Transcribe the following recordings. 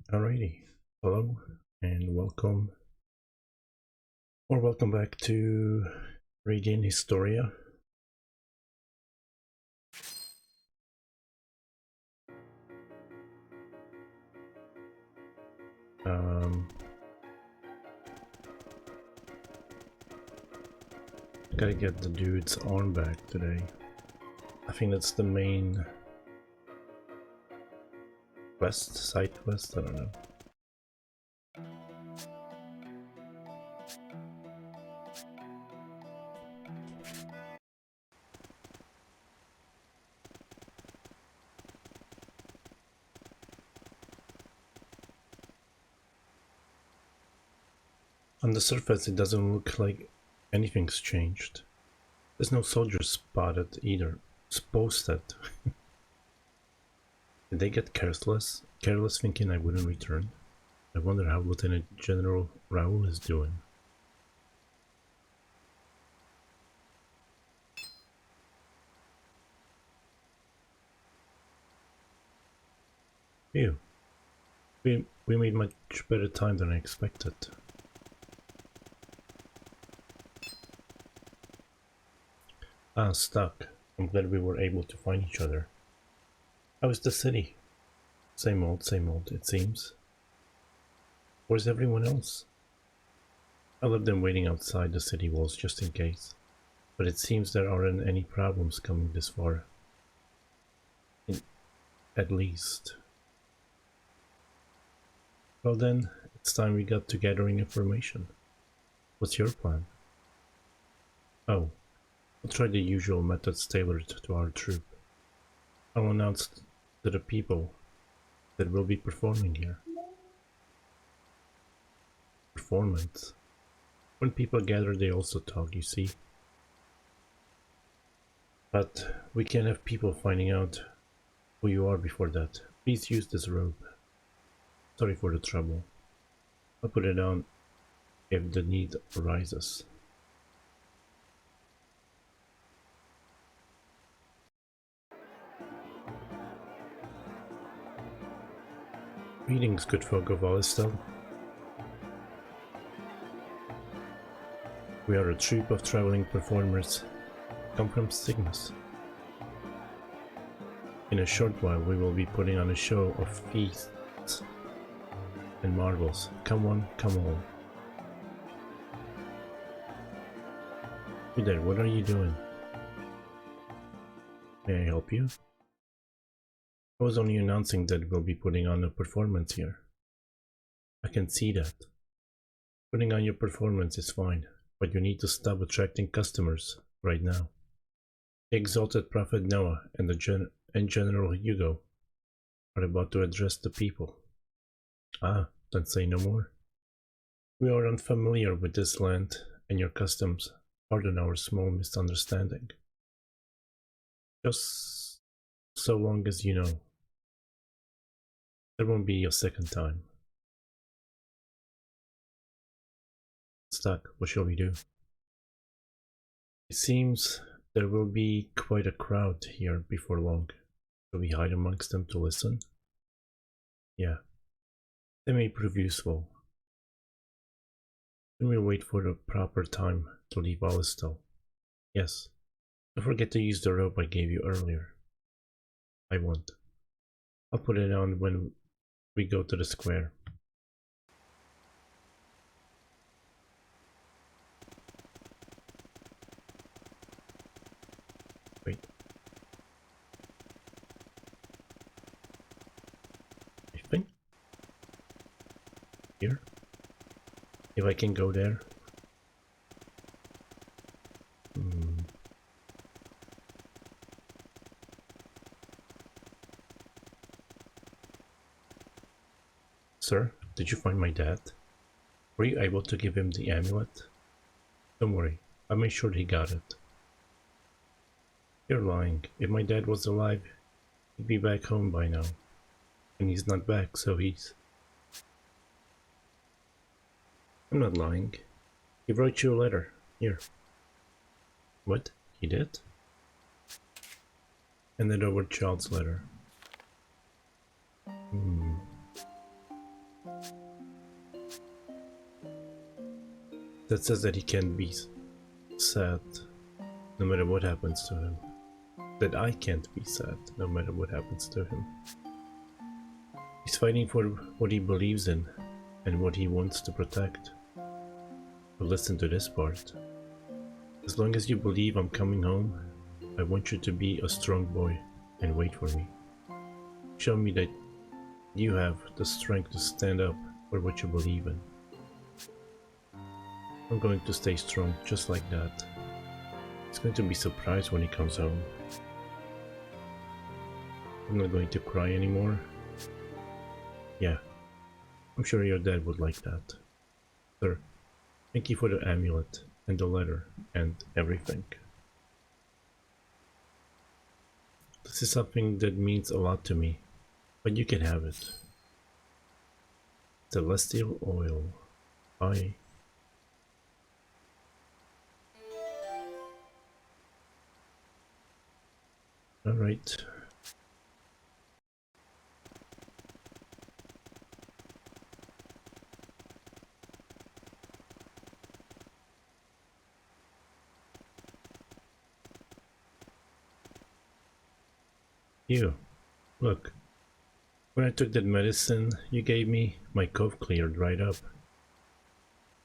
Alrighty, hello and welcome, or welcome back to Reading Historia. Gotta get the dude's arm back today. I think that's the main quest, side quest, I don't know. On the surface, it doesn't look like anything's changed. There's no soldiers spotted either. Posted. Did they get careless thinking I wouldn't return? I wonder how Lieutenant General Raoul is doing. Phew. We made much better time than I expected. Ah, stuck. I'm glad we were able to find each other. How is the city? Same old, it seems. Where's everyone else? I left them waiting outside the city walls just in case. But it seems there aren't any problems coming this far. At least. Well then, it's time we got to gathering information. What's your plan? Oh, we'll try the usual methods tailored to our troop. I'll announce to the people that will be performing here. Performance? When people gather, they also talk, you see. But we can't have people finding out who you are before that. Please use this robe. Sorry for the trouble. I'll put it on if the need arises. Greetings, good folk of Alistel. We are a troupe of traveling performers, come from Cygnus. In a short while we will be putting on a show of feasts and marvels. Come one, come all. You there, what are you doing? May I help you? I was only announcing that we'll be putting on a performance here. I can see that. Putting on your performance is fine, but you need to stop attracting customers right now. The exalted Prophet Noah and General Hugo are about to address the people. Ah, then say no more. We are unfamiliar with this land and your customs. Pardon our small misunderstanding. Just so long as you know. There won't be a second time. Stuck, what shall we do? It seems there will be quite a crowd here before long. Shall we hide amongst them to listen? Yeah, they may prove useful. Then we'll wait for the proper time to leave Alistel. Yes, don't forget to use the rope I gave you earlier. I won't. I'll put it on when we go to the square. Wait. I think here. If I can go there. Sir, did you find my dad? Were you able to give him the amulet? Don't worry, I made sure he got it. You're lying. If my dad was alive, he'd be back home by now. And he's not back, so he's... I'm not lying. He wrote you a letter. Here. What? He did? And then over Child's letter. That says that he can't be sad no matter what happens to him. That I can't be sad no matter what happens to him. He's fighting for what he believes in and what he wants to protect. But listen to this part. As long as you believe I'm coming home, I want you to be a strong boy and wait for me. Show me that you have the strength to stand up for what you believe in. I'm going to stay strong just like that. He's going to be surprised when he comes home. I'm not going to cry anymore. Yeah, I'm sure your dad would like that. Sir, Thank you for the amulet and the letter and everything. This is something that means a lot to me, but you can have it. Celestial oil. Alright. You, look. When I took that medicine you gave me, my cough cleared right up.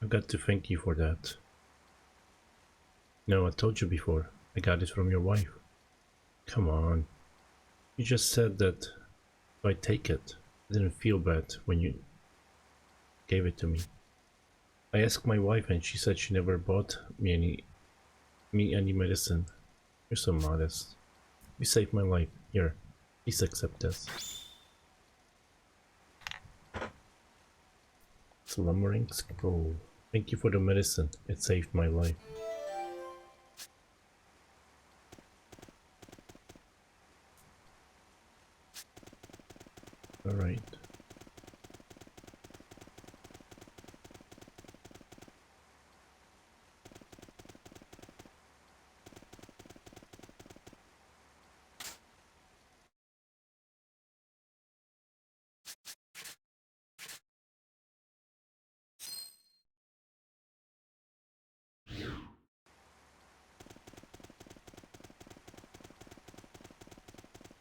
I've got to thank you for that. No, I told you before. I got it from your wife. Come on. You just said that if I take it, I didn't feel bad when you gave it to me. I asked my wife and she said she never bought me any medicine. You're so modest. You saved my life. Here, please accept this. Slumbering scroll. Thank you for the medicine. It saved my life. Alright.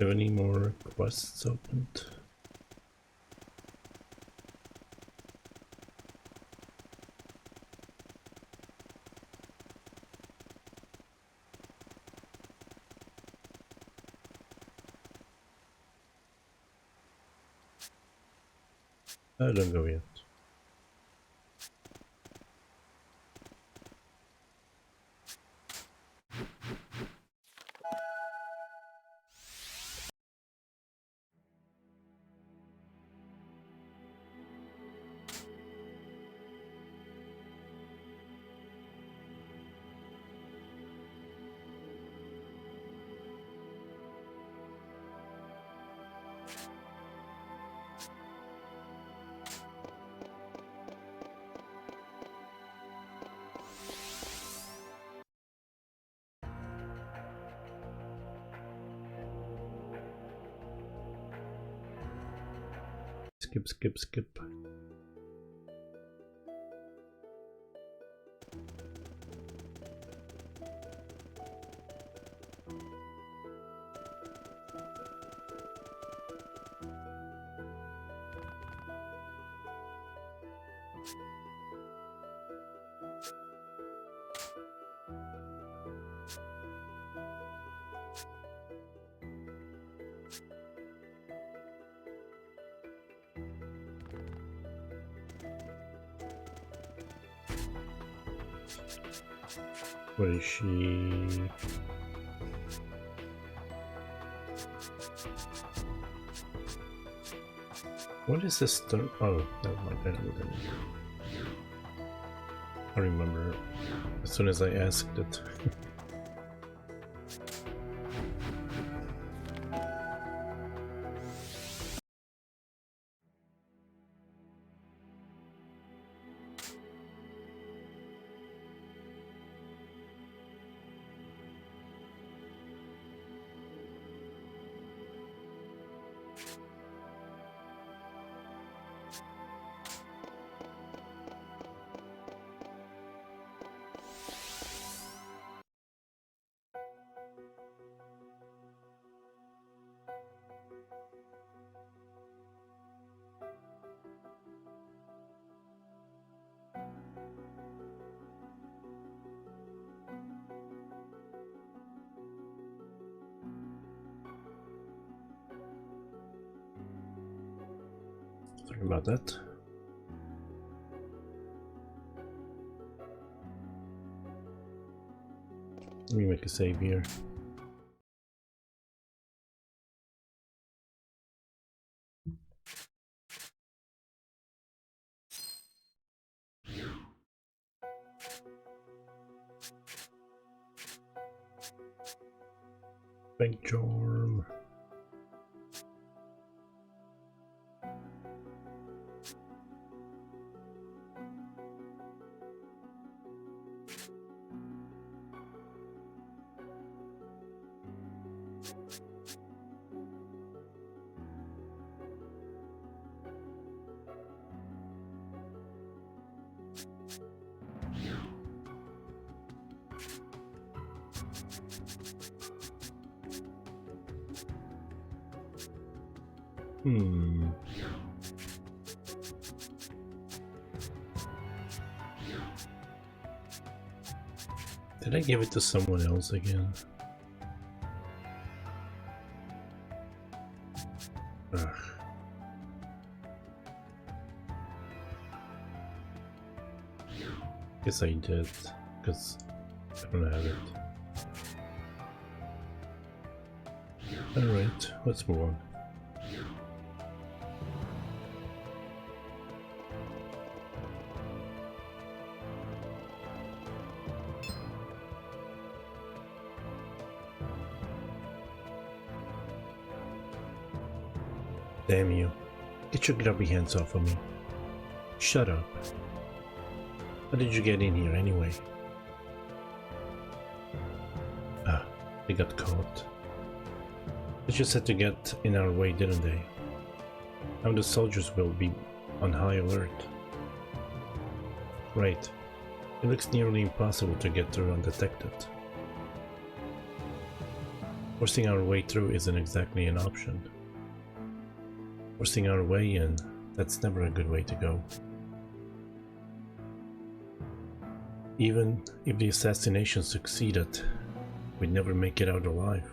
Have any more quests opened? Don't go yet. Skip. Where is she? What is this stone? Oh, never mind. I remember as soon as I asked it. Sorry about that. Let me make a save here. Big charm. Did I give it to someone else again? Ugh. Guess I did, because I don't have it. Alright, let's move on. Damn you. Get your grubby hands off of me. Shut up. How did you get in here anyway? Ah, they got caught. They just had to get in our way, didn't they? Now the soldiers will be on high alert. Right. It looks nearly impossible to get through undetected. Forcing our way through isn't exactly an option. Forcing our way in, that's never a good way to go. Even if the assassination succeeded, we'd never make it out alive.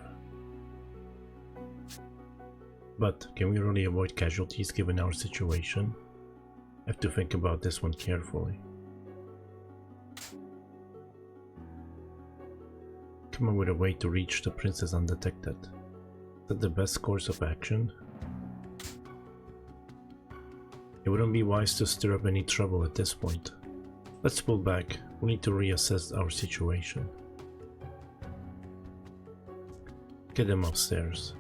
But can we really avoid casualties given our situation? I have to think about this one carefully. Come up with a way to reach the princess undetected. Is that the best course of action? It wouldn't be wise to stir up any trouble at this point. Let's pull back. We need to reassess our situation. Get them upstairs.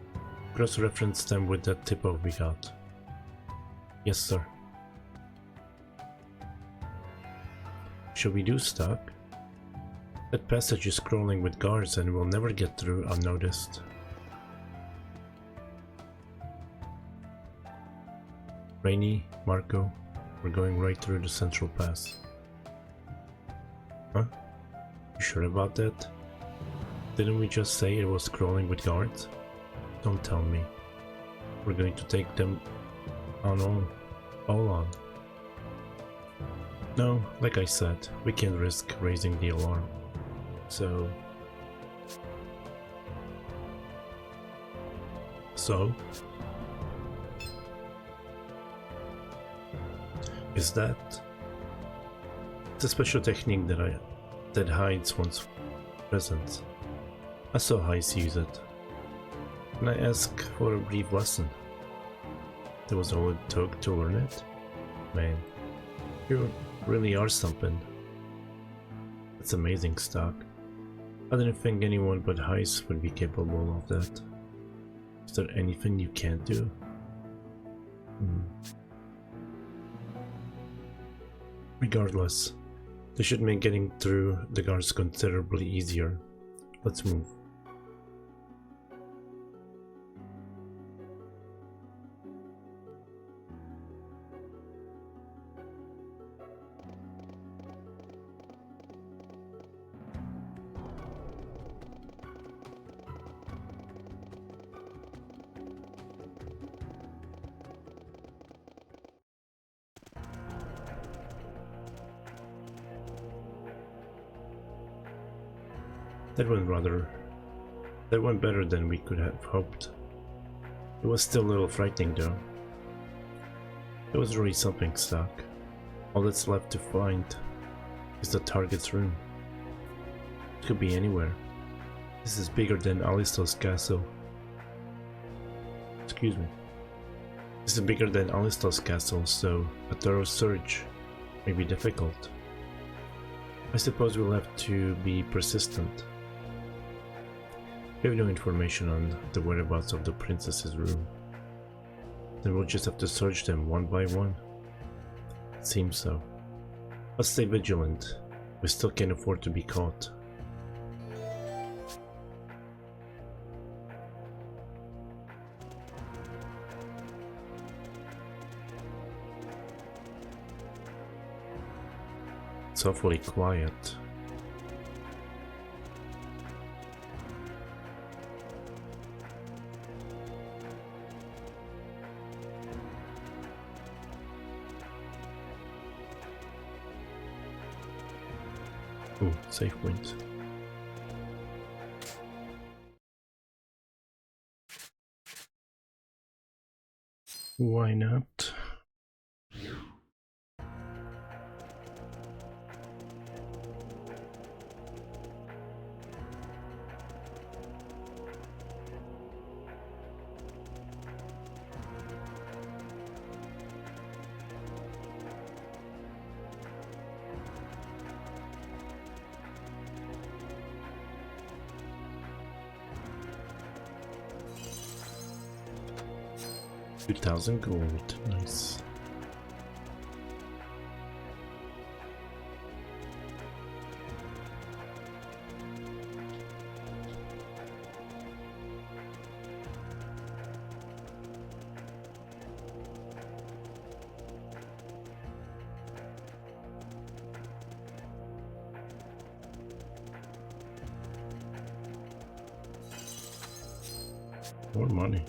Cross-reference them with that tip-off we got. Yes, sir. Should we do stock? That passage is crawling with guards and we'll never get through unnoticed. Rainy, Marco, we're going right through the central pass. Huh? You sure about that? Didn't we just say it was crawling with guards? Don't tell me. We're going to take them on all on. No, like I said, we can't risk raising the alarm. So... Is that... It's a special technique that hides one's presence. I saw Heis use it. And I asked for a brief lesson. That was all it took to learn it? Man, you really are something. That's amazing stock. I didn't think anyone but Heis would be capable of that. Is there anything you can't do? Regardless, this should make getting through the guards considerably easier. Let's move. That went better than we could have hoped. It was still a little frightening though. It was really something stuck. All that's left to find is the target's room. It could be anywhere. This is bigger than Alistar's castle. Excuse me. This is bigger than Alistar's castle, so a thorough search may be difficult. I suppose we'll have to be persistent. We have no information on the whereabouts of the princess's room. Then we'll just have to search them one by one. It seems so. Let's stay vigilant. We still can't afford to be caught. It's awfully quiet. Ooh, safe point. Why not? $2,000 gold, nice. More money.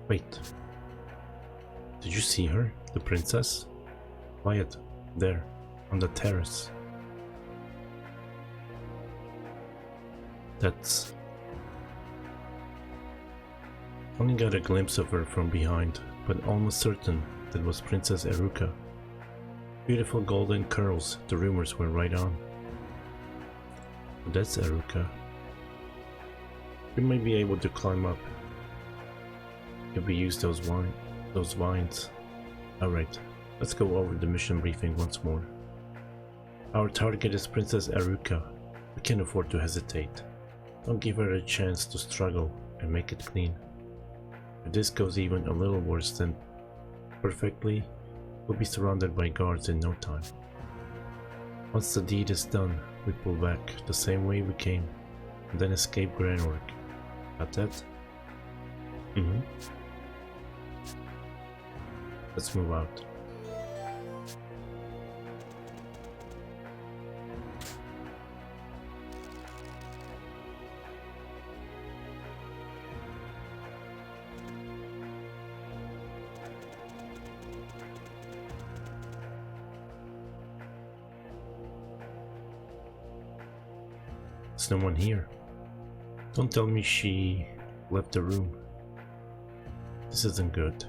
Wait. Did you see her? The princess? Quiet. There. On the terrace. That's... Only got a glimpse of her from behind, but almost certain that was Princess Eruka. Beautiful golden curls, the rumors were right on. That's Eruka. We might be able to climb up if we use those vines. Alright, let's go over the mission briefing once more. Our target is Princess Eruka. We can't afford to hesitate. Don't give her a chance to struggle and make it clean. If this goes even a little worse than perfectly, we'll be surrounded by guards in no time. Once the deed is done, we pull back the same way we came, and then escape Granorg. Got that? Let's move out. There's no one here. Don't tell me she left the room. This isn't good.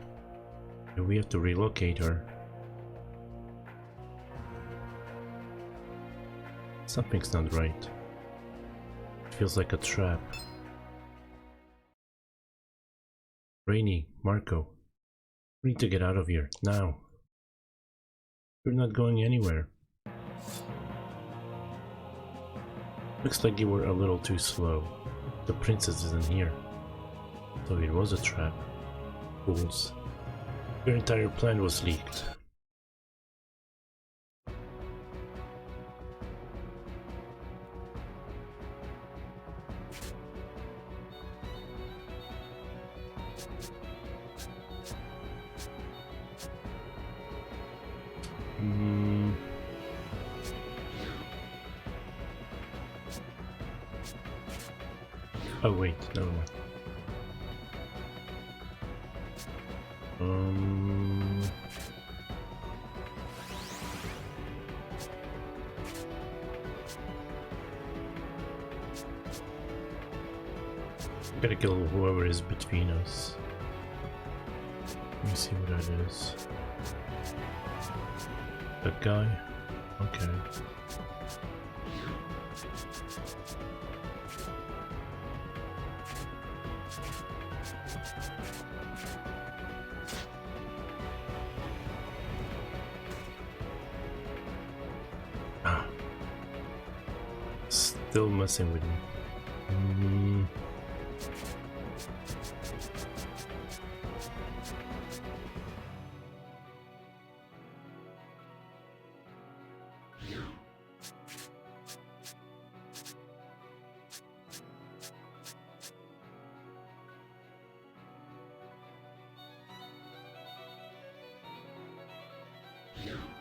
Do we have to relocate her? Something's not right. It feels like a trap. Rainy, Marco, we need to get out of here, now. You're not going anywhere. Looks like you were a little too slow. The princess isn't here. So it was a trap. Fools. Your entire plan was leaked. Oh wait, never mind. Gotta kill whoever is between us. Let me see what that is. That guy? Okay. Ah. Still messing with me.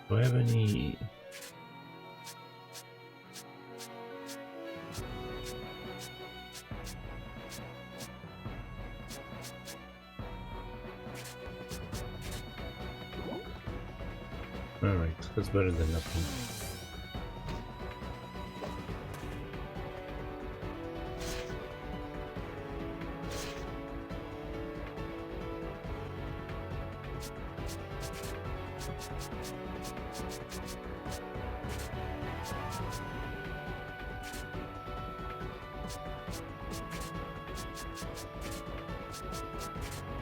Do I have any... Alright, that's better than nothing.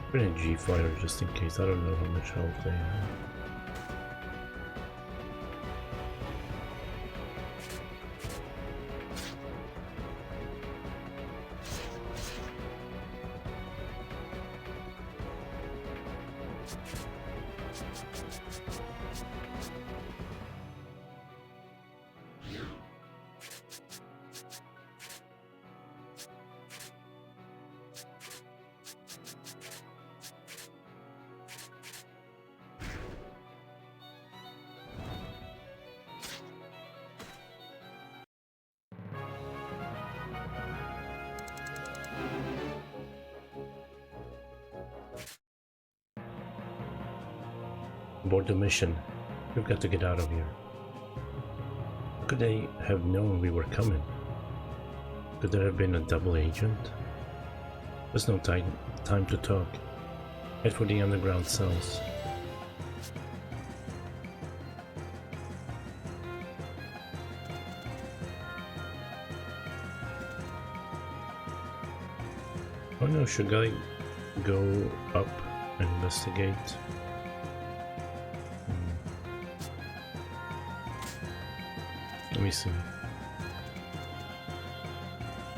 Put in a G-Fire just in case, I don't know how much health they have. Abort the mission. We've got to get out of here. How could they have known we were coming? Could there have been a double agent? There's no time to talk. Head for the underground cells. Oh no, should I go up and investigate? Let me see.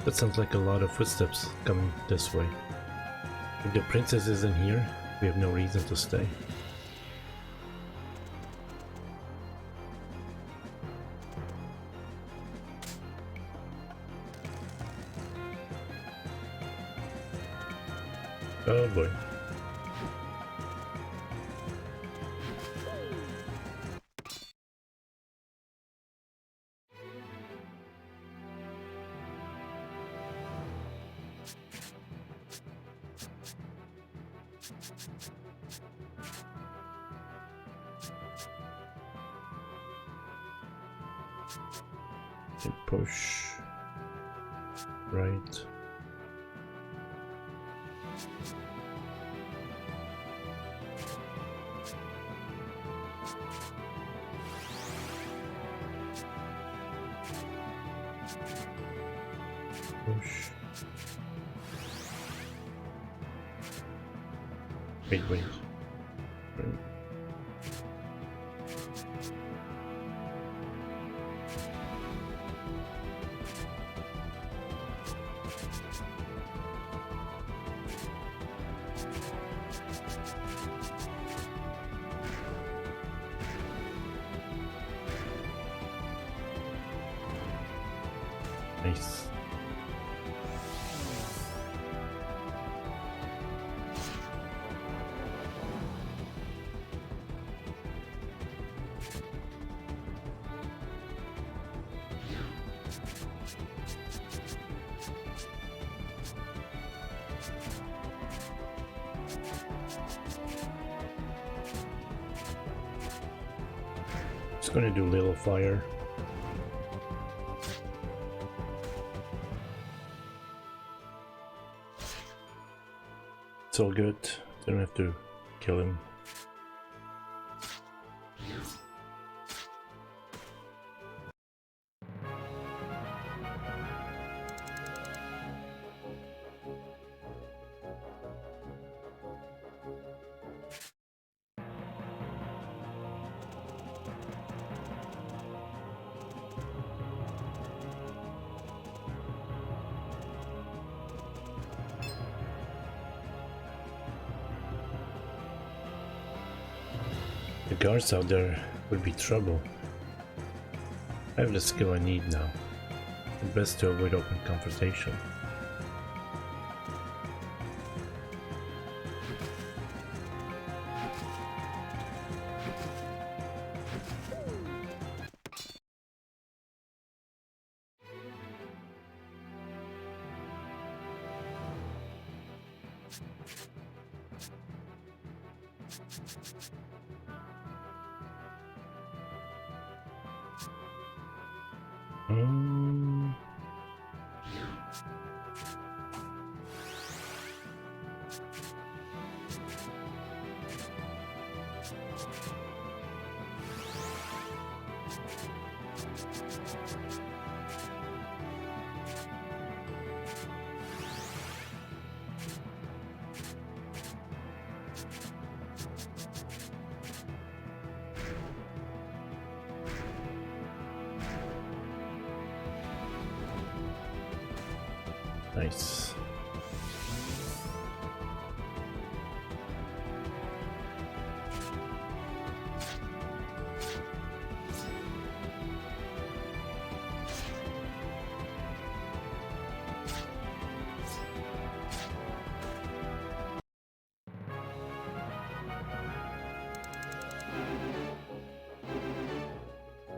That sounds like a lot of footsteps coming this way. If the princess isn't here, we have no reason to stay. Oh boy. And push right. Push. Wait. Right. Nice. Just gonna do little fire. It's all good. Don't have to kill him. The guards out there will be trouble. I have the skill I need now. It's best to avoid open confrontation. Nice.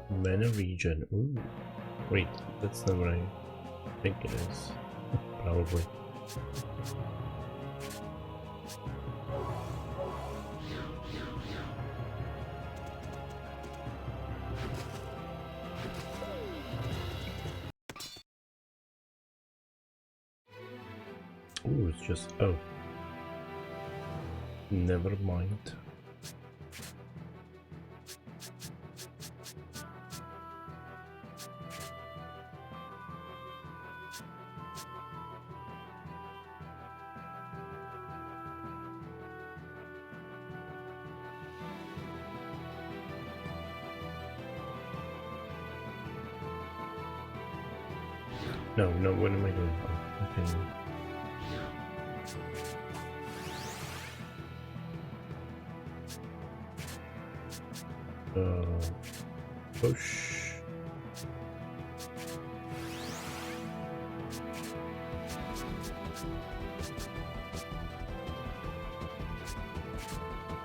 Mana region. Ooh. Wait, that's not what I think it is. Probably. Ooh, it's just... oh. Never mind. No, what am I doing? Oh, okay. Push.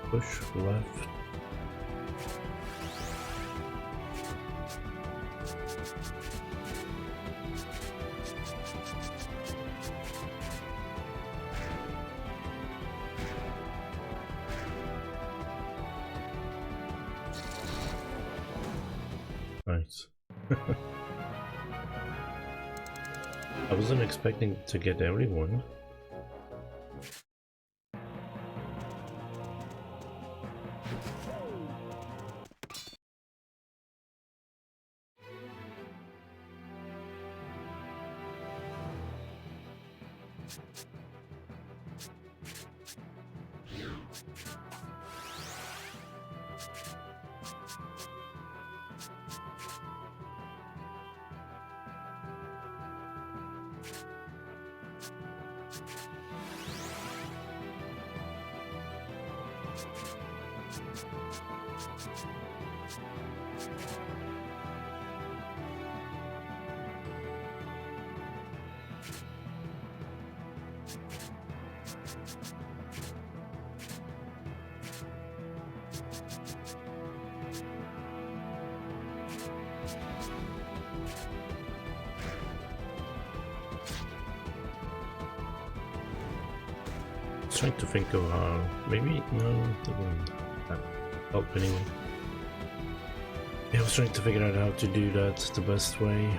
Push left. Nice. I wasn't expecting to get everyone. Trying to think of how... maybe... no, it wouldn't help anyway. Yeah, I was trying to figure out how to do that the best way.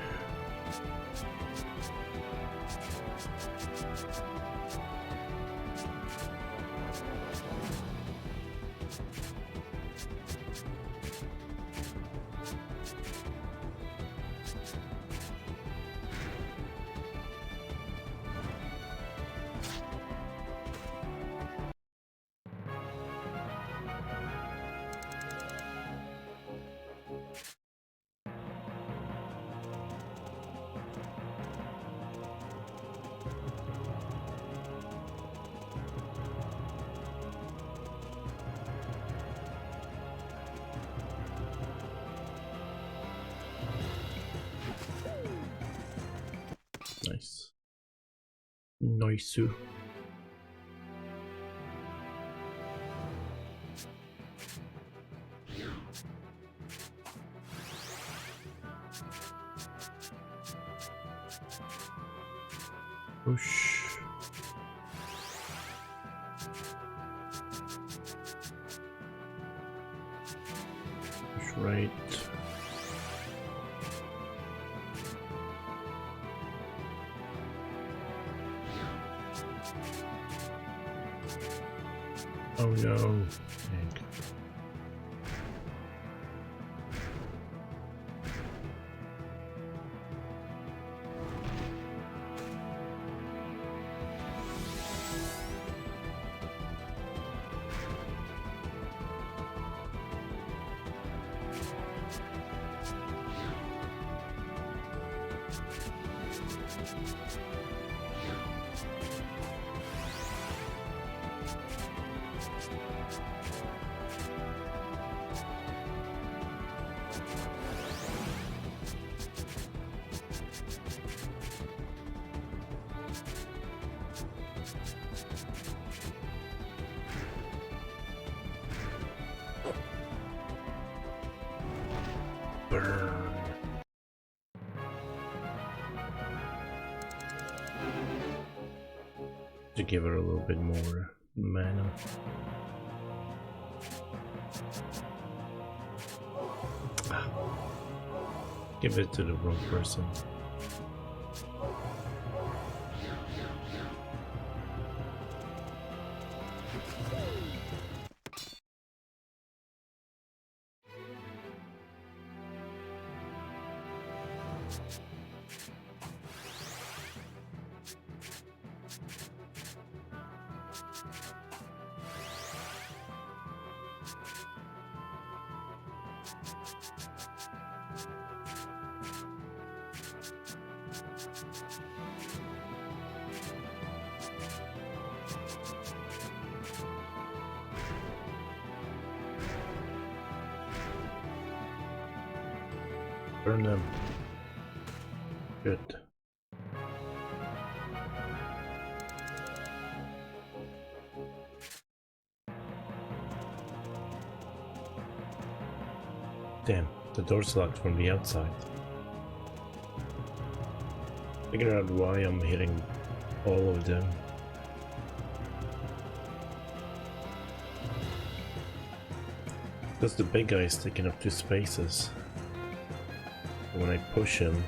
Nice. Nice. Push. Push right. Oh no. Dang. Burn. To give her a little bit more mana. Give it to the wrong person. Burn them. Good. Damn, the door's locked from the outside. Figure out why I'm hitting all of them. Because the big guy is taking up 2 spaces. When I push him,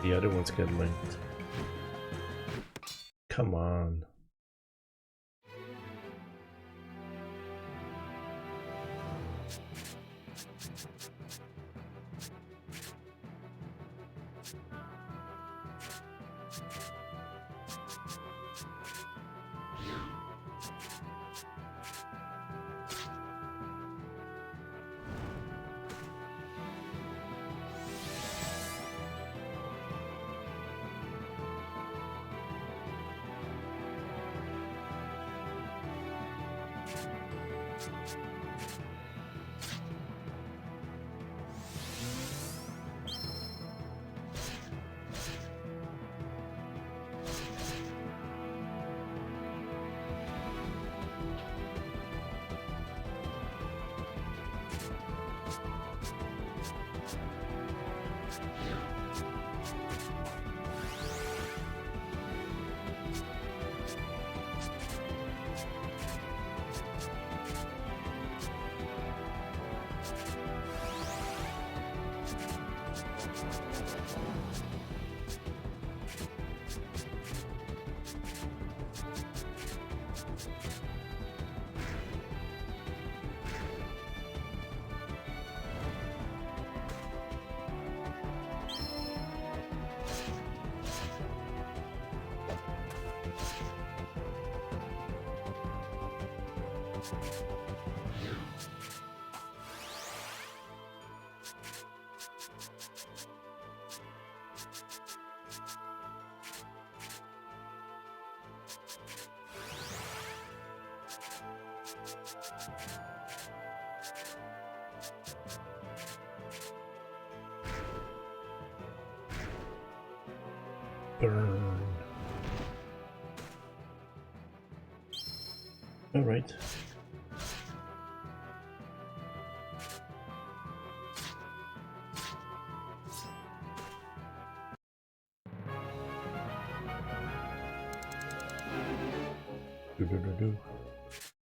the other ones get linked. Come on. Burn. All right.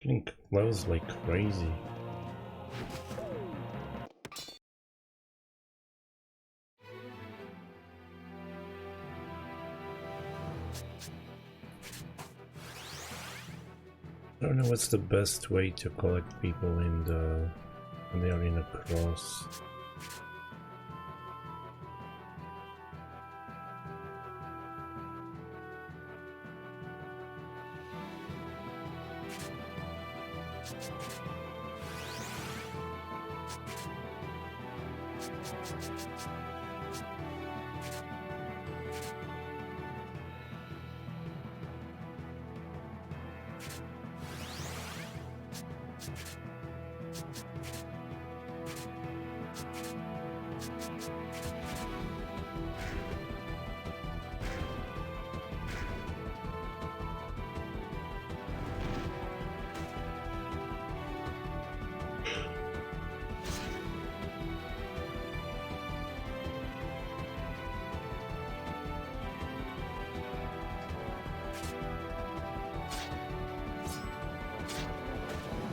Getting close like crazy. I don't know what's the best way to collect people in the when they are in a cross.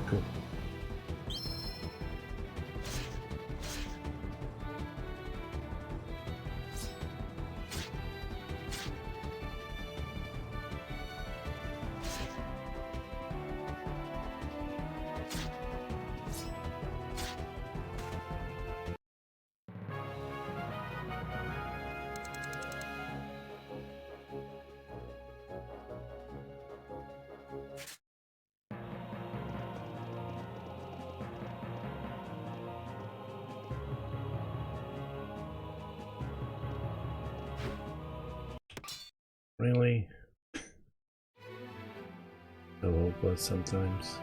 Cool. Really? So hopeless sometimes.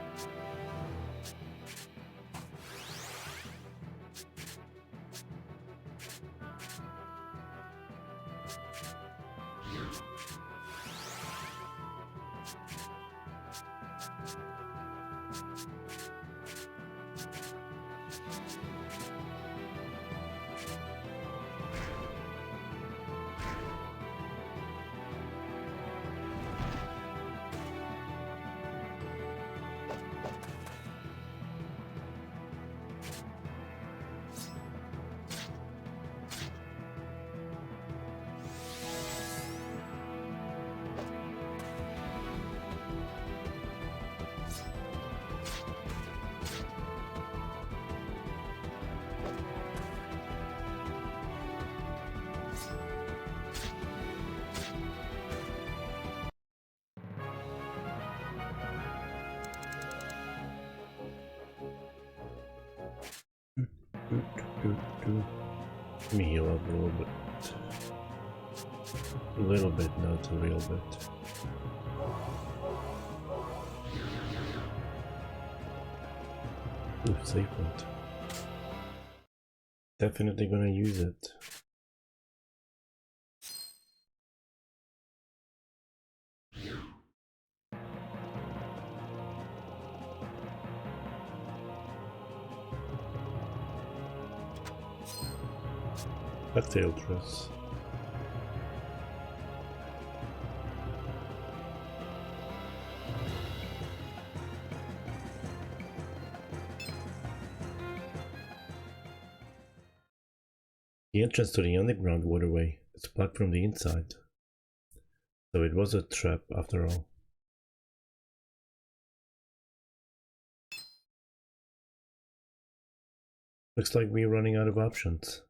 Let me heal up a little bit. A little bit, not a real bit. Ooh, save point. Definitely gonna use it. Cocktail dress. The entrance to the underground waterway is blocked from the inside. So it was a trap after all. Looks like we're running out of options.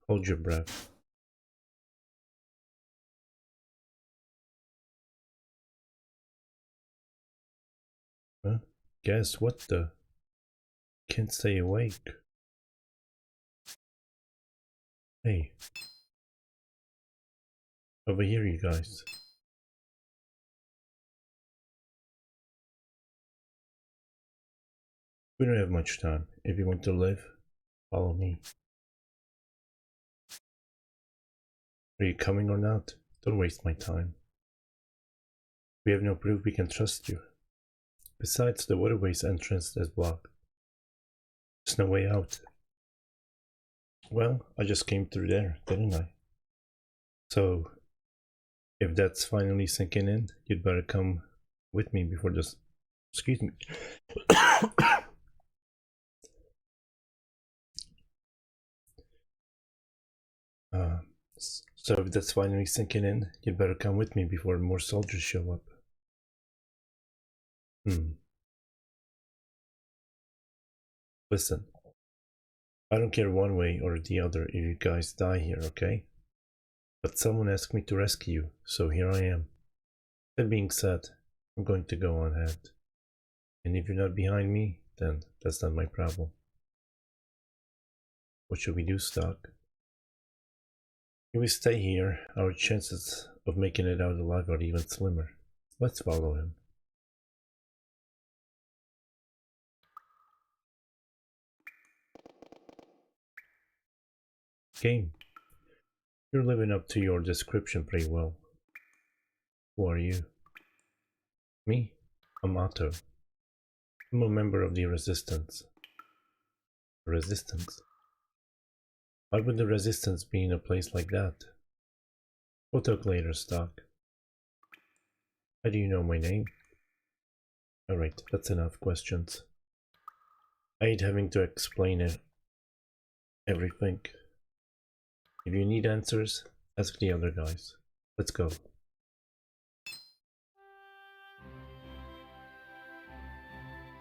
Hold your breath. Huh? Guess what the? Can't stay awake. Hey. Over here, you guys. We don't have much time. If you want to live, follow me. Are you coming or not? don't waste my time. We have no proof we can trust you. Besides, the waterway's entrance is blocked. There's no way out. Well, I just came through there, didn't I? So, if that's finally sinking in, you'd better come with me before this... Excuse me. So if that's finally sinking in, you'd better come with me before more soldiers show up. Listen, I don't care one way or the other if you guys die here, okay? But someone asked me to rescue you, so here I am. That being said, I'm going to go on ahead. And if you're not behind me, then that's not my problem. What should we do, Stock? If we stay here, our chances of making it out alive are even slimmer. Let's follow him. Game, you're living up to your description pretty well. Who are you? Me? I'm Otto. I'm a member of the Resistance. Resistance? Why would the Resistance be in a place like that? We'll talk later, Stock. How do you know my name? Alright, that's enough questions. I hate having to explain everything. If you need answers, ask the other guys. Let's go.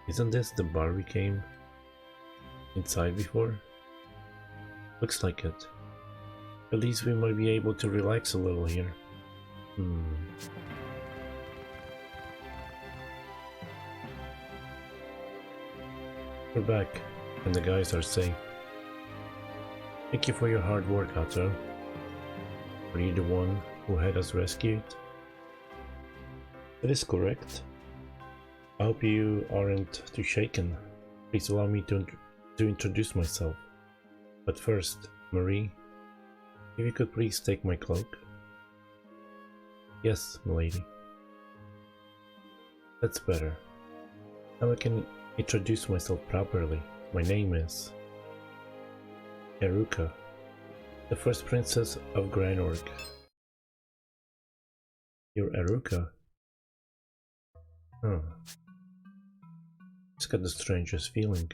Isn't this the bar we came inside before? Looks like it. At least we might be able to relax a little here. We're back, and the guys are safe. Thank you for your hard work, Otto. Were you the one who had us rescued? That is correct. I hope you aren't too shaken. Please allow me to introduce myself. But first, Marie, if you could please take my cloak. Yes, milady. That's better. Now I can introduce myself properly. My name is Eruka, the first princess of Granorg. You're Eruka? Huh. Just got the strangest feeling.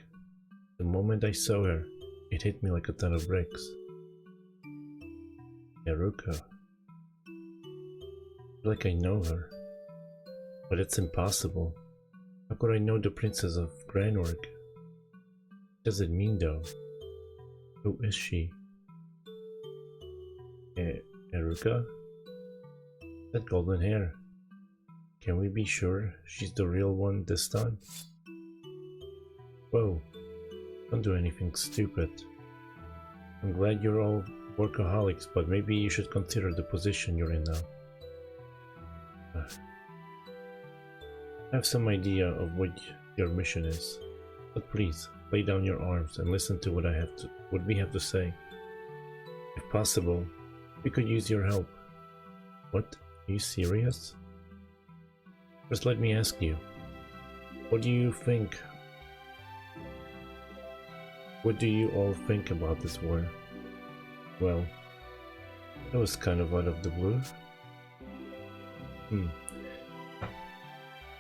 The moment I saw her, it hit me like a ton of bricks. Eruka. I feel like I know her. But it's impossible. How could I know the princess of Granorg? What does it mean though? Who is she? Eruka? That golden hair. Can we be sure she's the real one this time? Whoa, don't do anything stupid. I'm glad you're all workaholics, but maybe you should consider the position you're in now. I have some idea of what your mission is, but please, lay down your arms and listen to what we have to say. If possible, we could use your help. What? Are you serious? First let me ask you, what do you think? What do you all think about this war? Well, that was kind of out of the blue.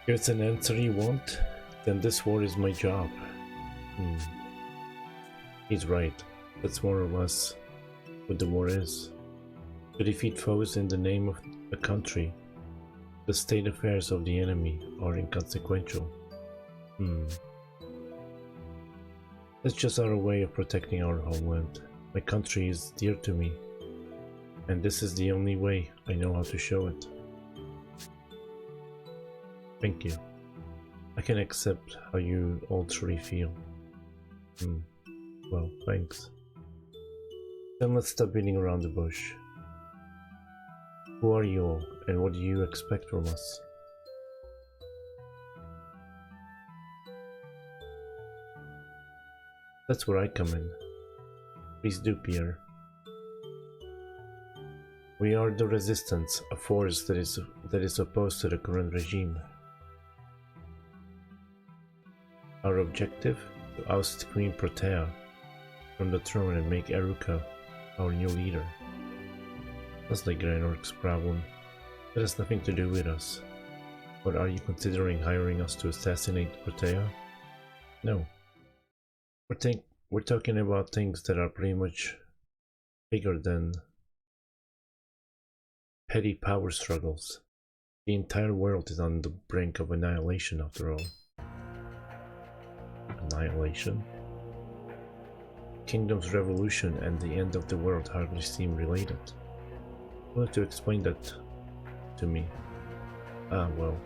If it's an answer you want, then this war is my job. He's right. That's more or less what the war is. To defeat foes in the name of a country. The state affairs of the enemy are inconsequential. That's just our way of protecting our homeland. My country is dear to me, and this is the only way I know how to show it. Thank you. I can accept how you all truly feel. Well, thanks. Then let's stop beating around the bush. Who are you all, and what do you expect from us? That's where I come in. Please do, Pierre. We are the resistance, a force that is opposed to the current regime. Our objective? To oust Queen Protea from the throne and make Eruka our new leader. That's like Greynork's problem. That has nothing to do with us. But are you considering hiring us to assassinate Protea? No. We're talking about things that are pretty much bigger than petty power struggles. The entire world is on the brink of annihilation after all. Annihilation? Kingdom's revolution and the end of the world hardly seem related. You have to explain that to me. Well.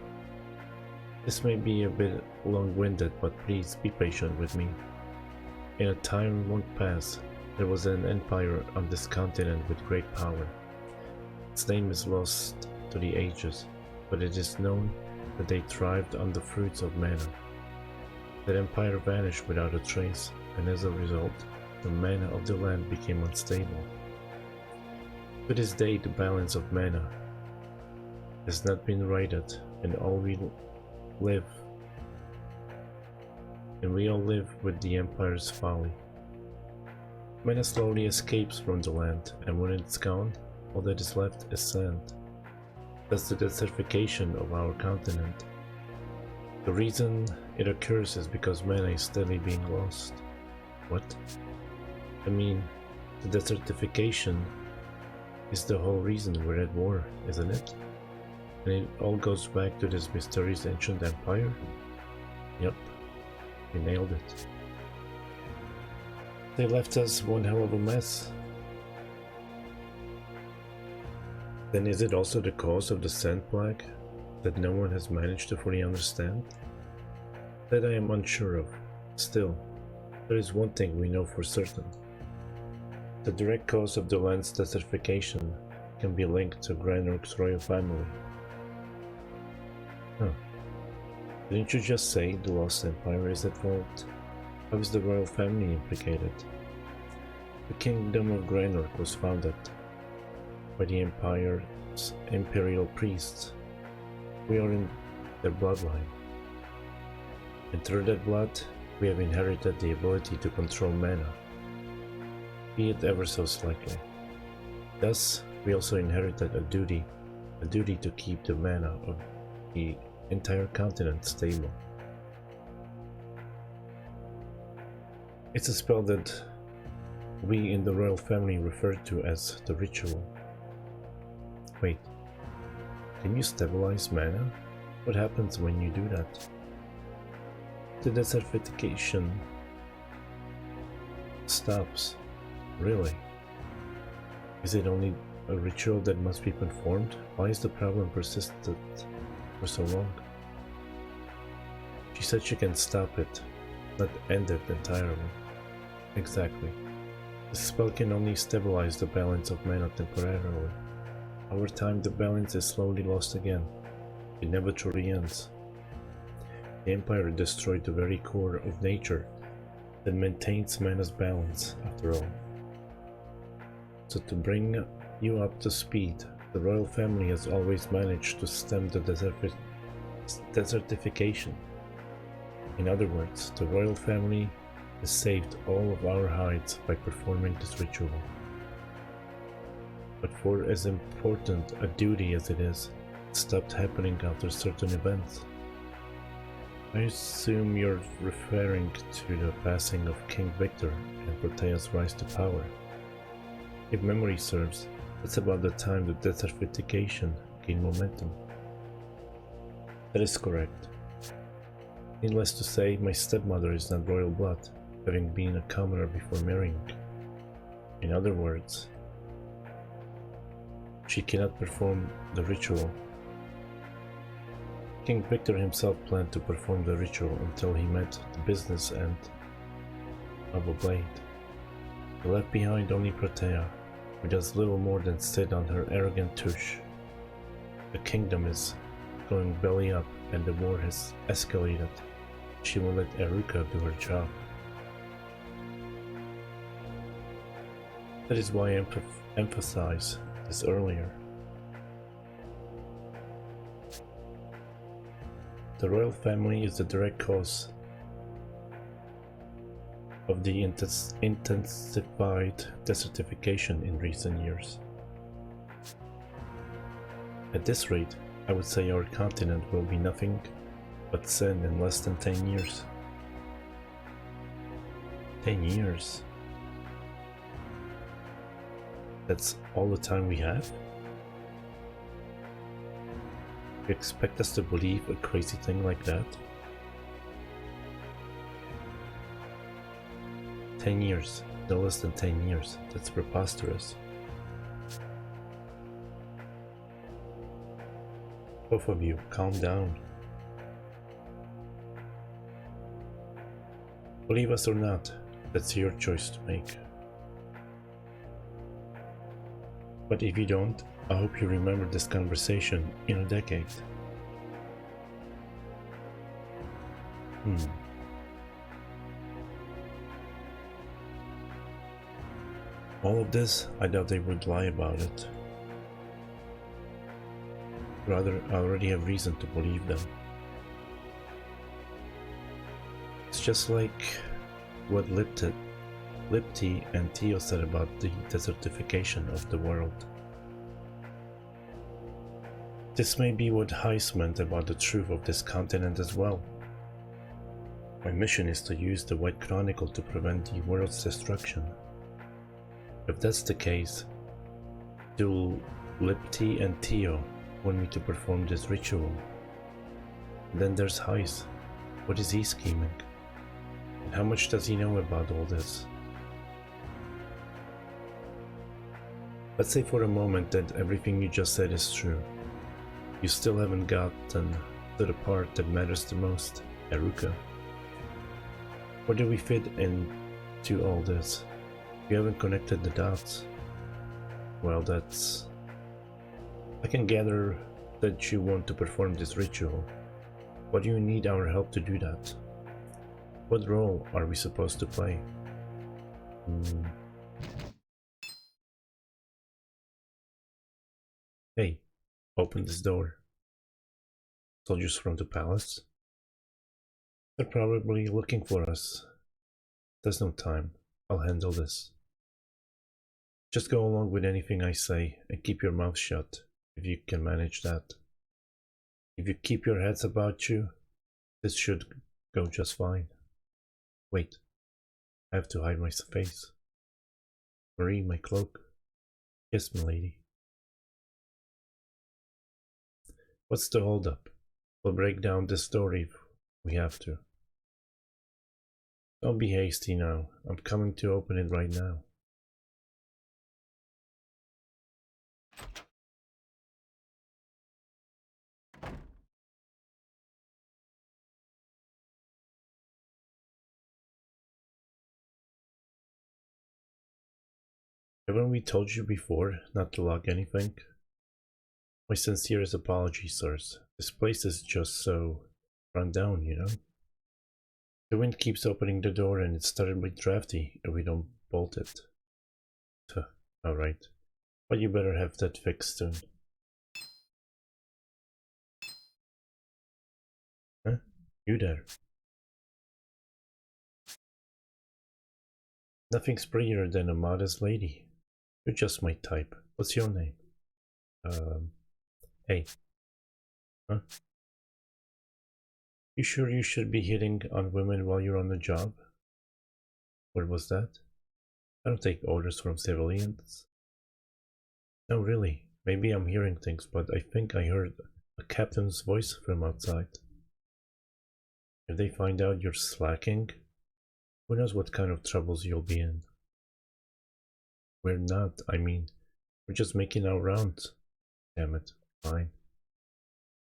This may be a bit long-winded, but please be patient with me. In a time long past, there was an empire on this continent with great power. Its name is lost to the ages, but it is known that they thrived on the fruits of mana. That empire vanished without a trace, and as a result, the mana of the land became unstable. To this day, the balance of mana has not been righted, and we all live with the empire's folly. Mana slowly escapes from the land, and when it's gone, all that is left is sand. That's the desertification of our continent. The reason it occurs is because mana is steadily being lost. What? I mean, the desertification is the whole reason we're at war, isn't it? And it all goes back to this mysterious ancient empire? Yep, we nailed it. They left us one hell of a mess. Then is it also the cause of the sand plague that no one has managed to fully understand? That I am unsure of. Still, there is one thing we know for certain. The direct cause of the land's desertification can be linked to Greynork's royal family. Huh. Didn't you just say the Lost Empire is at fault? How is the royal family implicated? The Kingdom of Greynork was founded by the Empire's imperial priests. We are in their bloodline. And through that blood, we have inherited the ability to control mana, be it ever so slightly. Thus, we also inherited a duty to keep the mana of the entire continent stable. It's a spell that we in the royal family refer to as the ritual. Wait, can you stabilize mana? What happens when you do that? The desertification stops. Really? Is it only a ritual that must be performed? Why is the problem persisted for so long? She said she can stop it, not end it entirely. Exactly. The spell can only stabilize the balance of mana temporarily. Over time, the balance is slowly lost again. It never truly ends. The Empire destroyed the very core of nature that maintains mana's balance, after all. So to bring you up to speed, the royal family has always managed to stem the desertification. In other words, the royal family has saved all of our hides by performing this ritual. But for as important a duty as it is, it stopped happening after certain events. I assume you're referring to the passing of King Victor and Protea's rise to power. If memory serves, that's about the time the desertification gained momentum. That is correct. Needless to say, my stepmother is not royal blood, having been a commoner before marrying. In other words, she cannot perform the ritual. King Victor himself planned to perform the ritual until he met the business end of a blade. He left behind only Protea, who does little more than sit on her arrogant tush. The kingdom is going belly up and the war has escalated. She will let Eruka do her job. That is why I emphasize this earlier. The royal family is the direct cause of the intensified desertification in recent years. At this rate, I would say our continent will be nothing but sand in less than 10 years. 10 years? That's all the time we have? You expect us to believe a crazy thing like that? 10 years, no less than 10 years, that's preposterous. Both of you, calm down. Believe us or not, that's your choice to make. But if you don't, I hope you remember this conversation in a decade. All of this, I doubt they would lie about it. Rather, I already have reason to believe them. It's just like what Lipti and Theo said about the desertification of the world. This may be what Heiss meant about the truth of this continent as well. My mission is to use the White Chronicle to prevent the world's destruction. If that's the case, do Lipti and Theo want me to perform this ritual? And then there's Heiss. What is he scheming? And how much does he know about all this? Let's say for a moment that everything you just said is true. You still haven't gotten to the part that matters the most, Eruka. Where do we fit into all this? You haven't connected the dots. Well, I can gather that you want to perform this ritual. Why do you need our help to do that? What role are we supposed to play? Hey, open this door. Soldiers from the palace? They're probably looking for us. There's no time. I'll handle this. Just go along with anything I say and keep your mouth shut, if you can manage that. If you keep your heads about you, this should go just fine. Wait, I have to hide my face. Marie, my cloak. Yes, milady. What's the holdup? We'll break down this story if we have to. Don't be hasty now. I'm coming to open it right now. Haven't we told you before not to lock anything? My sincerest apologies, sirs. This place is just so run down, you know? The wind keeps opening the door and it's starting to be drafty if we don't bolt it. Alright. But you better have that fixed soon. Huh? You there? Nothing's prettier than a modest lady. You're just my type. What's your name? Hey. Huh? You sure you should be hitting on women while you're on the job? What was that? I don't take orders from civilians. No, really. Maybe I'm hearing things, but I think I heard a captain's voice from outside. If they find out you're slacking, who knows what kind of troubles you'll be in. We're not, I mean, we're just making our rounds. Damn it, fine.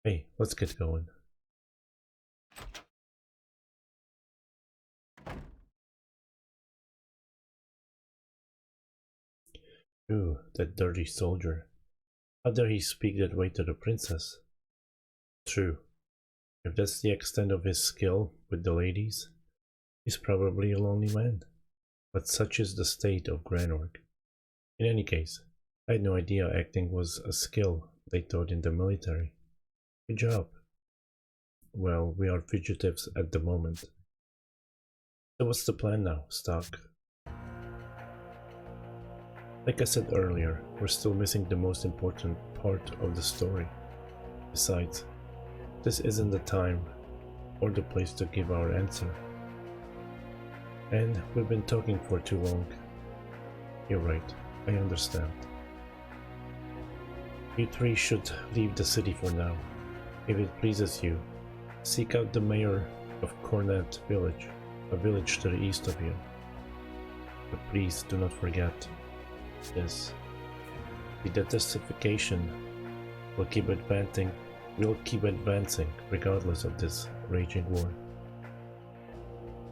Hey, let's get going. Ooh, that dirty soldier. How dare he speak that way to the princess? True. If that's the extent of his skill with the ladies, he's probably a lonely man. But such is the state of Granorg. In any case, I had no idea acting was a skill they taught in the military. Good job. Well, we are fugitives at the moment. So what's the plan now, Stark? Like I said earlier, we're still missing the most important part of the story. Besides, this isn't the time or the place to give our answer. And we've been talking for too long. You're right, I understand. You three should leave the city for now. If it pleases you, seek out the mayor of Cornet Village, a village to the east of you. But please do not forget this. The desertification will keep advancing regardless of this raging war.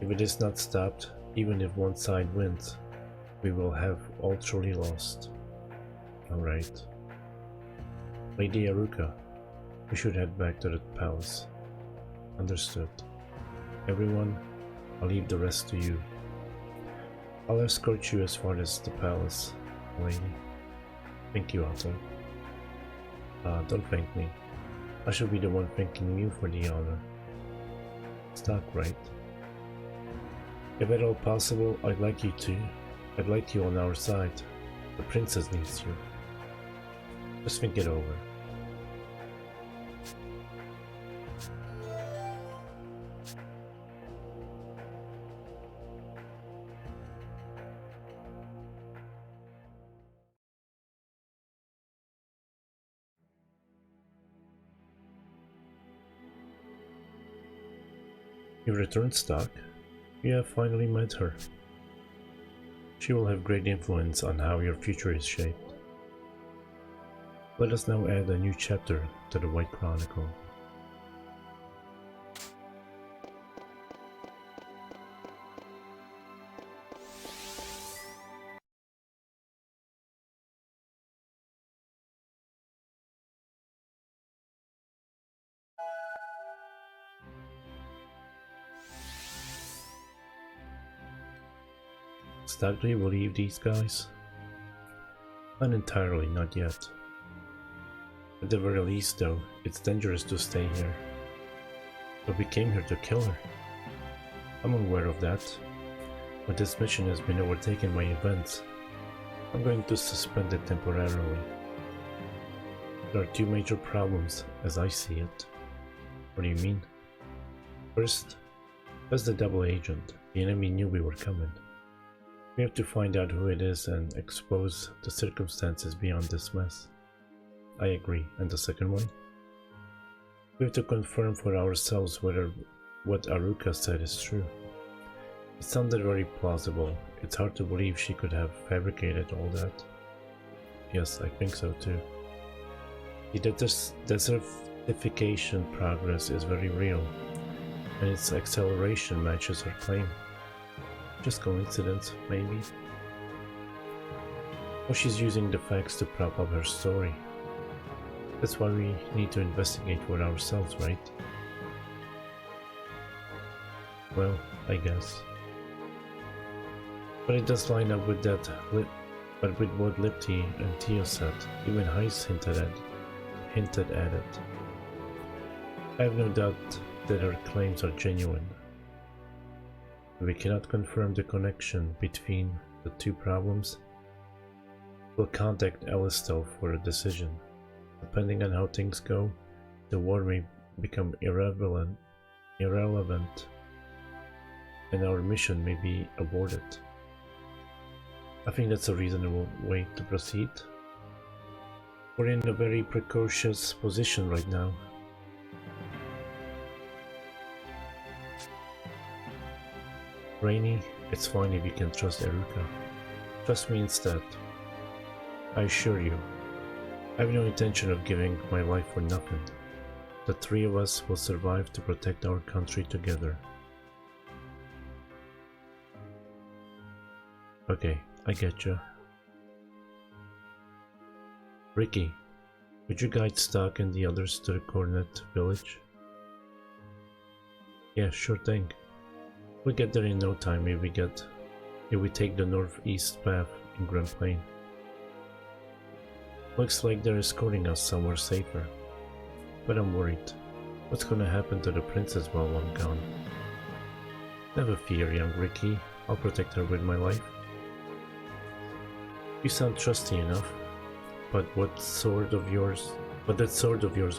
If it is not stopped, even if one side wins, we will have all truly lost. Alright. Lady Aruka, we should head back to the palace. Understood. Everyone, I'll leave the rest to you. I'll escort you as far as the palace, lady. Thank you, Otto. Don't thank me. I should be the one thanking you for the honor. Stark, right? If at all possible, I'd like you on our side. The princess needs you. Just think it over. You returned, Stark. You have finally met her. She will have great influence on how your future is shaped. Let us now add a new chapter to the White Chronicle. Stark, do you believe these guys? Not entirely, not yet. At the very least though, it's dangerous to stay here. But we came here to kill her. I'm aware of that. But this mission has been overtaken by events. I'm going to suspend it temporarily. There are two major problems, as I see it. What do you mean? First, as the double agent, the enemy knew we were coming. We have to find out who it is and expose the circumstances beyond this mess. I agree. And the second one? We have to confirm for ourselves whether what Aruka said is true. It sounded very plausible. It's hard to believe she could have fabricated all that. Yes, I think so too. The desertification progress is very real, and its acceleration matches her claim. Just coincidence, maybe? Or she's using the facts to prop up her story. That's why we need to investigate for ourselves, right? Well, I guess. But it does line up with that, but with what Lipti and Theo said. Even Heiss hinted at it. I have no doubt that her claims are genuine. We cannot confirm the connection between the two problems. We'll contact Alistel for a decision. Depending on how things go, the war may become irrelevant, and our mission may be aborted. I think that's a reasonable way to proceed. We're in a very precocious position right now. Rainy, it's fine if you can trust Eruka. Trust me instead. I assure you, I have no intention of giving my life for nothing. The three of us will survive to protect our country together. Okay, I get you. Ricky, would you guide Stark and the others to the Cornet village? Yeah, sure thing. We'll get there in no time if we take the northeast path in Grand Plain. Looks like they're escorting us somewhere safer. But I'm worried. What's gonna happen to the princess while I'm gone? Never fear, young Ricky. I'll protect her with my life. You sound trusty enough, but that sword of yours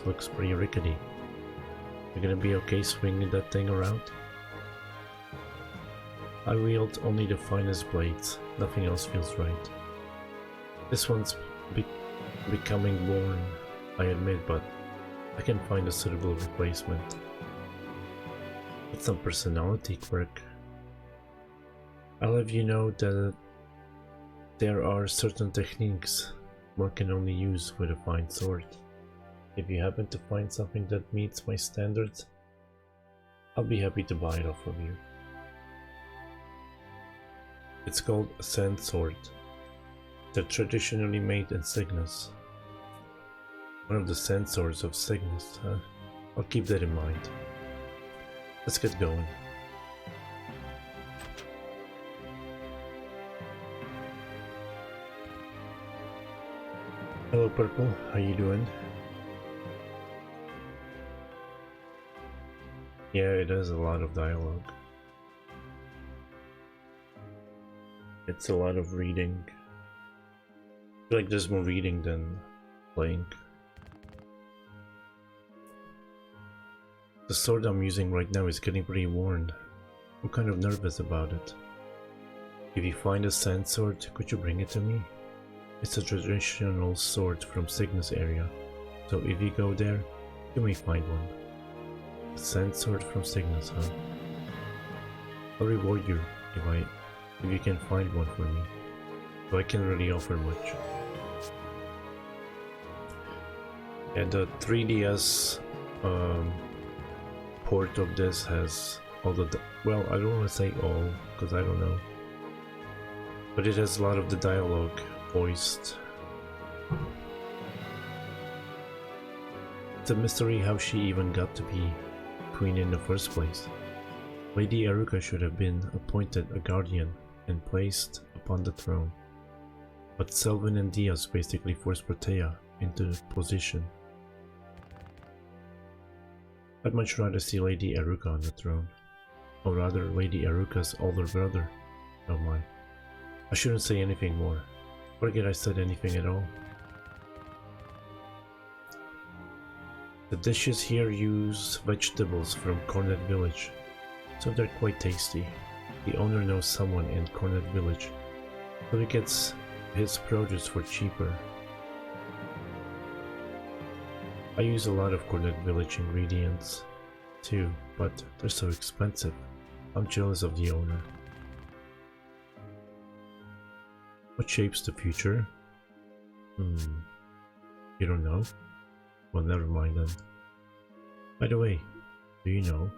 looks pretty rickety. You're gonna be okay swinging that thing around? I wield only the finest blades. Nothing else feels right. This one's becoming worn, I admit, but I can find a suitable replacement. It's some personality quirk. I'll have you know that there are certain techniques one can only use with a fine sword. If you happen to find something that meets my standards, I'll be happy to buy it off of you. It's called a sand sword. They're traditionally made in Cygnus. One of the sand swords of Cygnus, huh? I'll keep that in mind. Let's get going. Hello Purple, how you doing? Yeah, it has a lot of dialogue. It's a lot of reading. I feel like there's more reading than playing. The sword I'm using right now is getting pretty worn. I'm kind of nervous about it. If you find a sand sword, could you bring it to me? It's a traditional sword from Cygnus area, so if you go there, you may find one. A sand sword from Cygnus, huh? I'll reward you if you can find one for me, so I can't really offer much. And the 3DS port of this has all the well, I don't want to say all because I don't know, but it has a lot of the dialogue voiced. It's a mystery how she even got to be queen in the first place. Lady Eruka should have been appointed a guardian and placed upon the throne, but Selvin and Diaz basically forced Protea into the position. I'd much rather see Lady Eruka on the throne, or rather Lady Eruka's older brother. Oh my, I shouldn't say anything more. Forget I said anything at all. The dishes here use vegetables from Cornet Village, so they're quite tasty. The owner knows someone in Cornet Village, so he gets his produce for cheaper. I use a lot of Cornet Village ingredients too, but they're so expensive. I'm jealous of the owner. What shapes the future? You don't know? Well, never mind then. By the way, do you know?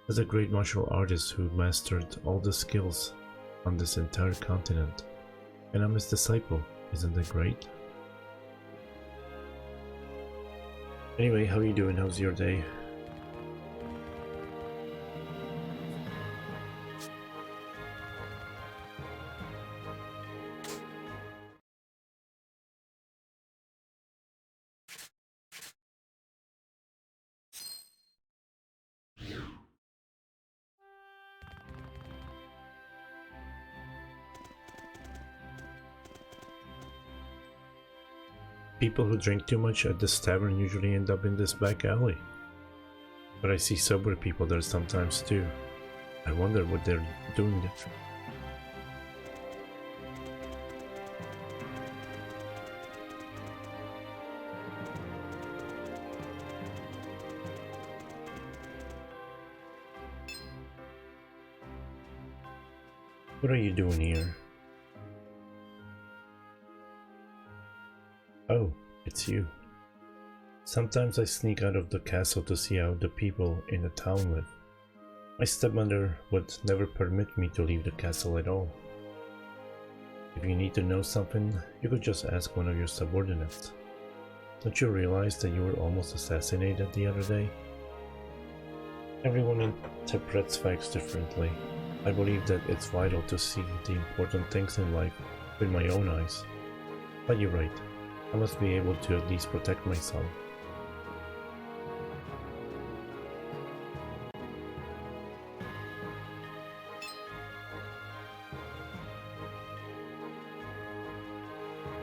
There's a great martial artist who mastered all the skills on this entire continent, and I'm his disciple. Isn't that great? Anyway, how you doing? How's your day? People who drink too much at this tavern usually end up in this back alley. But I see sober people there sometimes too. I wonder what they're doing there. What are you doing here? Oh, it's you. Sometimes I sneak out of the castle to see how the people in the town live. My stepmother would never permit me to leave the castle at all. If you need to know something, you could just ask one of your subordinates. Don't you realize that you were almost assassinated the other day? Everyone interprets facts differently. I believe that it's vital to see the important things in life with my own eyes. But you're right. I must be able to at least protect myself.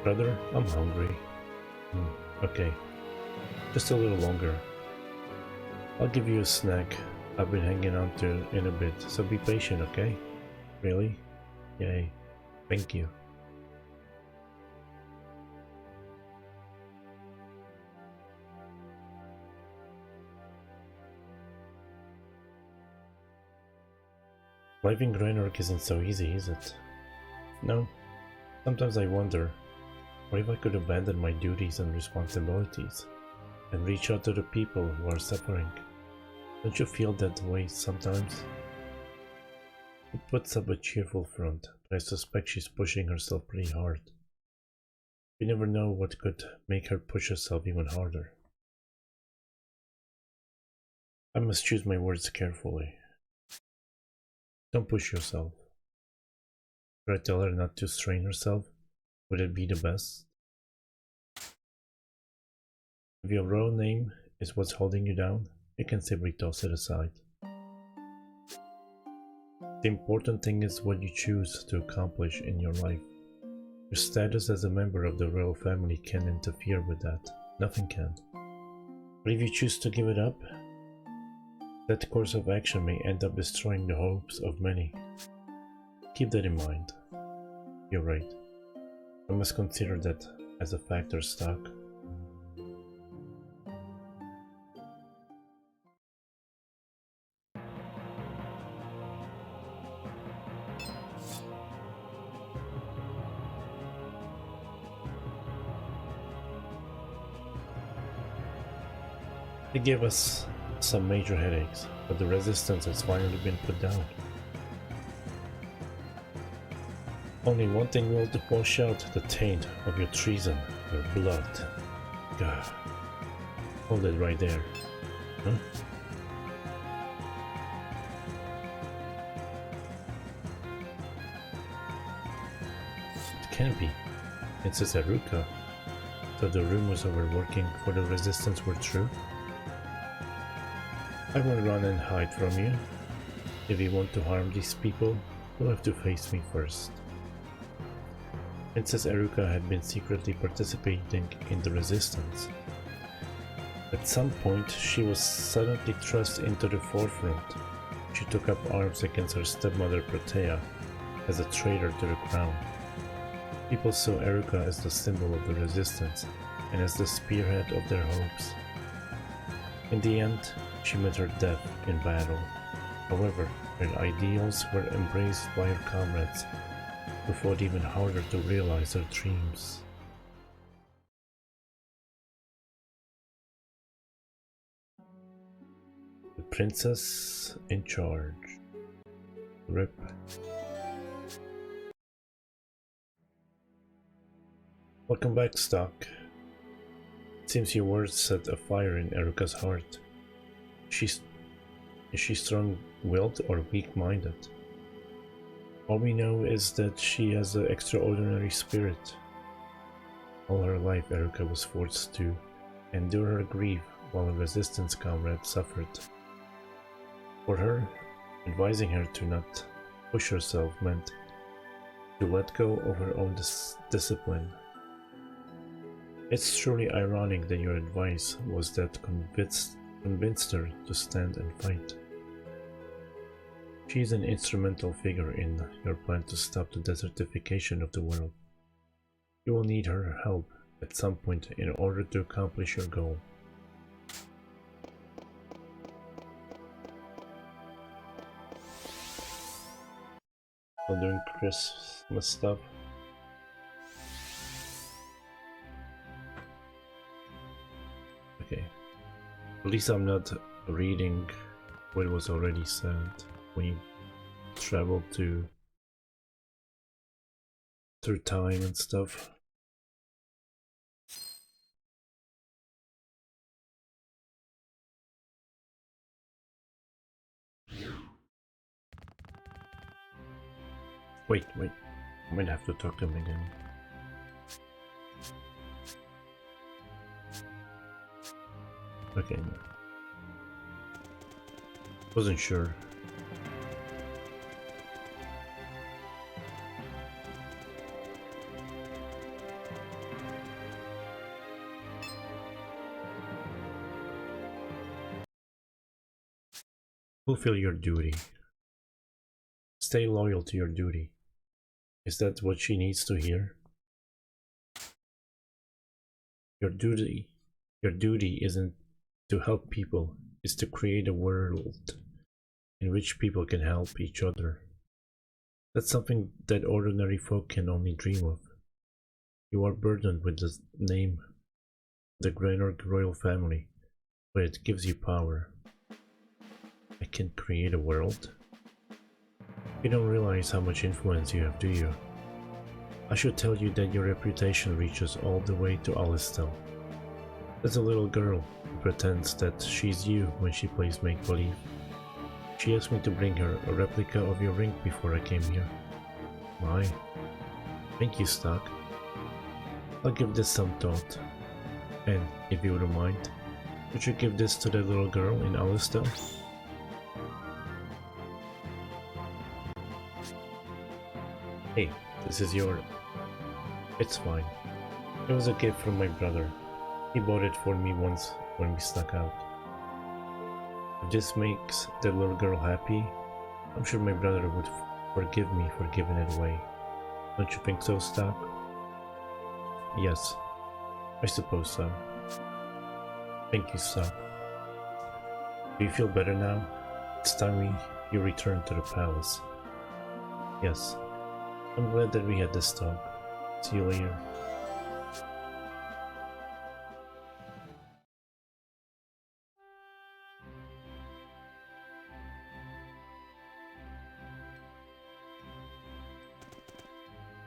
Brother, I'm hungry. Okay, just a little longer. I'll give you a snack I've been hanging on to in a bit, so be patient, okay? Really? Yay. Thank you. Life in Greynork isn't so easy, is it? No. Sometimes I wonder, what if I could abandon my duties and responsibilities and reach out to the people who are suffering? Don't you feel that way sometimes? It puts up a cheerful front, but I suspect she's pushing herself pretty hard. You never know what could make her push herself even harder. I must choose my words carefully. Don't push yourself. Should I tell her not to strain herself? Would it be the best? If your real name is what's holding you down, you can simply toss it aside. The important thing is what you choose to accomplish in your life. Your status as a member of the royal family can't interfere with that. Nothing can. But if you choose to give it up, that course of action may end up destroying the hopes of many. Keep that in mind. You're right. I must consider that as a factor stock. They gave us some major headaches, but the resistance has finally been put down. Only one thing will wash out the taint of your treason, your blood. God. Hold it right there. Huh? It can't be. Princess Eruka. So the rumors of her working for the resistance were true? I won't run and hide from you. If you want to harm these people, you'll have to face me first. Princess Eruka had been secretly participating in the resistance. At some point, she was suddenly thrust into the forefront. She took up arms against her stepmother Protea as a traitor to the crown. People saw Eruka as the symbol of the resistance and as the spearhead of their hopes. In the end, she met her death in battle. However, her ideals were embraced by her comrades, who fought even harder to realize their dreams. The princess in charge. RIP. Welcome back, Stock. It seems your words set a fire in Eruka's heart. Is she strong-willed or weak-minded? All we know is that she has an extraordinary spirit. All her life, Eruka was forced to endure her grief while a resistance comrade suffered. For her, advising her to not push herself meant to let go of her own discipline. It's truly ironic that your advice was that convinced her to stand and fight. She is an instrumental figure in your plan to stop the desertification of the world. You will need her help at some point in order to accomplish your goal. Still doing Christmas stuff. Okay. At least I'm not reading what was already said when you travel through time and stuff. Wait, I might have to talk to him again. Okay. Wasn't sure. Fulfill your duty. Stay loyal to your duty. Is that what she needs to hear? Your duty isn't to help people, it's to create a world in which people can help each other. That's something that ordinary folk can only dream of. You are burdened with the name of the Greater Royal Family, but it gives you power. I can create a world? You don't realize how much influence you have, do you? I should tell you that your reputation reaches all the way to Alistel. There's a little girl who pretends that she's you when she plays make-believe. She asked me to bring her a replica of your ring before I came here. My. Thank you, Stock. I'll give this some thought. And, if you wouldn't mind, would you give this to that little girl in Alistel? Hey, this is your... It's fine. It was a gift from my brother. He bought it for me once when we snuck out. If this makes the little girl happy, I'm sure my brother would forgive me for giving it away. Don't you think so, Stock? Yes, I suppose so. Thank you, Stock. Do you feel better now? It's time you return to the palace. Yes, I'm glad that we had this talk. See you later.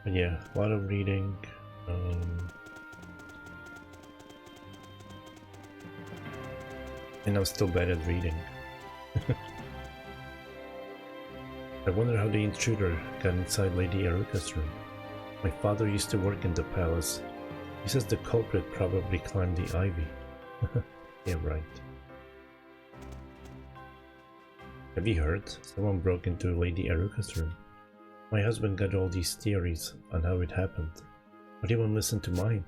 But yeah, a lot of reading. And I'm still bad at reading. I wonder how the intruder got inside Lady Eruka's room. My father used to work in the palace. He says the culprit probably climbed the ivy. Yeah, right. Have you heard? Someone broke into Lady Eruka's room. My husband got all these theories on how it happened, but he won't listen to mine.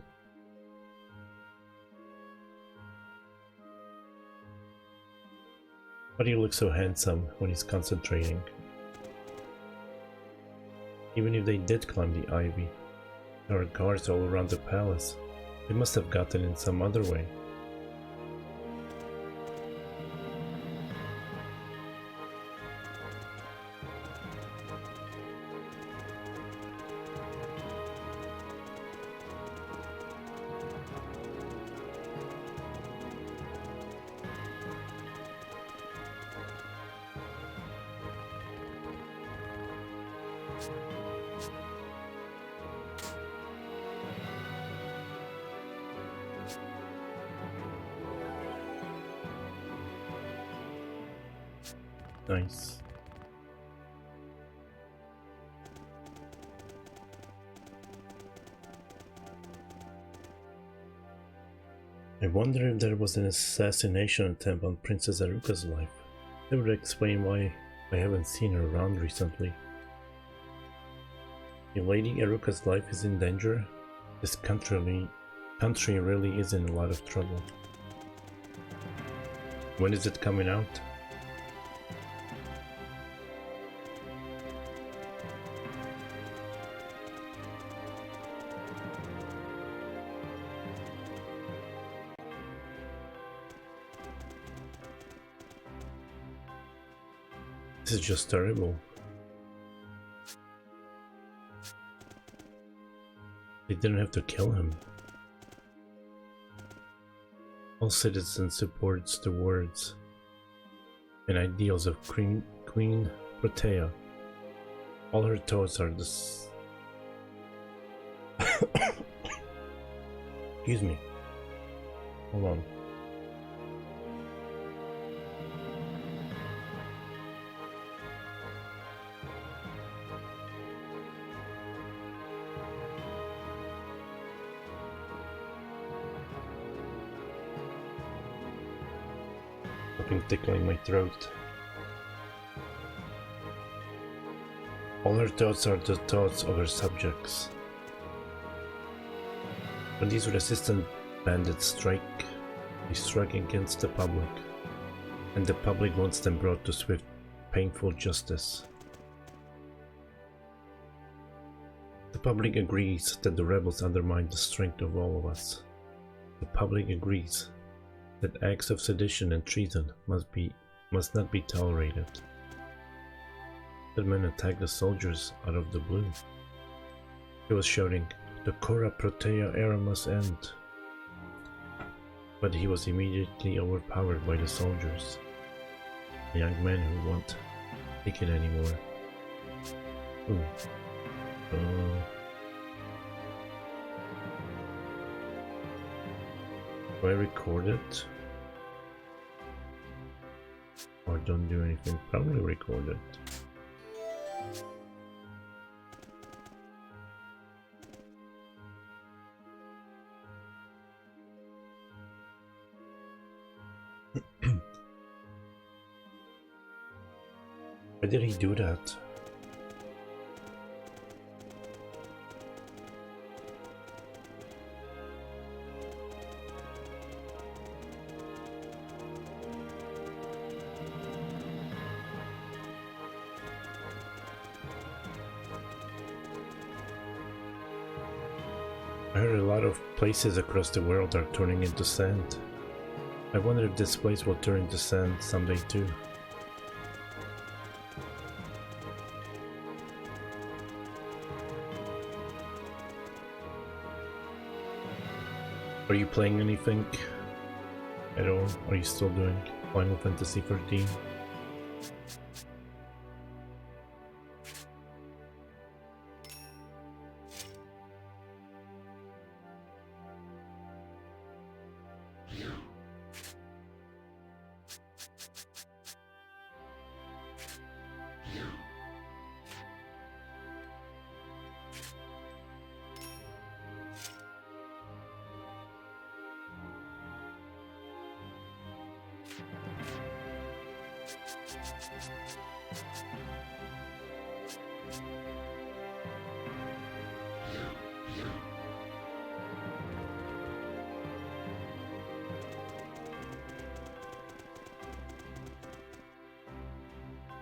Why do you look so handsome when he's concentrating? Even if they did climb the ivy, there are guards all around the palace. They must have gotten in some other way. Nice. I wonder if there was an assassination attempt on Princess Aruka's life. That would explain why I haven't seen her around recently. If Lady Aruka's life is in danger, this country really is in a lot of trouble. When is it coming out? This is just terrible. They didn't have to kill him. All citizens supports the words and ideals of Queen Protea. All her thoughts are this. Excuse me. Hold on. something tickling my throat. All her thoughts are the thoughts of her subjects. When these resistant bandits strike, they strike against the public, and the public wants them brought to swift, painful justice. The public agrees that the rebels undermine the strength of all of us. The public agrees that acts of sedition and treason must not be tolerated. The men attacked the soldiers out of the blue. He was shouting, "The Cora Protea era must end." But he was immediately overpowered by the soldiers, the young men who won't take it anymore. Ooh. Do I record it? Or don't do anything? Probably record it. Why did he do that? I heard a lot of places across the world are turning into sand. I wonder if this place will turn into sand someday too. Are you playing anything at all? Are you still doing Final Fantasy 13?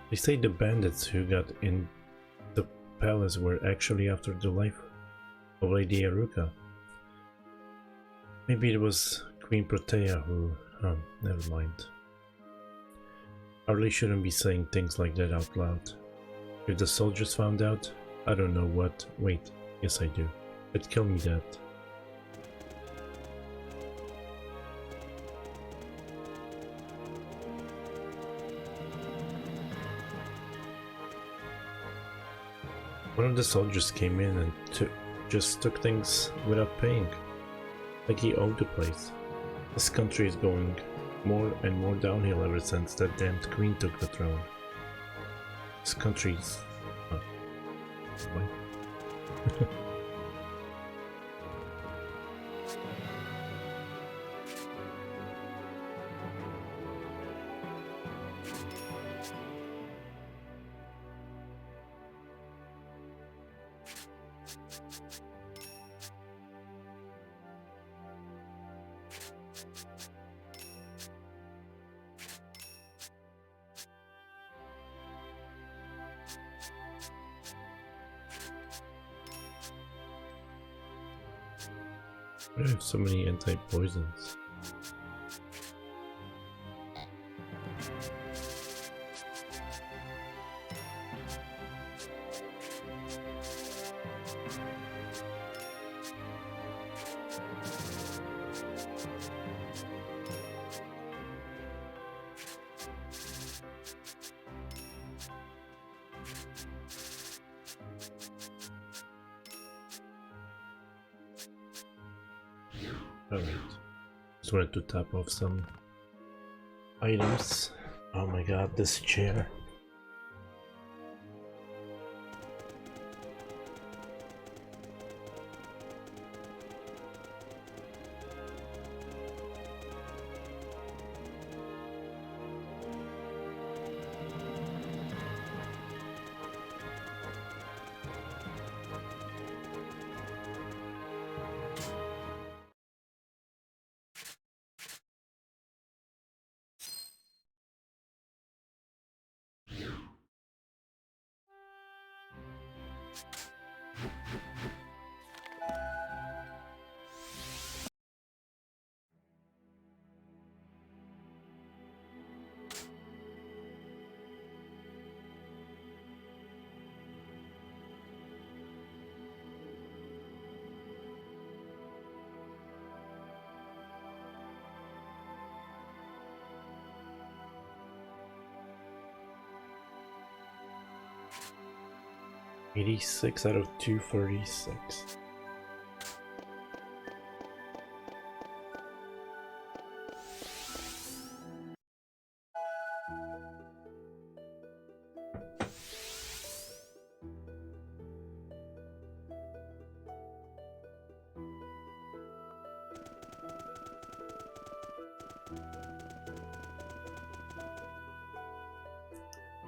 They say the bandits who got in the palace were actually after the life of Lady Aruka. Maybe it was Queen Protea who... oh, never mind. I really shouldn't be saying things like that out loud. If the soldiers found out, I don't know what... wait, yes I do. It'd kill me that. One of the soldiers came in and just took things without paying. Like he owned the place. This country is going more and more downhill ever since that damned queen took the throne. This country's... oh. What? I have so many anti-poisons. Alright, just wanted to tap off some items. Oh my god, this chair. 86 out of 236.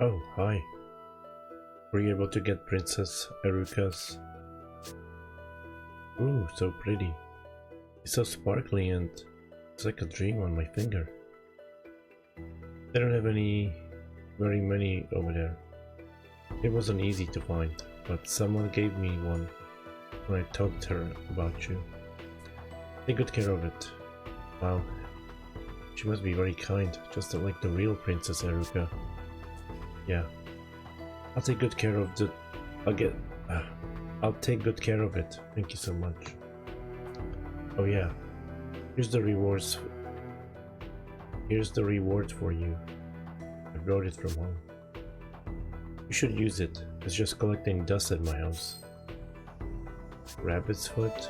Oh, hi. Were you able to get Princess Eruka's? Ooh, so pretty. It's so sparkly and it's like a dream on my finger. They don't have very many over there. It wasn't easy to find, but someone gave me one when I talked to her about you. Take good care of it. Wow. She must be very kind, just like the real Princess Eruka. Yeah. I'll take good care of the... I'll take good care of it. Thank you so much. Oh yeah. Here's the rewards. Here's the reward for you. I brought it from home. You should use it. It's just collecting dust at my house. Rabbit's foot.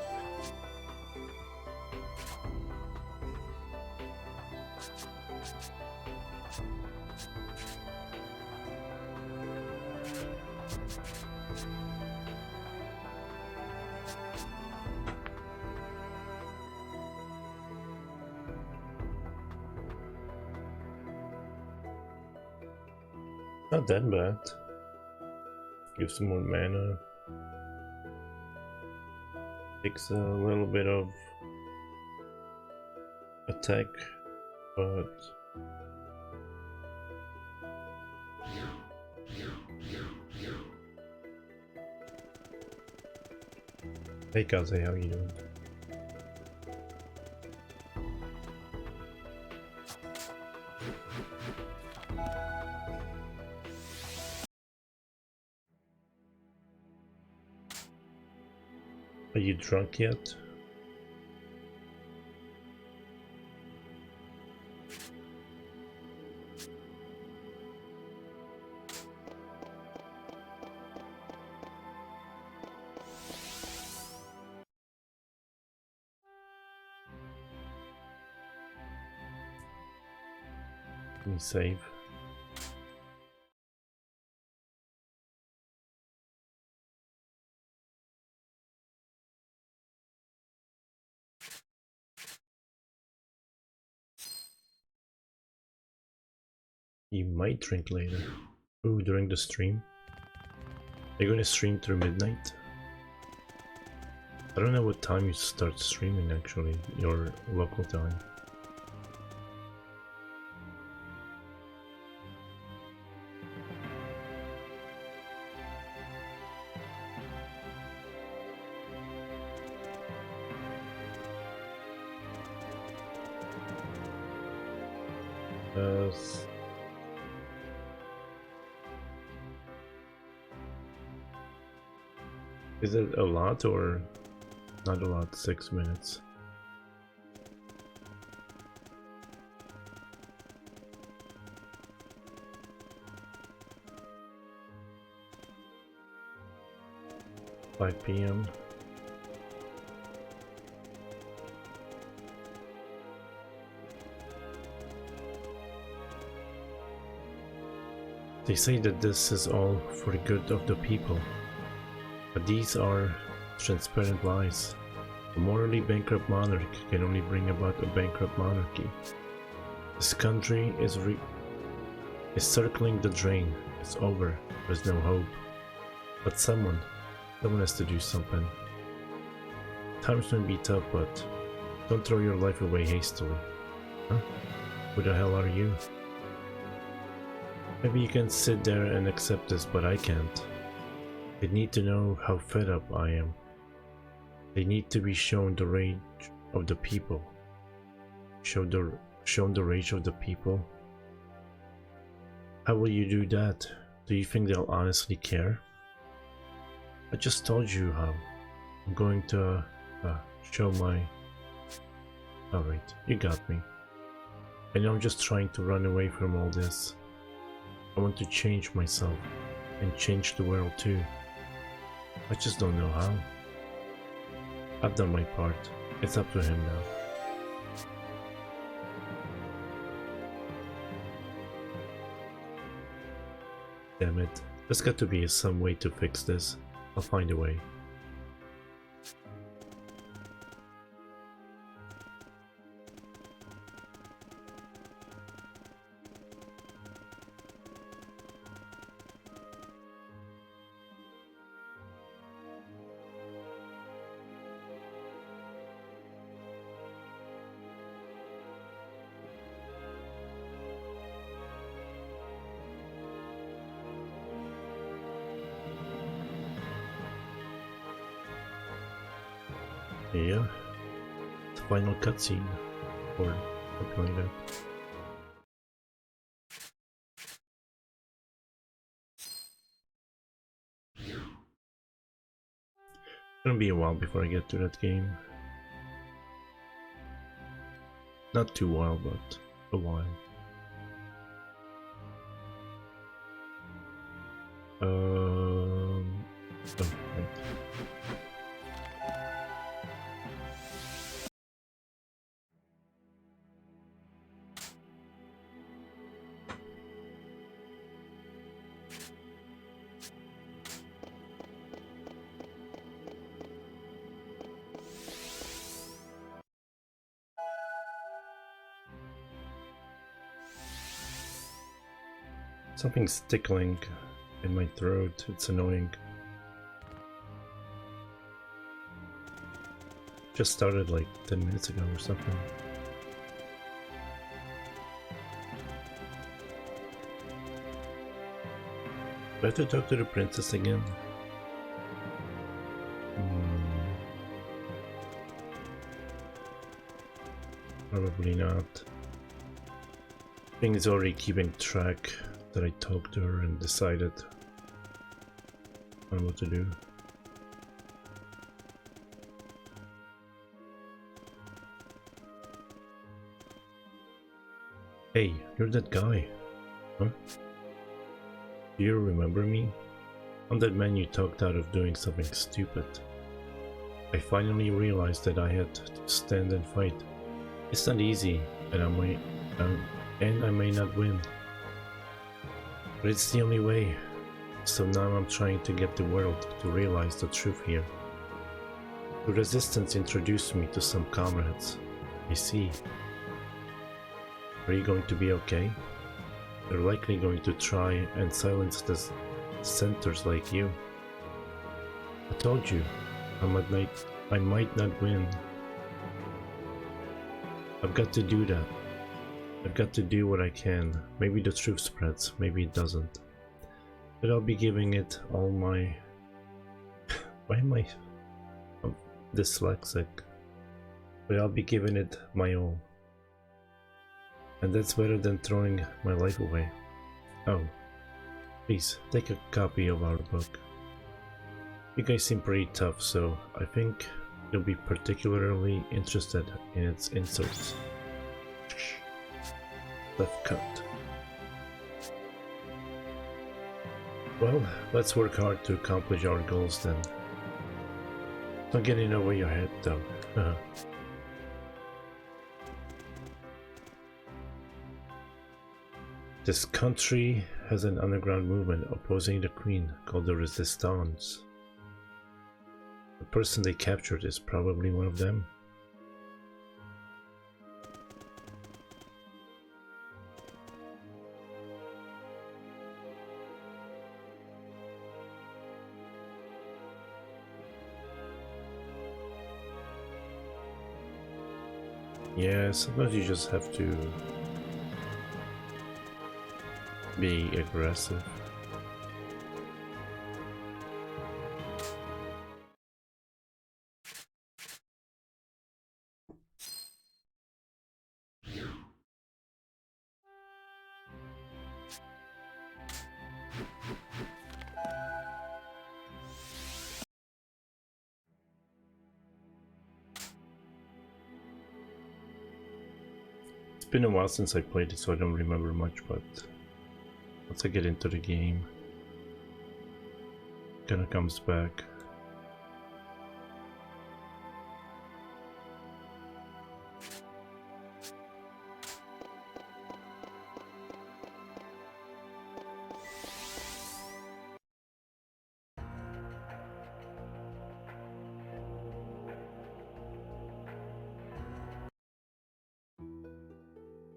Not that bad. Give some more mana. Takes a little bit of attack, but hey Kaze, how you doing? Are you drunk yet? Let me save. You might drink later. Ooh, during the stream? Are you gonna stream through midnight? I don't know what time you start streaming actually, your local time. Is it a lot or not a lot? 6 minutes. (5 p.m.) They say that this is all for the good of the people, but these are transparent lies. A morally bankrupt monarch can only bring about a bankrupt monarchy. This country is circling the drain. It's over. There's no hope. But someone has to do something. Times may be tough, but don't throw your life away hastily. Huh? Who the hell are you? Maybe you can sit there and accept this, but I can't. They need to know how fed up I am. They need to be shown the rage of the people. Shown the rage of the people? How will you do that? Do you think they'll honestly care? I just told you how. I'm going to show my... Alright, you got me. I know I'm just trying to run away from all this. I want to change myself and change the world too. I just don't know how. I've done my part. It's up to him now. Damn it. There's got to be some way to fix this. I'll find a way. Yeah, the final cutscene, or something like that. It's gonna be a while before I get to that game. Not too while, but a while. Oh, right. Something's tickling in my throat. It's annoying. Just started like 10 minutes ago or something. Do I have to talk to the princess again? Probably not. I think it's already keeping track that I talked to her and decided on what to do. Hey, you're that guy, huh? Do you remember me? I'm that man you talked out of doing something stupid. I finally realized that I had to stand and fight. It's not easy, and I may not win. But it's the only way. So now I'm trying to get the world to realize the truth here. The resistance introduced me to some comrades. I see. Are you going to be okay? They're likely going to try and silence the dissenters like you. I told you, I might not win. I've got to do that. I've got to do what I can. Maybe the truth spreads, maybe it doesn't. But I'll be giving it all my... Why am I dyslexic? But I'll be giving it my all. And that's better than throwing my life away. Oh, please, take a copy of our book. You guys seem pretty tough, so I think you'll be particularly interested in its inserts. Left cut. Well, let's work hard to accomplish our goals then. Don't get in over your head though. This country has an underground movement opposing the Queen called the Resistance. The person they captured is probably one of them. Yeah, sometimes you just have to be aggressive. It's been a while since I played it, so I don't remember much, but once I get into the game, it kinda comes back.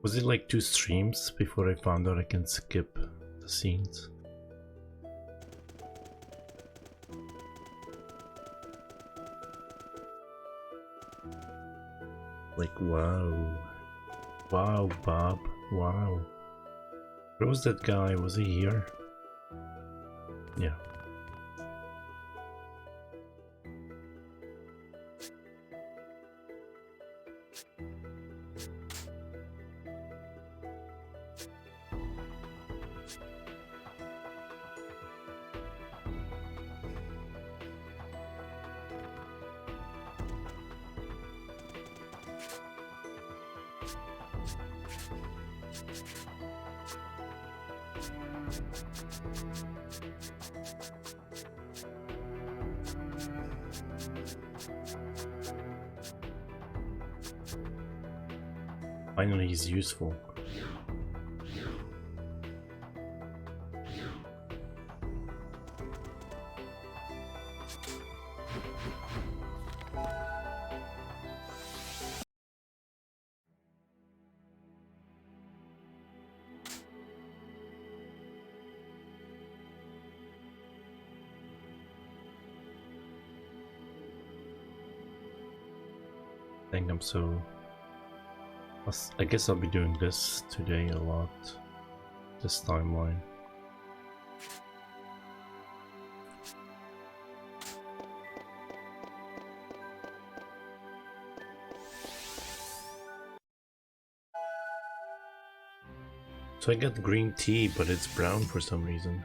Was it like 2 streams before I found out I can skip the scenes? Like, wow. Wow, Bob. Wow. Where was that guy? Was he here? Yeah. Finally, he's useful. I think I'm so... I guess I'll be doing this today a lot. This timeline. So I got green tea, but it's brown for some reason.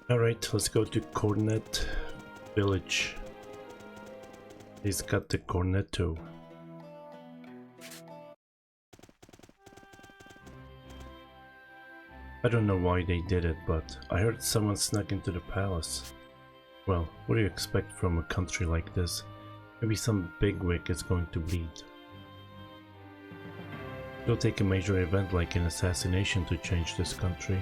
Alright, let's go to Cornet Village. He's got the cornetto. I don't know why they did it, but I heard someone snuck into the palace. Well, what do you expect from a country like this? Maybe some bigwig is going to bleed. It'll take a major event like an assassination to change this country.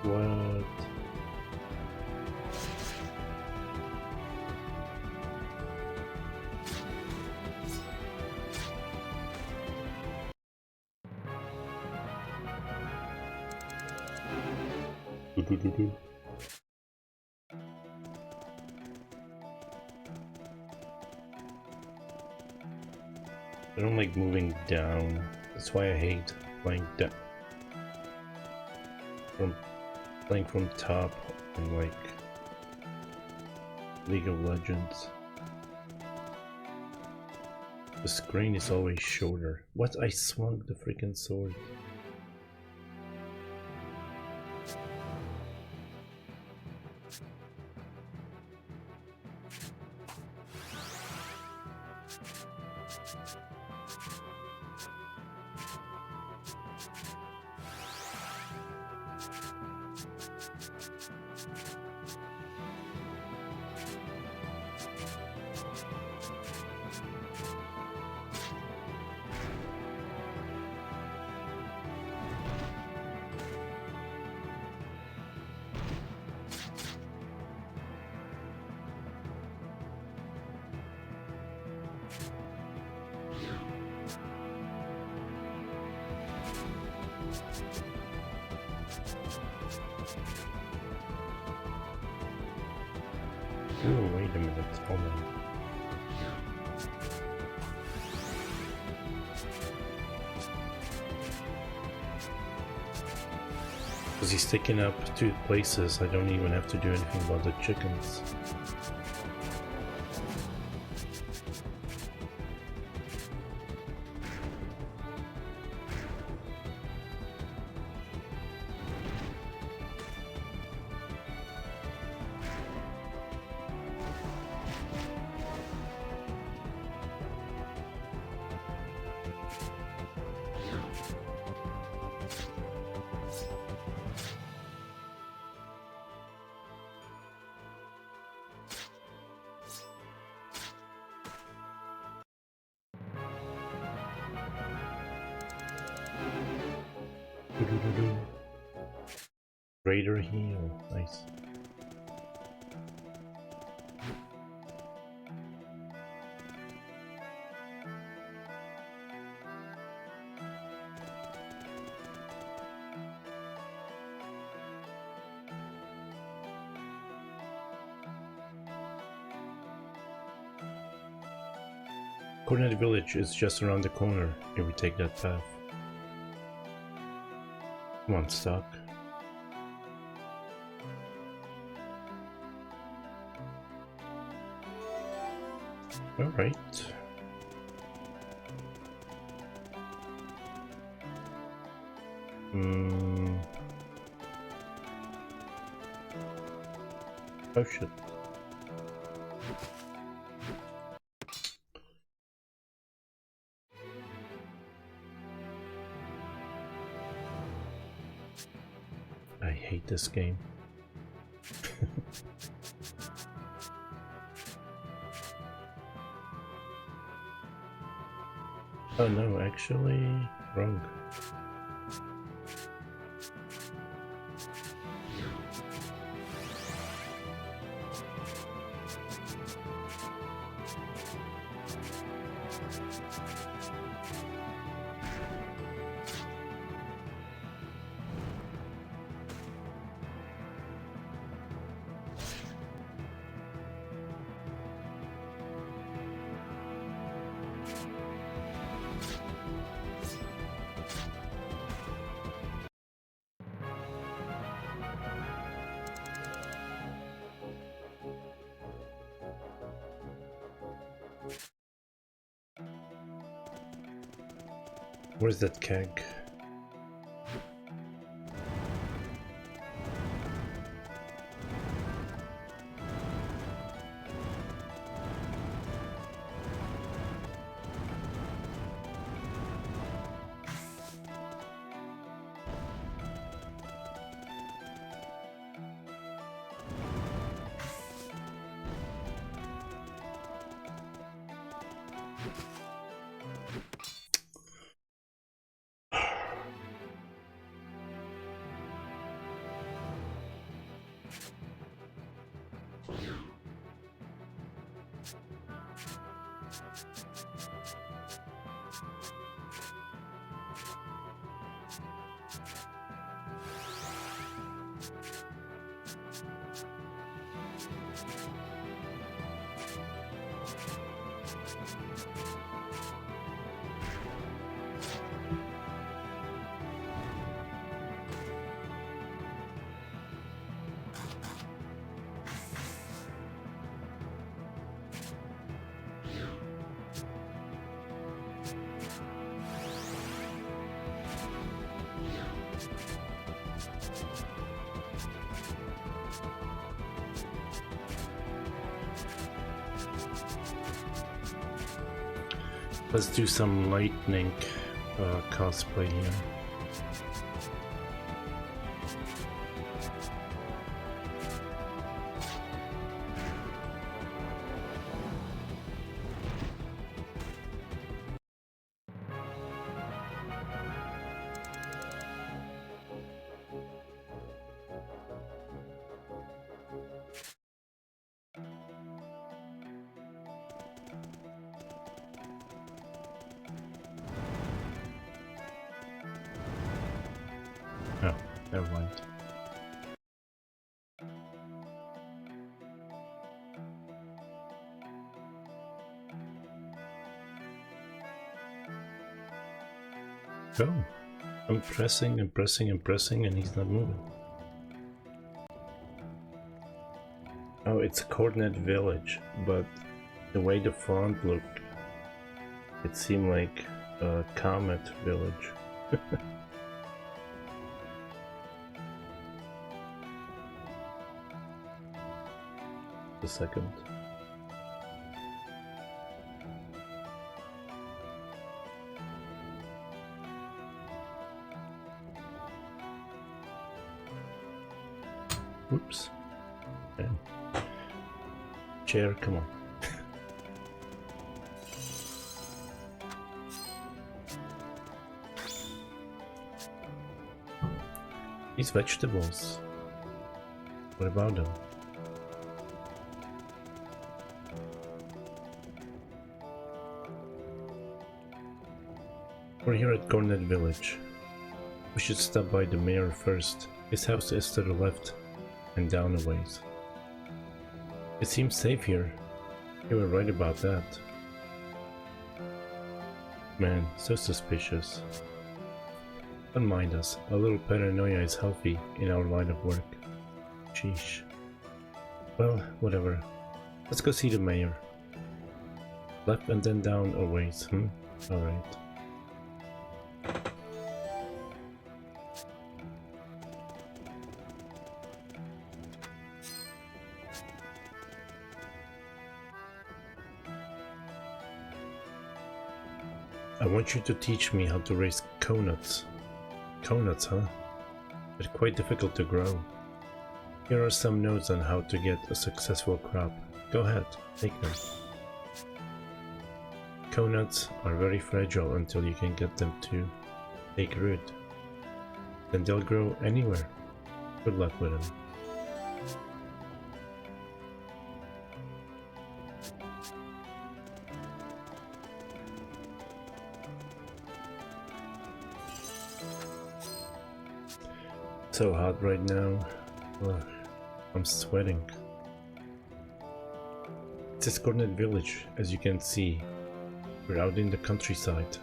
What? do. I don't like moving down. That's why I hate playing down. Playing from top in like League of Legends. The screen is always shorter. What? I swung the freaking sword. Oh, wait a minute, hold on. Because he's taking up 2 places, I don't even have to do anything about the chickens. Greater heal, nice. Coordinate village is just around the corner if we take that path. Come on, stock. Alright. Oh shit. I hate this game. Oh no, actually, wrong. Where's that keg? Let's do some lightning cosplay here. Oh, never mind. Oh, I'm pressing and pressing and pressing and he's not moving. Oh, it's Coordinate Village, but the way the font looked, it seemed like a Comet Village. A second. Whoops. Okay. Chair, come on. These vegetables. What about them? We're here at Cornet Village. We should stop by the mayor first. His house is to the left and down a ways. It seems safe here. You were right about that. Man, so suspicious. Don't mind us. A little paranoia is healthy in our line of work. Sheesh. Well, whatever. Let's go see the mayor. Left and then down a ways, Alright. I want you to teach me how to raise coconuts. Coconuts, huh? They're quite difficult to grow. Here are some notes on how to get a successful crop. Go ahead, take them. Coconuts are very fragile until you can get them to take root. Then they'll grow anywhere. Good luck with them. So hot right now. Ugh, I'm sweating. It's a Cornet Village, as you can see. We're out in the countryside,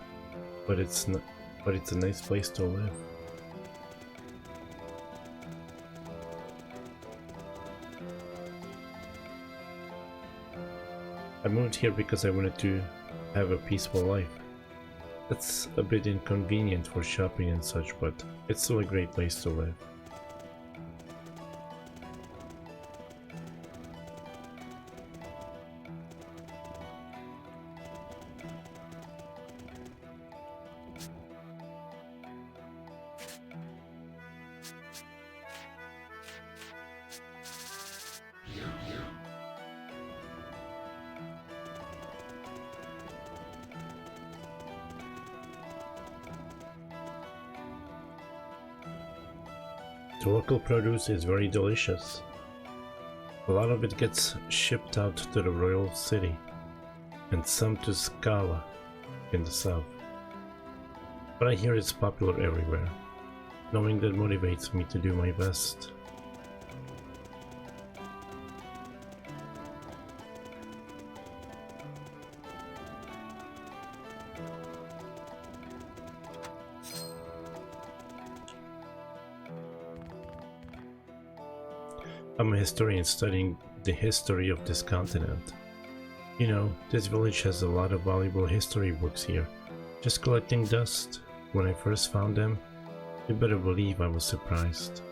but it's a nice place to live. I moved here because I wanted to have a peaceful life. That's a bit inconvenient for shopping and such, but it's still a great place to live. The local produce is very delicious. A lot of it gets shipped out to the royal city, and some to Scala in the south. But I hear it's popular everywhere. Knowing that motivates me to do my best. I'm a historian studying the history of this continent. You know, this village has a lot of valuable history books here, just collecting dust. When I first found them, you better believe I was surprised.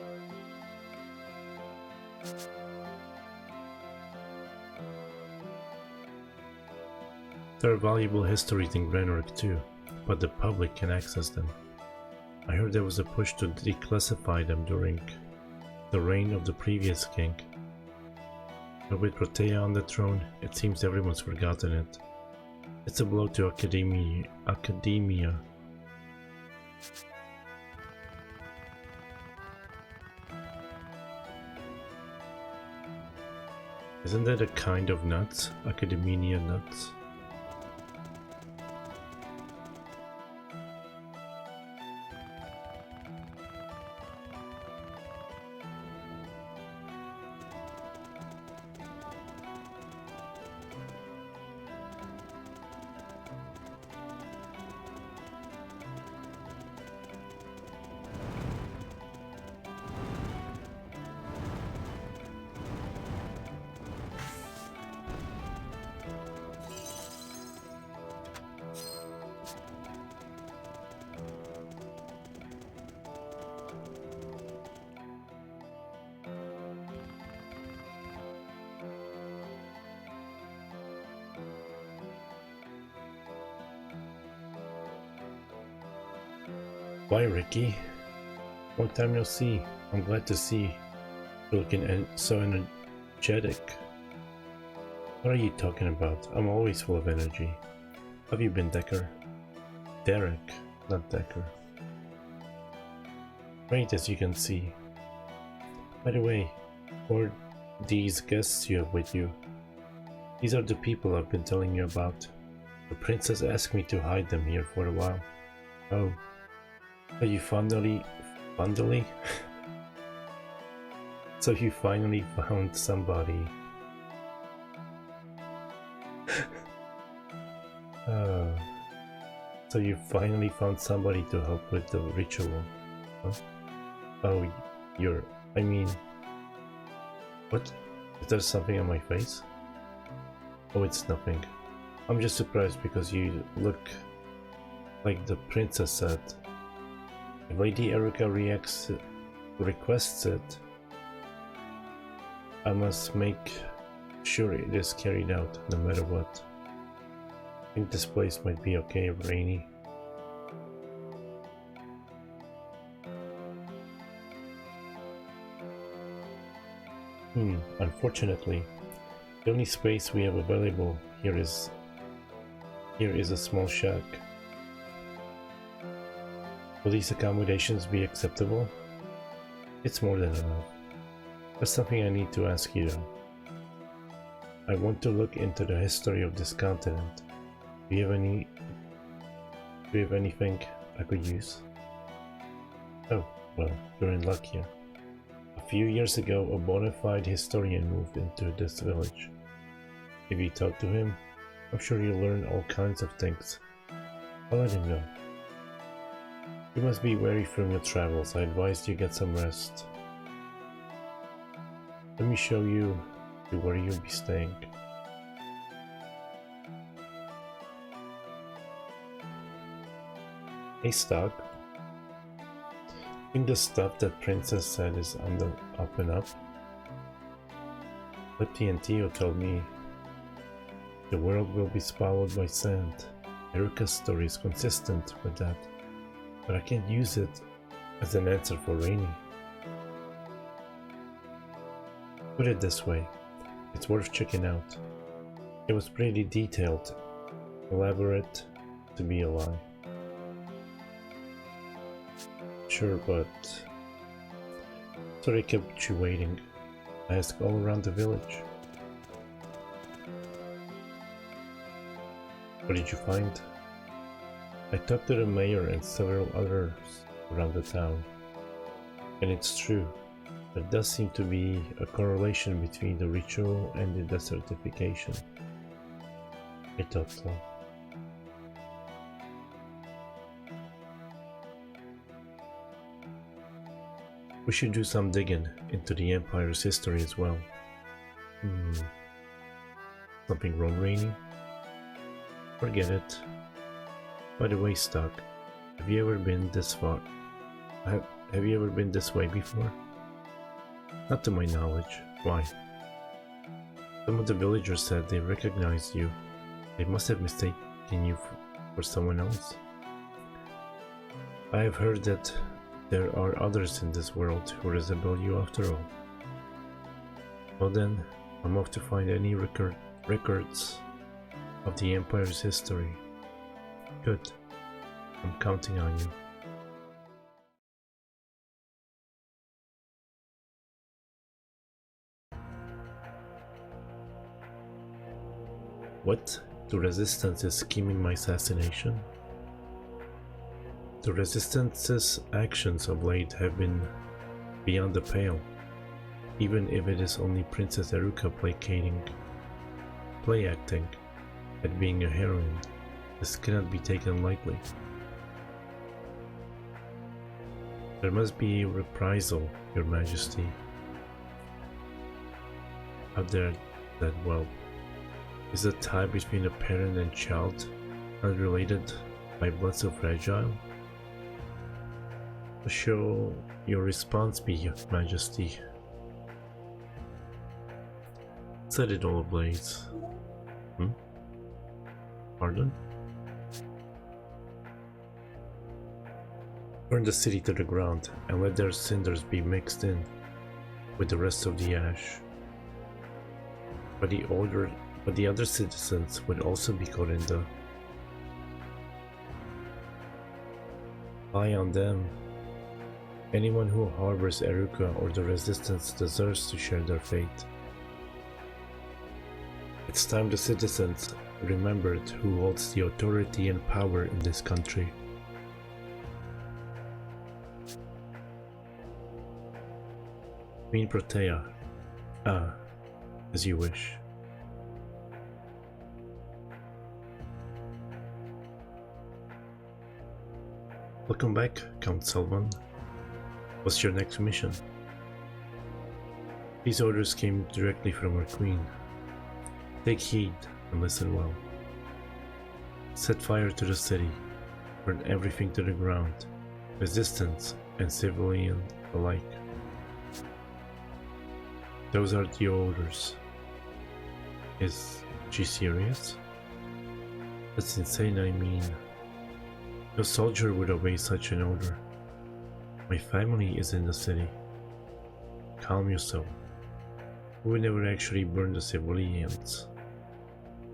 There are valuable histories in Glenrock too, but the public can access them. I heard there was a push to declassify them during the reign of the previous king. But with Protea on the throne, it seems everyone's forgotten it. It's a blow to academia. Isn't that a kind of nuts? Academia nuts? Why, Ricky? Long time no see. I'm glad to see you looking so energetic. What are you talking about? I'm always full of energy. Have you been, Decker? Derek, not Decker. Great, as you can see. By the way, who are these guests you have with you? These are the people I've been telling you about. The princess asked me to hide them here for a while. Oh. So you finally so you finally found somebody. So you finally found somebody to help with the ritual. Huh? Oh, I mean, what? Is there something on my face? Oh, it's nothing. I'm just surprised because you look like the princess said. If Lady Erica requests it, I must make sure it is carried out, no matter what. I think this place might be okay, Rainy. Unfortunately, the only space we have available here is a small shack. Will these accommodations be acceptable? It's more than enough. There's something I need to ask you though. I want to look into the history of this continent. Do you have anything I could use? Oh, well, you're in luck here. A few years ago, a bona fide historian moved into this village. If you talk to him, I'm sure you'll learn all kinds of things. I'll let him know. You must be weary from your travels. I advise you get some rest. Let me show you where you'll be staying. Hey, Stock. Think the stuff that Princess said is on the up and up? Lipty and Theo told me the world will be swallowed by sand. Erica's story is consistent with that, but I can't use it as an answer for Rainy. Put it this way, it's worth checking out. It was pretty detailed, elaborate to be a lie. Sure, but sorry I kept you waiting. I asked all around the village. What did you find? I talked to the mayor and several others around the town, and it's true. There does seem to be a correlation between the ritual and the desertification. I thought so. We should do some digging into the Empire's history as well. Something wrong, Rainy? Forget it. By the way, Stock, have you ever been this far? Have you ever been this way before? Not to my knowledge. Why? Some of the villagers said they recognized you. They must have mistaken you for someone else. I have heard that there are others in this world who resemble you after all. Well then, I'm off to find any records of the Empire's history. Good. I'm counting on you. What? The Resistance is scheming my assassination? The Resistance's actions of late have been beyond the pale, even if it is only Princess Eruka play acting at being a heroine. This cannot be taken lightly. There must be a reprisal, Your Majesty. Out there that, well, is the tie between a parent and child unrelated by blood so fragile? Shall your response be, Your Majesty? Set it all ablaze. Pardon? Burn the city to the ground and let their cinders be mixed in with the rest of the ash. But the other citizens would also be caught in the eye on them. Anyone who harbors Eruka or the Resistance deserves to share their fate. It's time the citizens remembered who holds the authority and power in this country. Queen Protea. Ah, as you wish. Welcome back, Count Selvan. What's your next mission? These orders came directly from our queen. Take heed and listen well. Set fire to the city, burn everything to the ground, resistance and civilian alike. Those are the orders. Is she serious? That's insane, I mean. No soldier would obey such an order. My family is in the city. Calm yourself. We will never actually burn the civilians.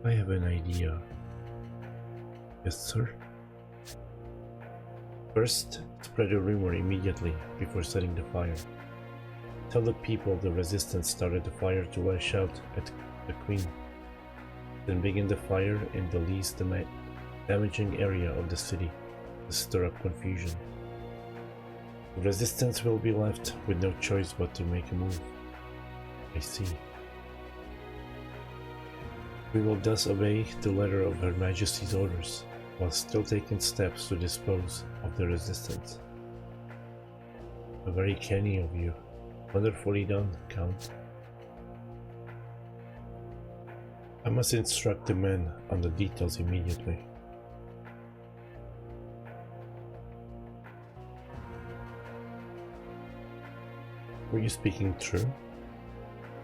I have an idea. Yes, sir? First, spread a rumor immediately before setting the fire. Tell the people the Resistance started the fire to lash out at the Queen. Then begin the fire in the least damaging area of the city to stir up confusion. The Resistance will be left with no choice but to make a move. I see. We will thus obey the letter of Her Majesty's orders, while still taking steps to dispose of the Resistance. Very canny of you. Wonderfully done, Count. I must instruct the men on the details immediately. Were you speaking true?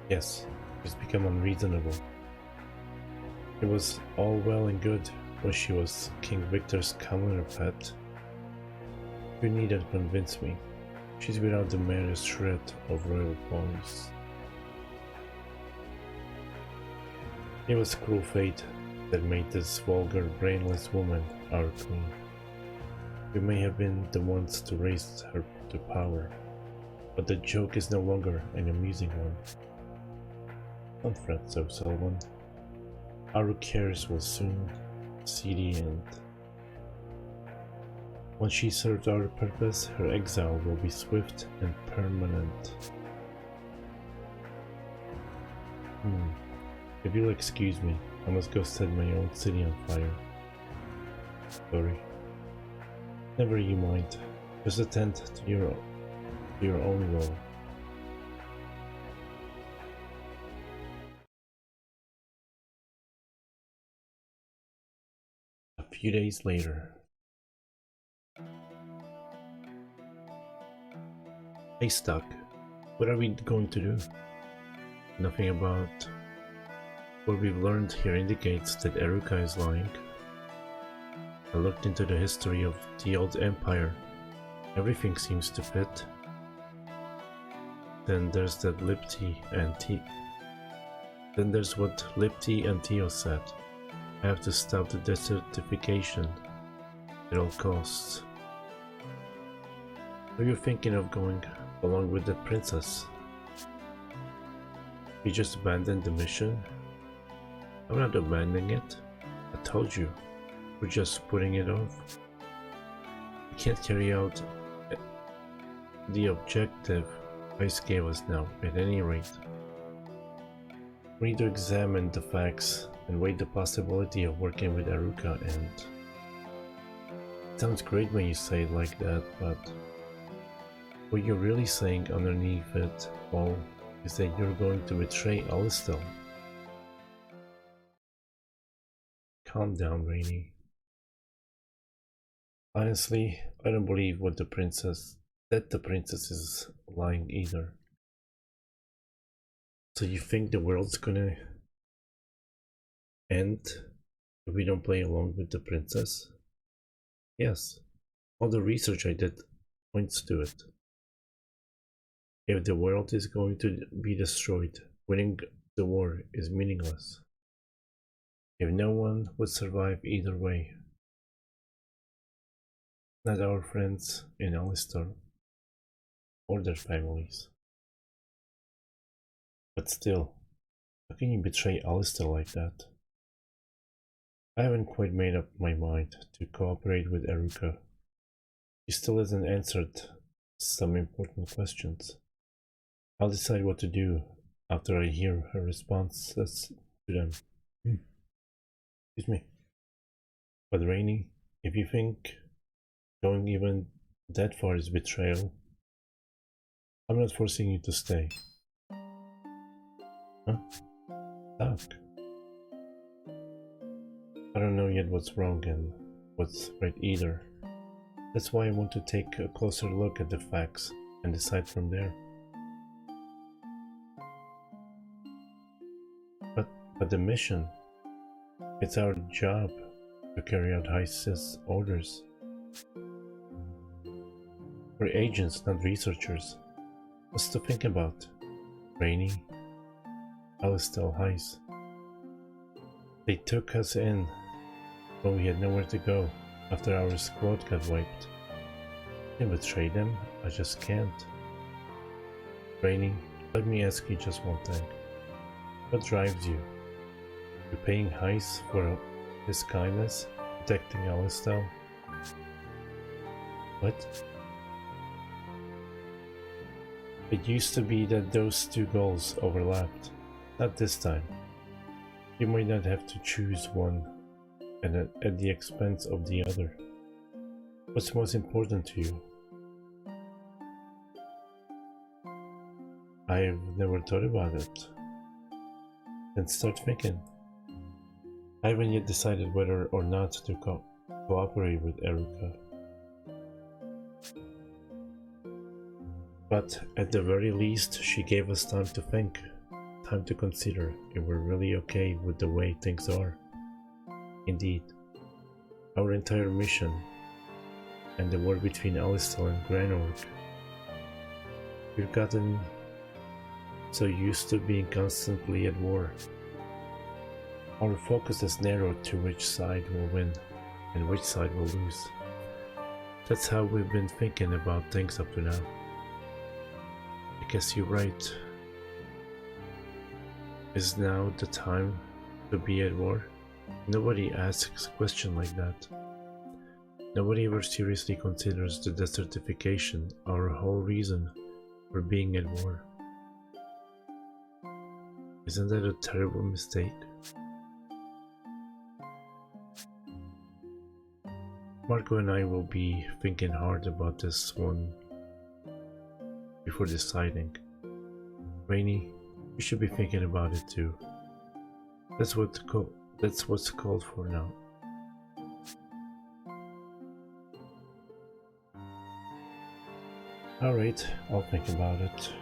Yes, it's become unreasonable. It was all well and good when she was King Victor's commoner pet. You needn't convince me. She's without the merest shred of royal police. It was cruel fate that made this vulgar, brainless woman our queen. We may have been the ones to raise her to power, but the joke is no longer an amusing one. Don't fret so, Selvan. Our cares will soon see the end. Once she served our purpose, her exile will be swift and permanent. If you'll excuse me, I must go set my own city on fire. Sorry. Never you mind. Just attend to your own role. A few days later. Hey Stuck, what are we going to do? Nothing about What we've learned here indicates that Eruka is lying. I looked into the history of the old empire. Everything seems to fit. Then there's that Then there's what Lipti and Theo said. I have to stop the desertification at all costs. Are you thinking of going along with the princess? You just abandoned the mission? I'm not abandoning it. I told you, we're just putting it off. We can't carry out the objective Ice gave us now, at any rate. We need to examine the facts and weigh the possibility of working with Eruka and... It sounds great when you say it like that, but... What you're really saying underneath it all is that you're going to betray Alistel. Calm down, Rainy. Honestly, I don't believe that the princess is lying either. So you think the world's gonna end if we don't play along with the princess? Yes, all the research I did points to it. If the world is going to be destroyed, winning the war is meaningless. If no one would survive either way. Not our friends in Alistar or their families. But still, how can you betray Alistar like that? I haven't quite made up my mind to cooperate with Eruka. She still hasn't answered some important questions. I'll decide what to do after I hear her responses to them. Excuse me. But Rainy, if you think going even that far is betrayal, I'm not forcing you to stay. Huh? Talk. I don't know yet what's wrong and what's right either. That's why I want to take a closer look at the facts and decide from there. But the mission, it's our job to carry out Heist's orders. We're agents, not researchers. What's to think about? Rainy, Alistel Heist. They took us in when we had nowhere to go after our squad got wiped. I can betray them, I just can't. Rainy, let me ask you just one thing. What drives you? You're paying Heist for his kindness, protecting Alistel? What? It used to be that those two goals overlapped. Not this time. You might not have to choose one and at the expense of the other. What's most important to you? I've never thought about it. Then start thinking. I haven't yet decided whether or not to cooperate with Eruka. But at the very least, she gave us time to think, time to consider if we're really okay with the way things are. Indeed, our entire mission and the war between Alistel and Granorg. We've gotten so used to being constantly at war. Our focus has narrowed to which side will win and which side will lose. That's how we've been thinking about things up to now. I guess you're right. Is now the time to be at war? Nobody asks a question like that. Nobody ever seriously considers the desertification our whole reason for being at war. Isn't that a terrible mistake? Marco and I will be thinking hard about this one before deciding. Rainy, you should be thinking about it too. That's what's called for now. Alright, I'll think about it.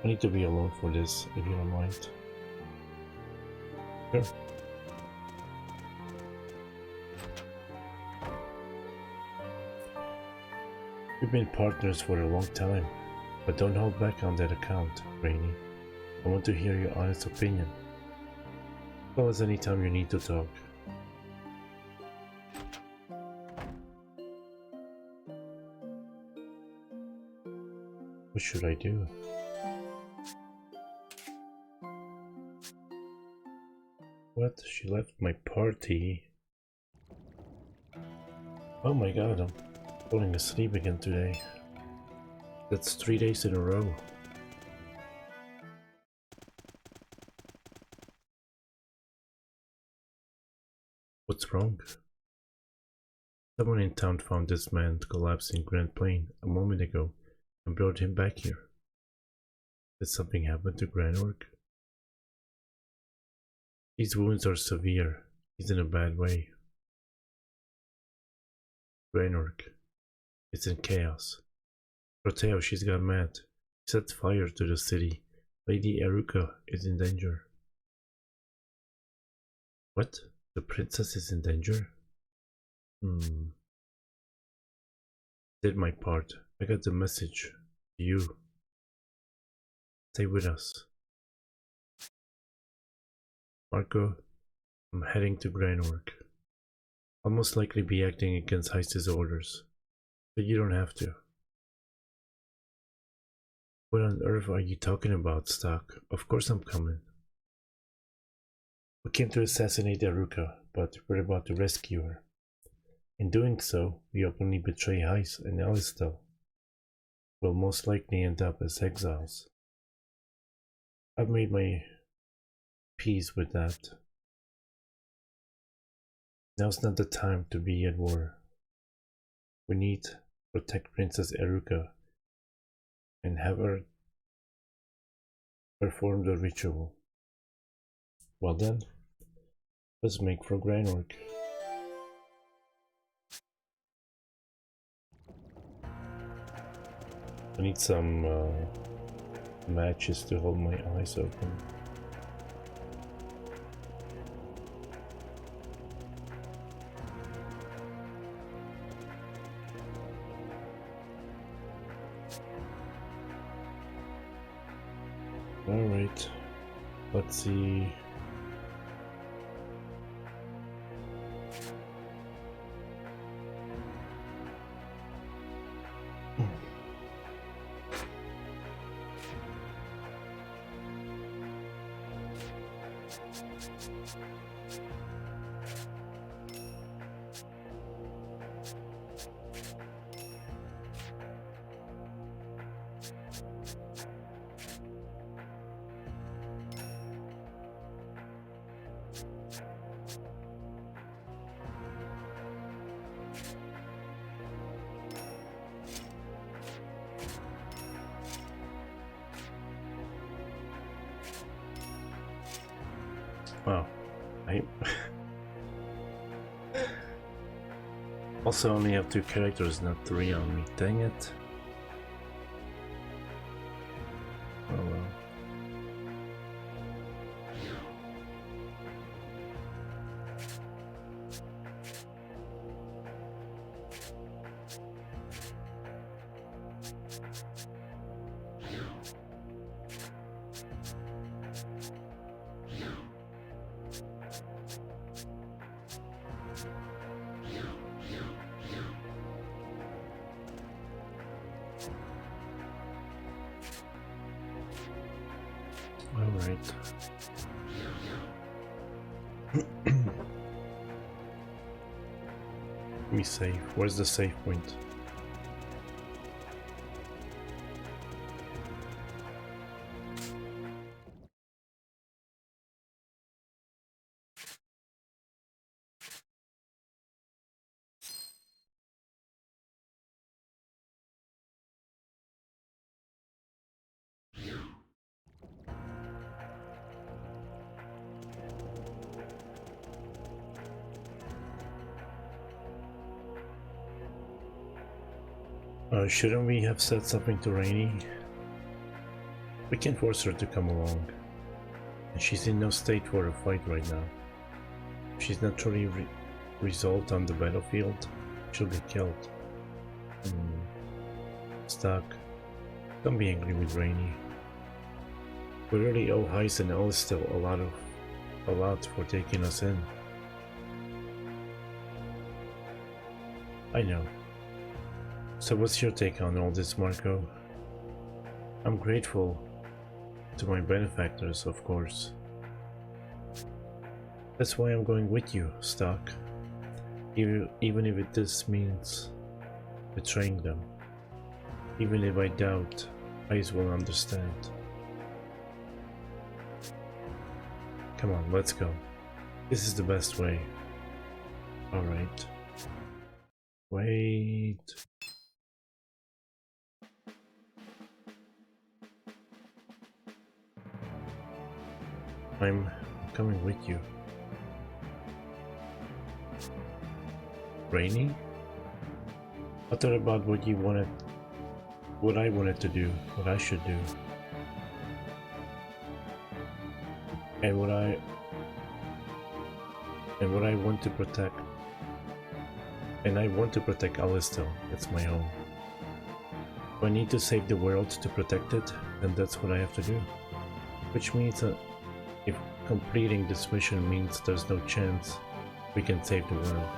I need to be alone for this, if you don't mind. Sure. We've been partners for a long time, but don't hold back on that account, Rainy. I want to hear your honest opinion. Call us anytime you need to talk. What should I do? What? She left my party? Oh my god, I'm falling asleep again today. That's 3 days in a row. What's wrong? Someone in town found this man collapsed in Grand Plain a moment ago and brought him back here. Did something happen to Granorg? These wounds are severe. He's in a bad way. Granorg. It's in chaos. Proteo, she's gone mad. She set fire to the city. Lady Eruka is in danger. What? The princess is in danger? Did my part. I got the message. You. Stay with us. Marco, I'm heading to Granorg. I'll most likely be acting against Heist's orders, but you don't have to. What on earth are you talking about, Stock? Of course I'm coming. We came to assassinate Eruka, but we're about to rescue her. In doing so, we openly betray Heist and Alistel. We'll most likely end up as exiles. I've made my peace with that. Now's not the time to be at war. We need to protect Princess Eruka and have her perform the ritual. Well then, let's make for Granorg. I need some matches to hold my eyes open. Alright, let's see. Wow, I also only have 2 characters, not 3 on me. Dang it. Oh well. Alright. Let me save. Where's the save point? Shouldn't we have said something to Rainy? We can't force her to come along, and she's in no state for a fight right now. If she's not truly resolved on the battlefield, she'll get killed. Stuck. Don't be angry with Rainy. We really owe Heist and Elle still a lot for taking us in. I know. So what's your take on all this, Marco? I'm grateful to my benefactors, of course. That's why I'm going with you, Stock. Even if this means betraying them. Even if I doubt Heist will understand. Come on, let's go. This is the best way. Alright. Wait. I'm coming with you. Rainy? I thought about what I wanted to do, what I should do. And what I want to protect. And I want to protect Alistel. It's my home. If I need to save the world to protect it, then that's what I have to do. Which means that if completing this mission means there's no chance we can save the world,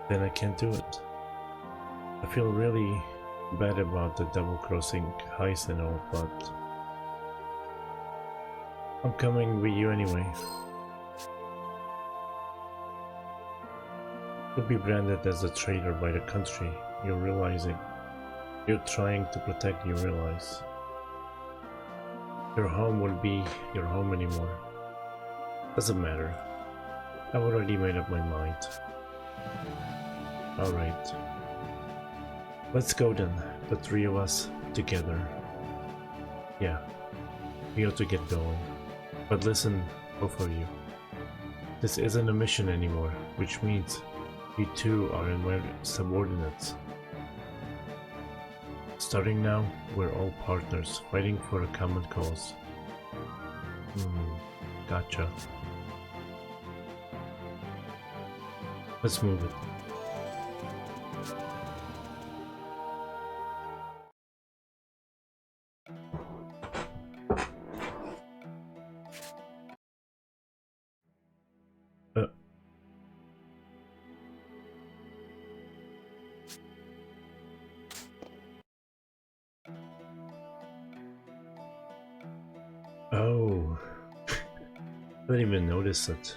then I can't do it. I feel really bad about the double-crossing Heist and all, but I'm coming with you anyway. You'll be branded as a traitor by the country. You're realizing. You're trying to protect, you realize. Your home won't be your home anymore. Doesn't matter. I've already made up my mind. Alright. Let's go then, the three of us together. Yeah, we ought to get going. But listen, both of you. This isn't a mission anymore, which means you two are in my subordinates. Starting now, we're all partners, fighting for a common cause. Gotcha. Let's move it. Oh, I didn't even notice it.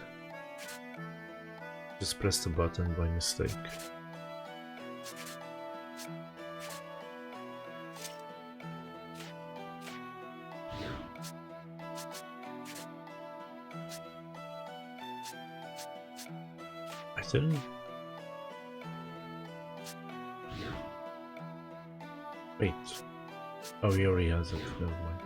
Just pressed the button by mistake. I didn't. Wait. Oh, he already has it. Never mind.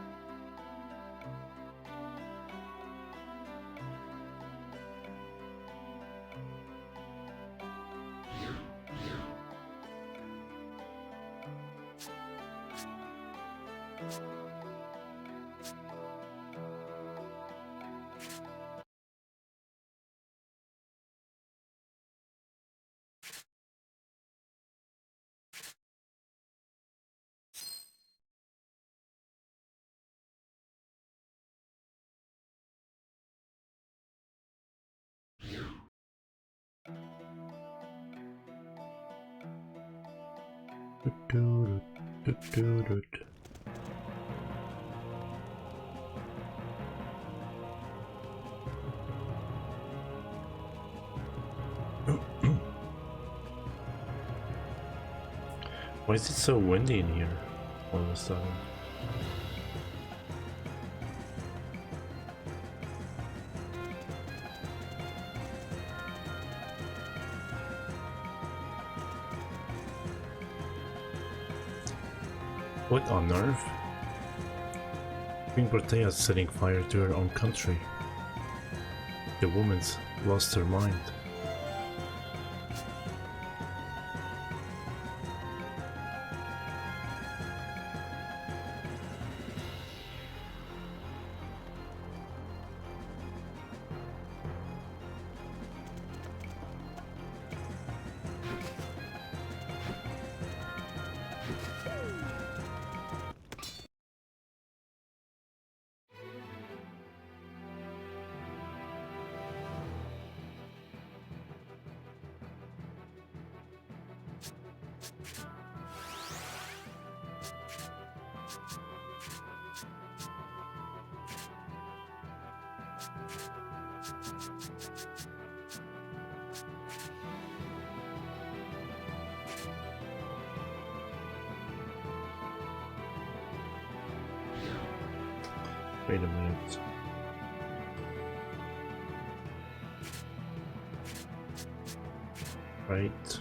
Why is it so windy in here all of a sudden? What on earth? Queen Protea's setting fire to her own country. The woman's lost her mind. Wait a minute. Right.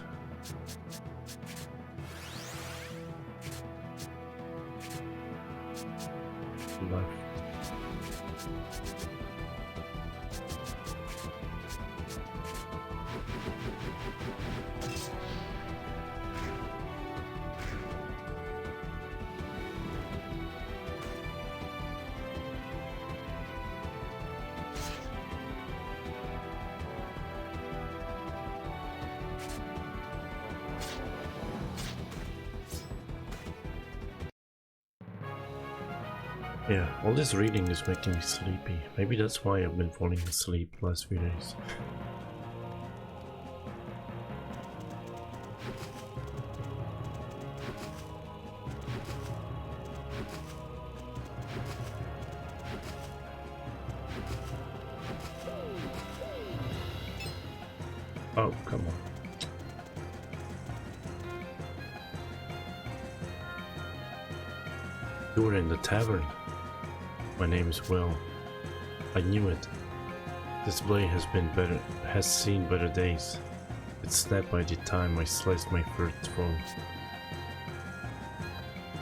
Left. Yeah, all this reading is making me sleepy. Maybe that's why I've been falling asleep last few days. Oh, come on. You were in the tavern. My name is Will. I knew it. This blade has seen better days. It snapped by the time I sliced my first foe.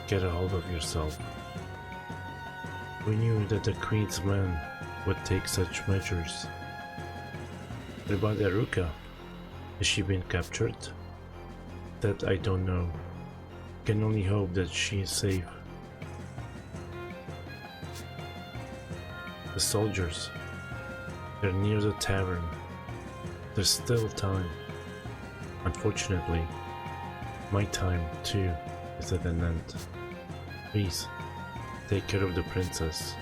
Get a hold of yourself. We knew that the Queen's men would take such measures. What about Eruka? Has she been captured? That I don't know. Can only hope that she is safe. The soldiers. They're near the tavern. There's still time. Unfortunately, my time, too, is at an end. Please, take care of the princess.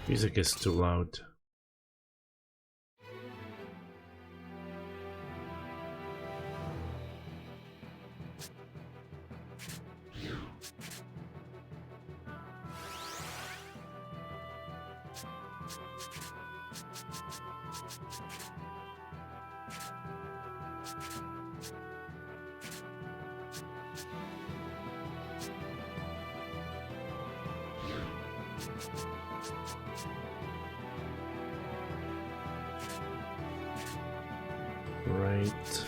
Music is too loud. Right,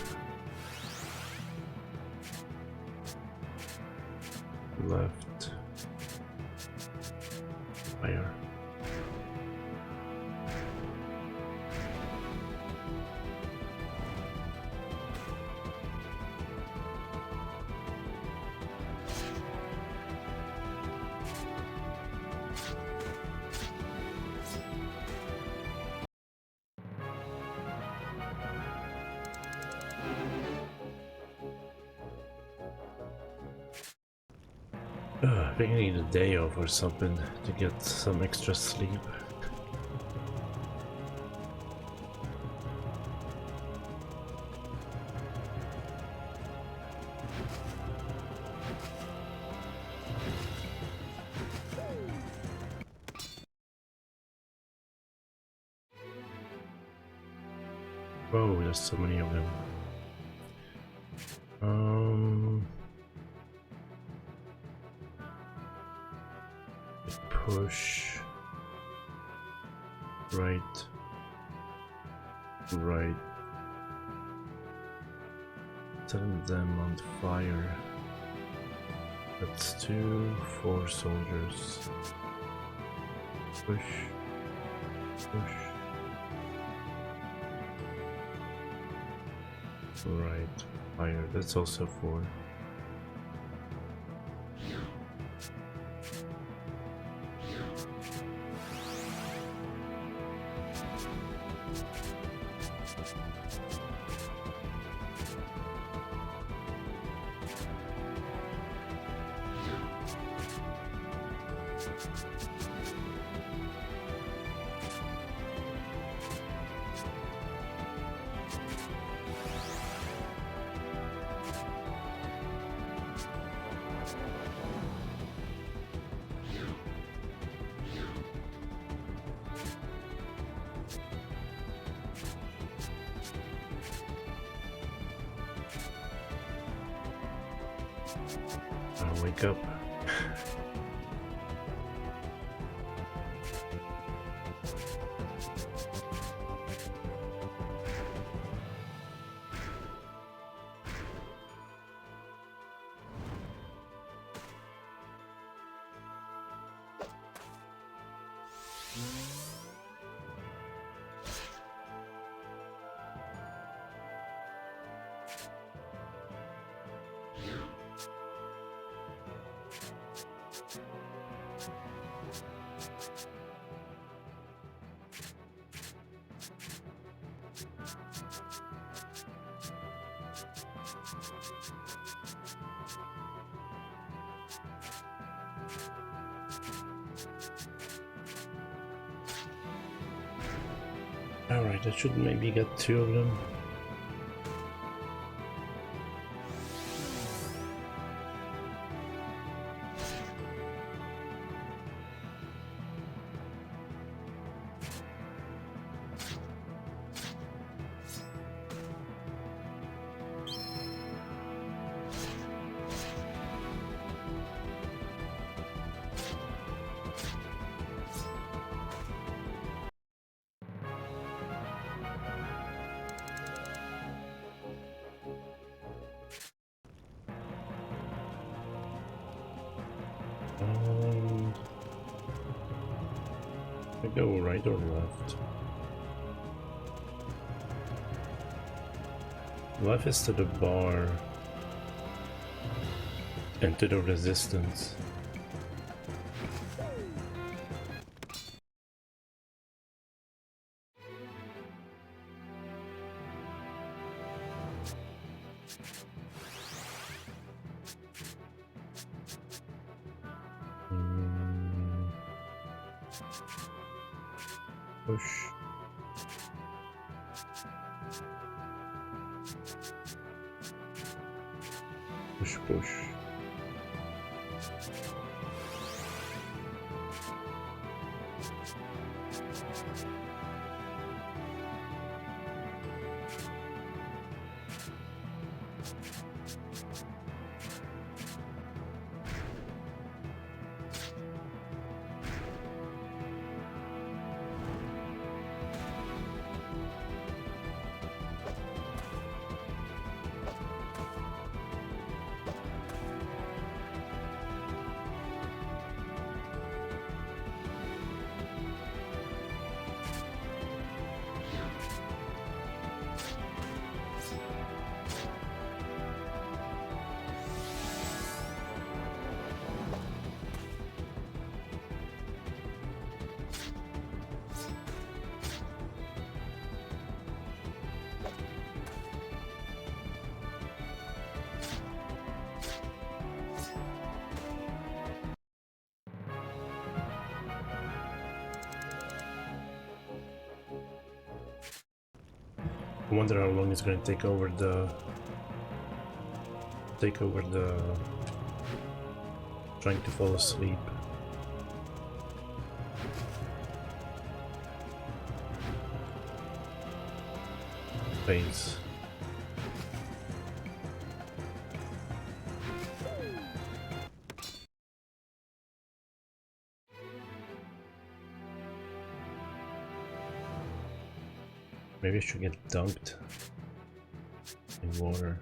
left, fire. I think I need a day off or something to get some extra sleep. Oh, there's so many of them. Push. Right. Right. Turn them on fire. That's 4 soldiers. Push. Push. Right. Fire. That's also 4. I'll wake up. Alright, I should maybe get 2 of them. I go right or left? Left is to the bar and to the resistance. Push. Push, push. I wonder how long it's going to take over the trying to fall asleep. Phase. Maybe I should get dunked in water.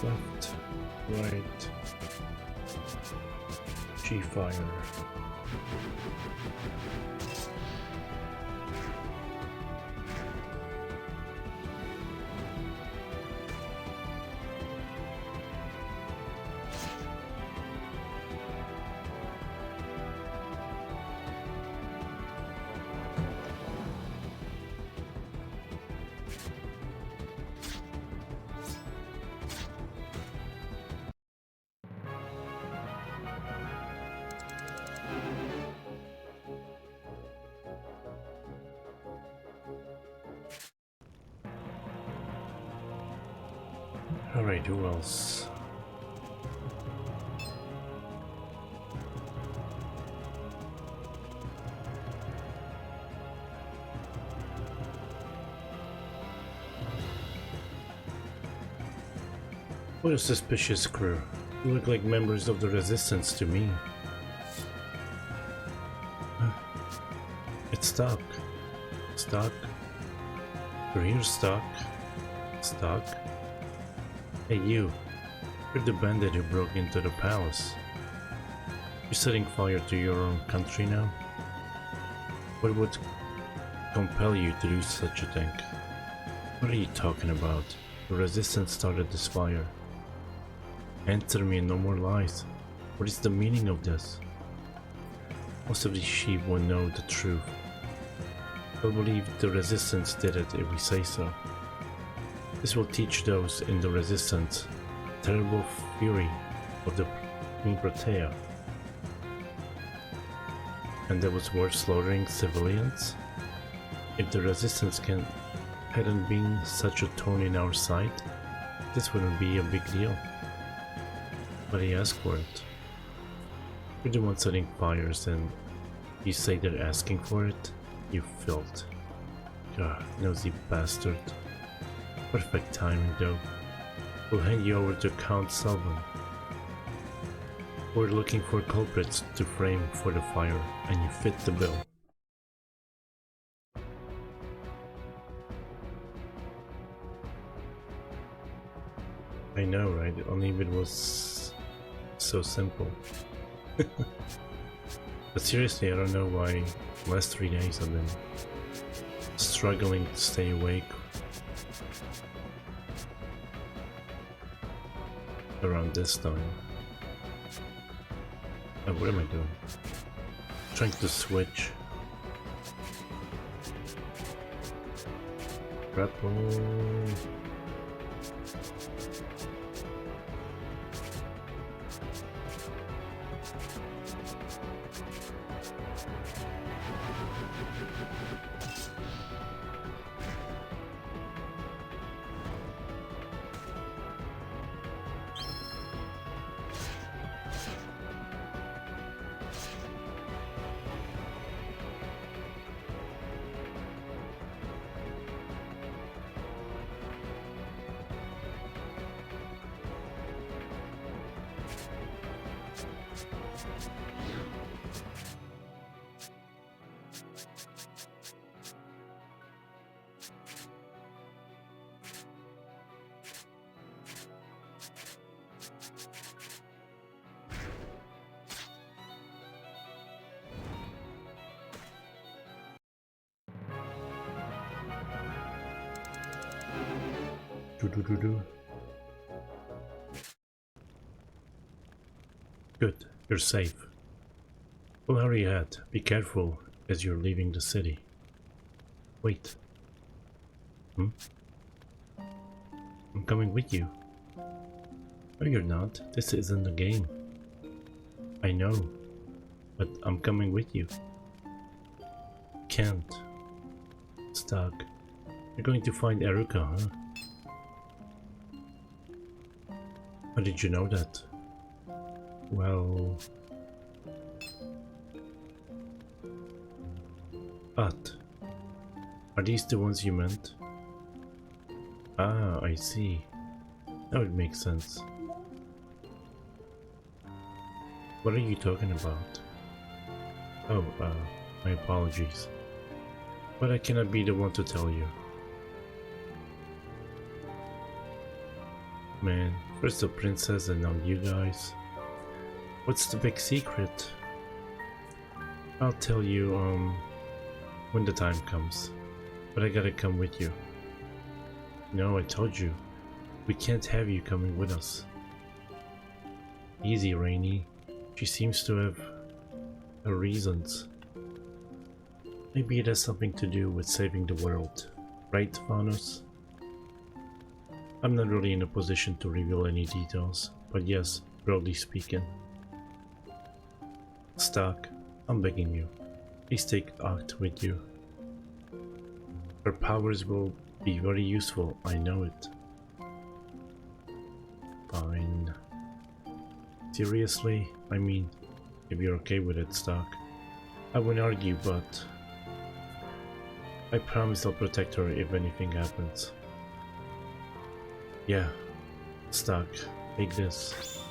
Left, right, G-fire. Alright, who else? What a suspicious crew. You look like members of the resistance to me. It's stuck. Stuck. You're here, stuck. Stuck. Hey you. You're the bandit who broke into the palace. You're setting fire to your own country now? What would compel you to do such a thing? What are you talking about? The resistance started this fire. Answer me and no more lies. What is the meaning of this? Most of these sheep will know the truth. They'll believe the resistance did it if we say so. This will teach those in the resistance the terrible fury of the Queen Protea. And that was worth slaughtering civilians? If the resistance hadn't been such a thorn in our side, this wouldn't be a big deal. But he asked for it. You're the one setting fires and you say they're asking for it? You filth. God, nosy bastard. Perfect timing though. We'll hand you over to Count Sullivan. We're looking for culprits to frame for the fire, and you fit the bill. I know, right? Only if it was so simple. But seriously, I don't know why the last 3 days I've been struggling to stay awake around this time. Oh, what am I doing? Trying to switch. Grapple. Good, you're safe. Well, hurry ahead. Be careful as you're leaving the city. Wait. I'm coming with you. No, you're not. This isn't a game. I know, but I'm coming with you. Can't. Stuck. You're going to find Eruka, huh? How did you know that? Well... But... Are these the ones you meant? Ah, I see. Now it makes sense. What are you talking about? Oh, my apologies. But I cannot be the one to tell you. Man, first the princess and now you guys. What's the big secret? I'll tell you, when the time comes. But I gotta come with you. No, I told you. We can't have you coming with us. Easy, Rainy. She seems to have her reasons. Maybe it has something to do with saving the world. Right, Vanos? I'm not really in a position to reveal any details, but yes, broadly speaking. Stark, I'm begging you. Please take Act with you. Her powers will be very useful, I know it. fine. Seriously? I mean, if you're okay with it, Stock. I wouldn't argue, but I promise I'll protect her if anything happens. Yeah, Stock, take this.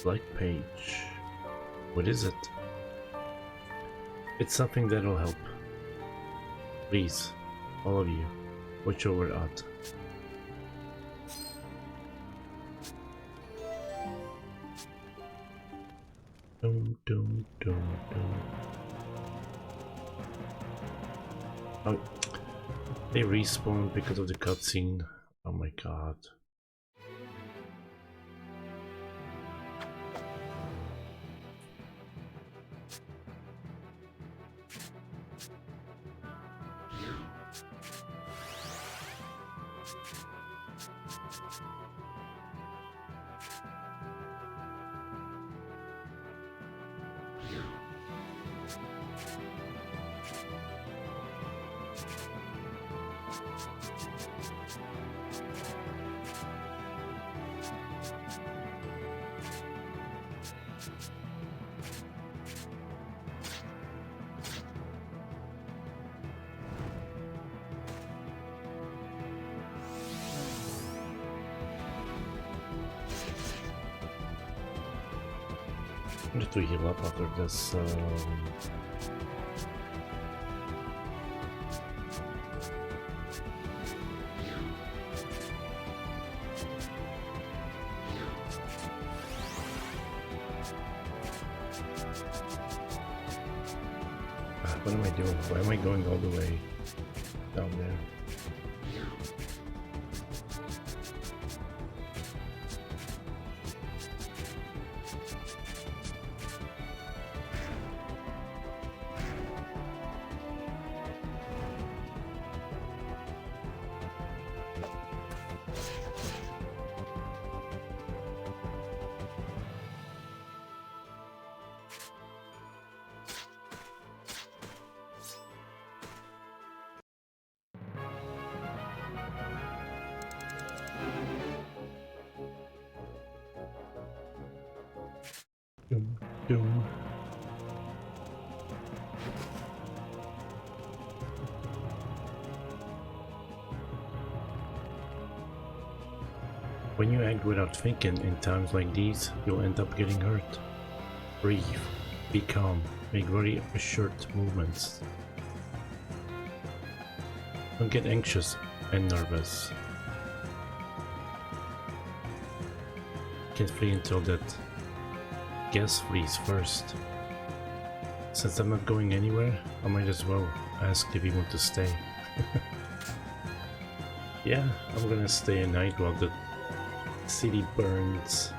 Blank page. What is it? It's something that'll help. Please, all of you, watch over Ott. Dum dum dum dum. Oh, they respawned because of the cutscene. Oh my god. I need to heal up after this. What am I doing? Why am I going all the way down there? Dum, dum. When you act without thinking in times like these, you'll end up getting hurt. Breathe, be calm, make very assured movements. Don't get anxious and nervous. Can't flee until that gas flees first. Since I'm not going anywhere, I might as well ask if you want to stay. Yeah, I'm gonna stay a night while the city burns.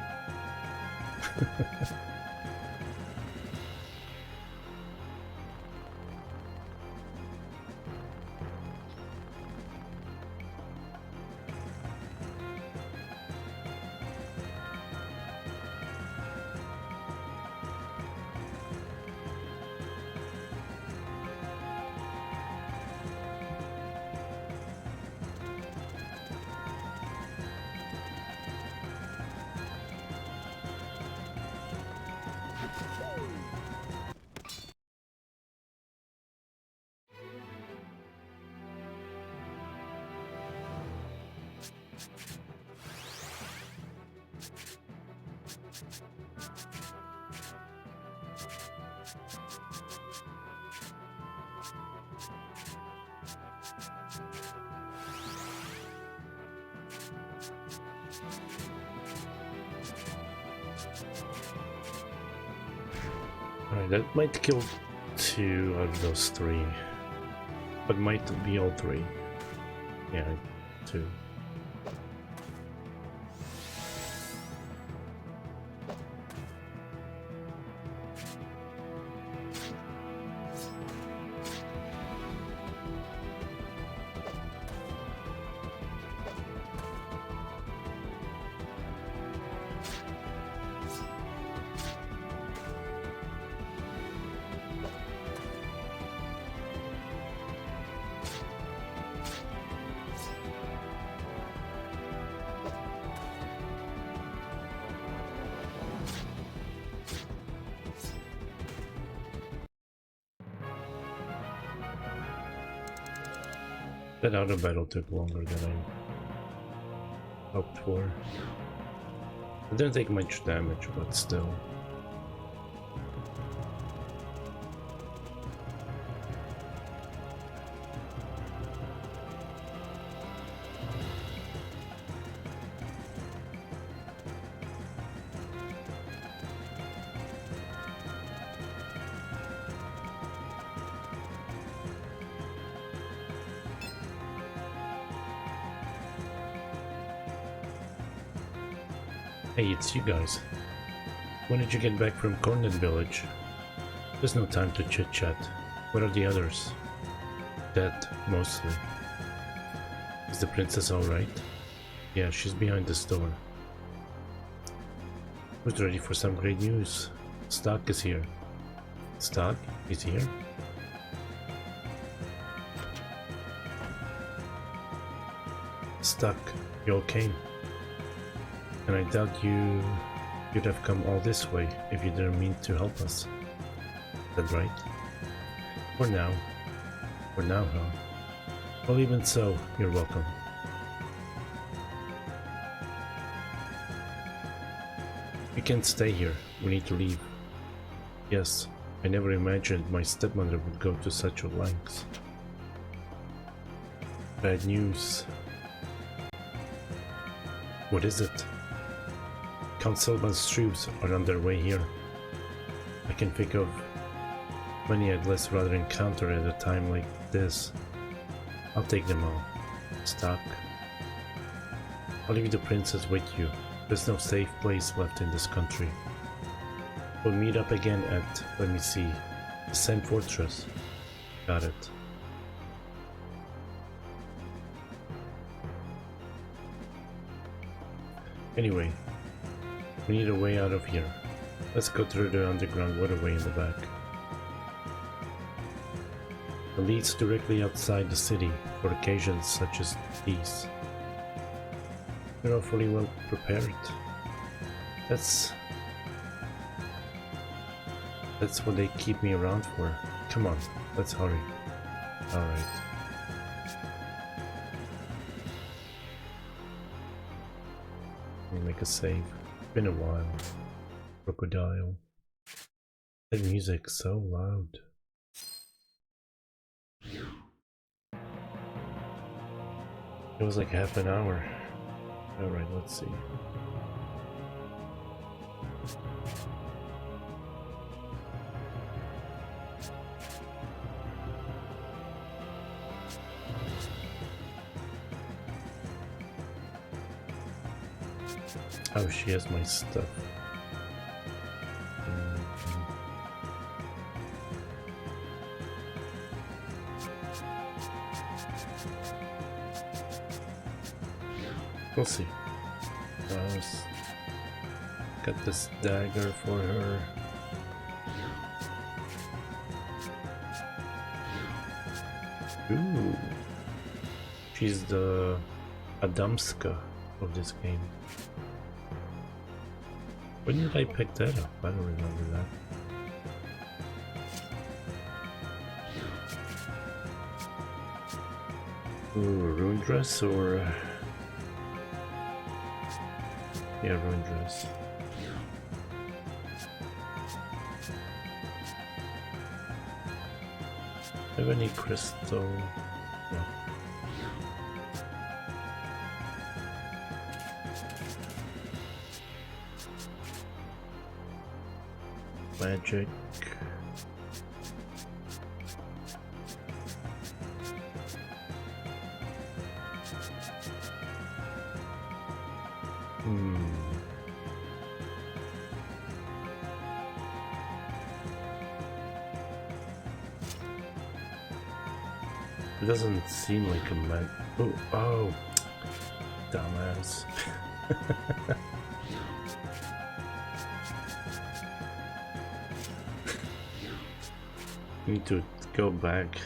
Alright, that might kill 2 out of those 3. But might be all 3. Yeah, 2. That other battle took longer than I hoped for. I didn't take much damage, but still. Hey, it's you guys. When did you get back from Cornet Village? There's no time to chit-chat. Where are the others? Dead, mostly. Is the princess alright? Yeah, she's behind the store. Who's ready for some great news? Stark is here. Stark is here? Stark, you all came. And I doubt you'd have come all this way if you didn't mean to help us. Is that right? For now. For now, huh? Well, even so, you're welcome. We can't stay here. We need to leave. Yes, I never imagined my stepmother would go to such lengths. Bad news. What is it? Count Selban's troops are on their way here. I can think of many I'd less rather encounter at a time like this. I'll take them all. Stark. I'll leave the princess with you. There's no safe place left in this country. We'll meet up again at, let me see, the Sand Fortress. Got it. Anyway, we need a way out of here. Let's go through the underground waterway in the back. It leads directly outside the city for occasions such as these. We're all fully well prepared. That's what they keep me around for. Come on, let's hurry. Alright. Let me make a save. Been a while. Crocodile. That music's so loud. It was like half an hour. Alright, let's see. Oh, she has my stuff. We'll see. Let's get this dagger for her. Ooh. She's the Adamska of this game. When did I pick that up? I don't remember that. Ooh, rune dress or... yeah, rune dress. Have any crystal? No. Magic. It doesn't seem like a mag. Oh, dumbass. Need to go back.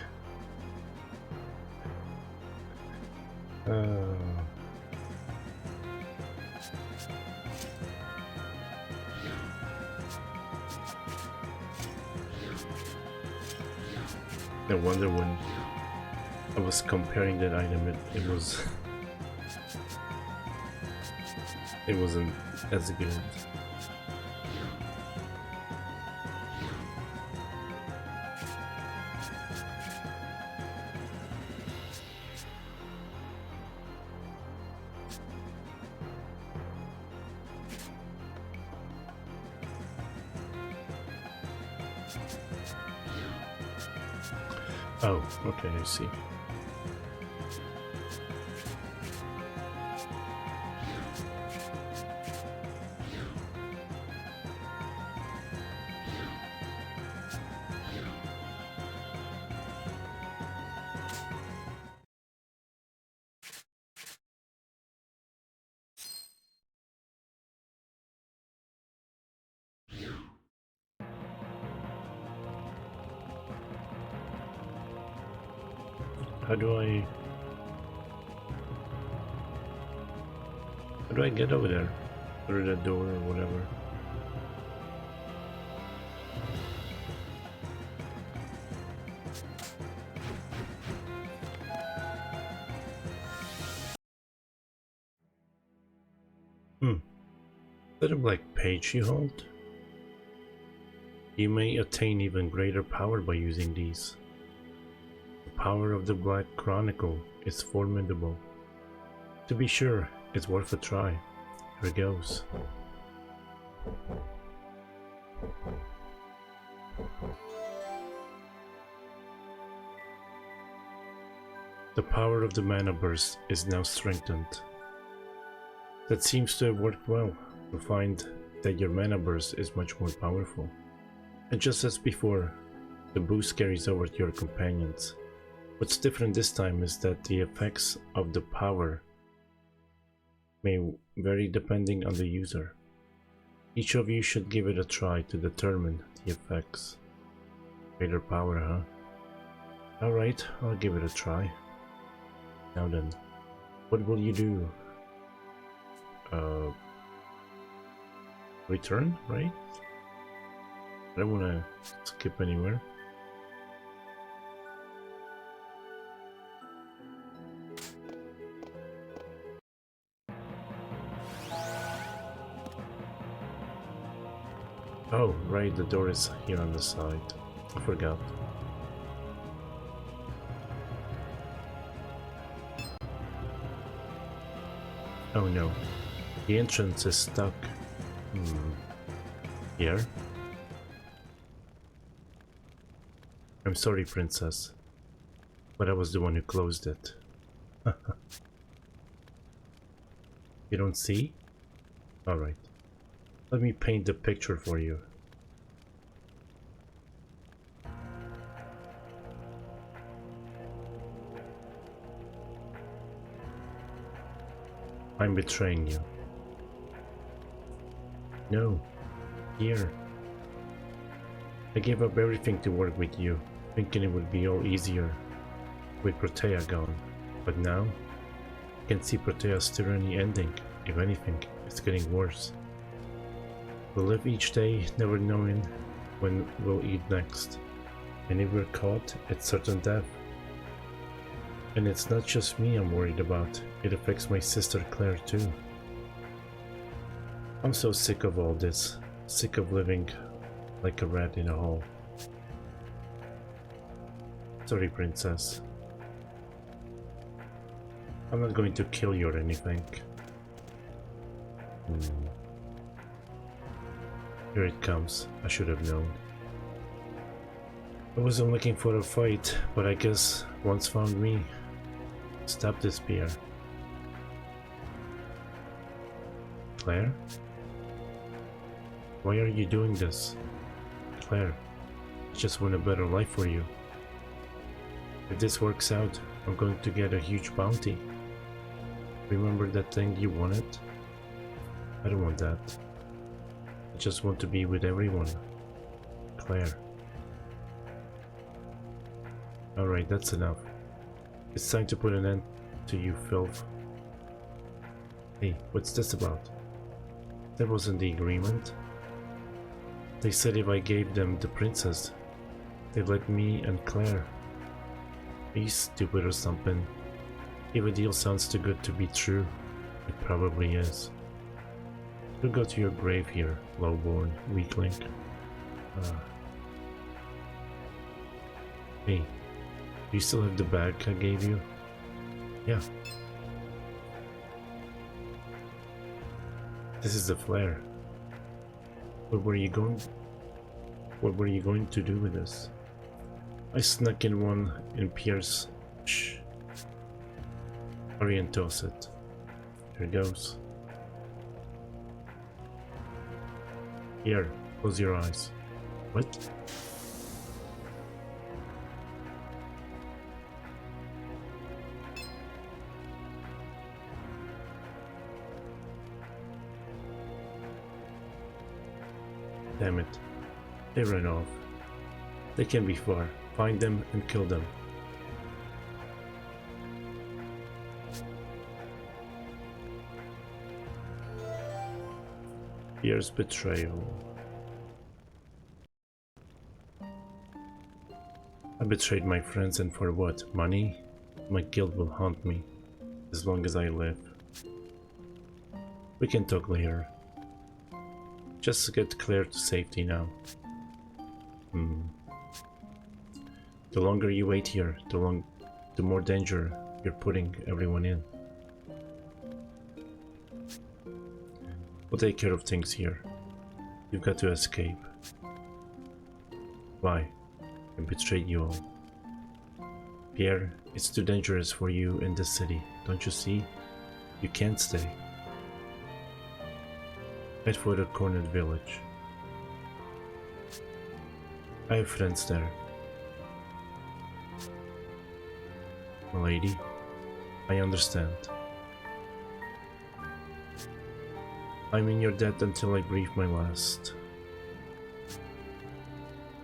No wonder when I was comparing that item, it was... it wasn't as good. Oh, okay, I see. How do I get over there? Through the door or whatever? Is that a black page you hold? You may attain even greater power by using these. The power of the Black Chronicle is formidable. To be sure, it's worth a try. Here goes. The power of the Mana Burst is now strengthened. That seems to have worked well. You'll find that your Mana Burst is much more powerful. And just as before, the boost carries over to your companions. What's different this time is that the effects of the power may vary depending on the user. Each of you should give it a try to determine the effects. Greater power, huh? Alright, I'll give it a try. Now then, what will you do? Return, right? I don't want to skip anywhere. Oh, right, the door is here on the side. I forgot. Oh no, the entrance is stuck. Here? I'm sorry, princess, but I was the one who closed it. You don't see? Alright. Let me paint the picture for you. I'm betraying you. No. Here. I gave up everything to work with you, thinking it would be all easier with Protea gone. But now, I can see Protea's tyranny ending. If anything, it's getting worse. We'll live each day never knowing when we'll eat next. And if we're caught, it's certain death. And it's not just me I'm worried about, it affects my sister Claire too. I'm so sick of all this, sick of living like a rat in a hole. Sorry, princess. I'm not going to kill you or anything. Here it comes. I should have known. I wasn't looking for a fight, but I guess once found me. Stop this beer. Claire? Why are you doing this? Claire, I just want a better life for you. If this works out, I'm going to get a huge bounty. Remember that thing you wanted? I don't want that. I just want to be with everyone. Claire. Alright, that's enough. It's time to put an end to you, filth. Hey, what's this about? That wasn't the agreement. They said if I gave them the princess, they'd let me and Claire. Are you stupid or something? If a deal sounds too good to be true, it probably is. You'll go to your grave here, lowborn weakling. Hey, do you still have the bag I gave you? Yeah. This is the flare. What were you going to do with this? I snuck in one in Pierre's. Shh. Hurry and toss it. Here goes. Here, close your eyes. What? Damn it. They ran off. They can be far. Find them and kill them. Here's betrayal. I betrayed my friends, and for what? Money? My guilt will haunt me as long as I live. We can talk later. Just get Claire to safety now. The longer you wait here, the more danger you're putting everyone in. We'll take care of things here. You've got to escape. Why? I betrayed you all. Pierre, it's too dangerous for you in this city. Don't you see? You can't stay. Head for the cornered village. I have friends there. Milady, I understand. I'm in your debt until I breathe my last.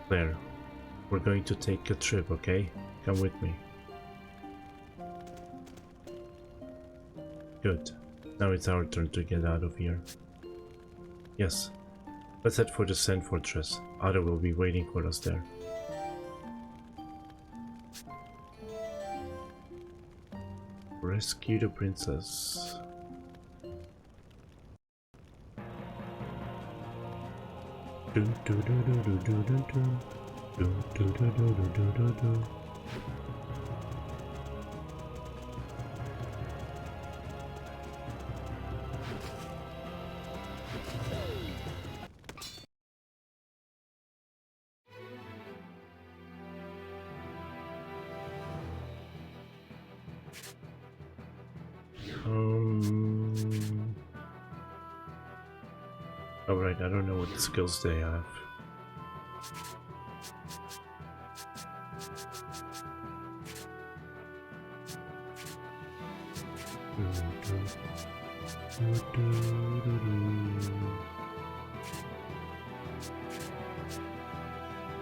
Claire, we're going to take a trip, okay? Come with me. Good. Now it's our turn to get out of here. Yes. Let's head for the Sand Fortress. Ada will be waiting for us there. Rescue the princess. Alright, I don't know what skills they have.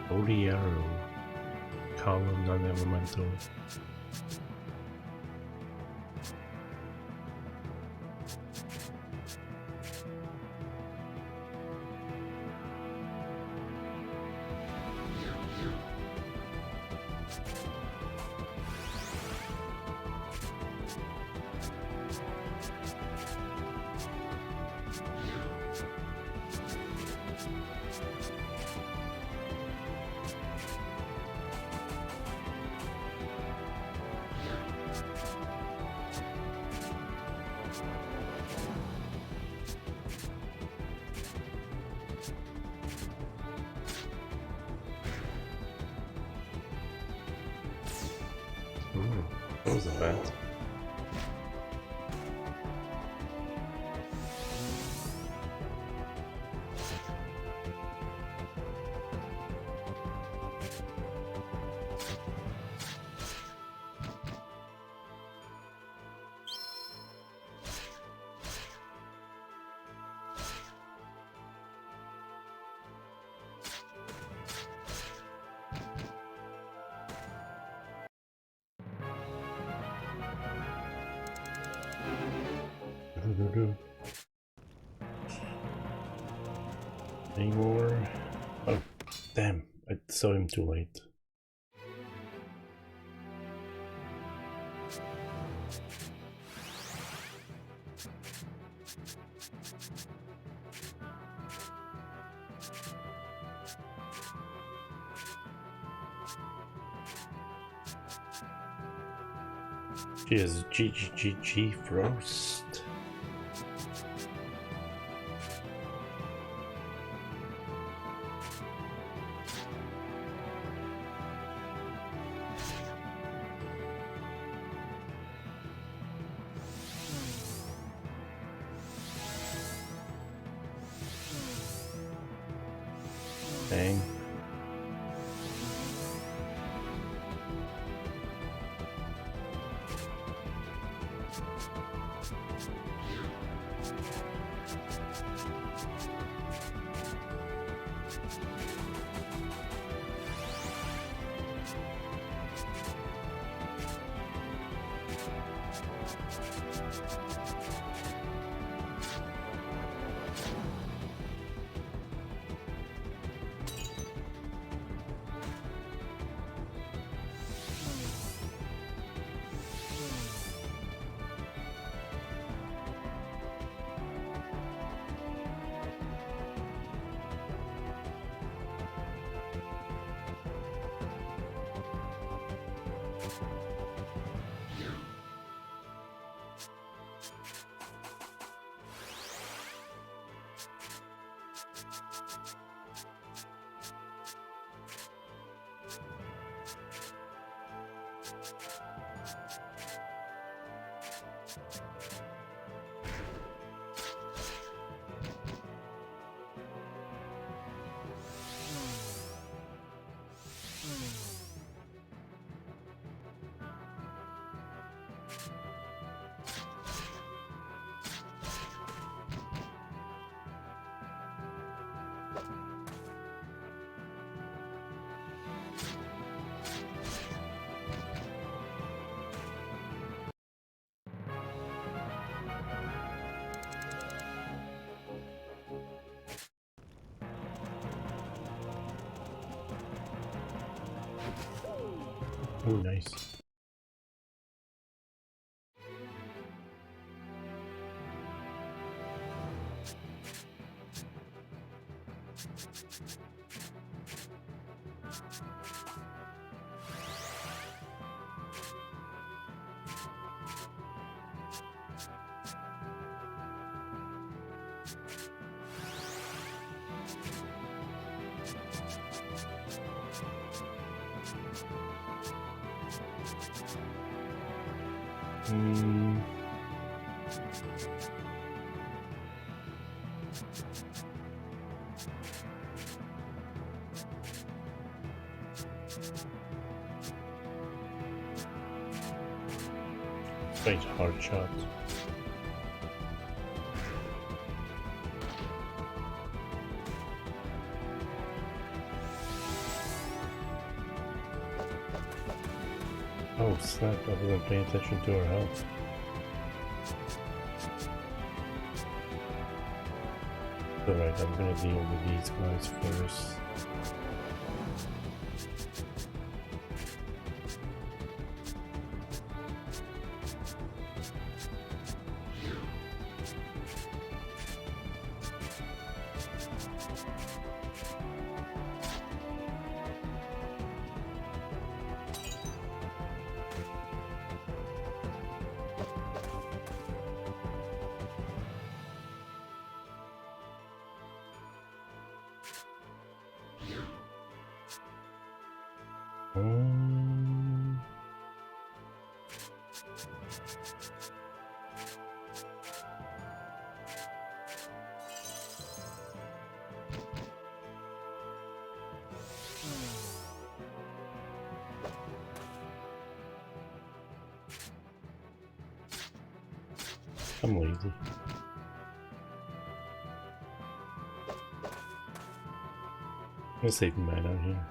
Holy arrow. Column non-elemental. That wasn't bad. Any more? Oh, damn, I saw him too late. Cheers, GGGG Frost. Dang. Oh, nice. Straight hard shot. Oh snap, I wasn't paying attention to her health. Alright, I'm gonna deal with these guys first. I'm lazy. I'm gonna save mine out here.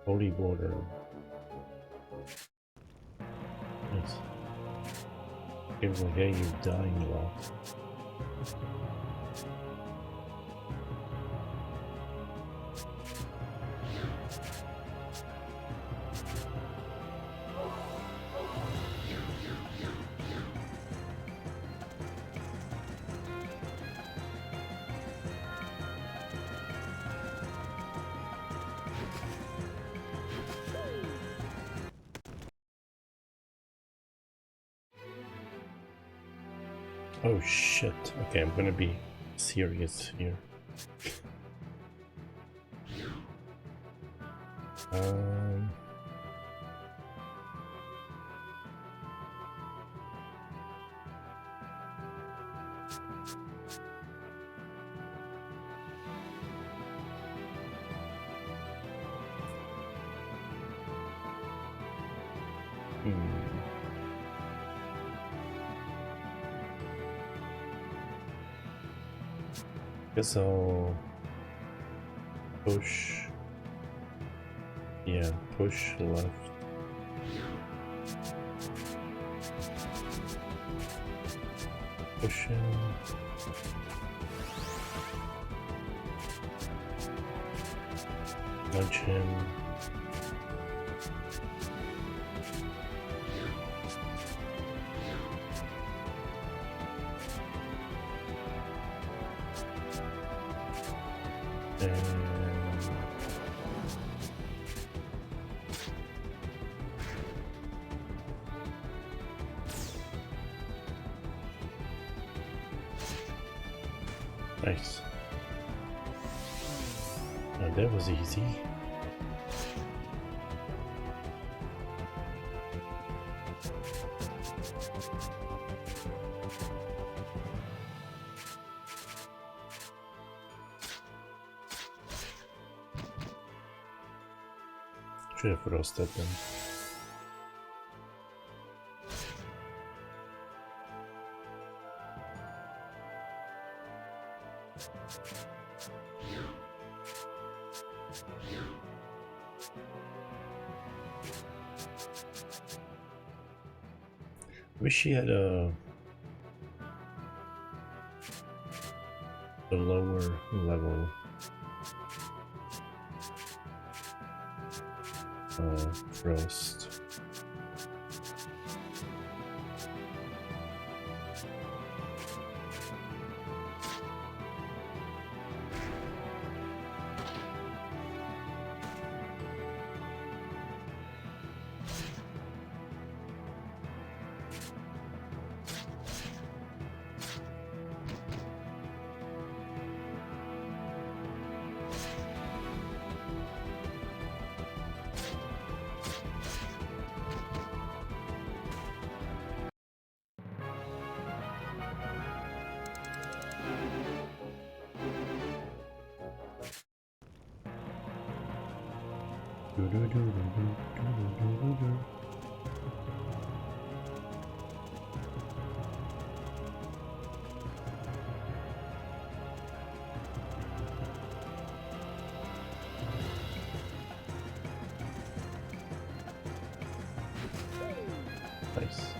Holy border. It will hear you dying a lot. Oh shit. Okay, I'm gonna be serious here. Um... Guess I'll push. Yeah, push left. Push him. Nudge him. Nice. Now that was easy. Should have roasted them. Wish she had a lower level roast. Nice.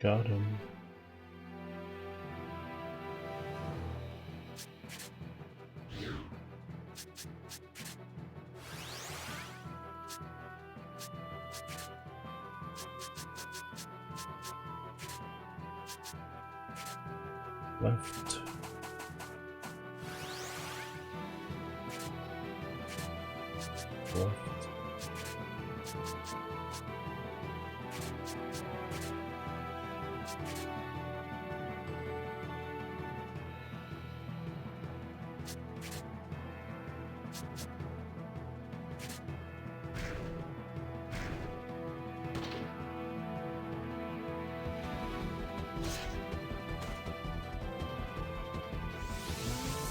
Got him. Left. Left.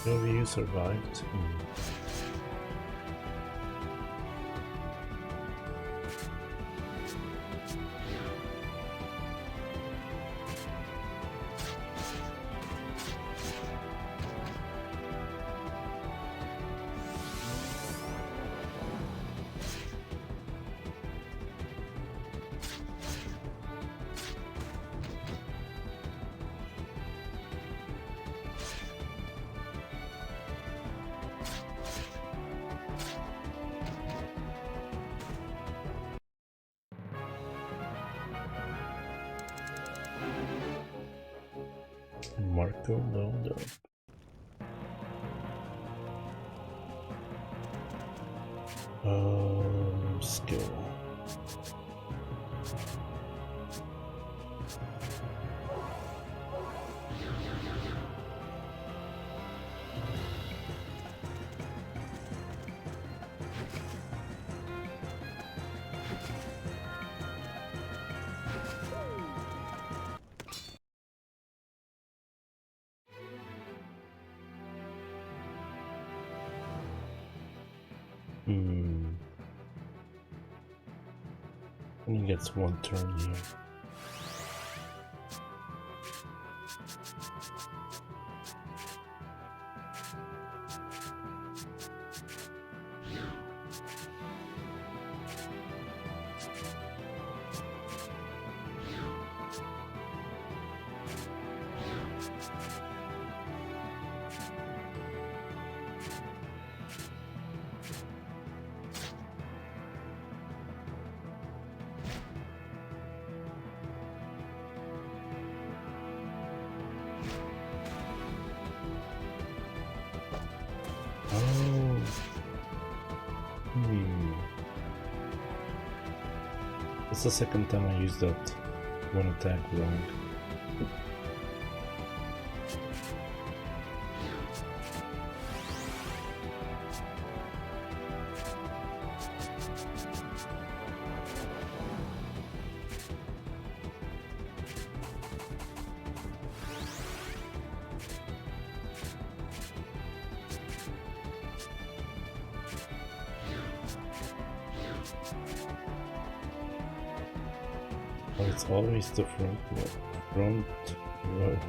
No, you survived. Marco load up. Skill. He gets one turn here. It's the second time I used that one attack wrong. Oh, it's always the front row. Front line.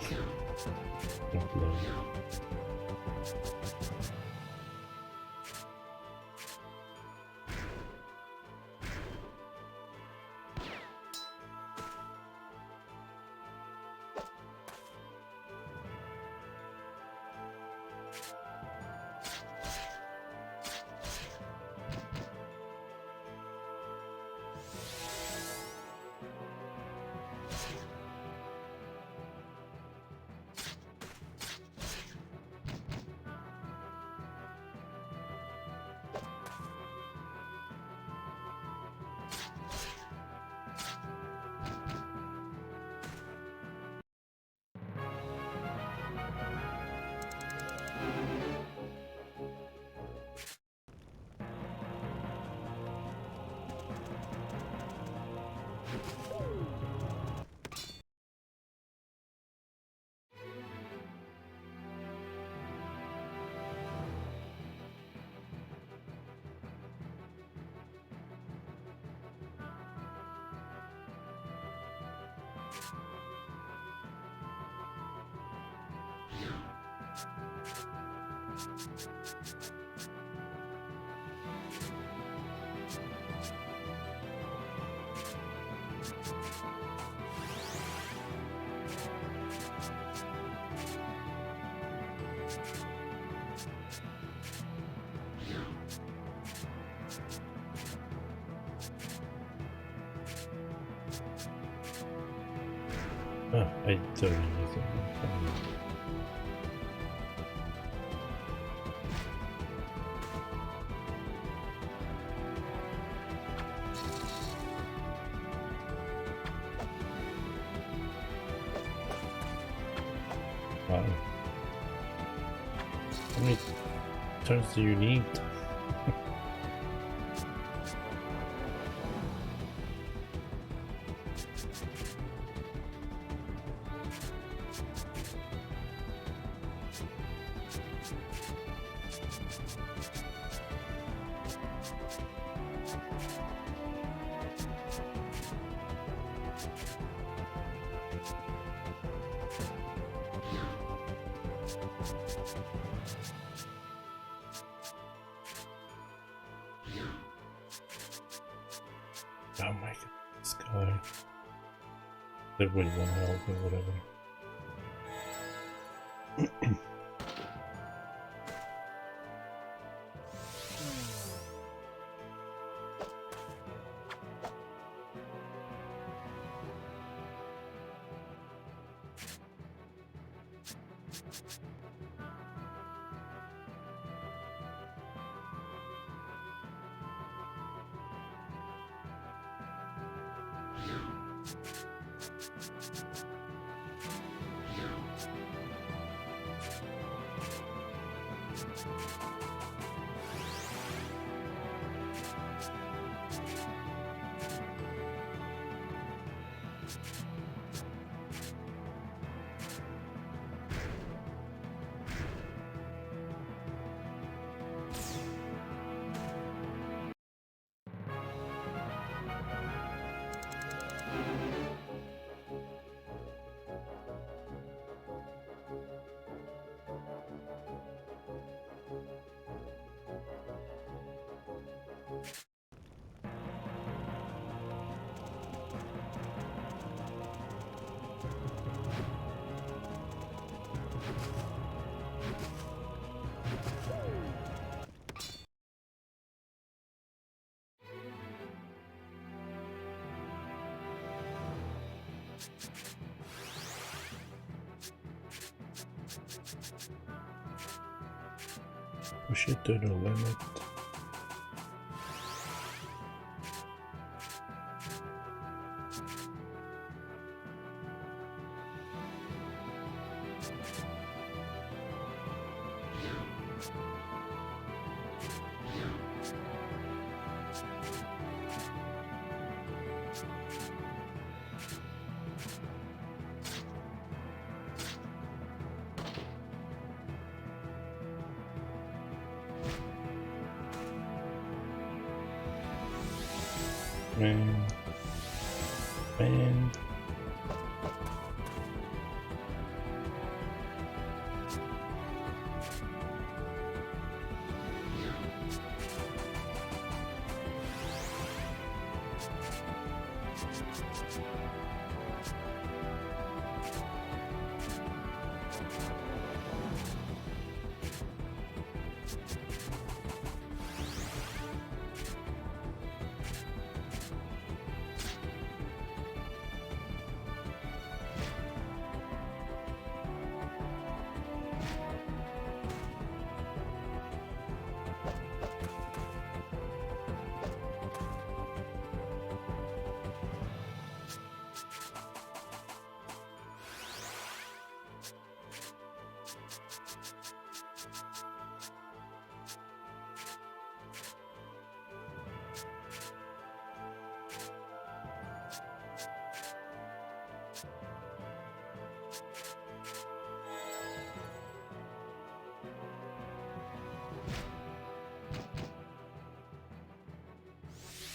Ah, I totally used it. Wow. How many turns do you need? Oh my god, this guy. They're with one health or whatever. Push it to the limit. Man.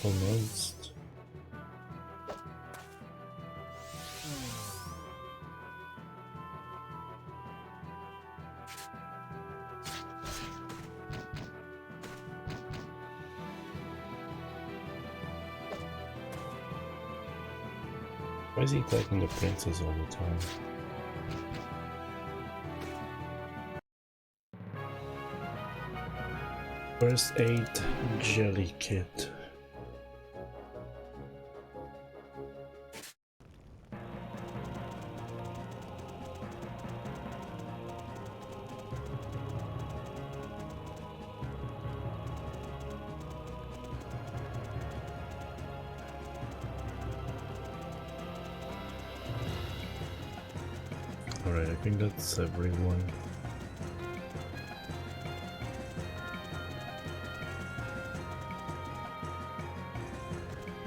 Almost. Why is he attacking the princess all the time? First aid jelly kit. Alright, I think that's everyone.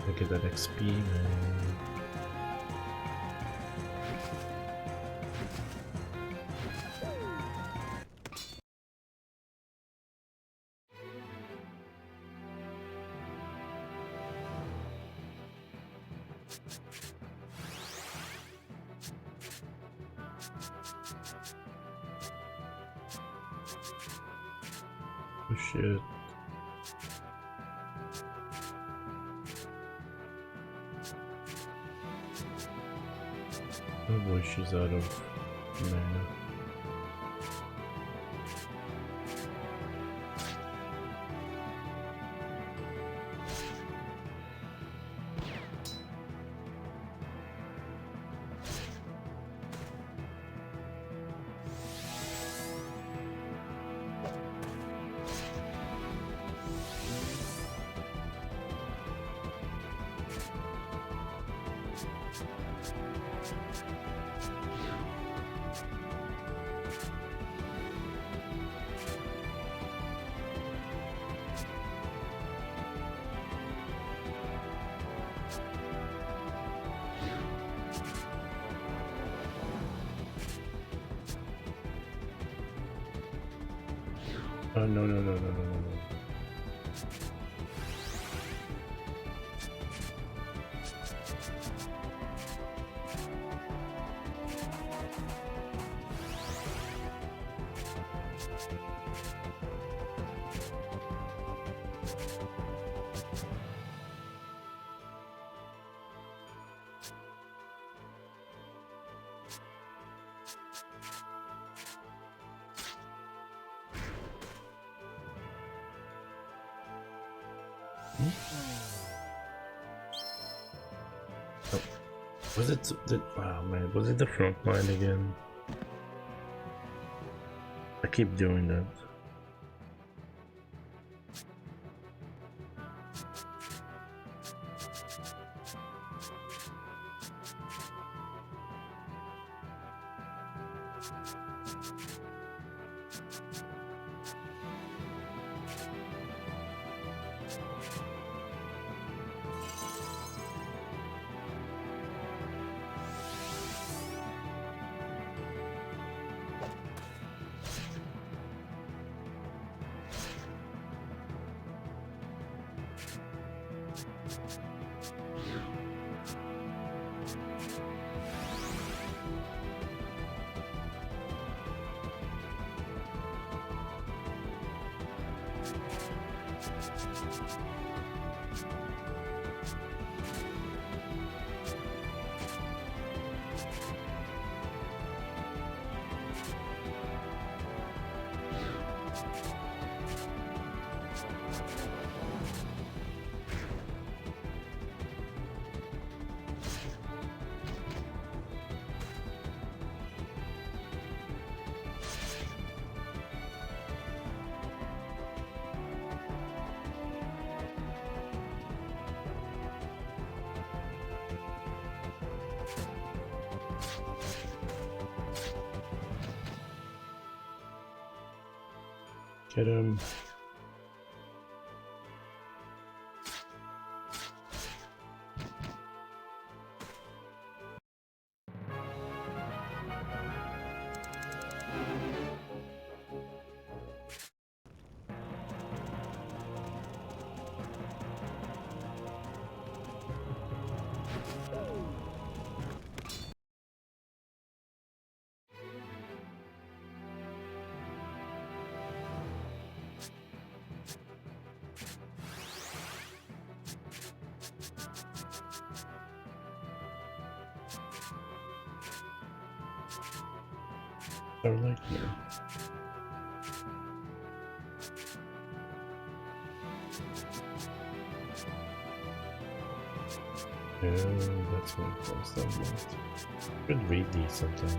Look at that XP, man. Oh shit. Oh boy, she's out of mana. Oh, no, no, no, no, no, no, no. Oh, was it the... Oh man, was it the front line again? I keep doing that. Get him. Or like here. Oh, that's what it was. That was. I should read these sometimes.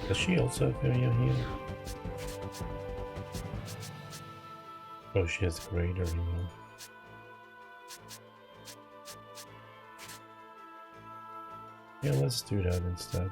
Does she also have area here? Oh, she has greater here. Yeah, let's do that instead.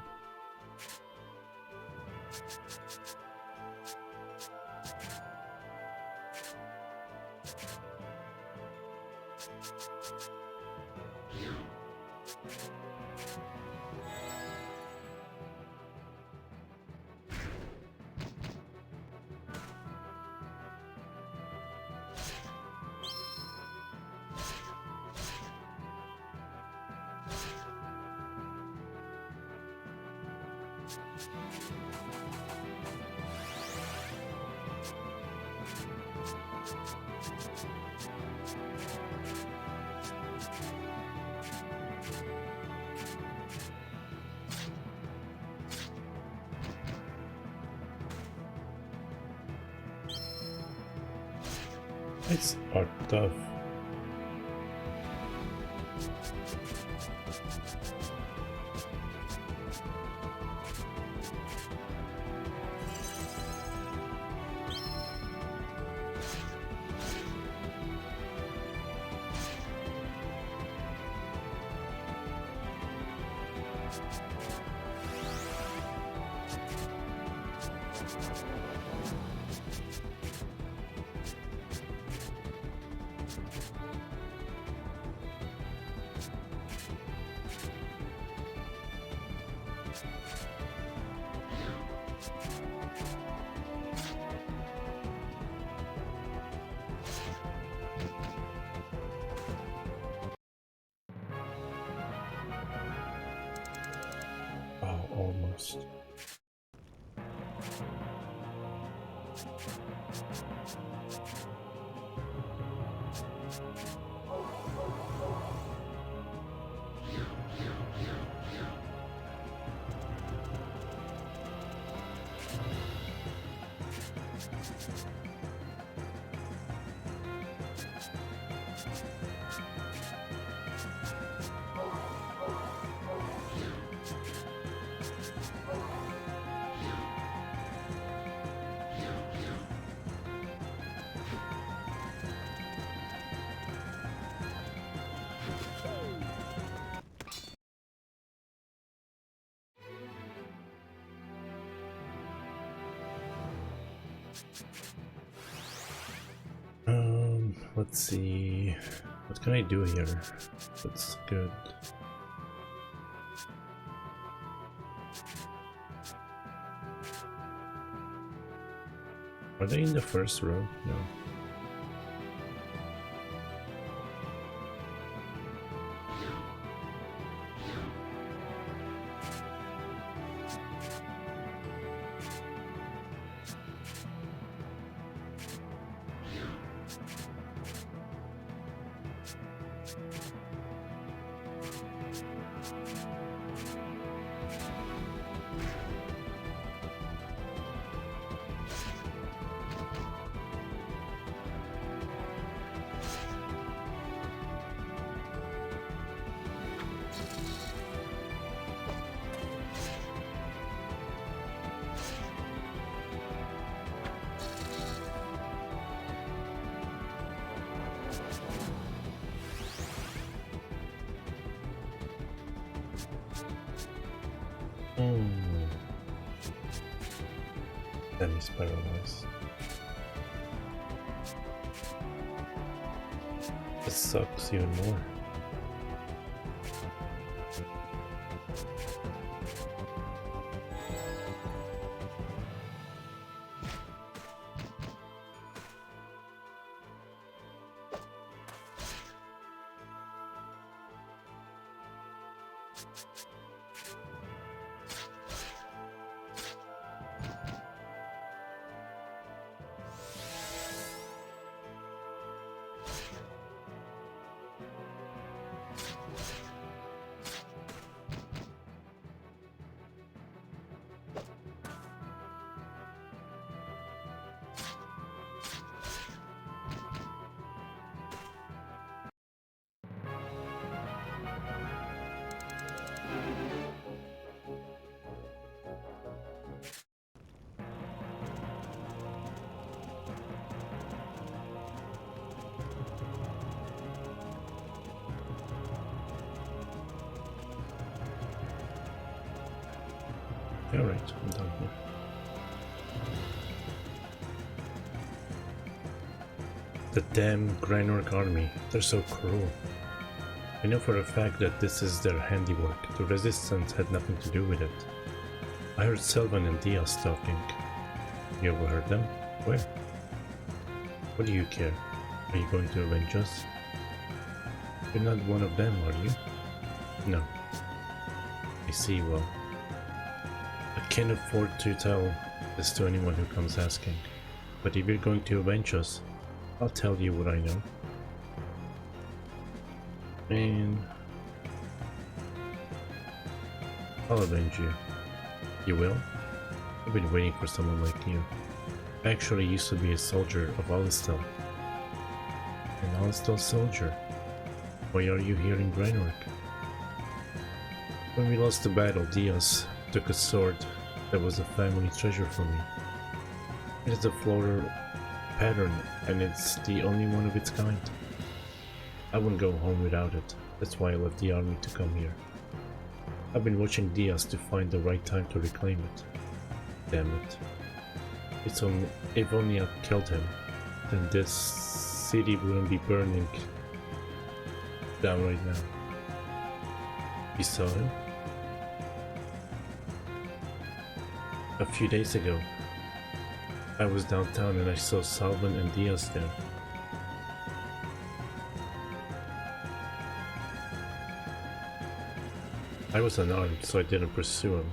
It's are tough. Oh, almost. Let's see. What can I do here? That's good. Are they in the first row? No. Then he's paralyzed. This sucks even more. Alright, I'm done here. The damn Greynork army, they're so cruel. I know for a fact that this is their handiwork. The resistance had nothing to do with it. I heard Selvan and Diaz talking. You overheard them? Where? What do you care? Are you going to avenge us? You're not one of them, are you? No. I see, well. I can't afford to tell this to anyone who comes asking. But if you're going to avenge us, I'll tell you what I know. And I'll avenge you. You will? I've been waiting for someone like you. I actually used to be a soldier of Alistel. An Alistel soldier. Why are you here in Grainwork? When we lost the battle, Diaz took a sword that was a family treasure for me. It is a floral pattern, and it's the only one of its kind. I wouldn't go home without it. That's why I left the army to come here. I've been watching Diaz to find the right time to reclaim it. Damn it. If only I killed him, then this city wouldn't be burning down right now. You saw him? A few days ago, I was downtown and I saw Salvan and Diaz there. I was unarmed, so I didn't pursue him.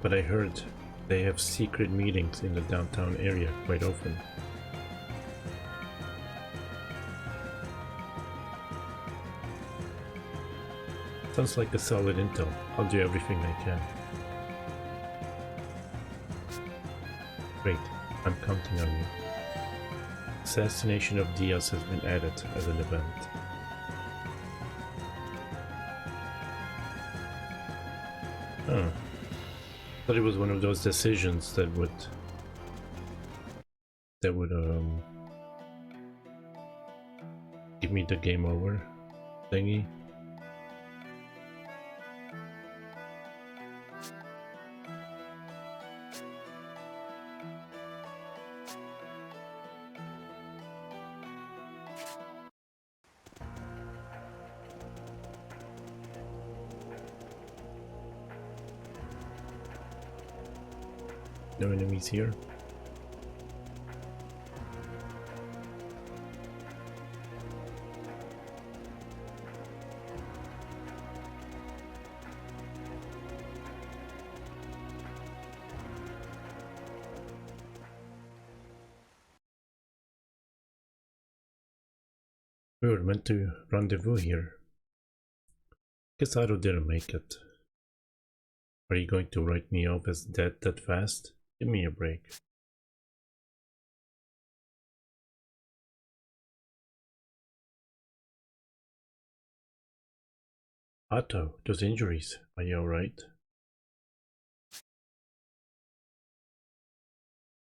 But I heard they have secret meetings in the downtown area quite often. Sounds like a solid intel. I'll do everything I can. Great, I'm counting on you. Assassination of Diaz has been added as an event. Huh. Thought it was one of those decisions that would give me the game over thingy. No enemies here. We were meant to rendezvous here. Guess Aro didn't make it. Are you going to write me off as dead that fast? Give me a break. Otto, those injuries, are you alright?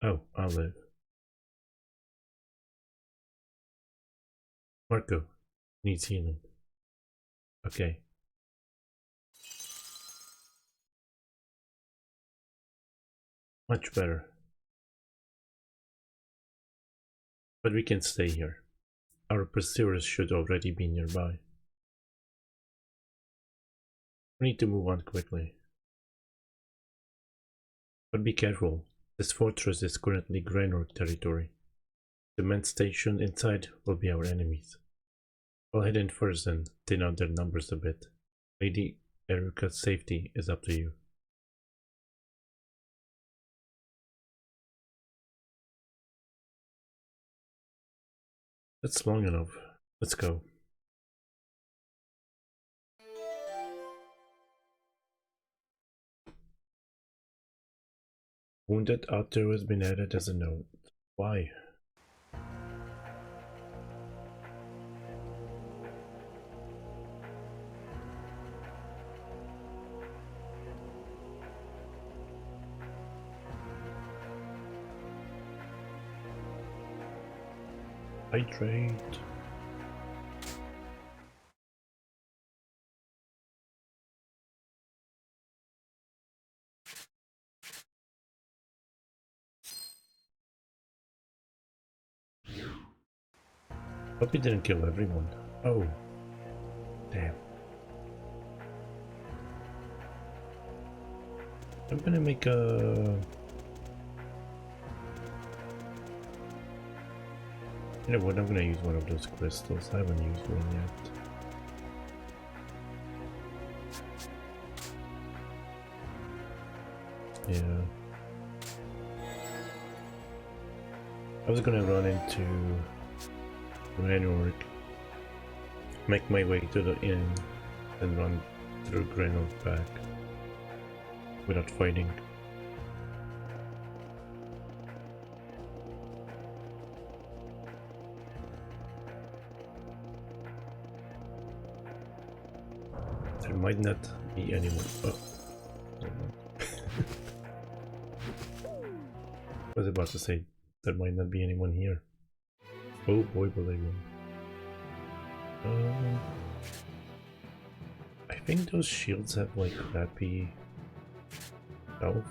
Oh, I'll live. Marco, needs healing. Okay. Much better. But we can stay here. Our pursuers should already be nearby. We need to move on quickly. But be careful. This fortress is currently Grainwork territory. The men stationed inside will be our enemies. I'll head in first and thin out their numbers a bit. Lady Erika's safety is up to you. That's long enough. Let's go. Wounded Otto has been added as a note. Why? Hydrate. Hope he didn't kill everyone. Oh. Damn. I'm gonna make a... You know what, I'm gonna use one of those crystals. I haven't used one yet. Yeah. I was gonna run into Ragnarok, make my way to the inn, and run through Graynor back without fighting. There might not be anyone. Oh, never mind. I was about to say there might not be anyone here. Oh boy, will they win. I think those shields have like crappy health.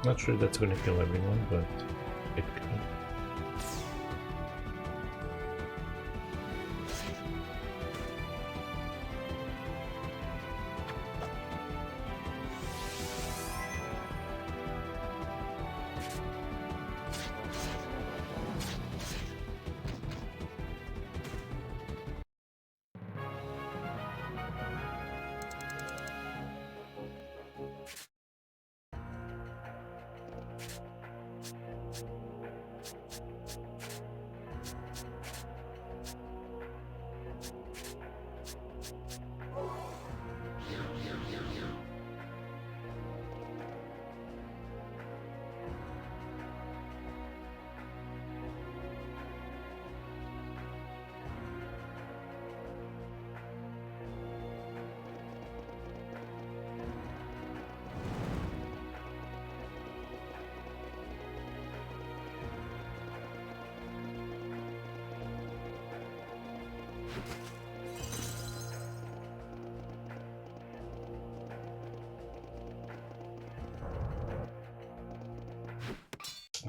Not sure that's gonna kill everyone, but it could.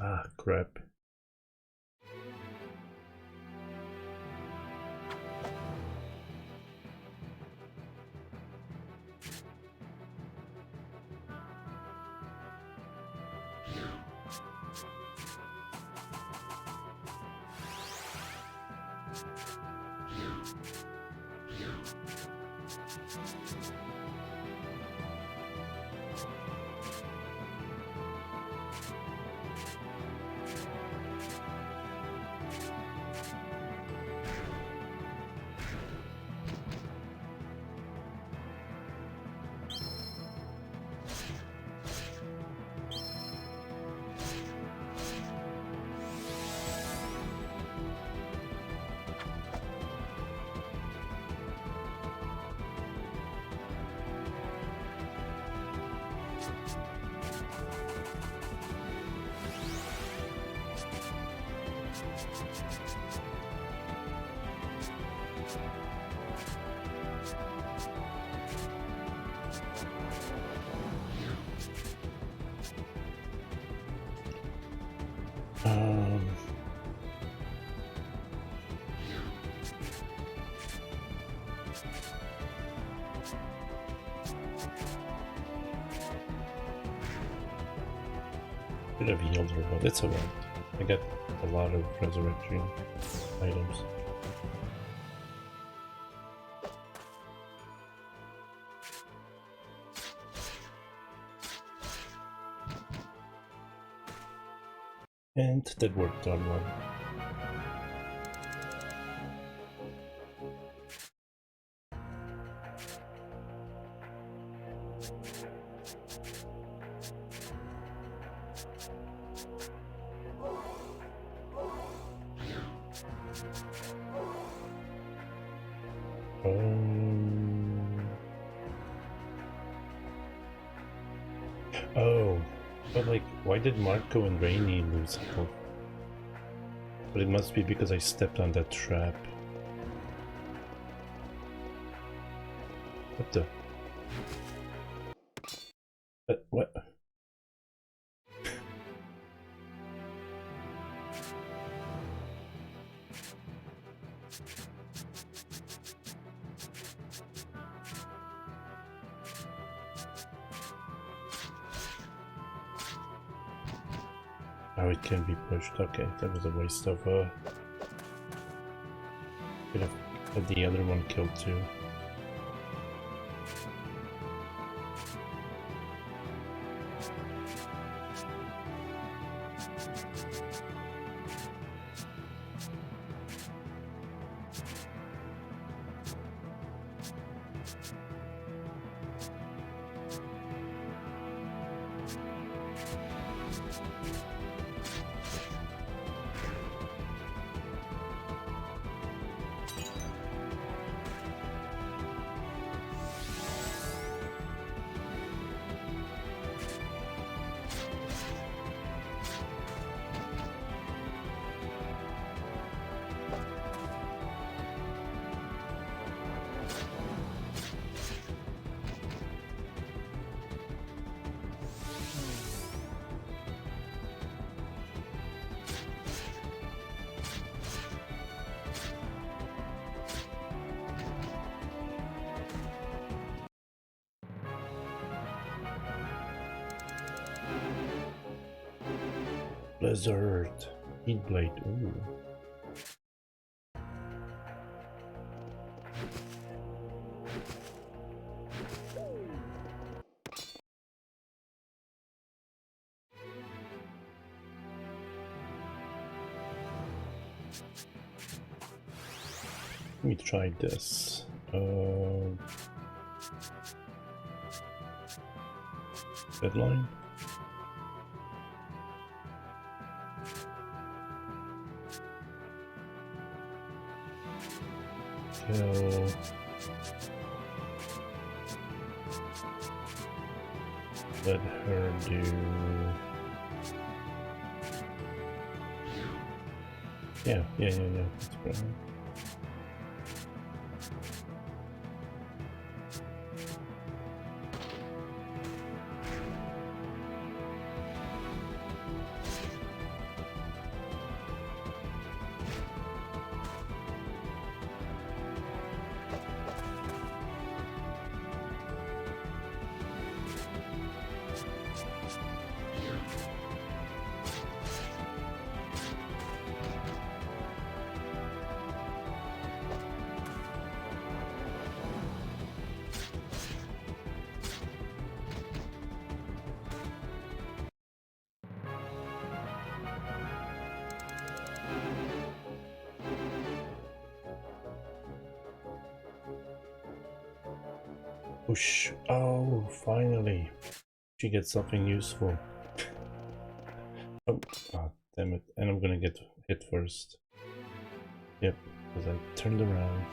Ah, crap. Um, Should have healed her, but it's alright. I got a lot of resurrection items. And that worked on one. Oh, but like, why did Marco and Rainy lose health? But it must be because I stepped on that trap. What the? What? Oh, it can be pushed. Okay, that was a waste of could have had the other one killed too. Blizzard. Heat blade. Ooh. Let me try this. Deadline. Kill. Let her do. Yeah. That's right. Push. Oh, finally. She gets something useful. Oh, damn it. And I'm gonna get hit first. Yep, because I turned around.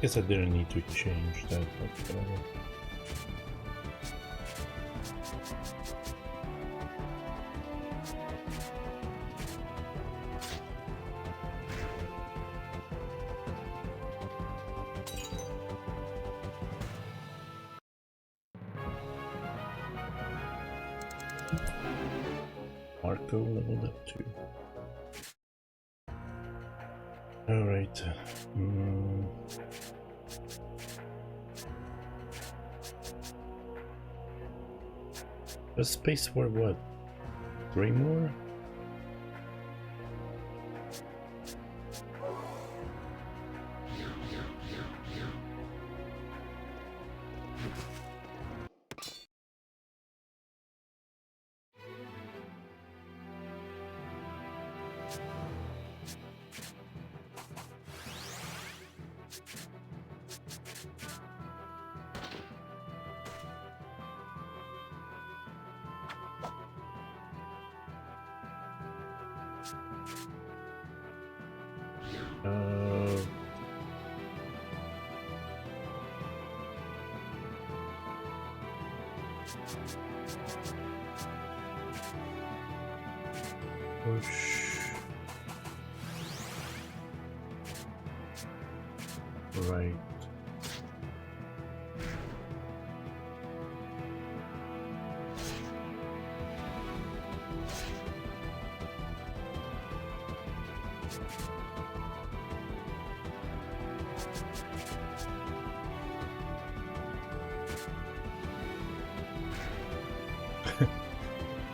Guess I didn't need to change that, but Marco leveled up too. Alright. A space for what? 3 more? Push. Right.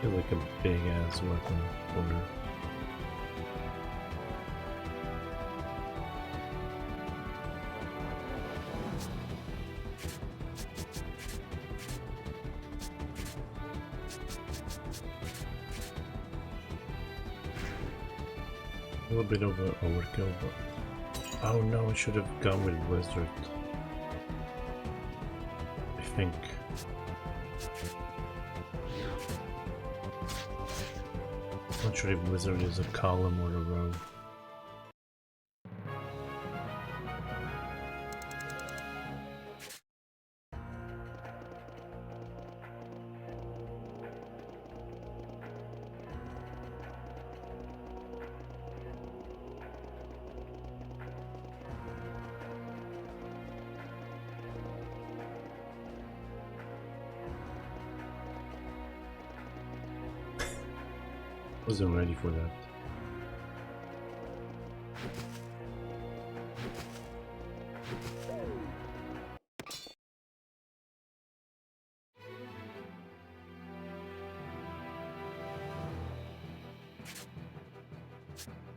Feel like a big ass weapon for a little bit of an overkill, but oh no, I should have gone with Blizzard. I think. Not sure if Blizzard is a column or a row. Wasn't ready for that.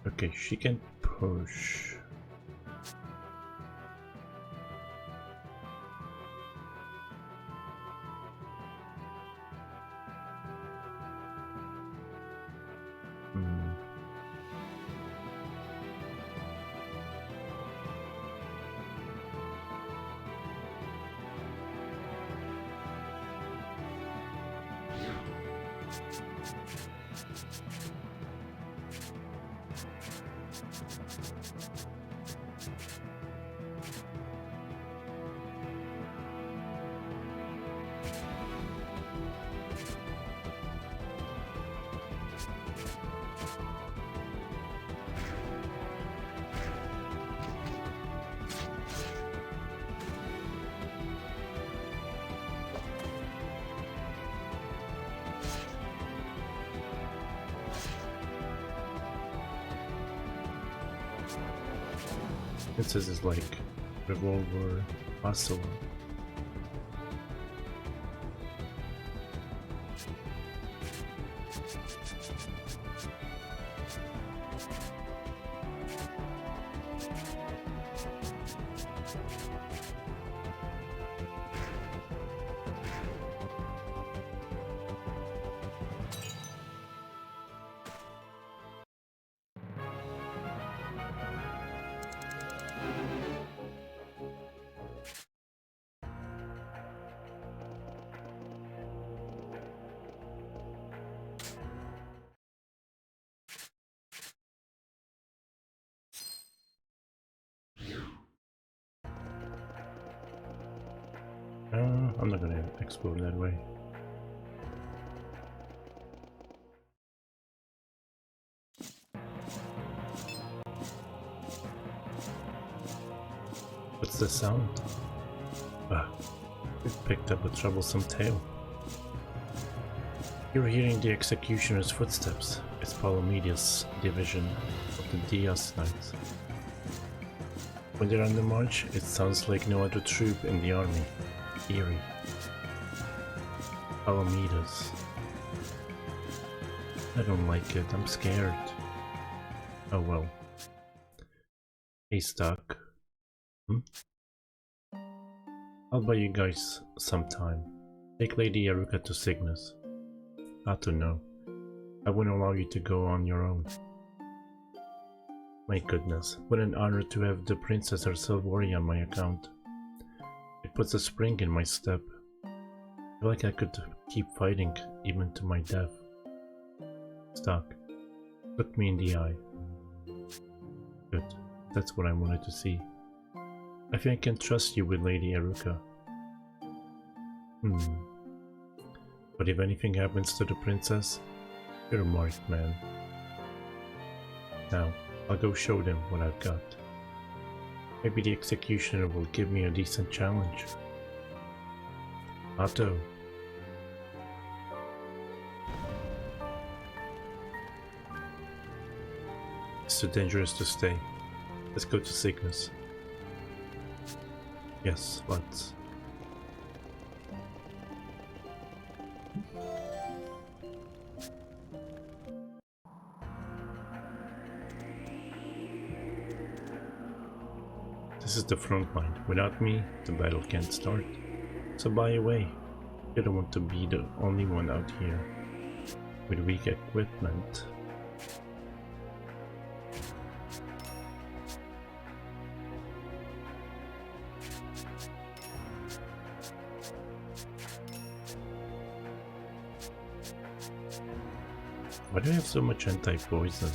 Okay, she can push. It says it's like revolver hostile. I'm not gonna explode that way. What's the sound? Ah, it picked up a troublesome tail. You're hearing the executioner's footsteps. It's Palomides' division of the Diaz Knights. When they're on the march, it sounds like no other troop in the army. Eerie. Palomides. I don't like it, I'm scared. Oh well. Hey Stock. I'll buy you guys some time. Take Lady Eruka to Cygnus. To know. I wouldn't allow you to go on your own. My goodness, what an honor to have the princess herself worry on my account. It puts a spring in my step. I feel like I could keep fighting even to my death. Stock, look me in the eye. Good, that's what I wanted to see. I think I can trust you with Lady Eruka. But if anything happens to the princess, you're a marked man. Now, I'll go show them what I've got. Maybe the executioner will give me a decent challenge. Otto. It's too dangerous to stay. Let's go to Cygnus. Yes, let's. This is the front line. Without me, the battle can't start. So buy away. You don't want to be the only one out here with weak equipment. Why do I have so much anti-poison?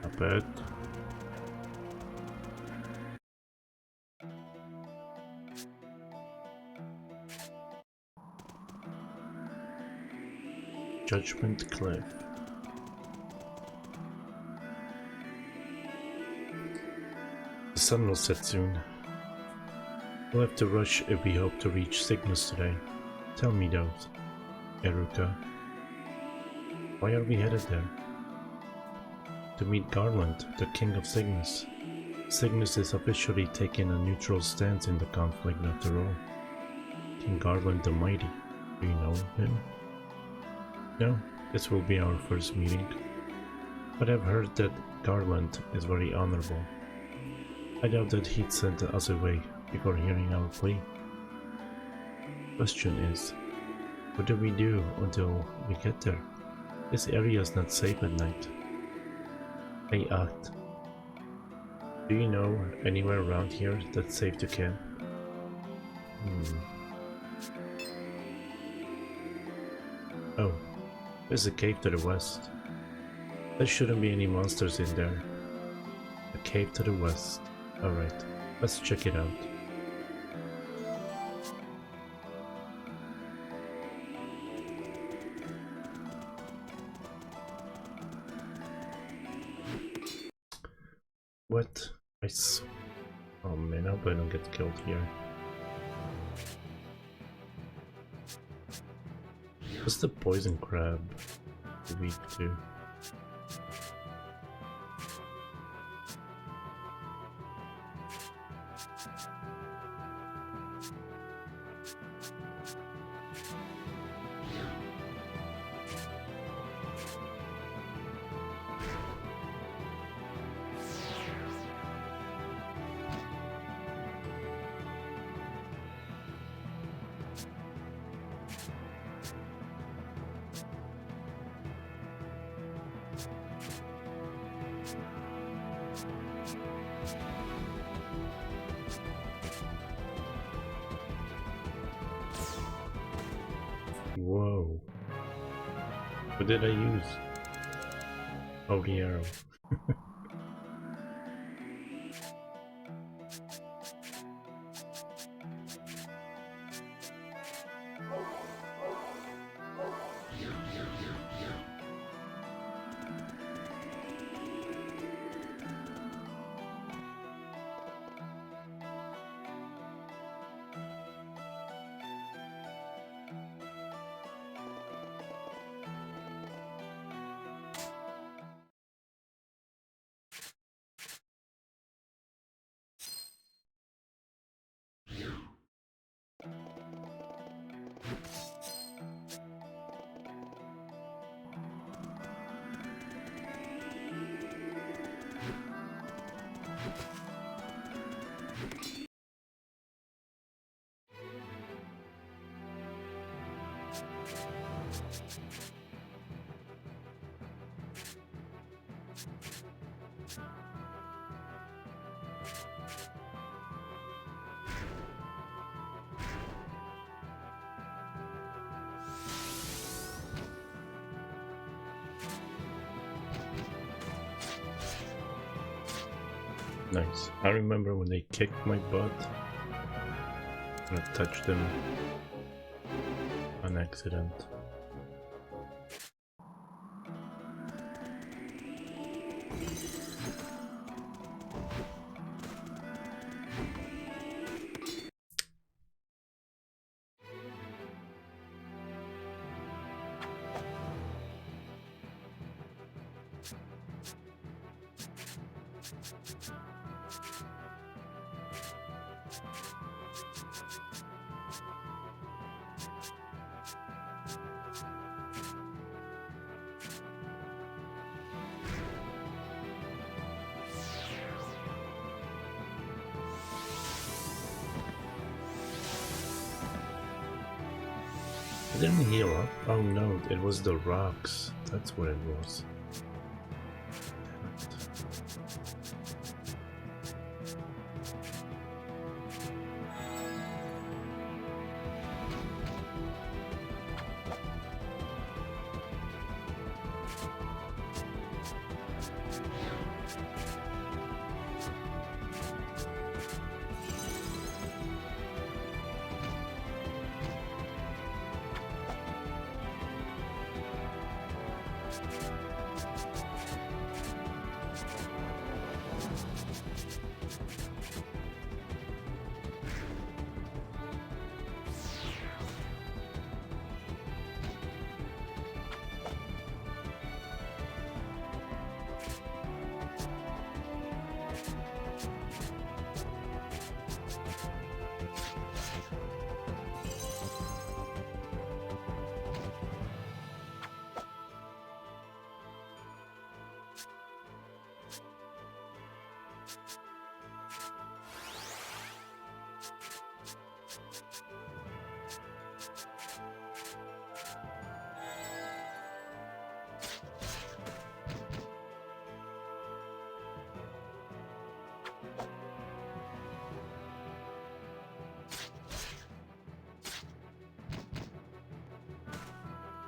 Not bad. Judgment Cliff. The sun will set soon. We'll have to rush if we hope to reach Cygnus today. Tell me though, Eruka, why are we headed there? To meet Garland, the king of Cygnus. Cygnus is officially taking a neutral stance in the conflict after all. King Garland the Mighty. Do you know him? No, this will be our first meeting. But I've heard that Garland is very honorable. I doubt that he'd send us away before hearing our plea. Question is, what do we do until we get there? This area is not safe at night. Hey Act, do you know anywhere around here that's safe to camp? Oh, there's a cave to the west. There shouldn't be any monsters in there. A cave to the west. Alright, let's check it out. What? Oh man, I hope I don't get killed here. What's the poison crab weak to? Whoa. What did I use? Oh, the arrow. Nice. I remember when they kicked my butt and I touched them on accident. I didn't heal up. Oh no, it was the rocks. That's what it was.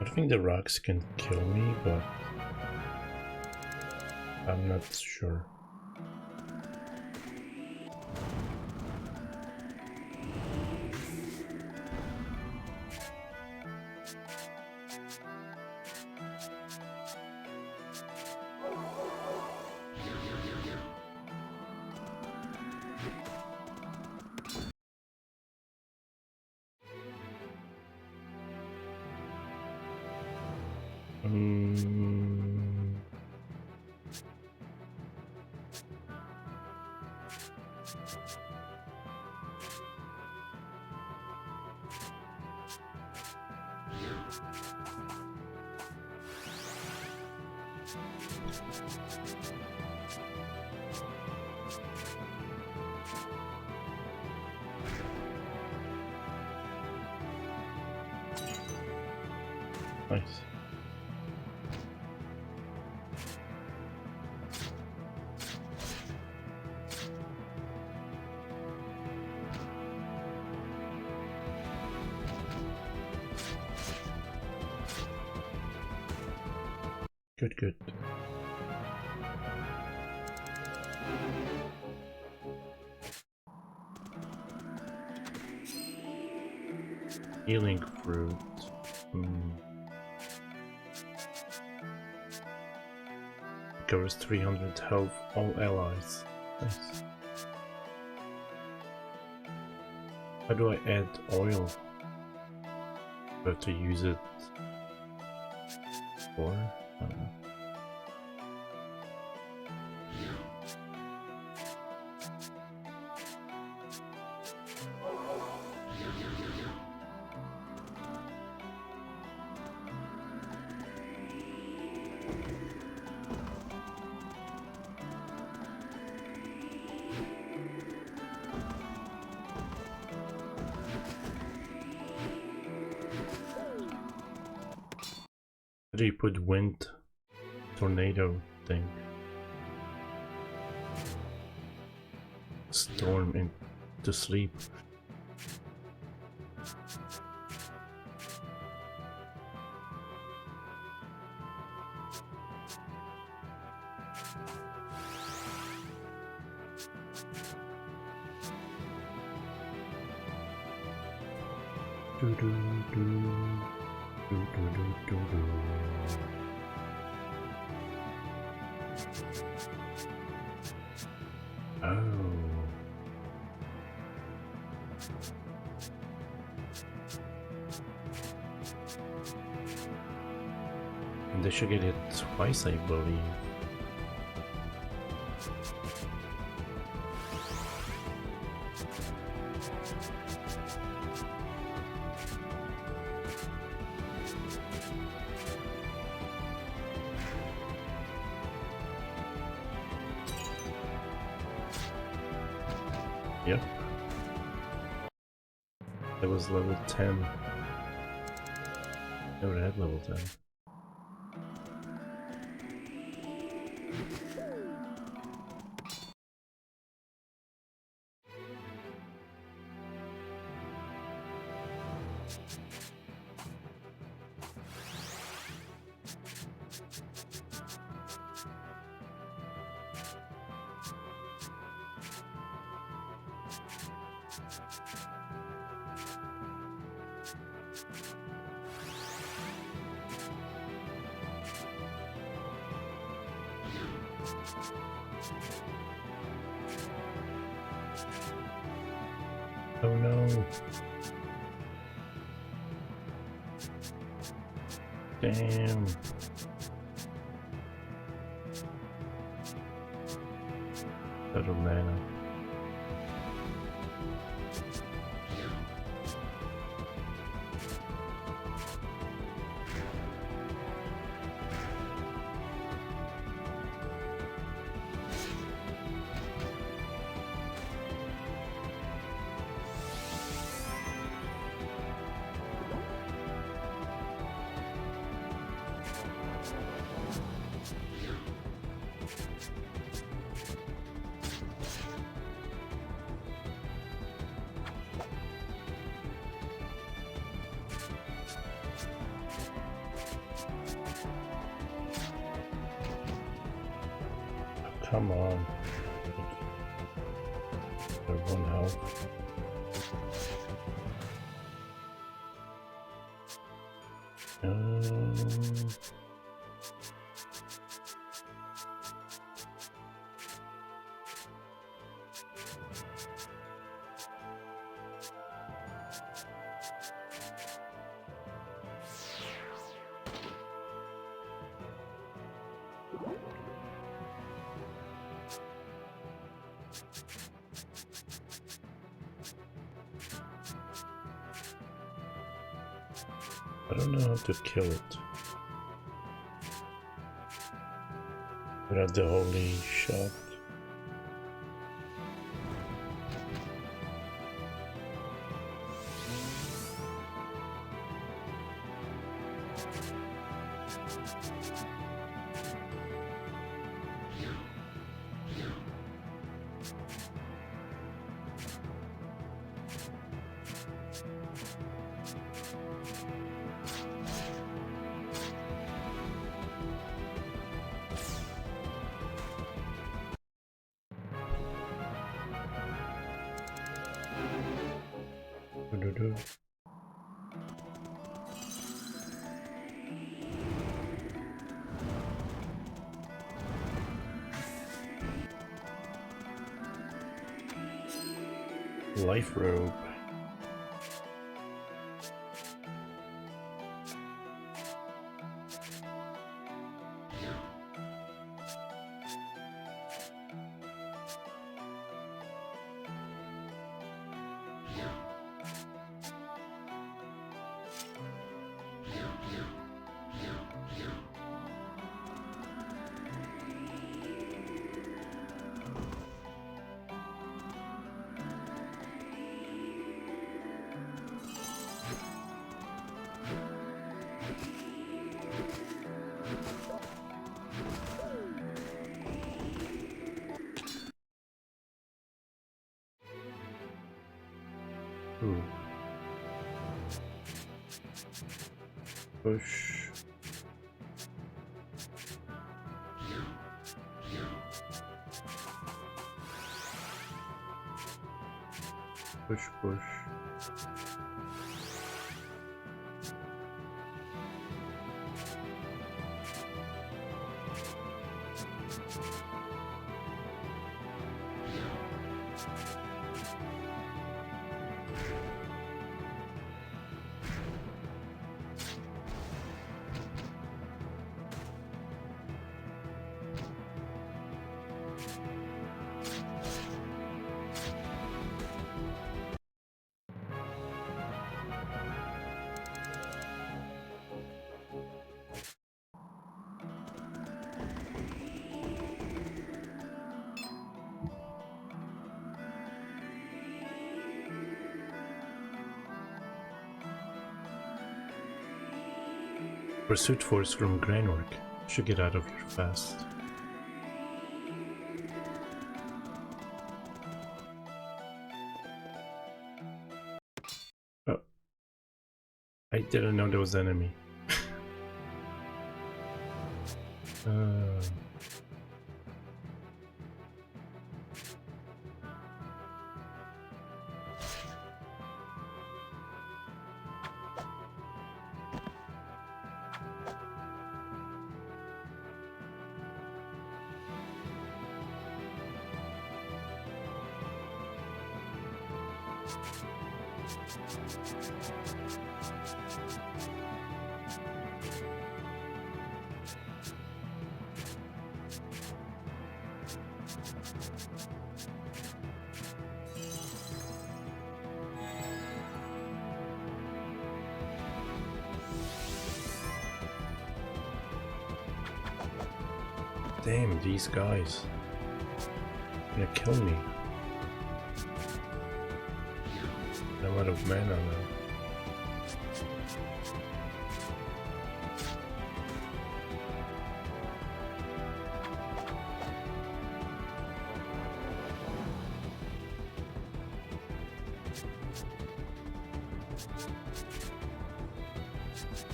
I think the rocks can kill me, but I'm not sure. Nice. Good, good. Healing fruit. Recovers 300 health, all allies. Nice. How do I add oil? Do I have to use it for? I don't know. How do you put wind tornado thing? Storm into sleep. Do do do do do do do. Oh. And they should get it twice, I believe. Yep. It was level 10. Never had level 10. Oh no. Damn. Little mana. Come on. They're one health. I don't know how to kill it without the holy shot. Life robe. Ooh. Push. Push, push. Pursuit force from Grainwork. Should get out of here fast. Oh. I didn't know there was an enemy. Damn, these guys. They're gonna kill me. I'm out of mana now.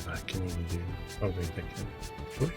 I can even do. Oh wait, I can push.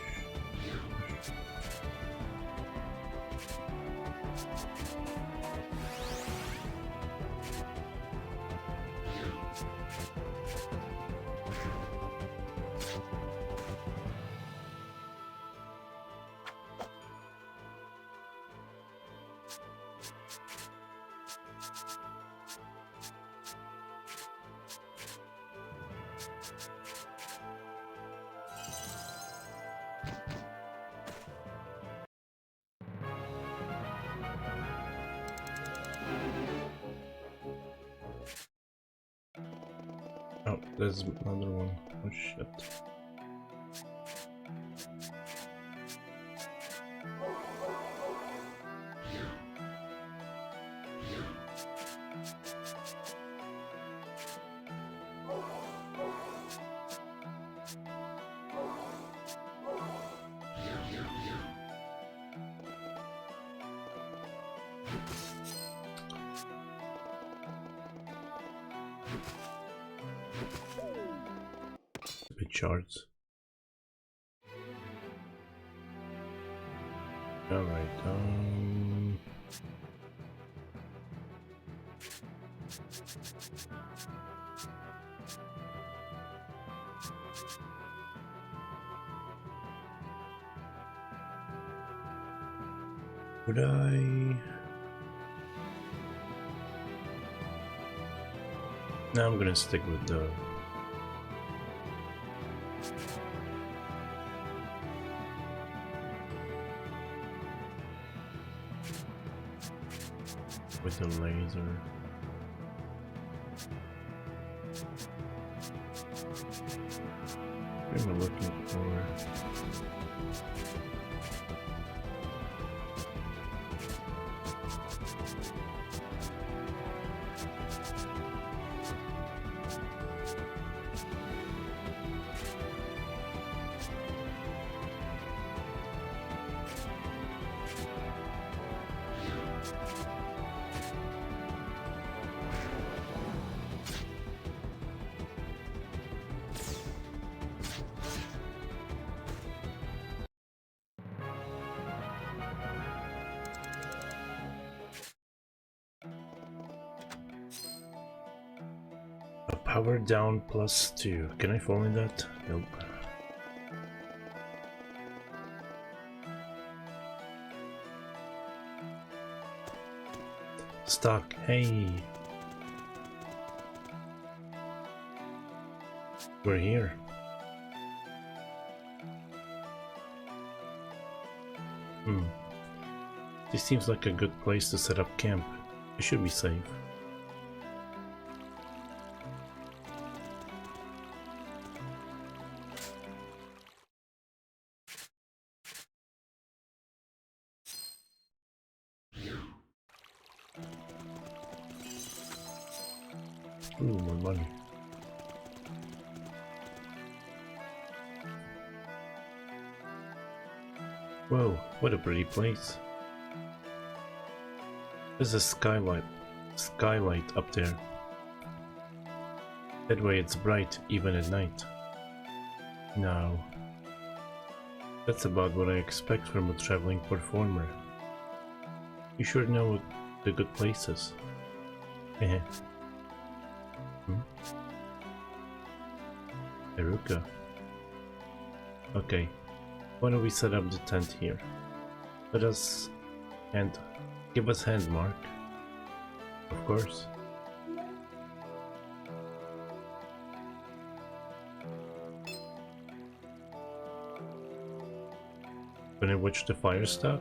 Oh, there's another one. Oh shit. Big shards. Alright, would I? No, I'm gonna stick with the laser. What am I looking for? Power down +2. Can I fall in that? Nope. Stuck. Hey. We're here. This seems like a good place to set up camp. We should be safe. Ooh, more money. Whoa, what a pretty place. There's a skylight up there. That way it's bright even at night. Now, that's about what I expect from a traveling performer. You sure know the good places. Heh. Eruka. Okay, why don't we set up the tent here? Give us hand, Mark. Of course. When I watch the fire stock?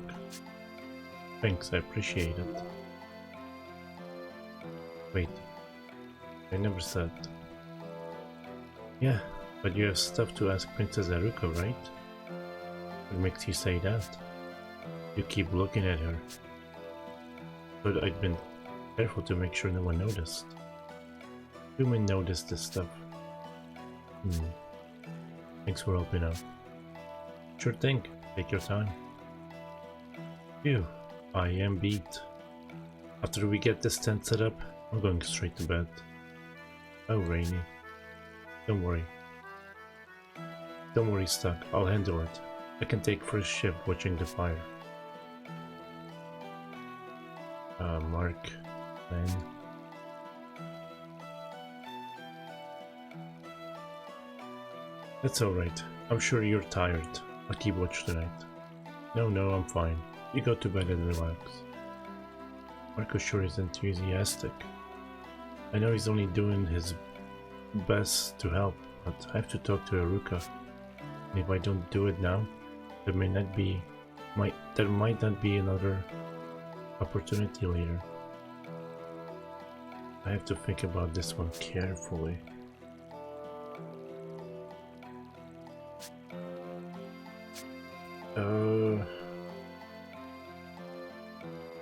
Thanks, I appreciate it. Wait, I never said. Yeah, but you have stuff to ask Princess Eruka, right? What makes you say that? You keep looking at her. But I've been careful to make sure no one noticed. Who may notice this stuff? Thanks for helping out. Sure thing, take your time. Phew, I am beat. After we get this tent set up, I'm going straight to bed. Oh, Rainy. Don't worry. Don't worry, Stuck. I'll handle it. I can take first shift watching the fire. Mark, man. That's alright. I'm sure you're tired. I'll keep watch tonight. No, I'm fine. You go to bed and relax. Marco sure is enthusiastic. I know he's only doing his best to help, but I have to talk to Eruka. And if I don't do it now, there might not be another opportunity later. I have to think about this one carefully.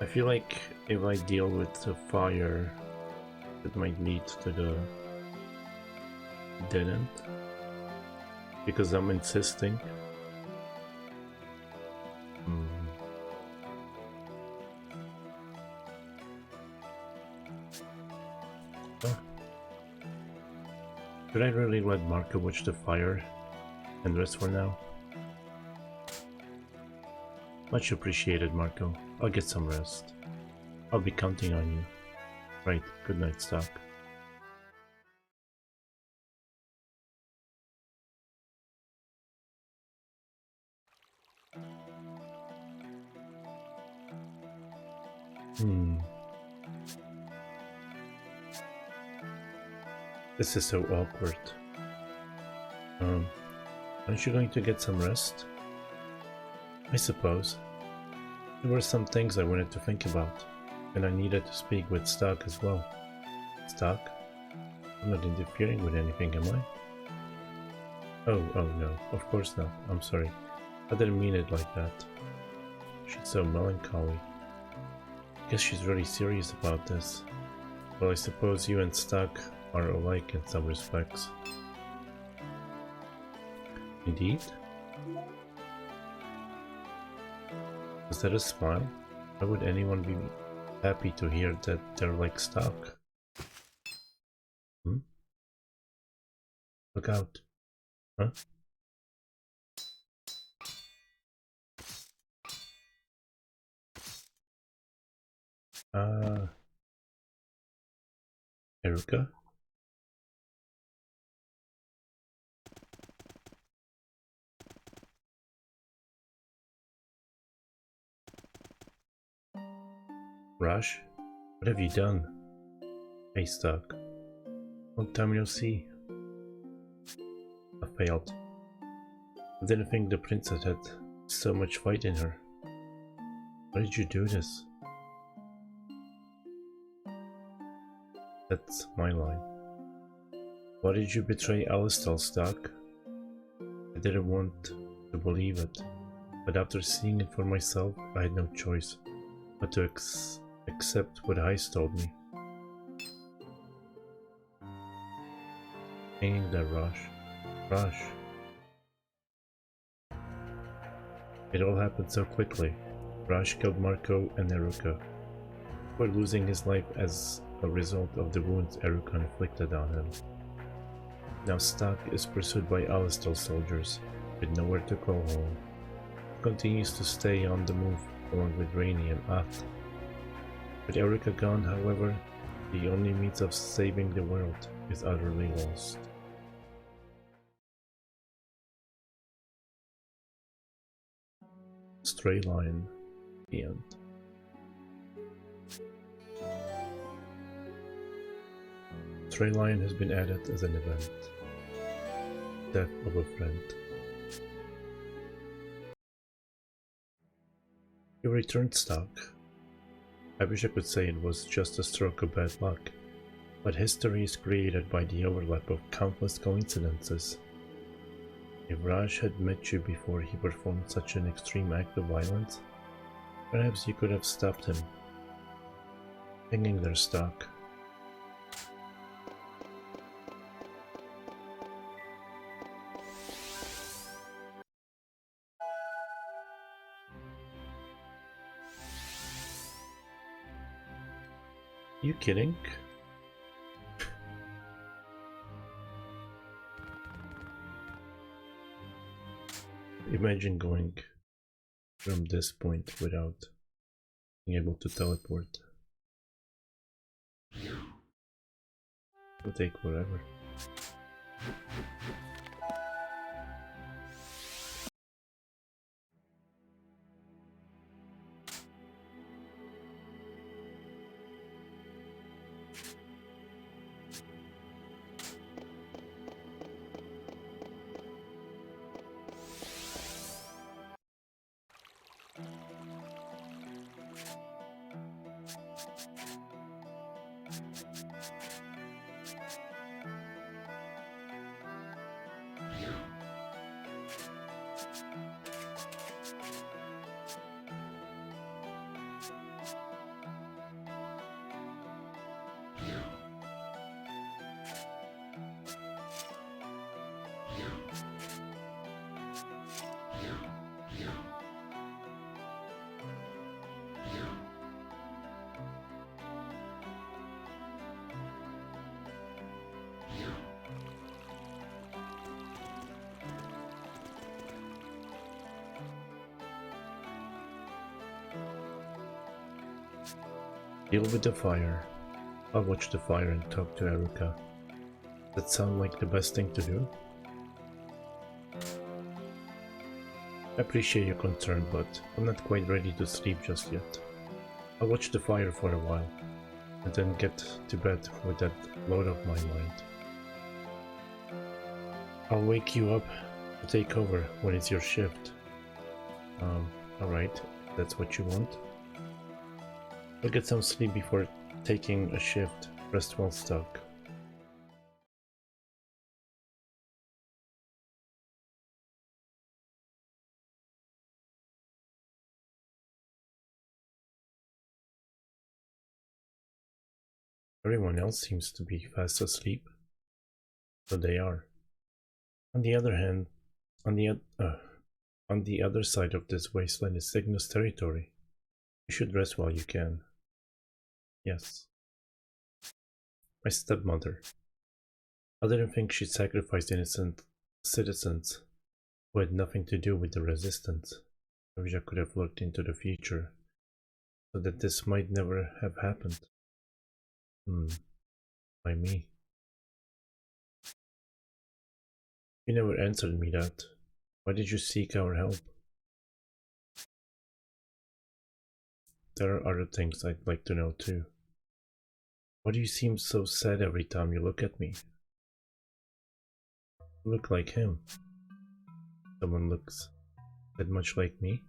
I feel like if I deal with the fire, it might lead to the dead end. Because I'm insisting. Should I really let Marco watch the fire and rest for now? Much appreciated, Marco. I'll get some rest. I'll be counting on you. Right, good night, Stock. This is so awkward. Aren't you going to get some rest? I suppose. There were some things I wanted to think about, and I needed to speak with Stock as well. Stock? I'm not interfering with anything, am I? Oh no, of course not. I'm sorry. I didn't mean it like that. She's so melancholy. Guess she's really serious about this. Well, I suppose you and Stock are alike in some respects. Indeed? Is that a smile? Why would anyone be happy to hear that they're like Stock? Look out. Huh? Eruka? Rush? What have you done? Hey, Stuck. Long time no see. I failed. I didn't think the princess had so much fight in her. Why did you do this? That's my line. Why did you betray Alistal, Stuck? I didn't want to believe it, but after seeing it for myself, I had no choice but to accept what Heist told me. Hanging there, Rush. Rush. It all happened so quickly. Rush killed Marco and Eruka, before losing his life as a result of the wounds Eruka inflicted on him. Now Stuck is pursued by Alistal soldiers, with nowhere to call home. He continues to stay on the move along with Rainy and Ath. With Eruka gone, however, the only means of saving the world is utterly lost. Stray Lion, the end. Stray Lion has been added as an event. Death of a friend. You returned, Stuck. I wish I could say it was just a stroke of bad luck, but history is created by the overlap of countless coincidences. If Raj had met you before he performed such an extreme act of violence, perhaps you could have stopped him. Hanging there, Stuck. You kidding? Imagine going from this point without being able to teleport. It will take forever. Deal with the fire. I'll watch the fire and talk to Eruka. Does that sound like the best thing to do? I appreciate your concern, but I'm not quite ready to sleep just yet. I'll watch the fire for a while, and then get to bed with that load off my mind. I'll wake you up to take over when it's your shift. Alright, that's what you want. I'll get some sleep before taking a shift. Rest well, Stuck. Everyone else seems to be fast asleep. So they are. On the other hand, on the other side of this wasteland is Cygnus territory. You should rest while you can. Yes. My stepmother. I didn't think she'd sacrificed innocent citizens who had nothing to do with the resistance. I wish I could have looked into the future so that this might never have happened. By me. You never answered me that. Why did you seek our help? there are other things I'd like to know too. Why do you seem so sad every time you look at me? You look like him. Someone looks that much like me?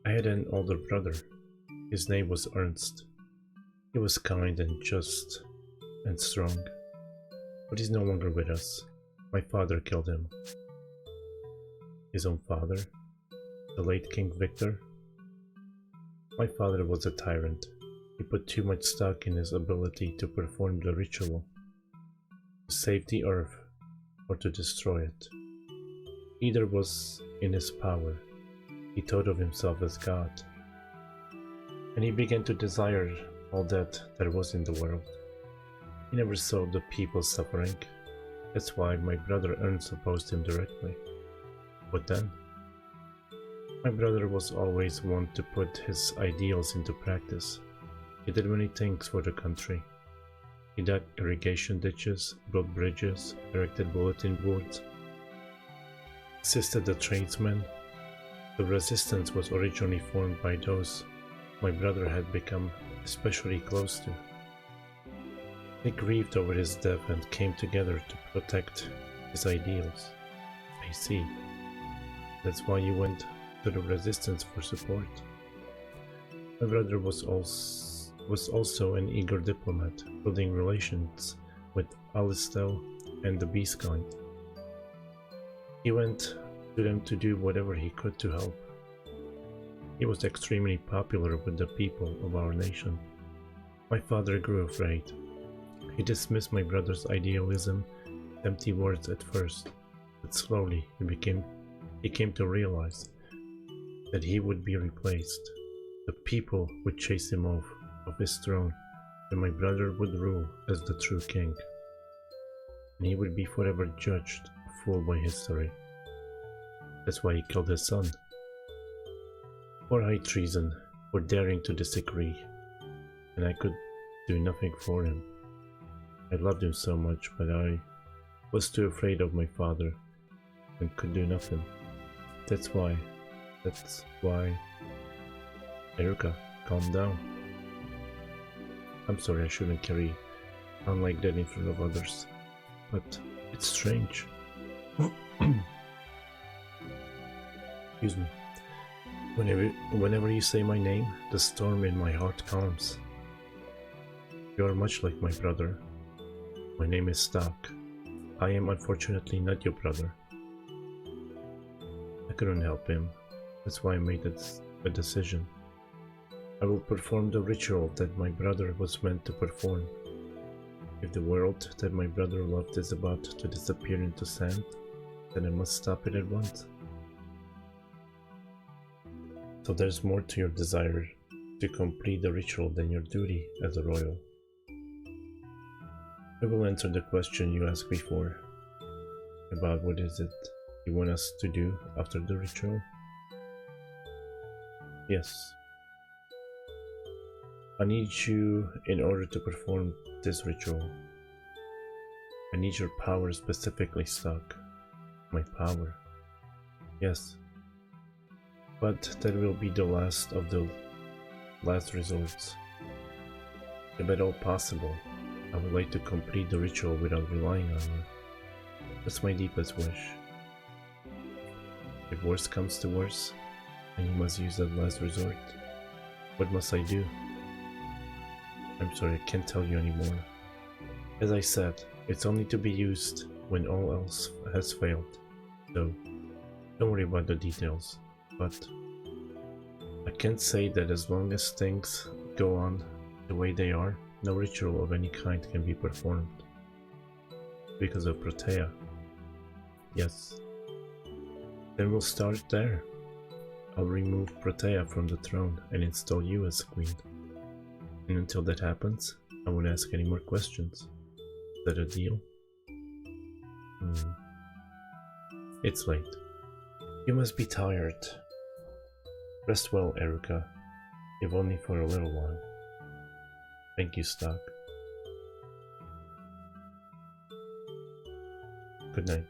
I had an older brother. His name was Ernst. He was kind and just and strong. But he's no longer with us. My father killed him. His own father? The late King Victor? My father was a tyrant. He put too much stock in his ability to perform the ritual, to save the earth or to destroy it. Either was in his power. He thought of himself as God. And he began to desire all that there was in the world. He never saw the people suffering. That's why my brother Ernst opposed him directly. But then, my brother was always one to put his ideals into practice. He did many things for the country. He dug irrigation ditches, built bridges, erected bulletin boards, assisted the tradesmen. The resistance was originally formed by those my brother had become especially close to. They grieved over his death and came together to protect his ideals. I see. That's why you went to the resistance for support. My brother was also an eager diplomat, building relations with Alistel and the Beastkind. He went to them to do whatever he could to help. He was extremely popular with the people of our nation. My father grew afraid. He dismissed my brother's idealism, empty words at first, but slowly he came to realize that he would be replaced. The people would chase him off of his throne, and my brother would rule as the true king. And he would be forever judged a fool by history. That's why he killed his son. For high treason, for daring to disagree, and I could do nothing for him. I loved him so much, but I was too afraid of my father and could do nothing. That's why. Eruka, calm down. I'm sorry, I shouldn't carry on like that in front of others, but it's strange. Excuse me. Whenever you say my name, the storm in my heart calms. You are much like my brother. My name is Stark. I am unfortunately not your brother. I couldn't help him. That's why I made a decision. I will perform the ritual that my brother was meant to perform. If the world that my brother loved is about to disappear into sand, then I must stop it at once. So there's more to your desire to complete the ritual than your duty as a royal. I will answer the question you asked before about what is it you want us to do after the ritual. Yes. I need you in order to perform this ritual. I need your power specifically, Stark. My power. Yes. But that will be the last of the last resorts. If at all possible, I would like to complete the ritual without relying on you. That's my deepest wish. If worse comes to worse, and you must use that last resort, what must I do? I'm sorry, I can't tell you anymore. As I said, it's only to be used when all else has failed. So, don't worry about the details. But I can't say that as long as things go on the way they are, no ritual of any kind can be performed. Because of Protea. Yes. Then we'll start there. I'll remove Protea from the throne and install you as queen. And until that happens, I won't ask any more questions. Is that a deal? It's late. You must be tired. Rest well, Eruka, if only for a little while. Thank you, Stark. Good night.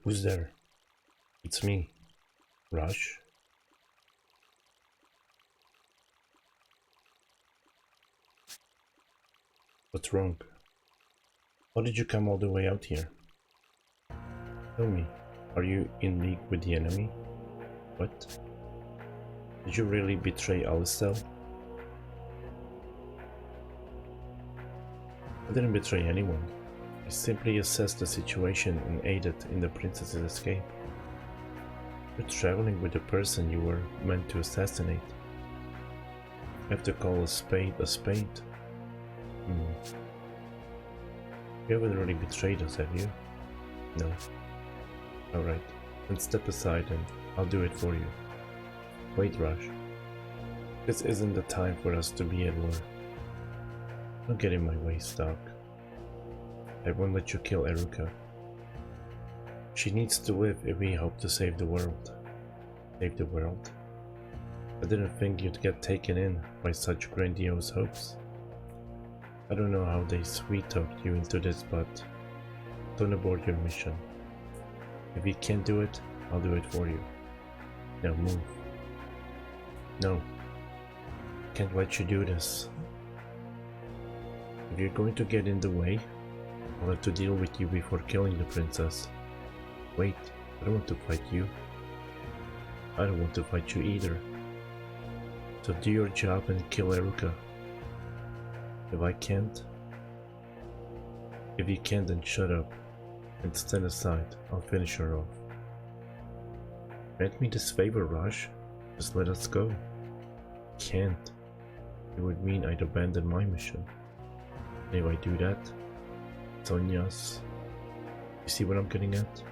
Who's there? It's me. Rush? What's wrong? How did you come all the way out here? Tell me, are you in league with the enemy? What? Did you really betray Alistel? I didn't betray anyone. I simply assessed the situation and aided in the princess's escape. You're traveling with the person you were meant to assassinate. You have to call a spade a spade. You haven't really betrayed us, have you? No. Alright, then step aside and I'll do it for you. Wait, Rush. This isn't the time for us to be at war. Don't get in my way, Stark. I won't let you kill Eruka. She needs to live if we hope to save the world. Save the world? I didn't think you'd get taken in by such grandiose hopes. I don't know how they sweet-talked you into this, but don't abort your mission. If you can't do it, I'll do it for you. Now move. No. Can't let you do this. If you're going to get in the way, I'll have to deal with you before killing the princess. Wait, I don't want to fight you. I don't want to fight you either. So do your job and kill Eruka. If I can't... If you can't, then shut up and stand aside. I'll finish her off. Grant me this favor, Raj. Just let us go. Can't. It would mean I'd abandon my mission. And if I do that, Sonya's... You see what I'm getting at?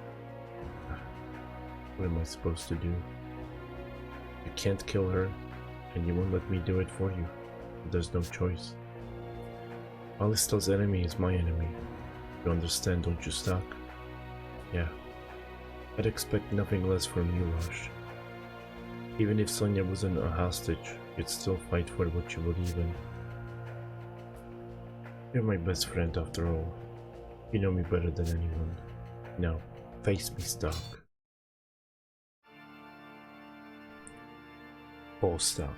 What am I supposed to do? You can't kill her, and you won't let me do it for you. There's no choice. Alistel's enemy is my enemy. You understand, don't you, Stark? Yeah. I'd expect nothing less from you, Raj. Even if Sonya wasn't a hostage, you'd still fight for what you believe in. You're my best friend after all. You know me better than anyone. Now, face me, Stark. Paul Stark.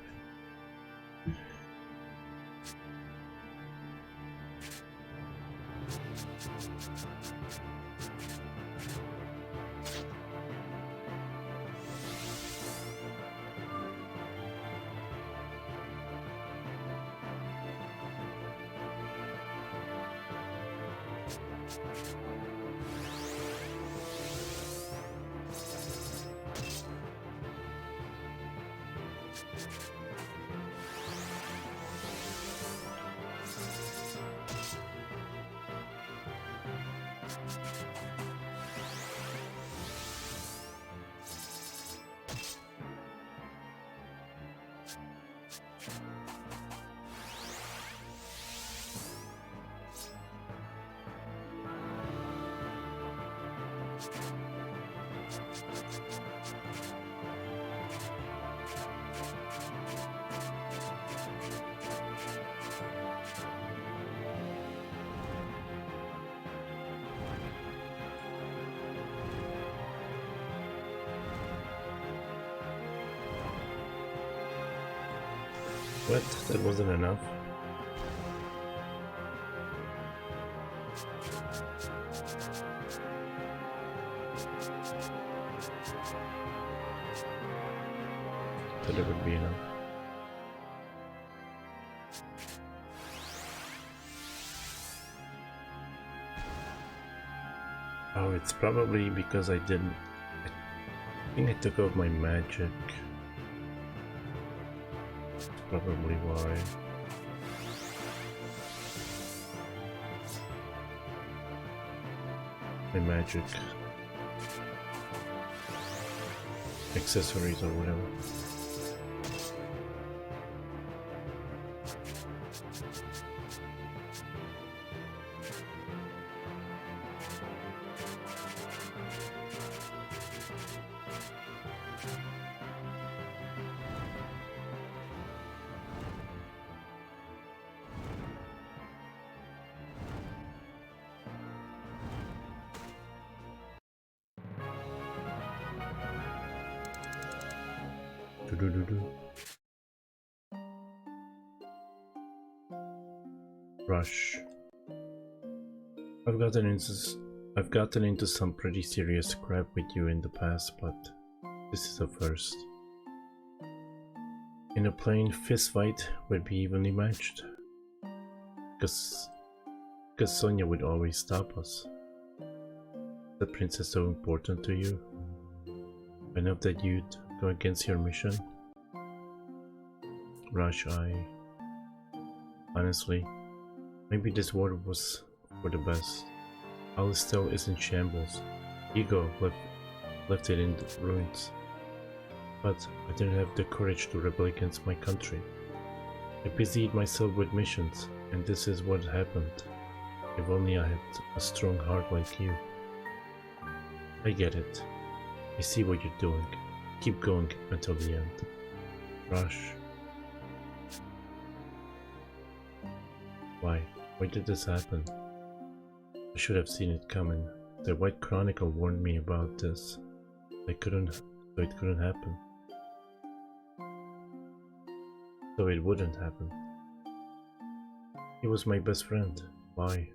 What? That wasn't enough? Thought it would be enough. Oh, it's probably because I didn't... I think I took out my magic. Probably why. My magic accessories or whatever. Rush. I've gotten into some pretty serious crap with you in the past, but this is a first. In a plain fist fight would be evenly matched. Because Sonia would always stop us. Is the princess so important to you? Enough that you'd go against your mission? Rush, honestly, maybe this war was for the best. Alistel is in shambles. Ego left it in ruins. But I didn't have the courage to rebel against my country. I busied myself with missions, and this is what happened. If only I had a strong heart like you. I get it. I see what you're doing. Keep going until the end. Rush. Why? Why did this happen? I should have seen it coming. The White Chronicle warned me about this. So it couldn't happen. So it wouldn't happen. He was my best friend. Why?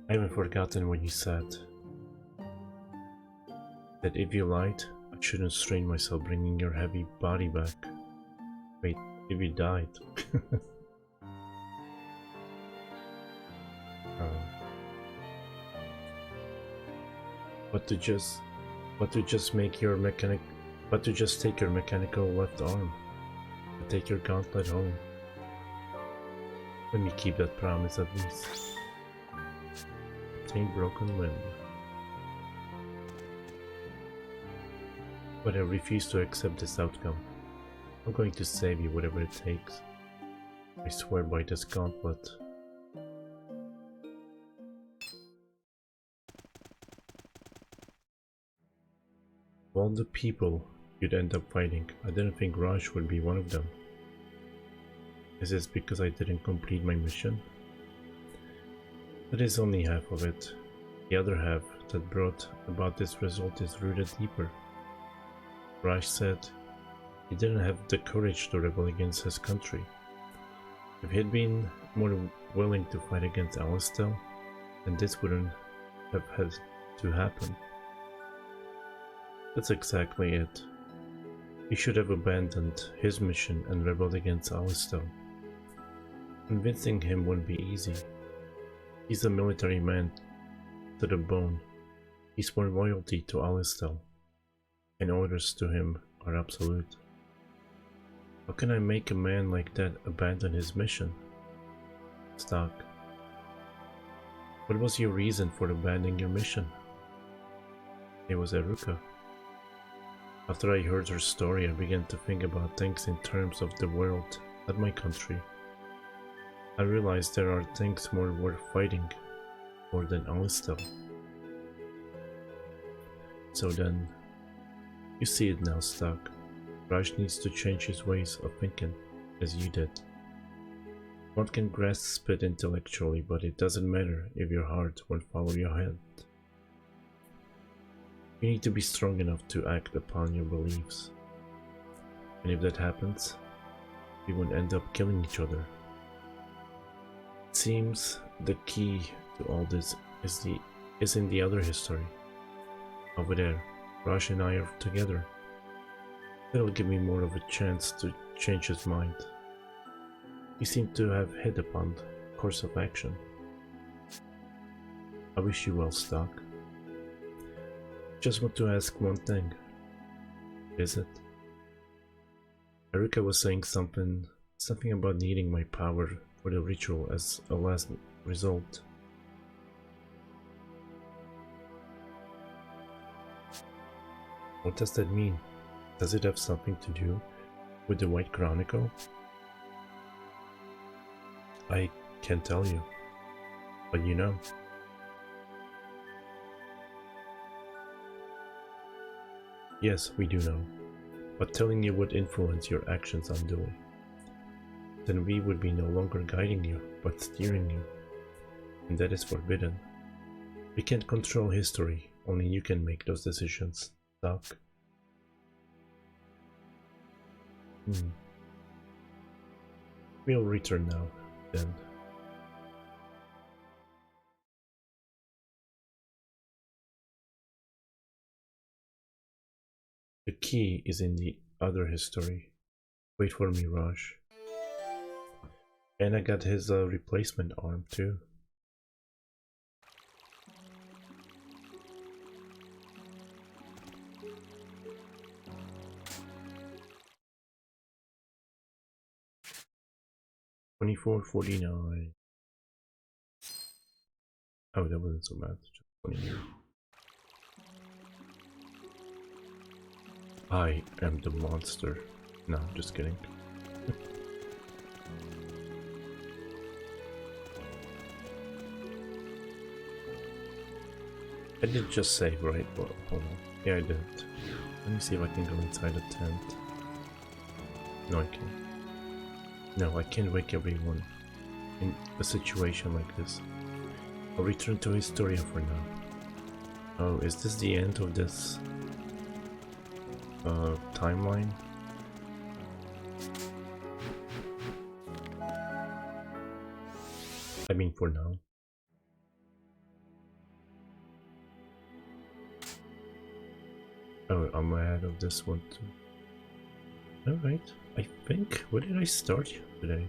I haven't forgotten what you said. That if you lied, I shouldn't strain myself bringing your heavy body back. Wait, if you died. But to just take your mechanical left arm, and take your gauntlet home. Let me keep that promise at least. Obtain broken limb. But I refuse to accept this outcome. I'm going to save you whatever it takes. I swear by this gauntlet. Of all the people you'd end up fighting, I didn't think Raj would be one of them. Is this because I didn't complete my mission? That is only half of it. The other half that brought about this result is rooted deeper. Raj said he didn't have the courage to rebel against his country. If he'd been more willing to fight against Alistel, then this wouldn't have had to happen. That's exactly it. He should have abandoned his mission and rebelled against Alistel. Convincing him wouldn't be easy. He's a military man to the bone. He's sworn loyalty to Alistel, and orders to him are absolute. How can I make a man like that abandon his mission? Stock. What was your reason for abandoning your mission? It was Eruka. After I heard her story, I began to think about things in terms of the world, not my country. I realized there are things more worth fighting for than Alistel. So then, you see it now, Stock. Raj needs to change his ways of thinking, as you did. One can grasp it intellectually, but it doesn't matter if your heart won't follow your head. You need to be strong enough to act upon your beliefs. And if that happens, we won't end up killing each other. It seems the key to all this is in the other history. Over there, Raj and I are together. That'll give me more of a chance to change his mind. We seem to have hit upon the course of action. I wish you well, Stock. Just want to ask one thing. Is it? Eruka was saying something about needing my power for the ritual as a last result. What does that mean? Does it have something to do with the White Chronicle? I can't tell you, but you know. Yes, we do know, but telling you would influence your actions unduly. Then we would be no longer guiding you, but steering you, and that is forbidden. We can't control history, only you can make those decisions, Doc. We'll return now, then. The key is in the other history. Wait for me, Raj. And I got his replacement arm too. $24.49. Oh, that wasn't so bad. Just 20. I am the monster. No, I'm just kidding. I did just save, right? Well, hold on. Yeah, I did. Let me see if I can go inside the tent. No, I can't. No, I can't wake everyone in a situation like this. I'll return to Historia for now. Oh, is this the end of this timeline? I mean, for now. Oh, I'm ahead of this one too. Alright, I think... Where did I start today?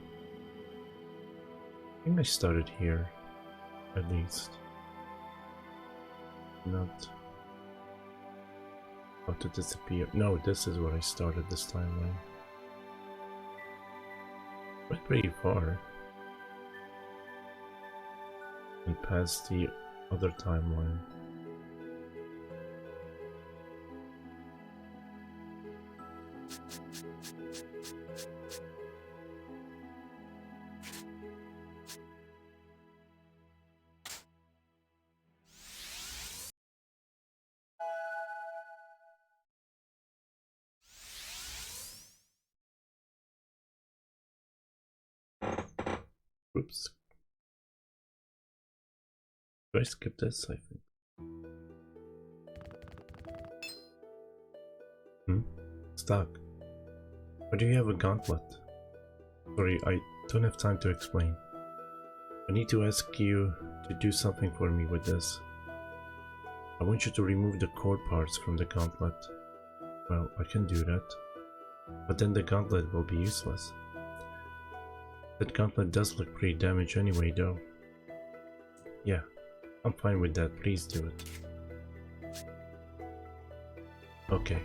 I think I started here, at least. Not... How to disappear. No, this is where I started this timeline. Went pretty far. And past the other timeline. Oops. Do I skip this? I think. Stuck. Why do you have a gauntlet? Sorry, I don't have time to explain. I need to ask you to do something for me with this. I want you to remove the core parts from the gauntlet. Well, I can do that. But then the gauntlet will be useless. That gauntlet does look pretty damaged anyway, though. Yeah, I'm fine with that. Please do it. Okay.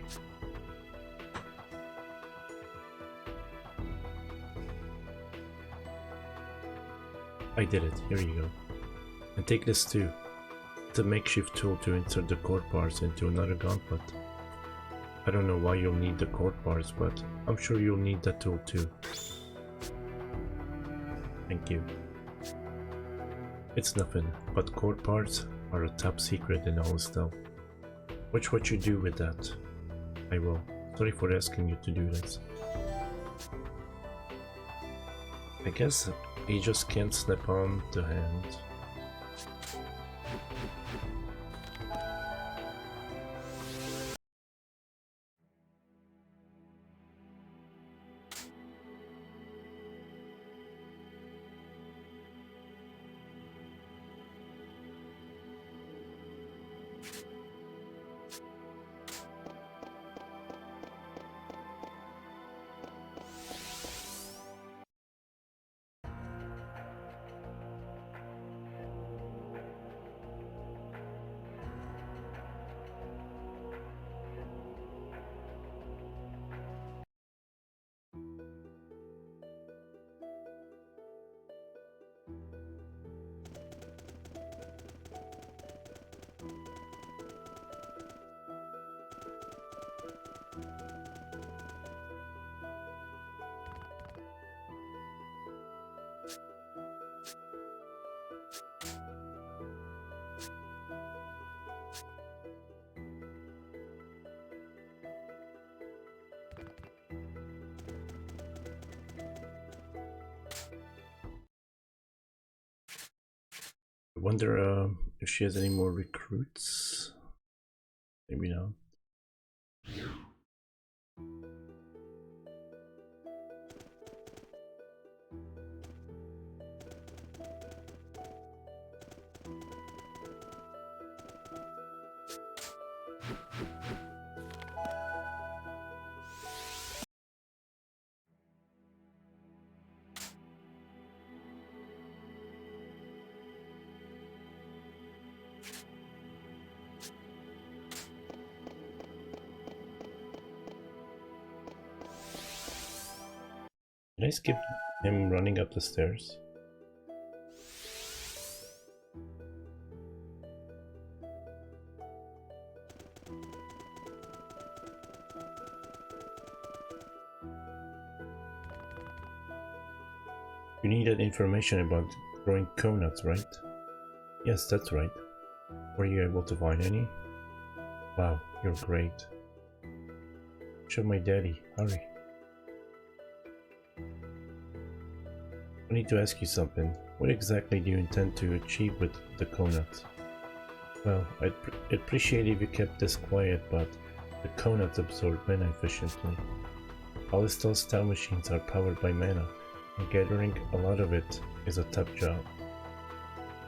I did it. Here you go. And take this too. It's a makeshift tool to insert the core parts into another gauntlet. I don't know why you'll need the core parts, but I'm sure you'll need that tool too. Thank you. It's nothing, but core parts are a top secret in all stealth. Watch what you do with that. I will. Sorry for asking you to do this. I guess he just can't snap on the hand. I wonder if she has any more recruits. Maybe not. Did I skip him running up the stairs? You needed information about growing coconuts, right? Yes, that's right. Were you able to find any? Wow, you're great. Show my daddy, hurry. I need to ask you something. What exactly do you intend to achieve with the coconuts? Well, I'd appreciate if you kept this quiet, but the coconuts absorb mana efficiently. Alistal's town machines are powered by mana, and gathering a lot of it is a tough job.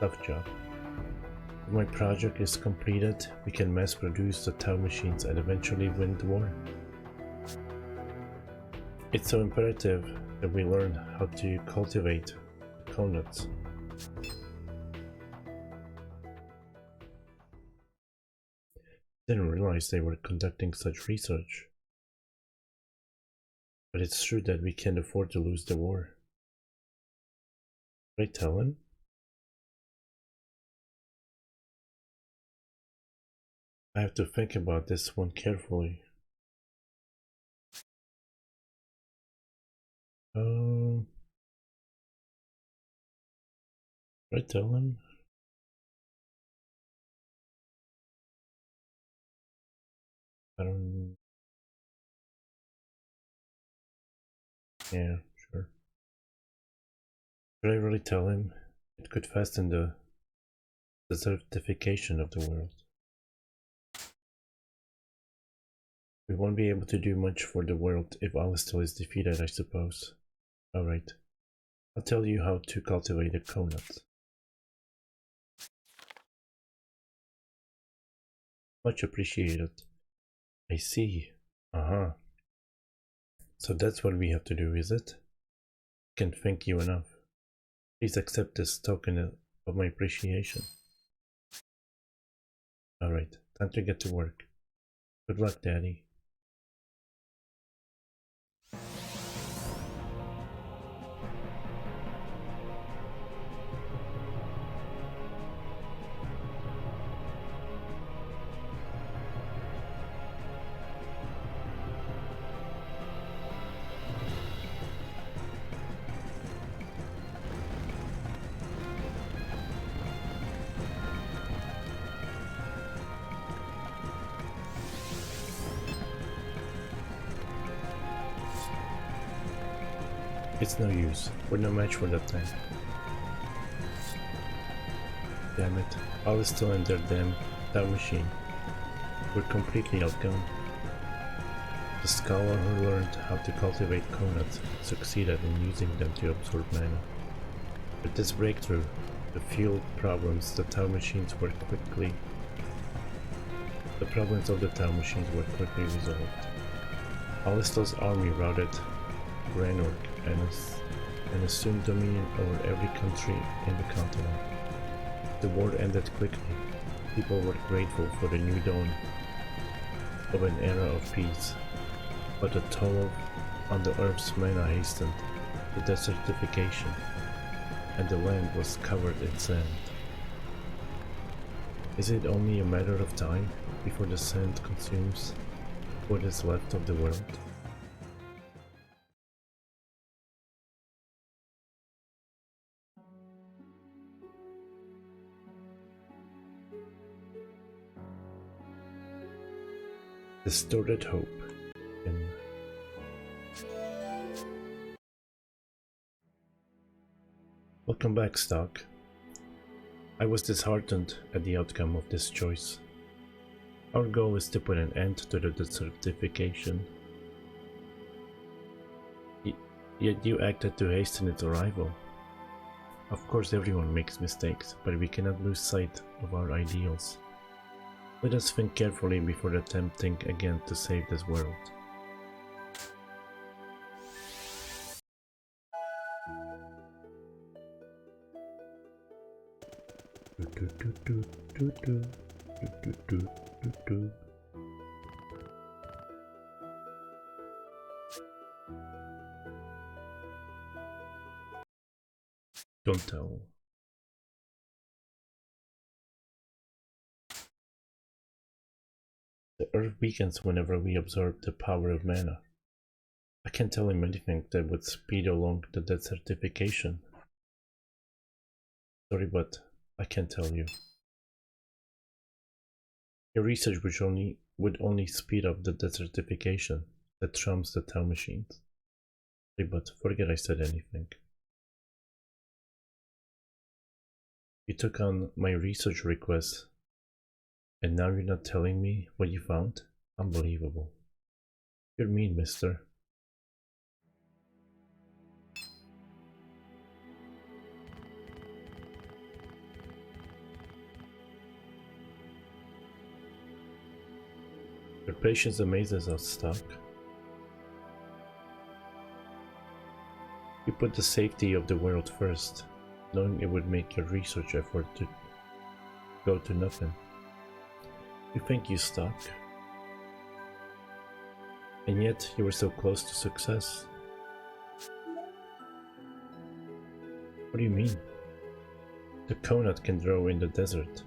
If my project is completed, we can mass produce the town machines and eventually win the war. It's so imperative that we learn how to cultivate coconuts. Didn't realize they were conducting such research. But it's true that we can't afford to lose the war. Should I tell him? I have to think about this one carefully. Should I tell him? I don't... Yeah, sure. Should I really tell him? It could fasten the desertification of the world. We won't be able to do much for the world if Alistal is defeated, I suppose. Alright. I'll tell you how to cultivate a coconut. Much appreciated. I see. So that's what we have to do, is it? Can't thank you enough. Please accept this token of my appreciation. Alright, time to get to work. Good luck, Daddy. It's no use. We're no match for that tank. Damn it. Alistal and their damn town machine. We're completely outgunned. The scholar who learned how to cultivate coconuts succeeded in using them to absorb mana. With this breakthrough, the fuel problems of the town machines were quickly resolved. Alistal's army routed Granork and assumed dominion over every country in the continent. The war ended quickly. People were grateful for the new dawn of an era of peace, but the toll on the earth's mana hastened the desertification, and the land was covered in sand. Is it only a matter of time before the sand consumes what is left of the world? Distorted hope. Welcome back, Stock. I was disheartened at the outcome of this choice. Our goal is to put an end to the desertification. Yet you acted to hasten its arrival. Of course everyone makes mistakes, but we cannot lose sight of our ideals. Let us think carefully before attempting again to save this world. Don't tell. The earth weakens whenever we absorb the power of mana. I can't tell him anything that would speed along the desertification. Sorry, but I can't tell you. Your research would only speed up the desertification that trumps the town machines. Sorry, but forget I said anything. You took on my research request, and now you're not telling me what you found? Unbelievable. You're mean, mister. Your patience amazes us, Stark. You put the safety of the world first, knowing it would make your research effort to go to nothing. You think you stuck, and yet you were so close to success. What do you mean? The Conant can grow in the desert.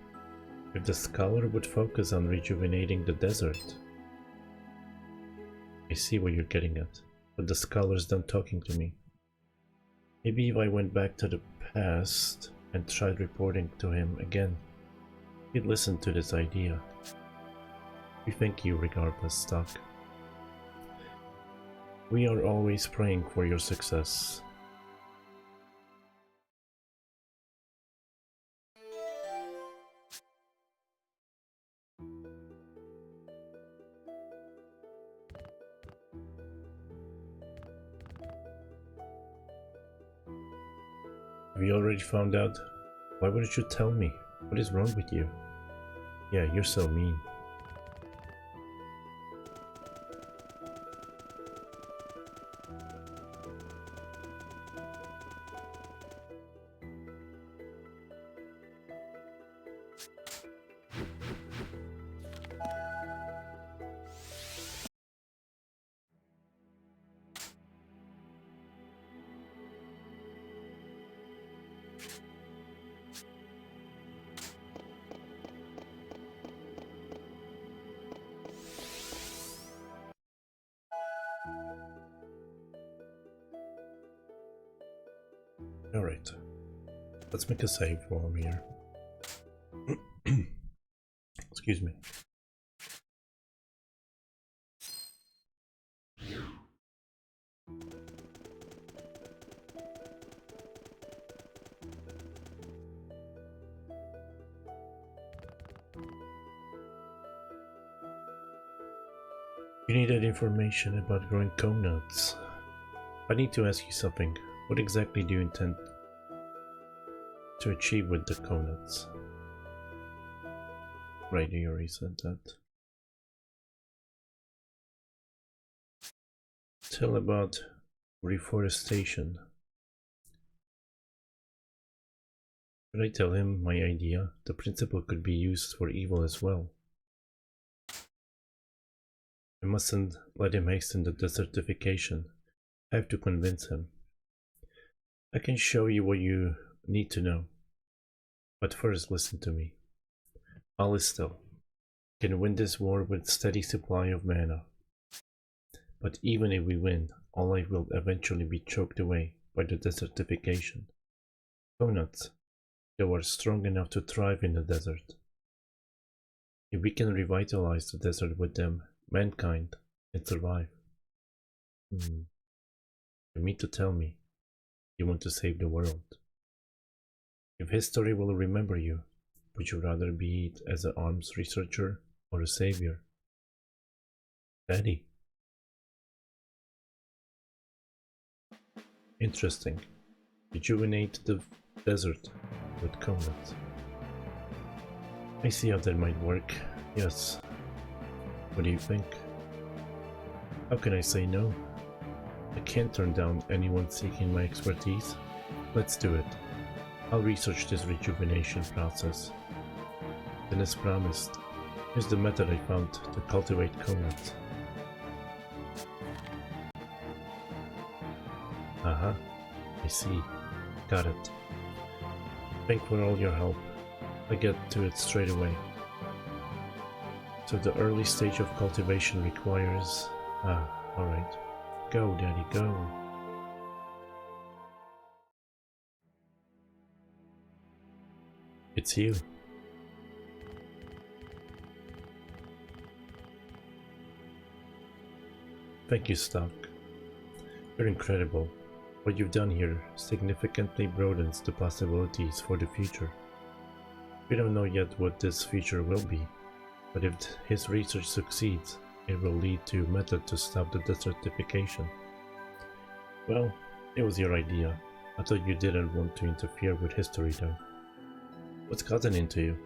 If the scholar would focus on rejuvenating the desert. I see what you're getting at, but the scholar's done talking to me. Maybe if I went back to the past and tried reporting to him again, he'd listen to this idea. We thank you regardless, Stock. We are always praying for your success. Have you already found out? Why wouldn't you tell me? What is wrong with you? Yeah, you're so mean. Alright, let's make a save while I'm here. Excuse me. You needed information about growing coconuts. I need to ask you something. What exactly do you intend to achieve with the coconuts? Right, you already said that. Tell about reforestation. Should I tell him my idea? The principle could be used for evil as well. I mustn't let him hasten the desertification. I have to convince him. I can show you what you need to know. But first listen to me. Alistel can win this war with steady supply of mana. But even if we win, all life will eventually be choked away by the desertification. Coconuts, they are strong enough to thrive in the desert. If we can revitalize the desert with them, mankind can survive. You mean to tell me you want to save the world? If history will remember you, would you rather be it as an arms researcher or a savior? Daddy. Interesting. Rejuvenate the desert with combat. I see how that might work. Yes. What do you think? How can I say no? I can't turn down anyone seeking my expertise. Let's do it. I'll research this rejuvenation process. Then as promised, here's the method I found to cultivate comets. Aha, I see. Got it. Thanks for all your help. I get to it straight away. So the early stage of cultivation requires... alright. Go, Daddy, go. It's you. Thank you, Stock. You're incredible. What you've done here significantly broadens the possibilities for the future. We don't know yet what this future will be, but if his research succeeds, it will lead to a method to stop the desertification. Well, it was your idea. I thought you didn't want to interfere with history though. What's gotten into you?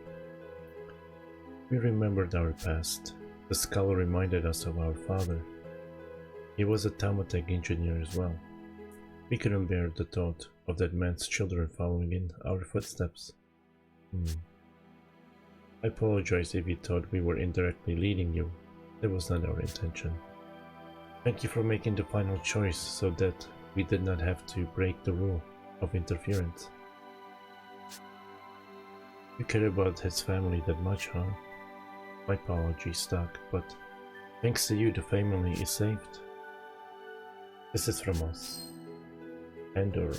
We remembered our past. The skull reminded us of our father. He was a Taumatech engineer as well. We couldn't bear the thought of that man's children following in our footsteps. I apologize if you thought we were indirectly leading you. That was not our intention. Thank you for making the final choice so that we did not have to break the rule of interference. You care about his family that much, huh? My apologies, Stock, but thanks to you the family is saved. This is from us. Andor.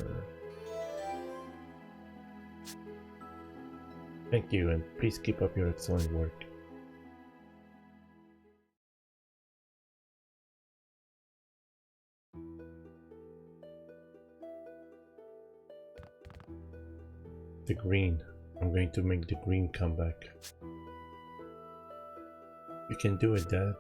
Thank you, and please keep up your excellent work. The green. I'm going to make the green come back. You can do it, Dad.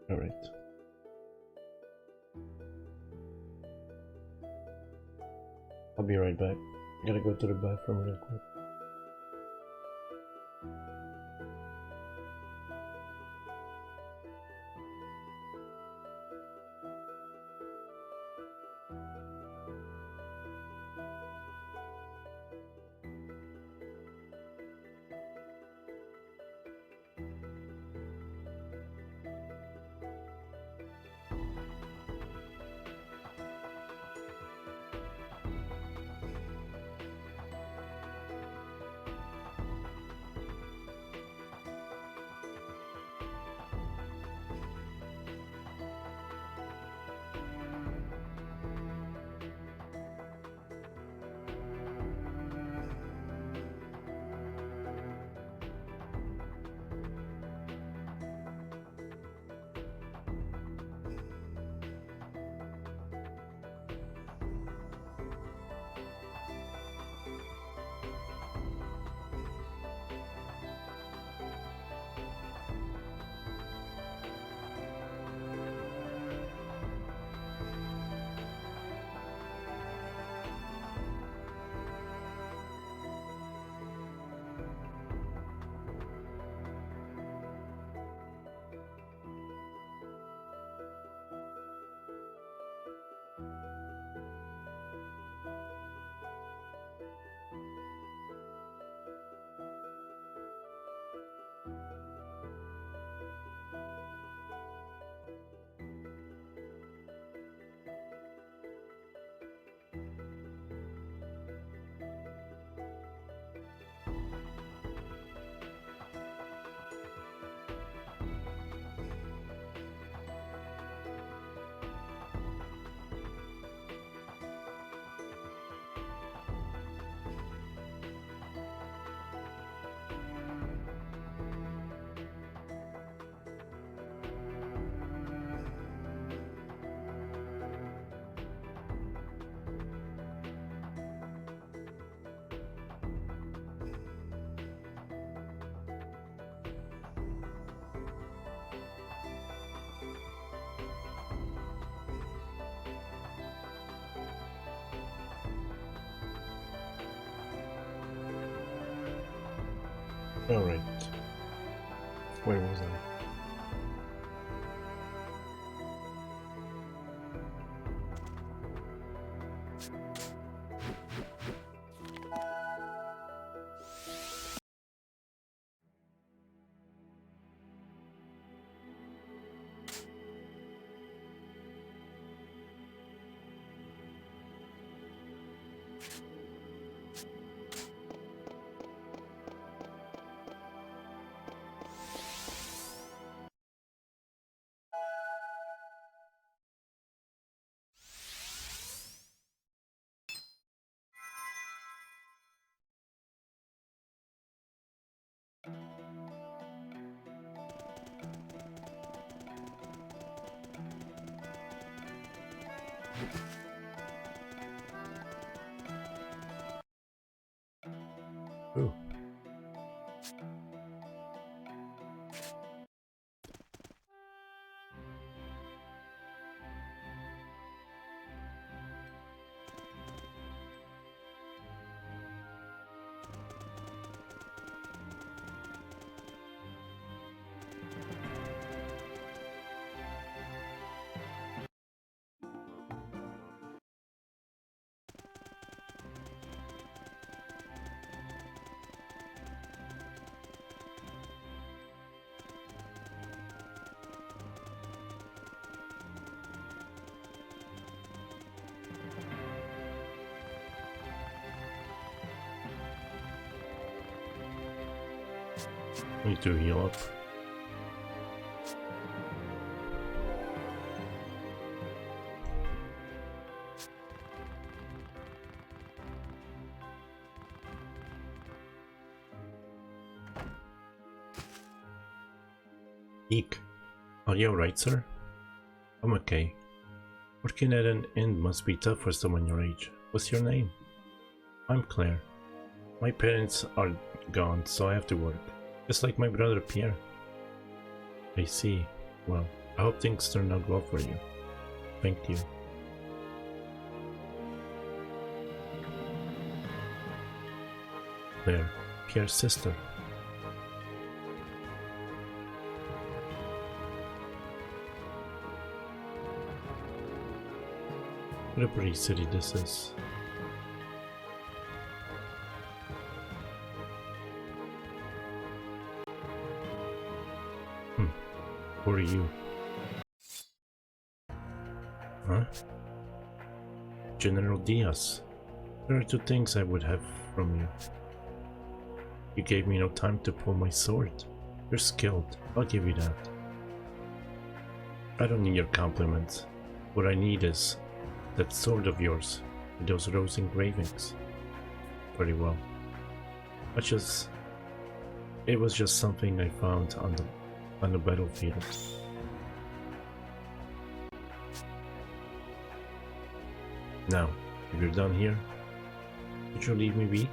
Alright. I'll be right back. Gotta go to the bathroom real quick. Alright. Where was I? Ooh. Need to heal up. Eek. Are you alright, sir? I'm okay. Working at an inn must be tough for someone your age. What's your name? I'm Claire. My parents are gone, so I have to work. Just like my brother Pierre. I see. Well, I hope things turn out well for you. Thank you. Claire, Pierre's sister. What a pretty city this is. Who are you? Huh? General Diaz. There are two things I would have from you. You gave me no time to pull my sword. You're skilled, I'll give you that. I don't need your compliments. What I need is that sword of yours with those rose engravings. Very well. It was just something I found on the battlefield. Now, if you're done here, would you leave me be?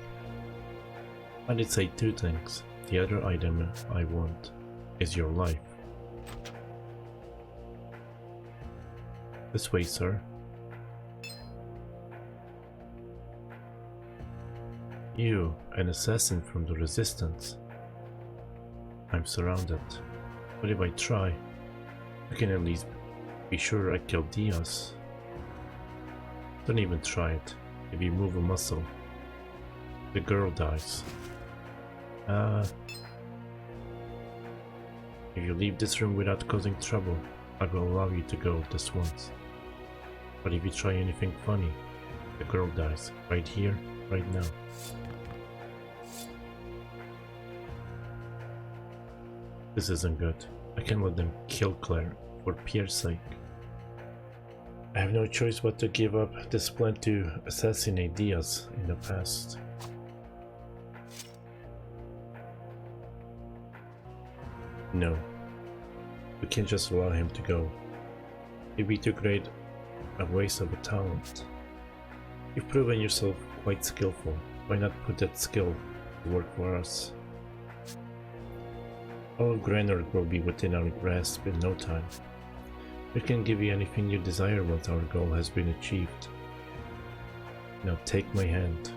I did say two things. The other item I want is your life. This way, sir. You, an assassin from the Resistance. I'm surrounded. But if I try, I can at least be sure I kill Diaz. Don't even try it. If you move a muscle, the girl dies. If you leave this room without causing trouble, I will allow you to go this once. But if you try anything funny, the girl dies. Right here, right now. This isn't good. I can't let them kill Claire for Pierre's sake. I have no choice but to give up this plan to assassinate Diaz in the past. No. We can't just allow him to go. It'd be too great a waste of a talent. You've proven yourself quite skillful. Why not put that skill to work for us? All of Granard will be within our grasp in no time. We can give you anything you desire once our goal has been achieved. Now take my hand.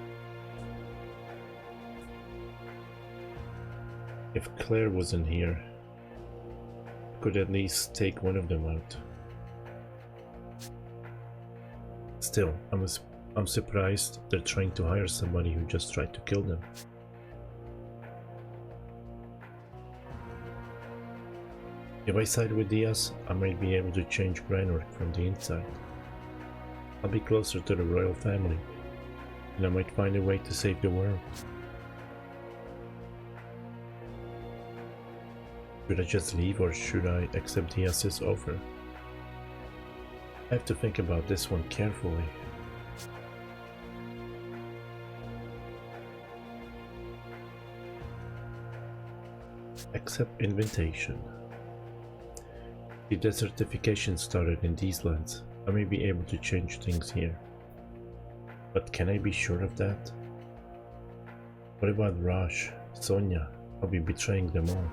If Claire wasn't here, I could at least take one of them out. Still, I'm surprised they're trying to hire somebody who just tried to kill them. If I side with Diaz, I might be able to change Granork from the inside. I'll be closer to the royal family, and I might find a way to save the world. Should I just leave, or should I accept Diaz's offer? I have to think about this one carefully. Accept invitation. The desertification started in these lands. I may be able to change things here. But can I be sure of that? What about Raj, Sonia? I'll be betraying them all.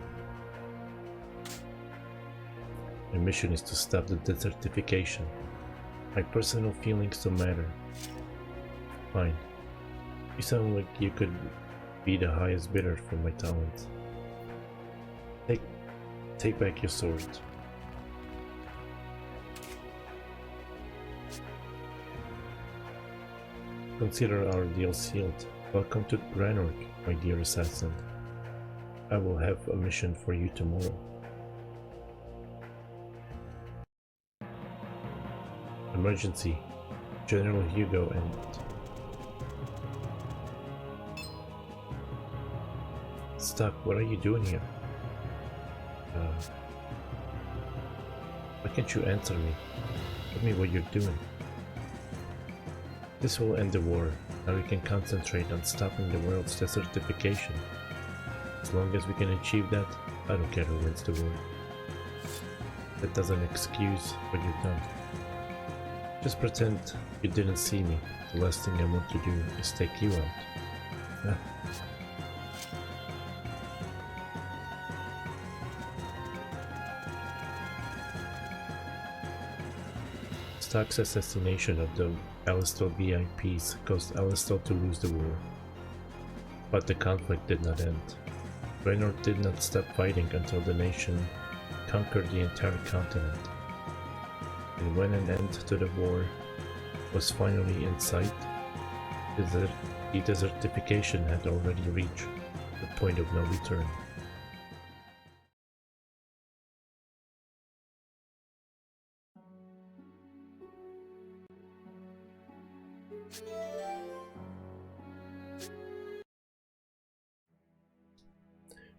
My mission is to stop the desertification. My personal feelings don't matter. Fine. You sound like you could be the highest bidder for my talents. Take back your sword. Consider our deal sealed. Welcome to Granork, my dear assassin. I will have a mission for you tomorrow. Emergency. General Hugo and... Stuck, what are you doing here? Why can't you answer me? Tell me what you're doing. This will end the war. Now we can concentrate on stopping the world's desertification. As long as we can achieve that, I don't care who wins the war. That doesn't excuse what you've done. Just pretend you didn't see me. The last thing I want to do is take you out. Ah. Stark's assassination of the Alistal VIPs caused Alistal to lose the war. But the conflict did not end. Granork did not stop fighting until the nation conquered the entire continent. And when an end to the war was finally in sight, the desertification had already reached the point of no return.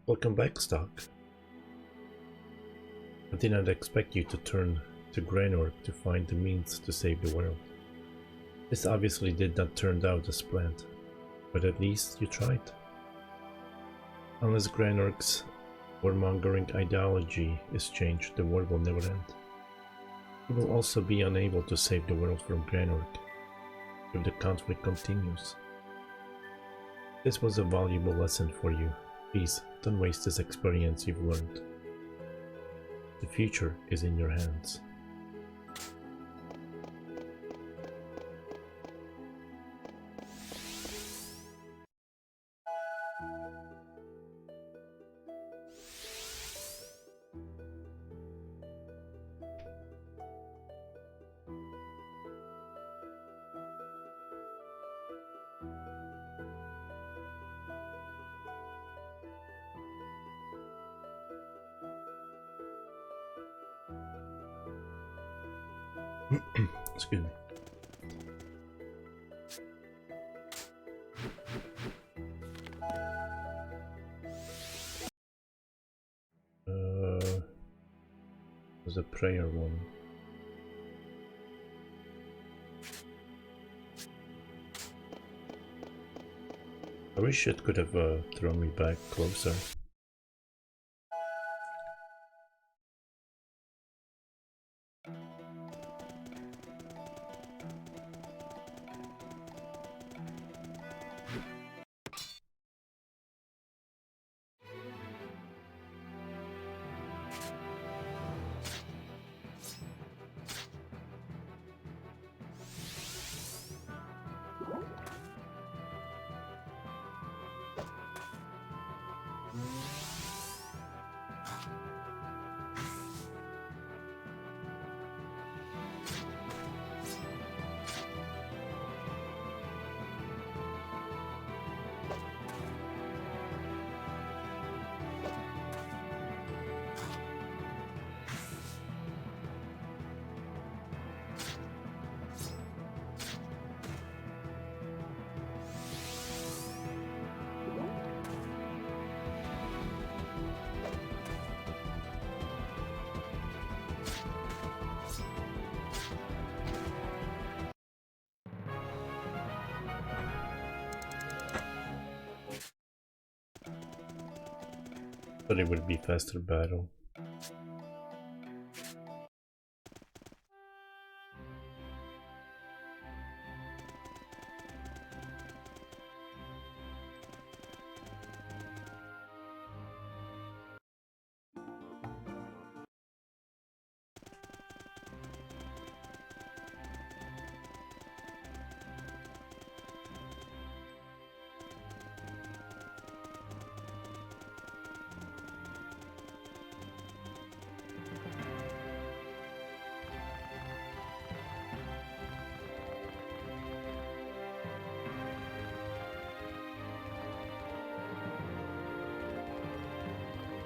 Welcome back, Stock. I did not expect you to turn to Granork to find the means to save the world. This obviously did not turn out as planned, but at least you tried. Unless Granork's warmongering ideology is changed, the war will never end. You will also be unable to save the world from Granork if the conflict continues. This was a valuable lesson for you. Please, don't waste this experience you've learned. The future is in your hands. Excuse me. There's a prayer one. I wish it could have thrown me back closer. But it would be faster battle.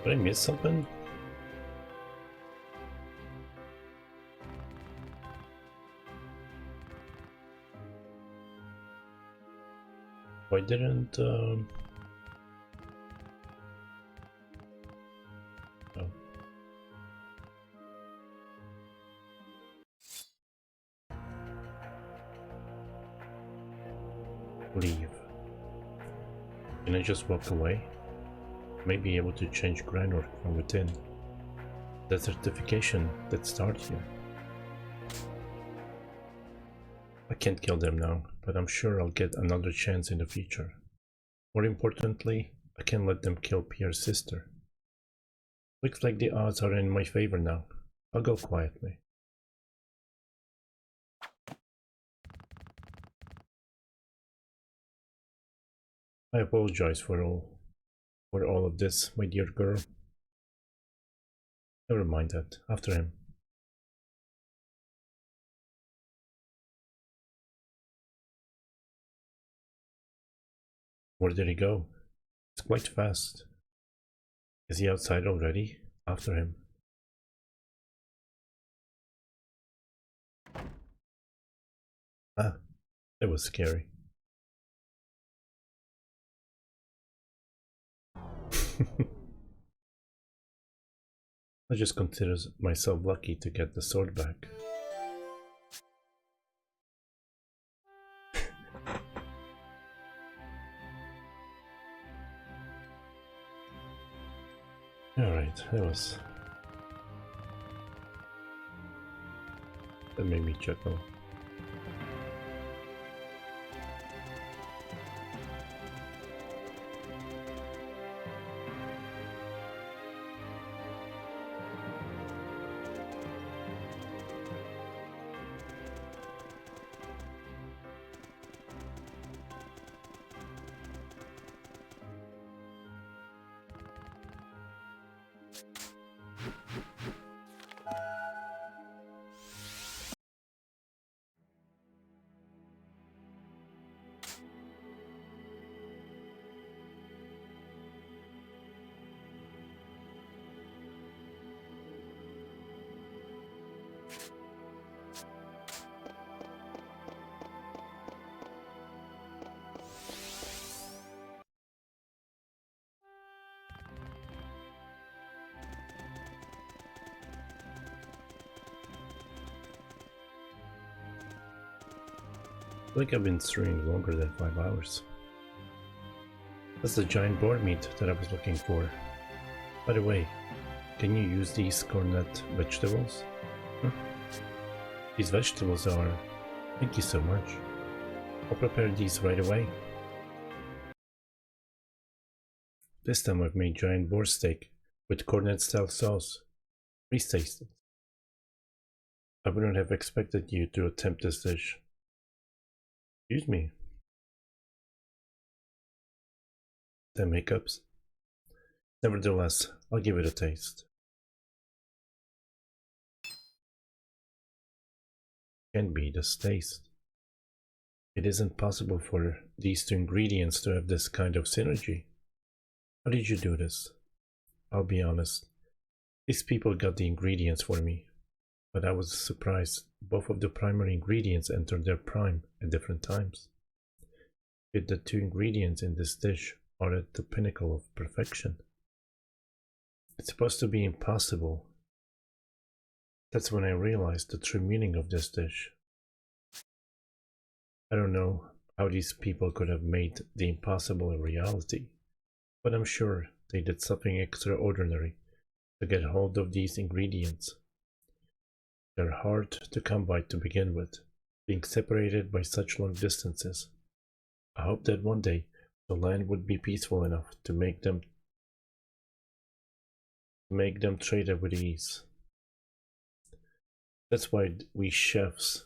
Did I miss something? Why didn't oh. Leave. Can I just walk away? May be able to change groundwork from within. The certification that starts here. I can't kill them now, but I'm sure I'll get another chance in the future. More importantly, I can't let them kill Pierre's sister. Looks like the odds are in my favor now. I'll go quietly. I apologize for all of this, my dear girl. Never mind that. After him. Where did he go? It's quite fast. Is he outside already? After him. Ah, that was scary. I just consider myself lucky to get the sword back. Alright, that made me chuckle. I think I've been streaming longer than 5 hours. That's the giant boar meat that I was looking for. By the way, can you use these cornet vegetables? Huh? These vegetables are... Thank you so much. I'll prepare these right away. This time I've made giant boar steak with cornet style sauce. Please taste it. I wouldn't have expected you to attempt this dish. Excuse me. The hiccups. Nevertheless, I'll give it a taste. Can be this taste. It isn't possible for these two ingredients to have this kind of synergy. How did you do this? I'll be honest. These people got the ingredients for me, but I was surprised both of the primary ingredients entered their prime at different times. Yet the two ingredients in this dish are at the pinnacle of perfection. It's supposed to be impossible. That's when I realized the true meaning of this dish. I don't know how these people could have made the impossible a reality, but I'm sure they did something extraordinary to get hold of these ingredients. They're hard to come by to begin with, being separated by such long distances. I hope that one day the land would be peaceful enough to make them traded with ease. That's why we chefs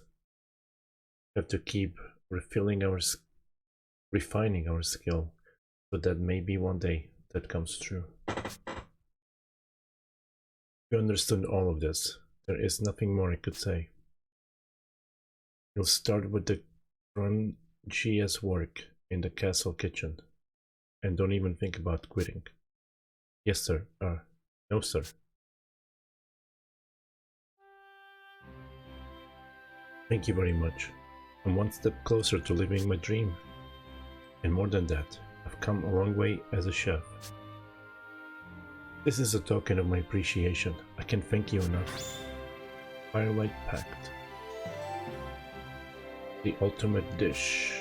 have to keep refining our skill, so that maybe one day that comes true. You understood all of this. There is nothing more I could say. You'll start with the grungiest work in the castle kitchen, and don't even think about quitting. Yes, sir. No, sir. Thank you very much. I'm one step closer to living my dream. And more than that, I've come a long way as a chef. This is a token of my appreciation. I can't thank you enough. Firelight Pact. The ultimate dish.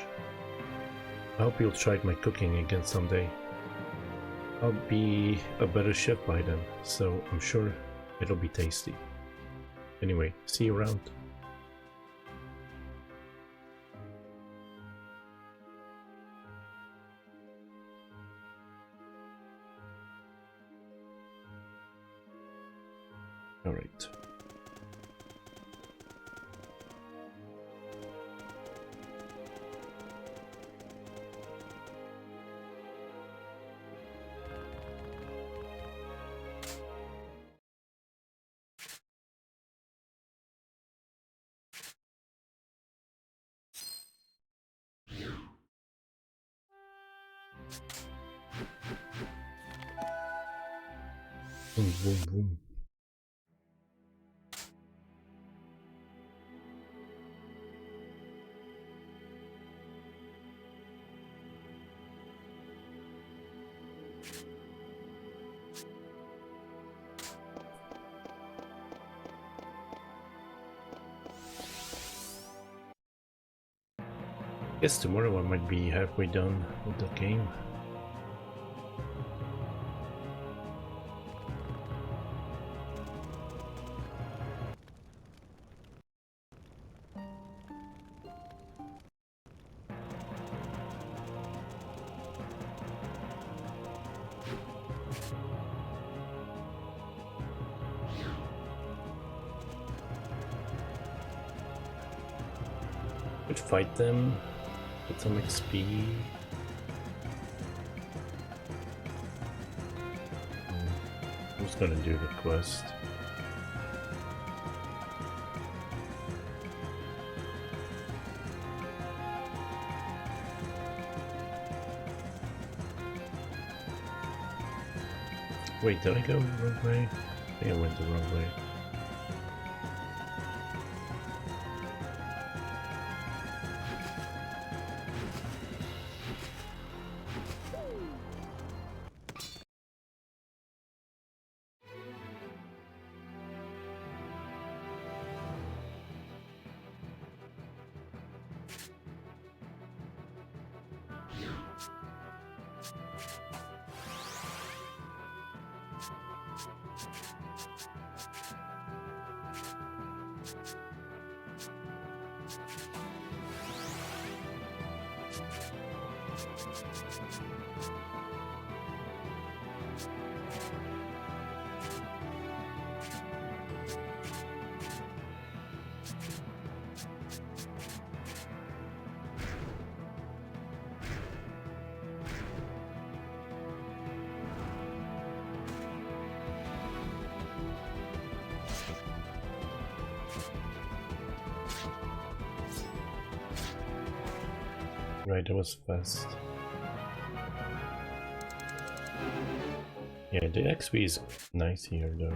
I hope you'll try my cooking again someday. I'll be a better chef by then, so I'm sure it'll be tasty. Anyway, see you around. All right. Boom, boom, boom. Guess tomorrow I might be halfway done with the game. Could fight them, get some XP. I'm just gonna do the quest. Wait, did I go the wrong way? I think I went the wrong way. Right, that was fast. Yeah, the XP is nice here though.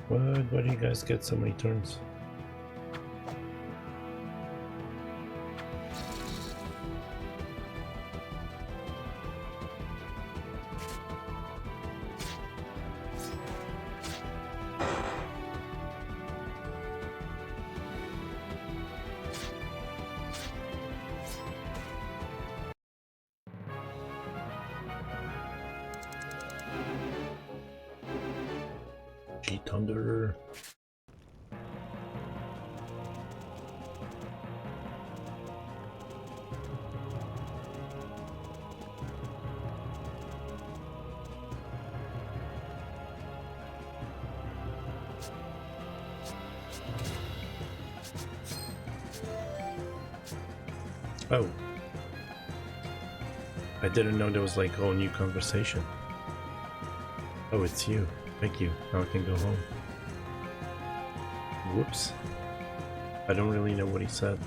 What? Why do you guys get so many turns? Thunder. Oh. I didn't know there was like a whole new conversation. Oh, it's you. Thank you. Now I can go home. Whoops. I don't really know what he said.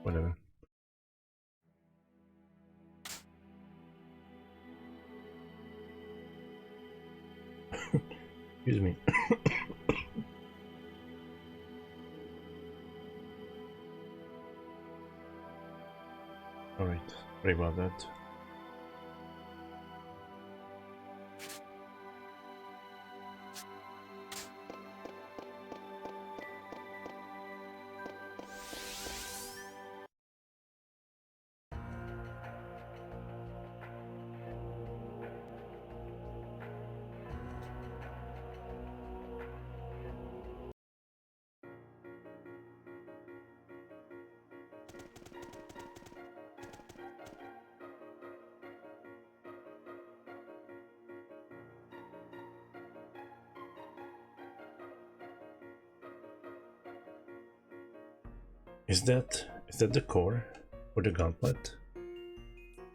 Whatever. Excuse me. Alright, sorry about that. Is that the core or the gauntlet?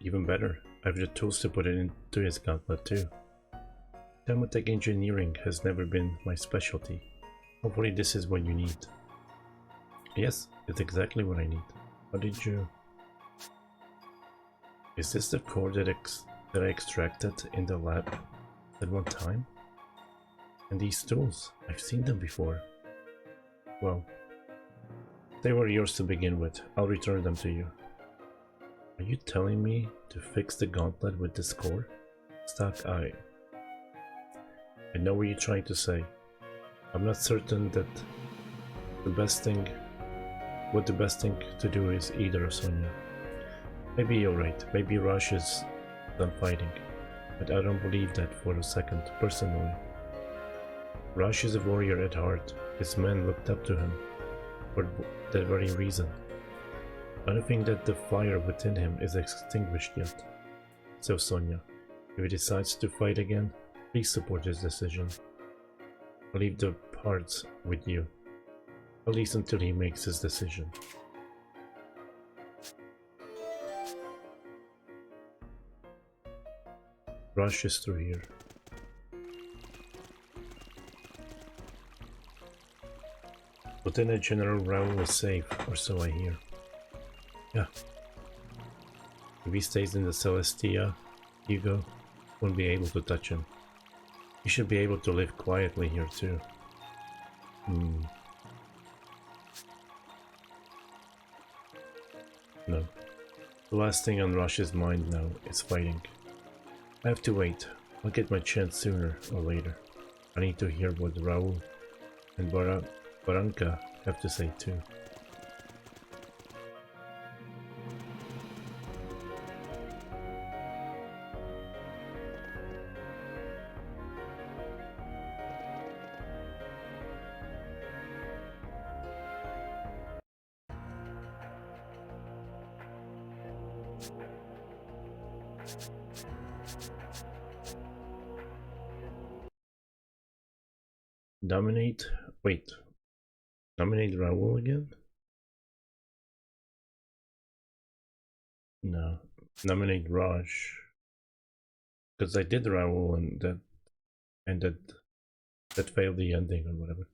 Even better, I have the tools to put it into his gauntlet too. Demotech engineering has never been my specialty. Hopefully this is what you need. Yes, it's exactly what I need. How did you... Is this the core that I extracted in the lab at one time? And these tools, I've seen them before. Well, they were yours to begin with. I'll return them to you. Are you telling me to fix the gauntlet with this core? Stuck eye. I know what you're trying to say. I'm not certain that the best thing to do is either, Sonia. Maybe you're right. Maybe Rush is done fighting. But I don't believe that for a second, personally. Rush is a warrior at heart. His men looked up to him for that very reason. I don't think that the fire within him is extinguished yet. So Sonia, if he decides to fight again, please support his decision. I'll leave the parts with you, at least until he makes his decision. Rush is through here. Lieutenant General Raoul is safe, or so I hear. Yeah. If he stays in the Celestia, Hugo won't be able to touch him. He should be able to live quietly here too. No. The last thing on Rush's mind now is fighting. I have to wait. I'll get my chance sooner or later. I need to hear what Raoul and Baranka have to say too. Dominate? Wait. Nominate Raoul again? No. Nominate Raj. Because I did Raoul and that failed the ending or whatever.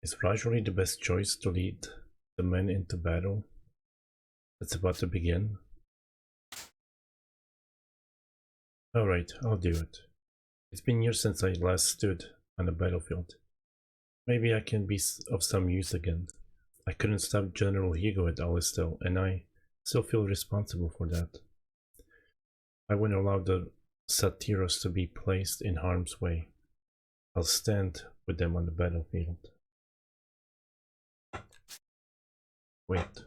Is Raj really the best choice to lead the men into battle that's about to begin? Alright, I'll do it. It's been years since I last stood on a battlefield. Maybe I can be of some use again. I couldn't stop General Hugo at Alistel, and I still feel responsible for that. I won't allow the Satyros to be placed in harm's way. I'll stand with them on the battlefield. Wait.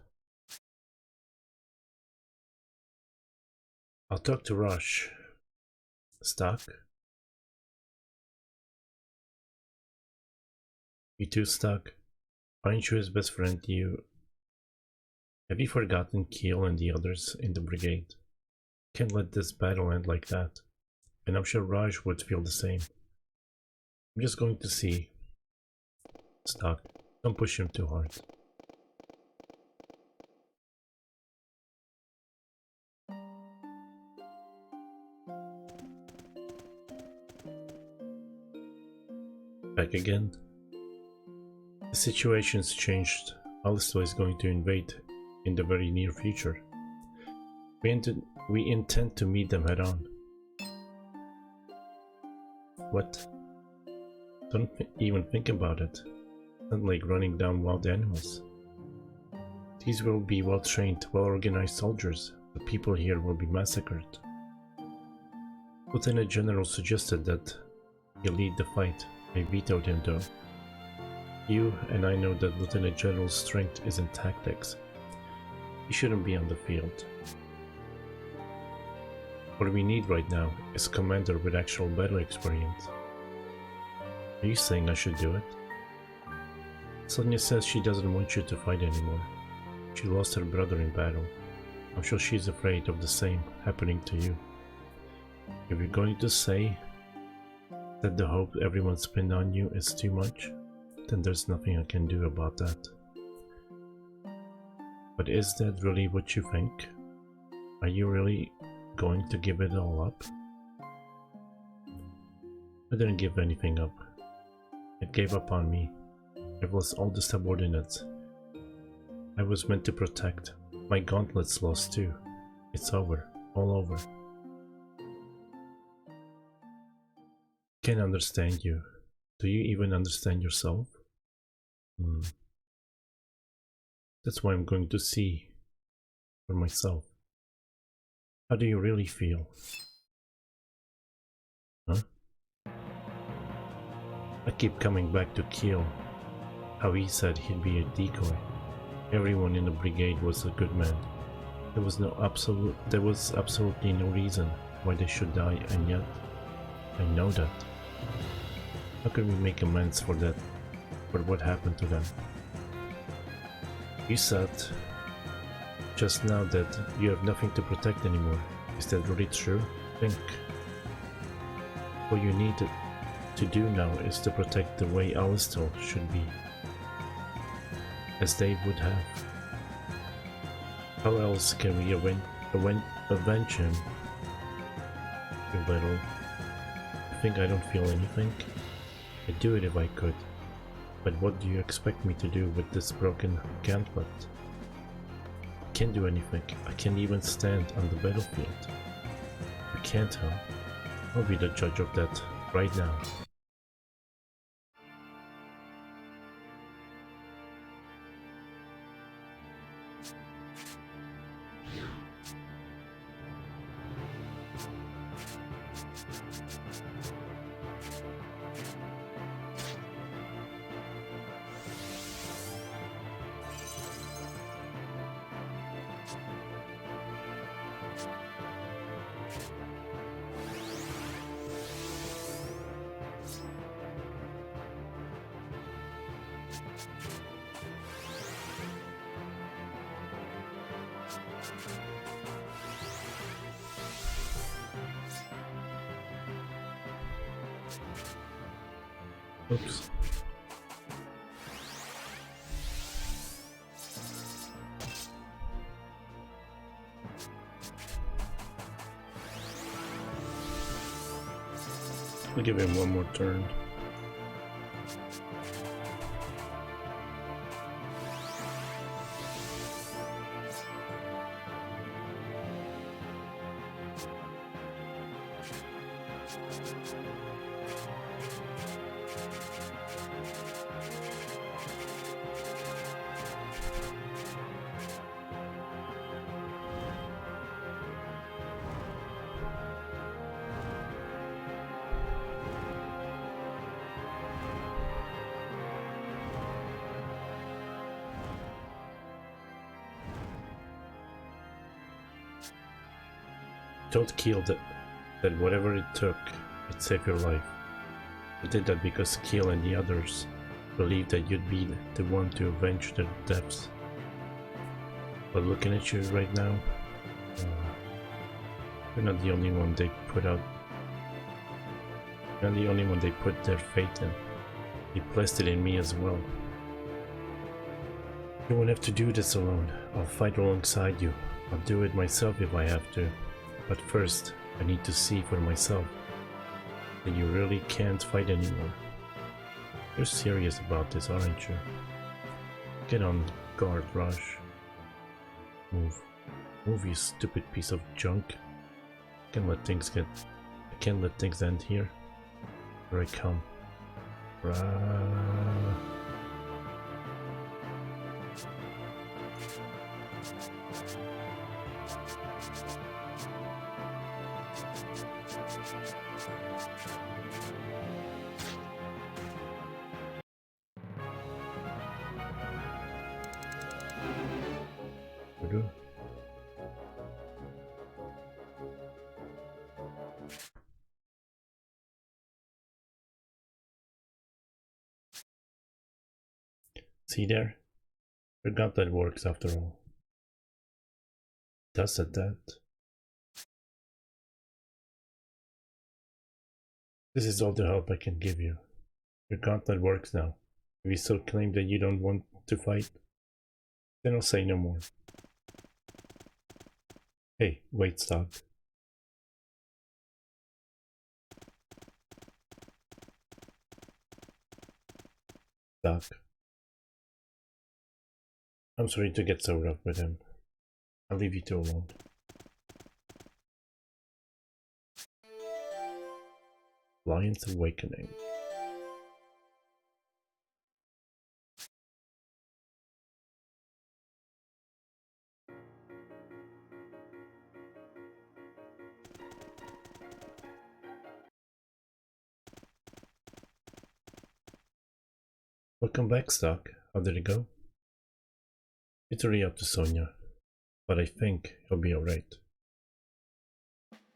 I'll talk to Rush. Stock? You too, Stock? Aren't you his best friend? Have you forgotten Keel and the others in the brigade? Can't let this battle end like that. And I'm sure Raj would feel the same. I'm just going to see. Stock, don't push him too hard. Back again. The situation's changed. Alistar is going to invade in the very near future. We intend to meet them head on. What? Don't even think about it. Not like running down wild animals. These will be well-trained, well-organized soldiers. The people here will be massacred. Lieutenant General suggested that you lead the fight. I vetoed him though. You and I know that Lieutenant General's strength is in tactics. He shouldn't be on the field. What we need right now is a commander with actual battle experience. Are you saying I should do it? Sonia says she doesn't want you to fight anymore. She lost her brother in battle. I'm sure she's afraid of the same happening to you. If you're going to say that the hope everyone's pinned on you is too much, then there's nothing I can do about that. But is that really what you think? Are you really going to give it all up? I didn't give anything up. It gave up on me. It was all the subordinates I was meant to protect. My gauntlets lost too. It's over. All over. Can't understand you. Do you even understand yourself? That's why I'm going to see for myself. How do you really feel? Huh? I keep coming back to Keel. How he said he'd be a decoy. Everyone in the brigade was a good man. There was absolutely no reason why they should die, and yet I know that. How can we make amends for that, for what happened to them? You said just now that you have nothing to protect anymore. Is that really true? Think. What you need to do now is to protect the way Alistar should be, as they would have. How else can we avenge him? You little. I think I don't feel anything. I'd do it if I could. But what do you expect me to do with this broken gauntlet? I can't do anything. I can't even stand on the battlefield. You can't, huh? I'll be the judge of that right now. Oops. I'll give him one more turn. Told Keel that whatever it took, it'd save your life. I did that because Keel and the others believed that you'd be the one to avenge their deaths. But looking at you right now, you're not the only one they put out. You're not the only one they put their faith in. They placed it in me as well. You won't have to do this alone. I'll fight alongside you. I'll do it myself if I have to. But first, I need to see for myself that you really can't fight anymore. You're serious about this, aren't you? Get on guard, Rush. Move. Move, you stupid piece of junk. I can't let things end here. Here I come. See there? Forgot that works after all. Does at that. This is all the help I can give you. Your gauntlet works now. If you still claim that you don't want to fight, then I'll say no more. Hey, wait, stop. Doc. I'm sorry to get so rough with him. I'll leave you two alone. Lion's Awakening. Welcome back, Stock. How did it go? It's really up to Sonia, but I think he'll be alright.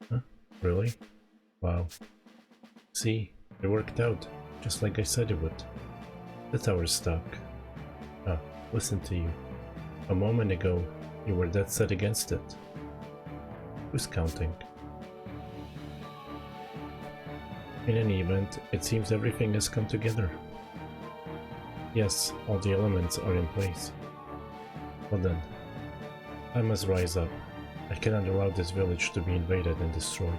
Huh? Really? Wow. See, it worked out, just like I said it would. That's our Stock. Ah, listen to you. A moment ago, you were dead set against it. Who's counting? In any event, it seems everything has come together. Yes, all the elements are in place. Well then, I must rise up. I cannot allow this village to be invaded and destroyed.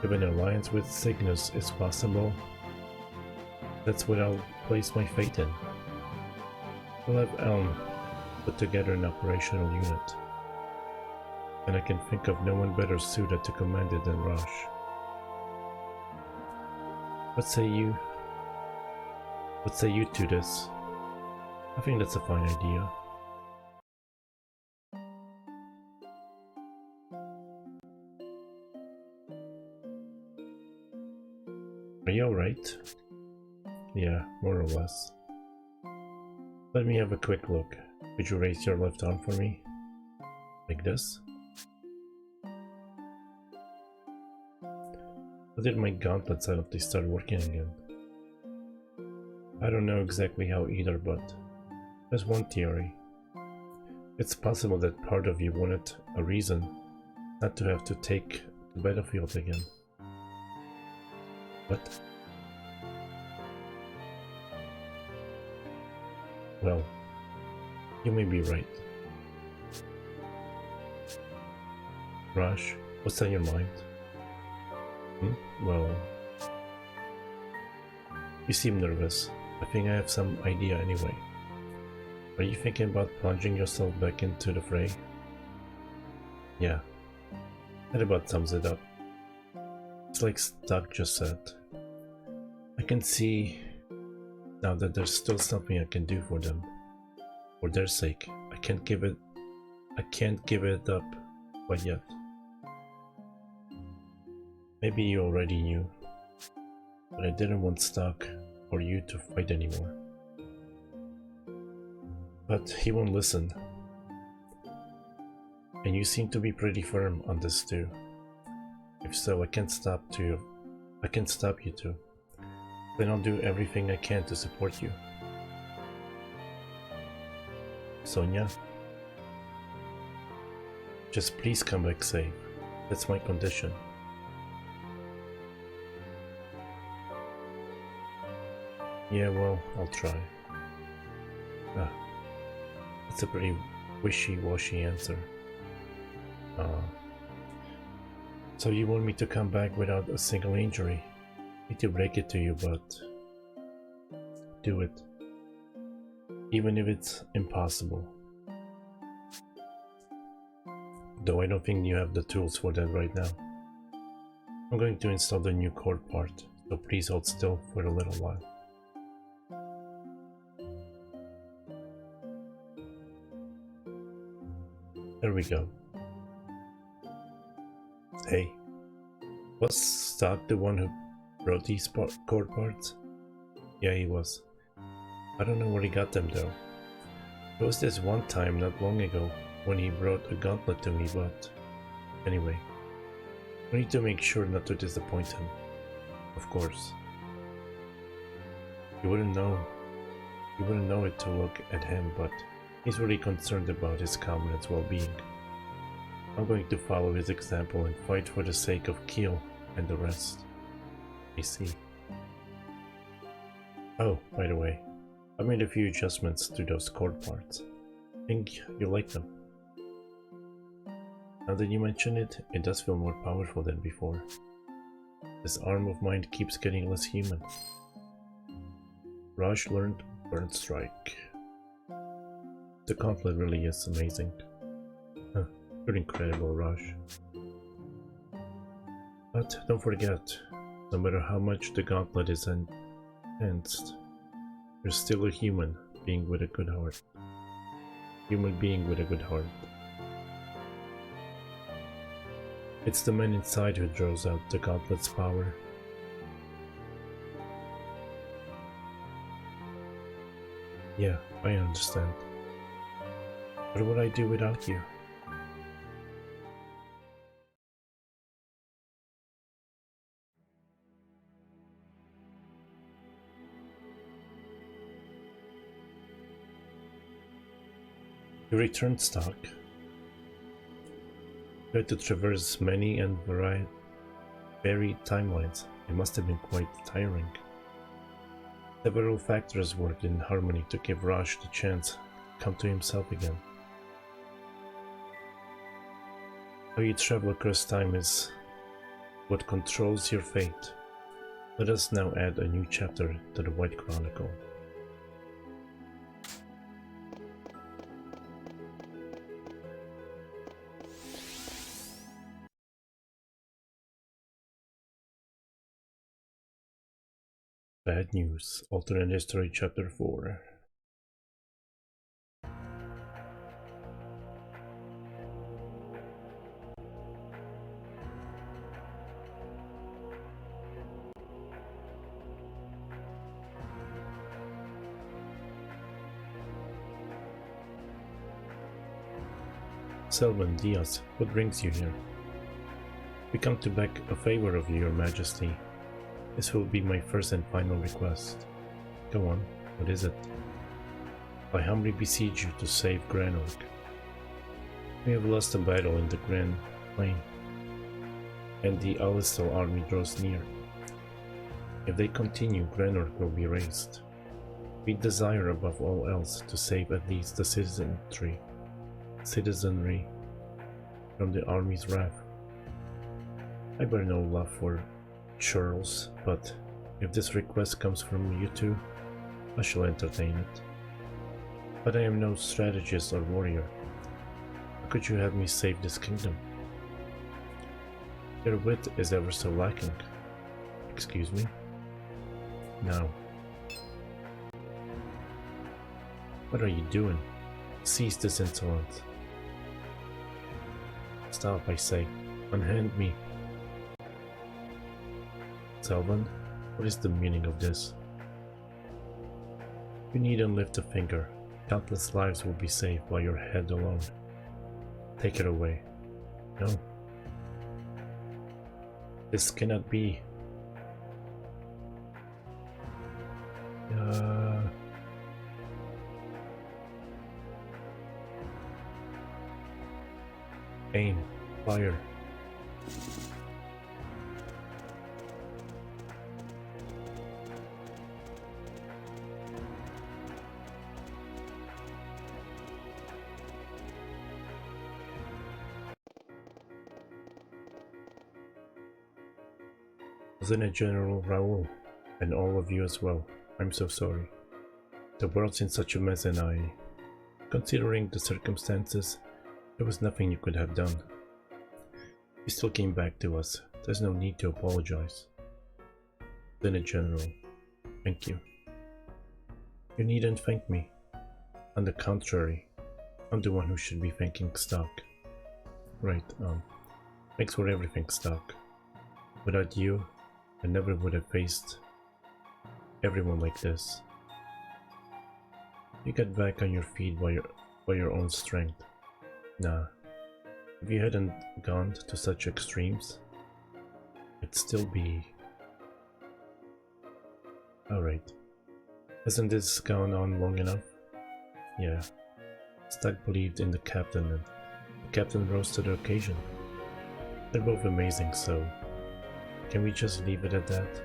If an alliance with Cygnus is possible, that's what I'll place my faith in. We'll have Elm put together an operational unit, and I can think of no one better suited to command it than Rosh. What say you? What say you to this? I think that's a fine idea. Are you alright? Yeah, more or less. Let me have a quick look. Could you raise your left arm for me? Like this? How did my gauntlet suddenly start working again? I don't know exactly how either, but there's one theory. It's possible that part of you wanted a reason not to have to take the battlefield again. What? Well, you may be right. Rush, what's on your mind? Well, You seem nervous. I think I have some idea anyway. Are you thinking about plunging yourself back into the fray? Yeah, that about sums it up. It's like Doug just said. I can see now that there's still something I can do for them. For their sake, I can't give it up quite yet. Maybe you already knew, but I didn't want Stock or you to fight anymore. But he won't listen. And you seem to be pretty firm on this too. If so, I can't stop you too. Then I'll do everything I can to support you. Sonia? Just please come back safe. That's my condition. Yeah, well, I'll try. That's a pretty wishy-washy answer. So you want me to come back without a single injury? I hate to break it to you, but do it. Even if it's impossible. Though I don't think you have the tools for that right now. I'm going to install the new cord part, so please hold still for a little while. There we go. Hey, was Stock the one who wrote these cord parts? Yeah, he was. I don't know where he got them though. There was this one time not long ago when he brought a gauntlet to me, but anyway, we need to make sure not to disappoint him. Of course. You wouldn't know it to look at him, but he's really concerned about his comrades' well-being. I'm going to follow his example and fight for the sake of Keel and the rest. I see. Oh, by the way, I made a few adjustments to those cord parts. I think you like them. Now that you mention it, it does feel more powerful than before. This arm of mine keeps getting less human. Raj learned Burn Strike. The gauntlet really is amazing. You're incredible, Raj. But don't forget, no matter how much the gauntlet is enhanced, you're still a human being with a good heart. Human being with a good heart. It's the man inside who draws out the gauntlet's power. Yeah, I understand. What would I do without you? You returned, Stock. You had to traverse many and varied timelines. It must have been quite tiring. Several factors worked in harmony to give Raj the chance to come to himself again. How you travel across time is what controls your fate. Let us now add a new chapter to the White Chronicle. Bad News, Alternate History Chapter 4. Selvan Diaz, what brings you here? We come to beg a favor of you, Your Majesty. This will be my first and final request. Go on, what is it? I humbly beseech you to save Granorg. We have lost a battle in the Grand Plain, and the Alistal army draws near. If they continue, Granorg will be razed. We desire above all else to save at least the citizenry from the army's wrath. I bear no love for churls, but If this request comes from you two, I shall entertain it. But I am no strategist or warrior. How could you have me save this kingdom? Your wit is ever so lacking. Excuse me? Now. What are you doing? Cease this insolence. Stop, I say. Unhand me. Selvan, what is the meaning of this? You needn't lift a finger. Countless lives will be saved by your head alone. Take it away. No. This cannot be. Aim. Fire. Lieutenant General Raoul, and all of you as well, I'm so sorry. The world's in such a mess and considering the circumstances, there was nothing you could have done. You still came back to us. There's no need to apologize. Lieutenant General, thank you. You needn't thank me. On the contrary, I'm the one who should be thanking Stock. Right, thanks for everything, Stock. Without you, I never would have faced everyone like this. You got back on your feet by your own strength. Nah, if you hadn't gone to such extremes, I'd still be... Alright. Hasn't this gone on long enough? Yeah. Stag believed in the captain and the captain rose to the occasion. They're both amazing, so can we just leave it at that?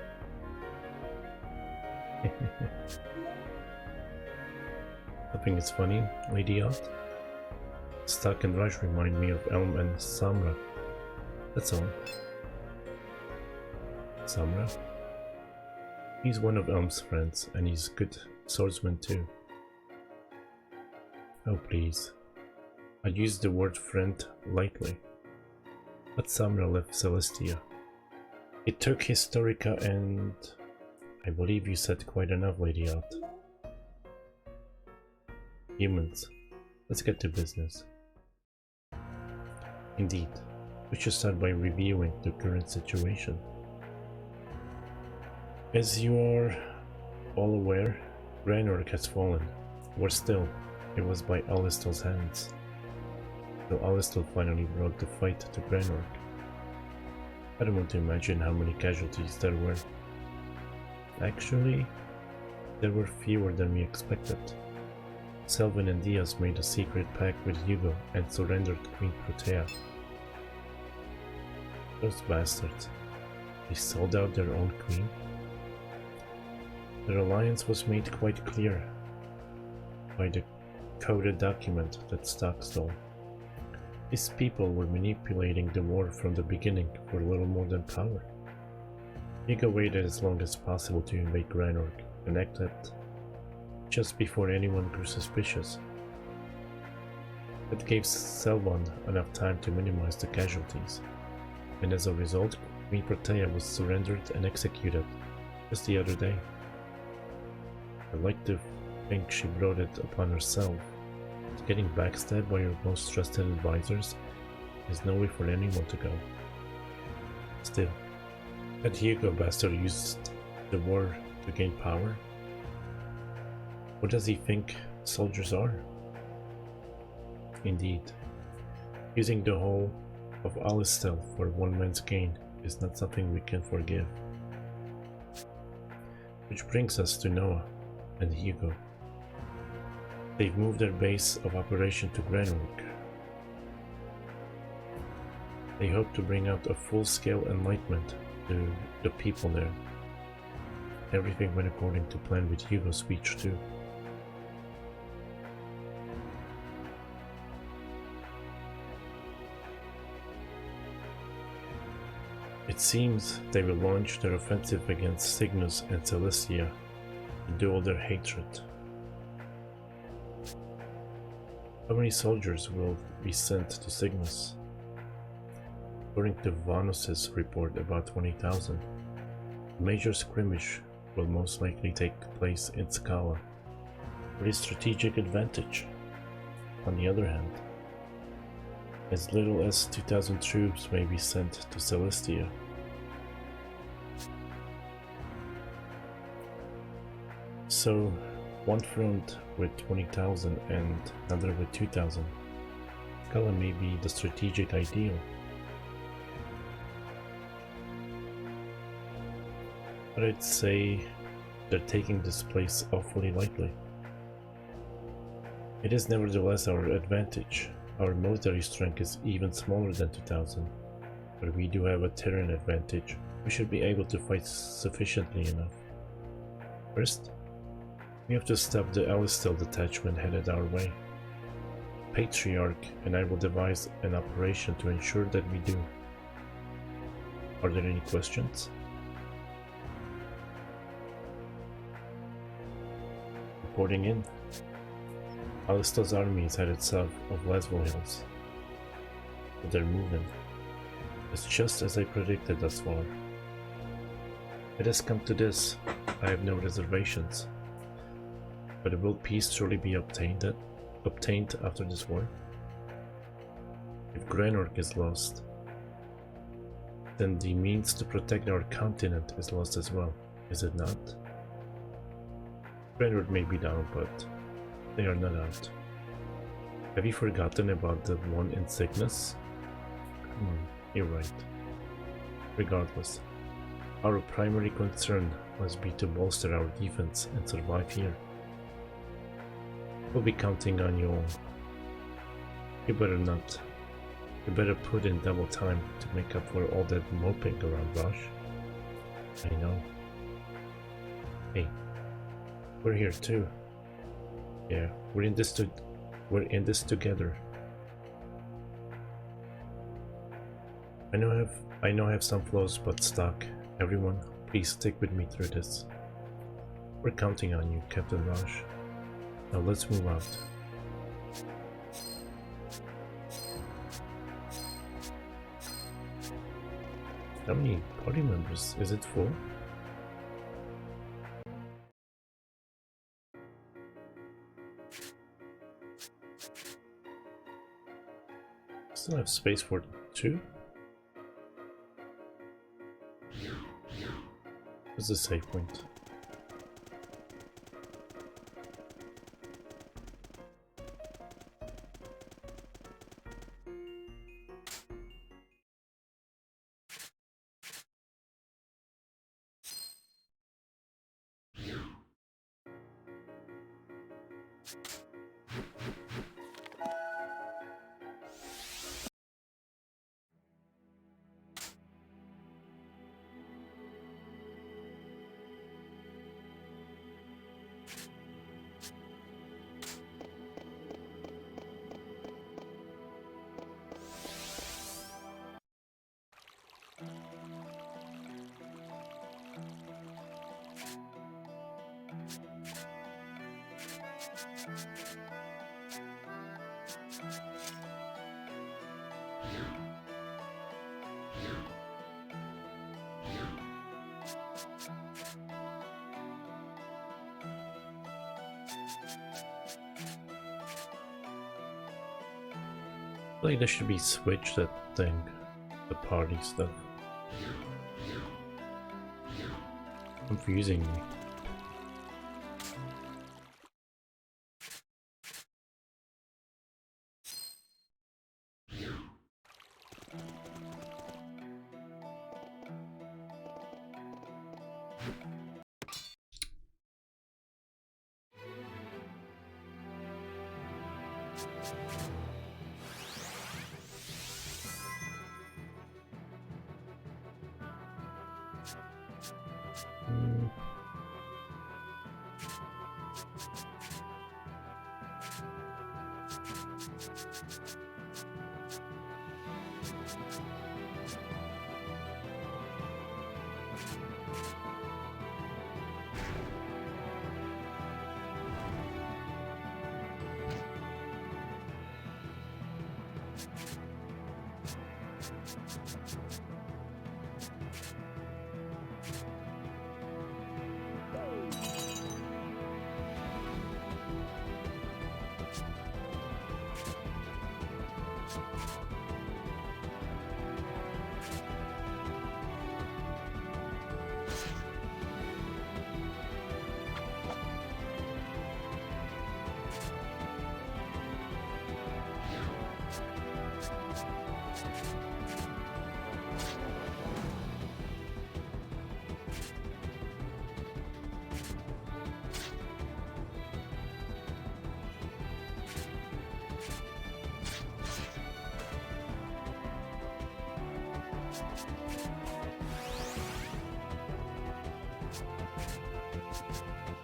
Nothing is funny, Lady Alt. Stuck and Rush remind me of Elm and Samra. That's all. Samra? He's one of Elm's friends, and he's a good swordsman too. Oh please. I used the word friend lightly. But Samra left Celestia. It took Historica and... I believe you said quite enough, Lady Alt. Humans, let's get to business. Indeed, we should start by reviewing the current situation. As you are all aware, Granorg has fallen. Worse still, it was by Alistel's hands. So Alistel finally brought the fight to Granorg. I don't want to imagine how many casualties there were. Actually, there were fewer than we expected. Selvin and Diaz made a secret pact with Hugo and surrendered Queen Protea. Those bastards. They sold out their own queen? Their alliance was made quite clear by the coded document that Stock stole. These people were manipulating the war from the beginning for little more than power. Hugo waited as long as possible to invade Granorg and acted just before anyone grew suspicious. That gave Selvin enough time to minimize the casualties, and as a result, Queen Protea was surrendered and executed just the other day. I'd like to think she brought it upon herself. Getting backstabbed by your most trusted advisors is no way for anyone to go. Still, had Hugo bastard used the war to gain power? What does he think soldiers are? Indeed, using the whole of Alistel for one man's gain is not something we can forgive. Which brings us to Noah and Hugo. They've moved their base of operation to Granorg. They hope to bring out a full-scale enlightenment to the people there. Everything went according to plan with Hugo's speech too. It seems they will launch their offensive against Cygnus and Celestia to duel their hatred. How many soldiers will be sent to Cygnus? According to Vanus's report, about 20,000. A major skirmish will most likely take place in Scala, for its strategic advantage. On the other hand, as little as 2,000 troops may be sent to Celestia. So, one front with 20,000 and another with 2,000. Scala may be the strategic ideal. But I'd say they're taking this place awfully lightly. It is nevertheless our advantage. Our military strength is even smaller than 2,000, but we do have a terrain advantage. We should be able to fight sufficiently enough. First, we have to stop the Alistel detachment headed our way. Patriarch and I will devise an operation to ensure that we do. Are there any questions? Reporting in. Alistel's army is headed south of Lesville Hills. But they're moving. It's just as I predicted thus far. It has come to this. I have no reservations. But will peace truly be obtained after this war? If Granork is lost, then the means to protect our continent is lost as well, is it not? Granork may be down, but they are not out. Have you forgotten about the one in Cygnus? You're right. Regardless, our primary concern must be to bolster our defense and survive here. We'll be counting on you all. You better not. You better put in double time to make up for all that moping around Rosh. I know. Hey, we're here too. Yeah, we're in this together. I know I have some flaws, but stock. Everyone, please stick with me through this. We're counting on you, Captain Raj. Now let's move out. How many party members? Is it full? Still have space for 2? What's the save point? Like there should be switch that thing, the party stuff. Confusing me.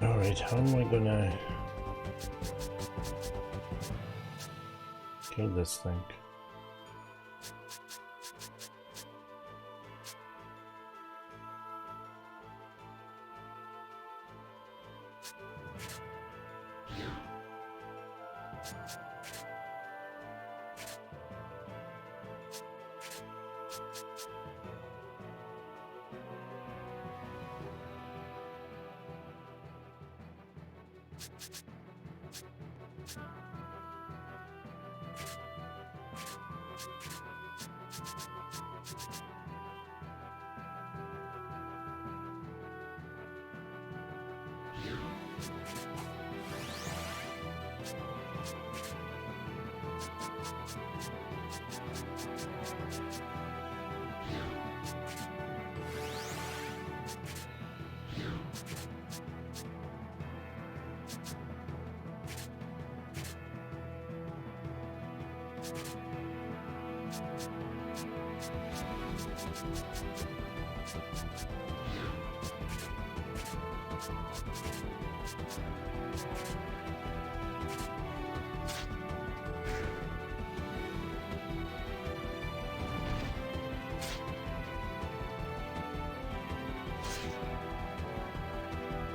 Alright, how am I gonna kill this thing?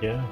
Yeah.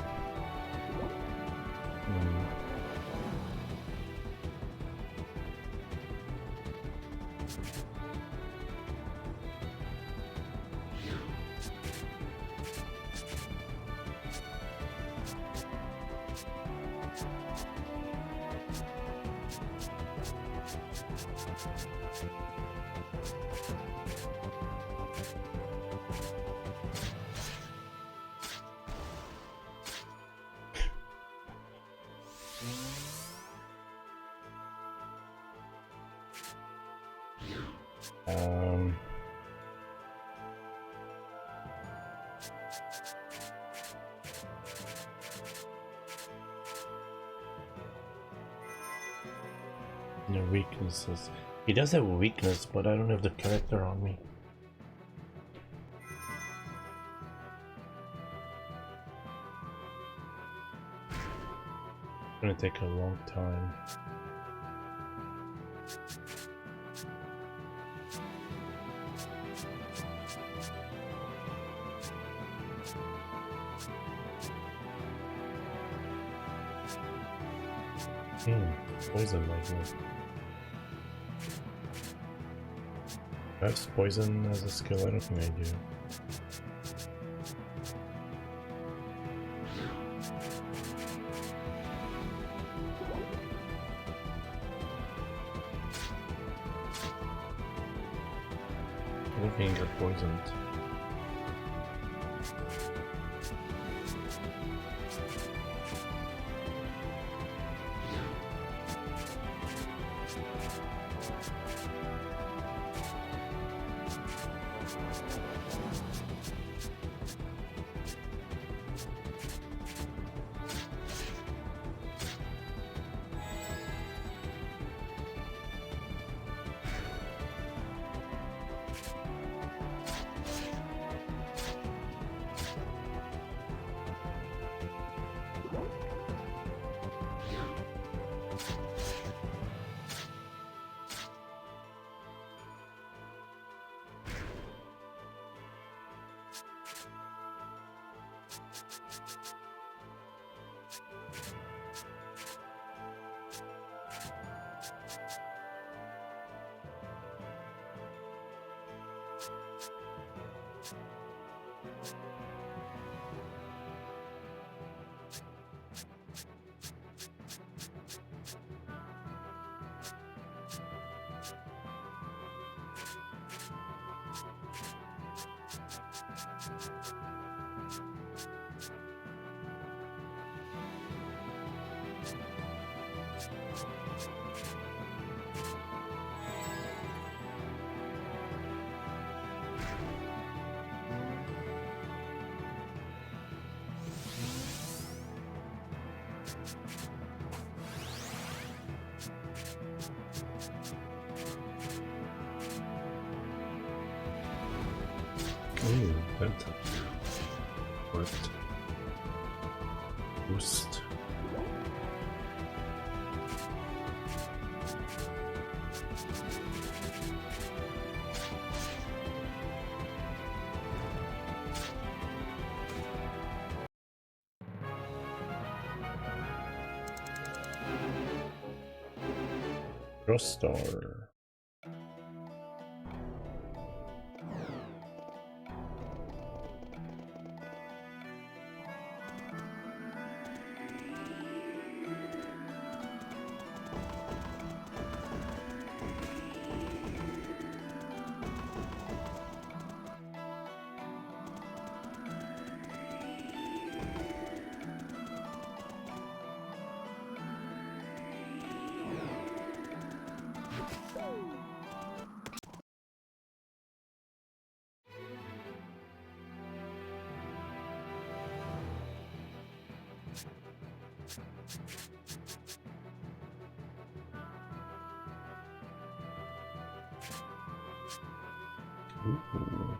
No weaknesses. He does have a weakness, but I don't have the character on me. It's gonna take a long time. Poison right here. Perhaps poison as a skill, I don't think I do. I don't think I got poisoned. Ooh, that. What? Boost. Star. Ooh.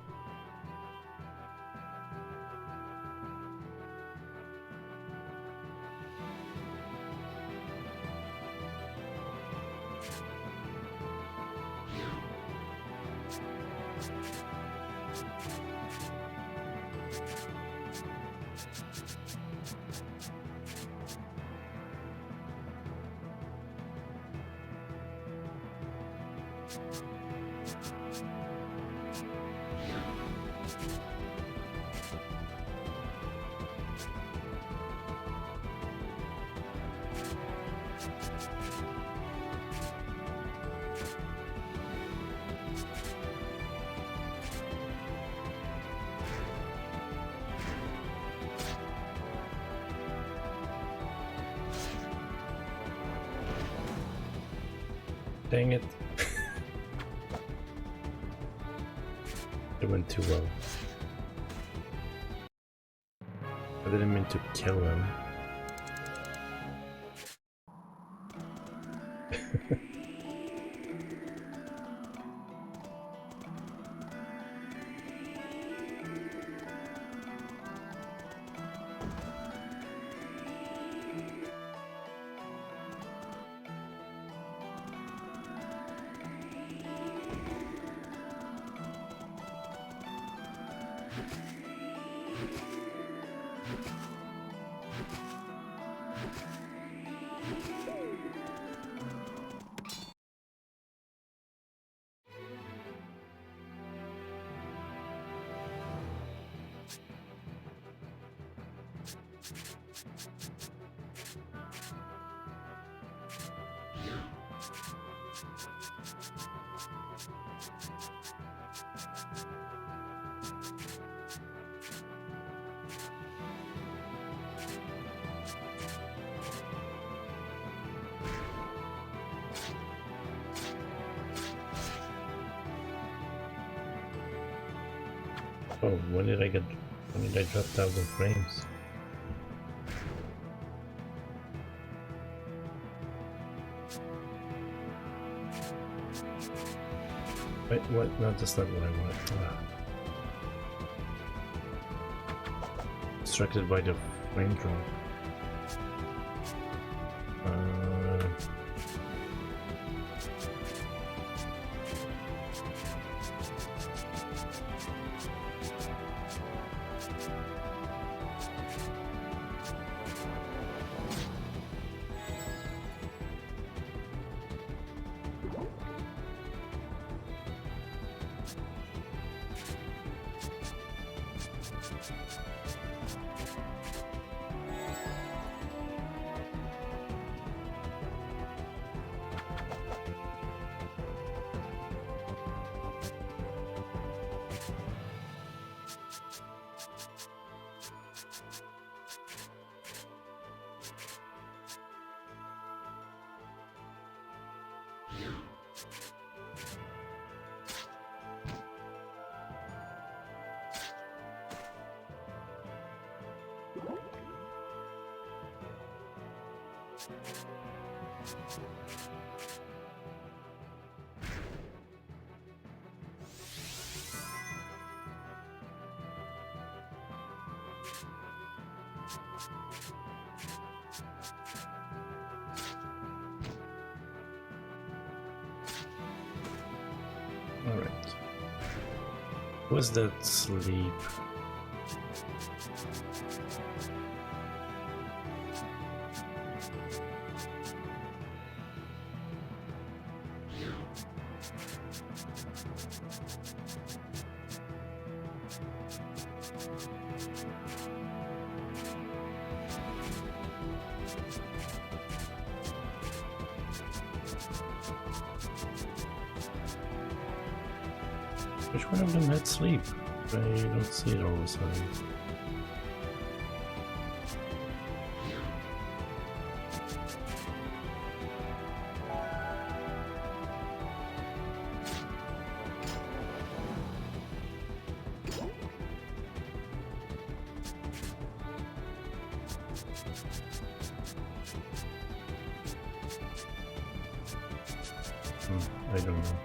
Dang it. It went too well. I didn't mean to kill him. Oh, when did I drop 1,000 frames? Wait, what? No, that's not what I want. Distracted by the frame drop. Was that sleep? Which one of them had sleep? I don't see it all of a sudden. I don't know.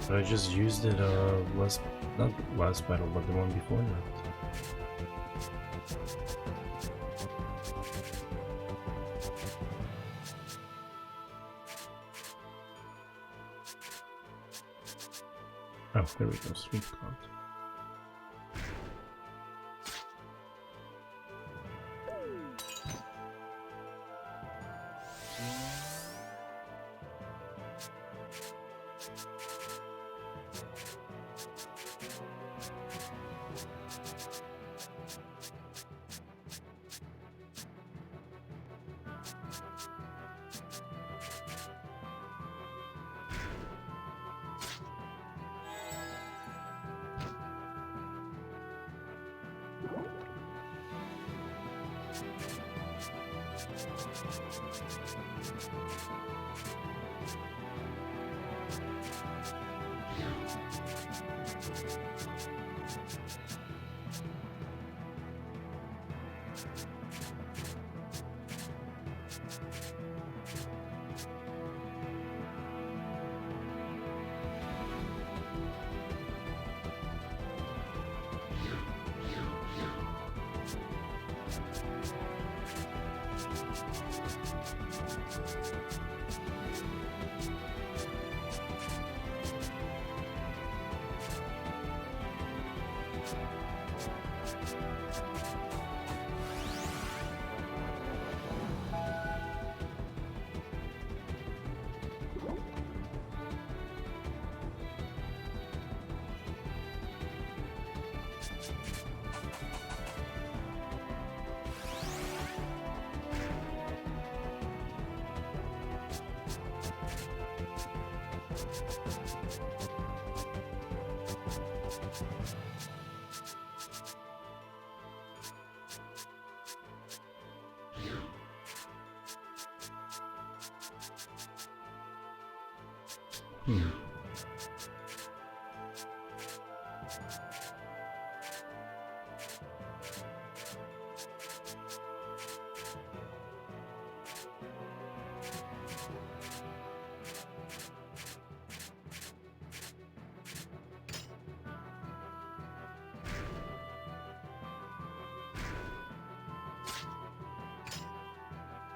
But I just used it not last battle, but the one before that. Oh, there we go, sweet cloud.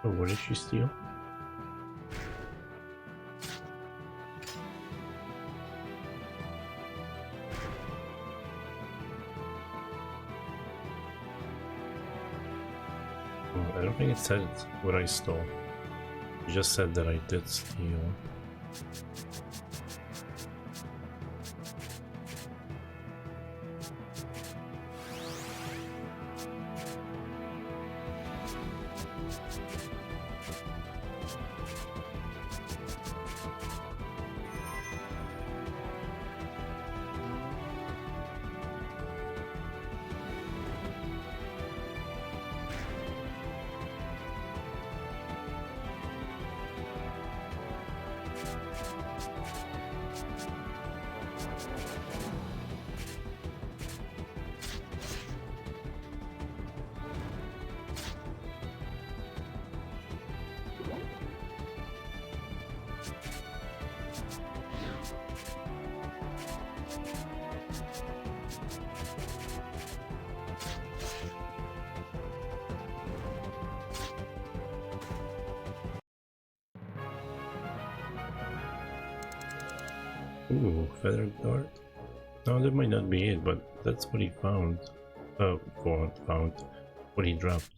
Oh, what did she steal? Oh, I don't think it said what I stole. It just said that I did steal. Ooh, feathered dart. No, that might not be it, but that's what he found. Found what he dropped.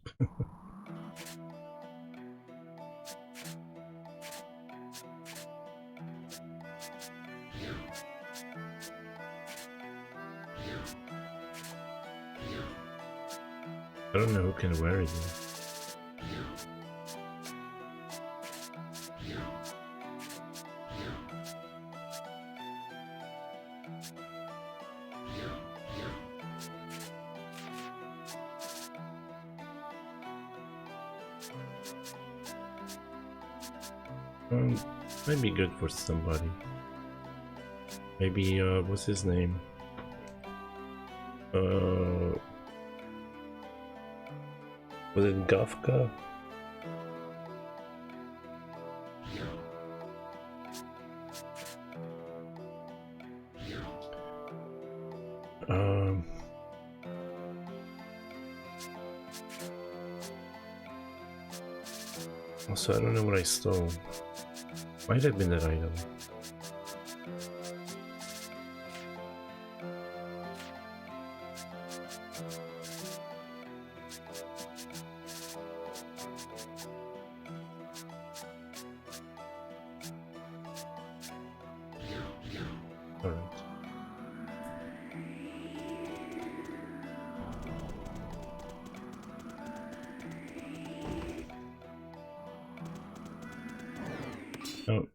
I don't know who can wear it though. Might be good for somebody. Maybe, what's his name? Was it Gafka? Also, I don't know what I stole. Might have been that item. Alright. Oh.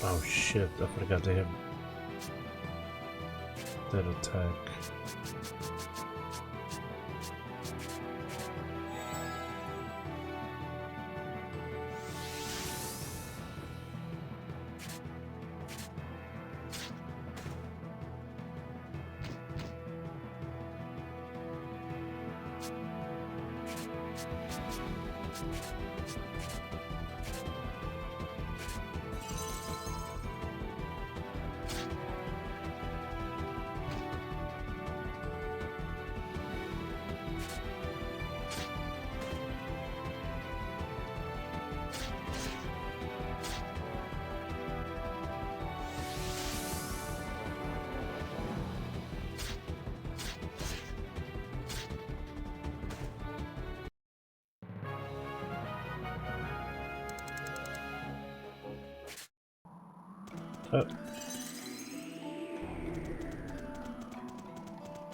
Oh shit, I forgot they have that attack.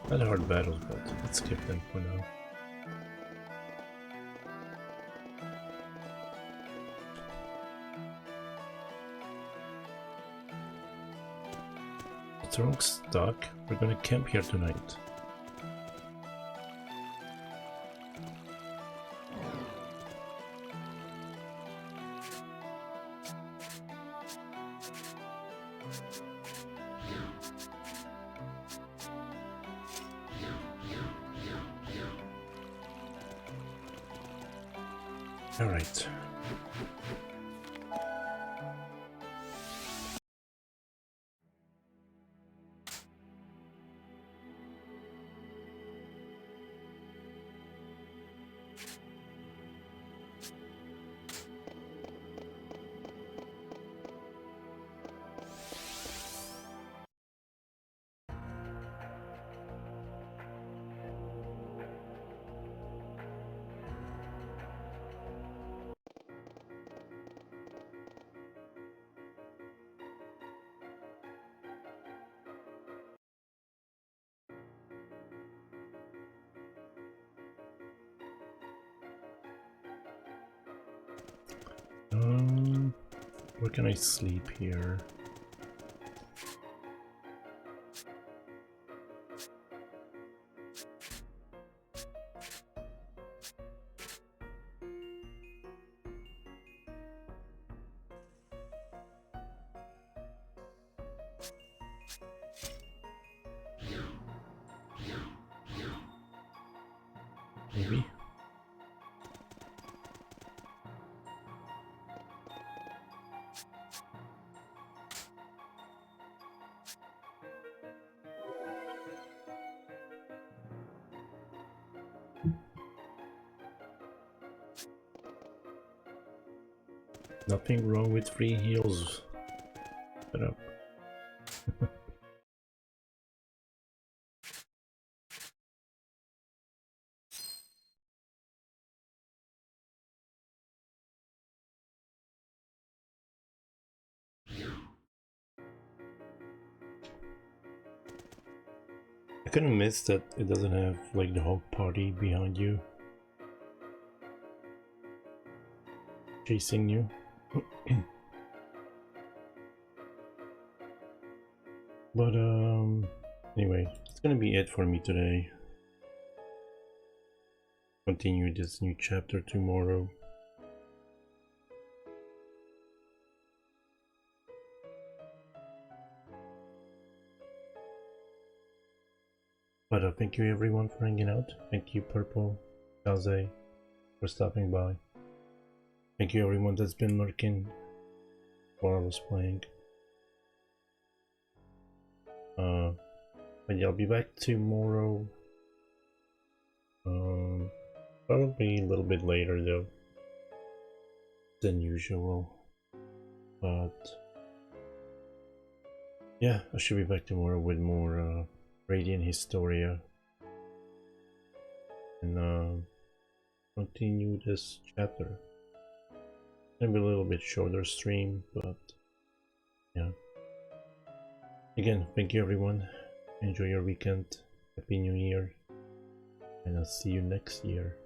Not hard battles, but let's skip them for now. Strong stock. We're gonna camp here tonight. All right. Where can I sleep here? Maybe. Nothing wrong with free heals. Shut up. I kind of miss that it doesn't have like the whole party behind you chasing you. But anyway, it's gonna be it for me today. Continue this new chapter tomorrow. But thank you everyone for hanging out. Thank you Purple, Kaze, for stopping by. Thank you everyone that's been lurking while I was playing. But yeah, I'll be back tomorrow. Probably a little bit later though than usual. But yeah, I should be back tomorrow with more Radiant Historia. And continue this chapter. Maybe a little bit shorter stream, but yeah. Again, thank you everyone. Enjoy your weekend. Happy New Year. And I'll see you next year.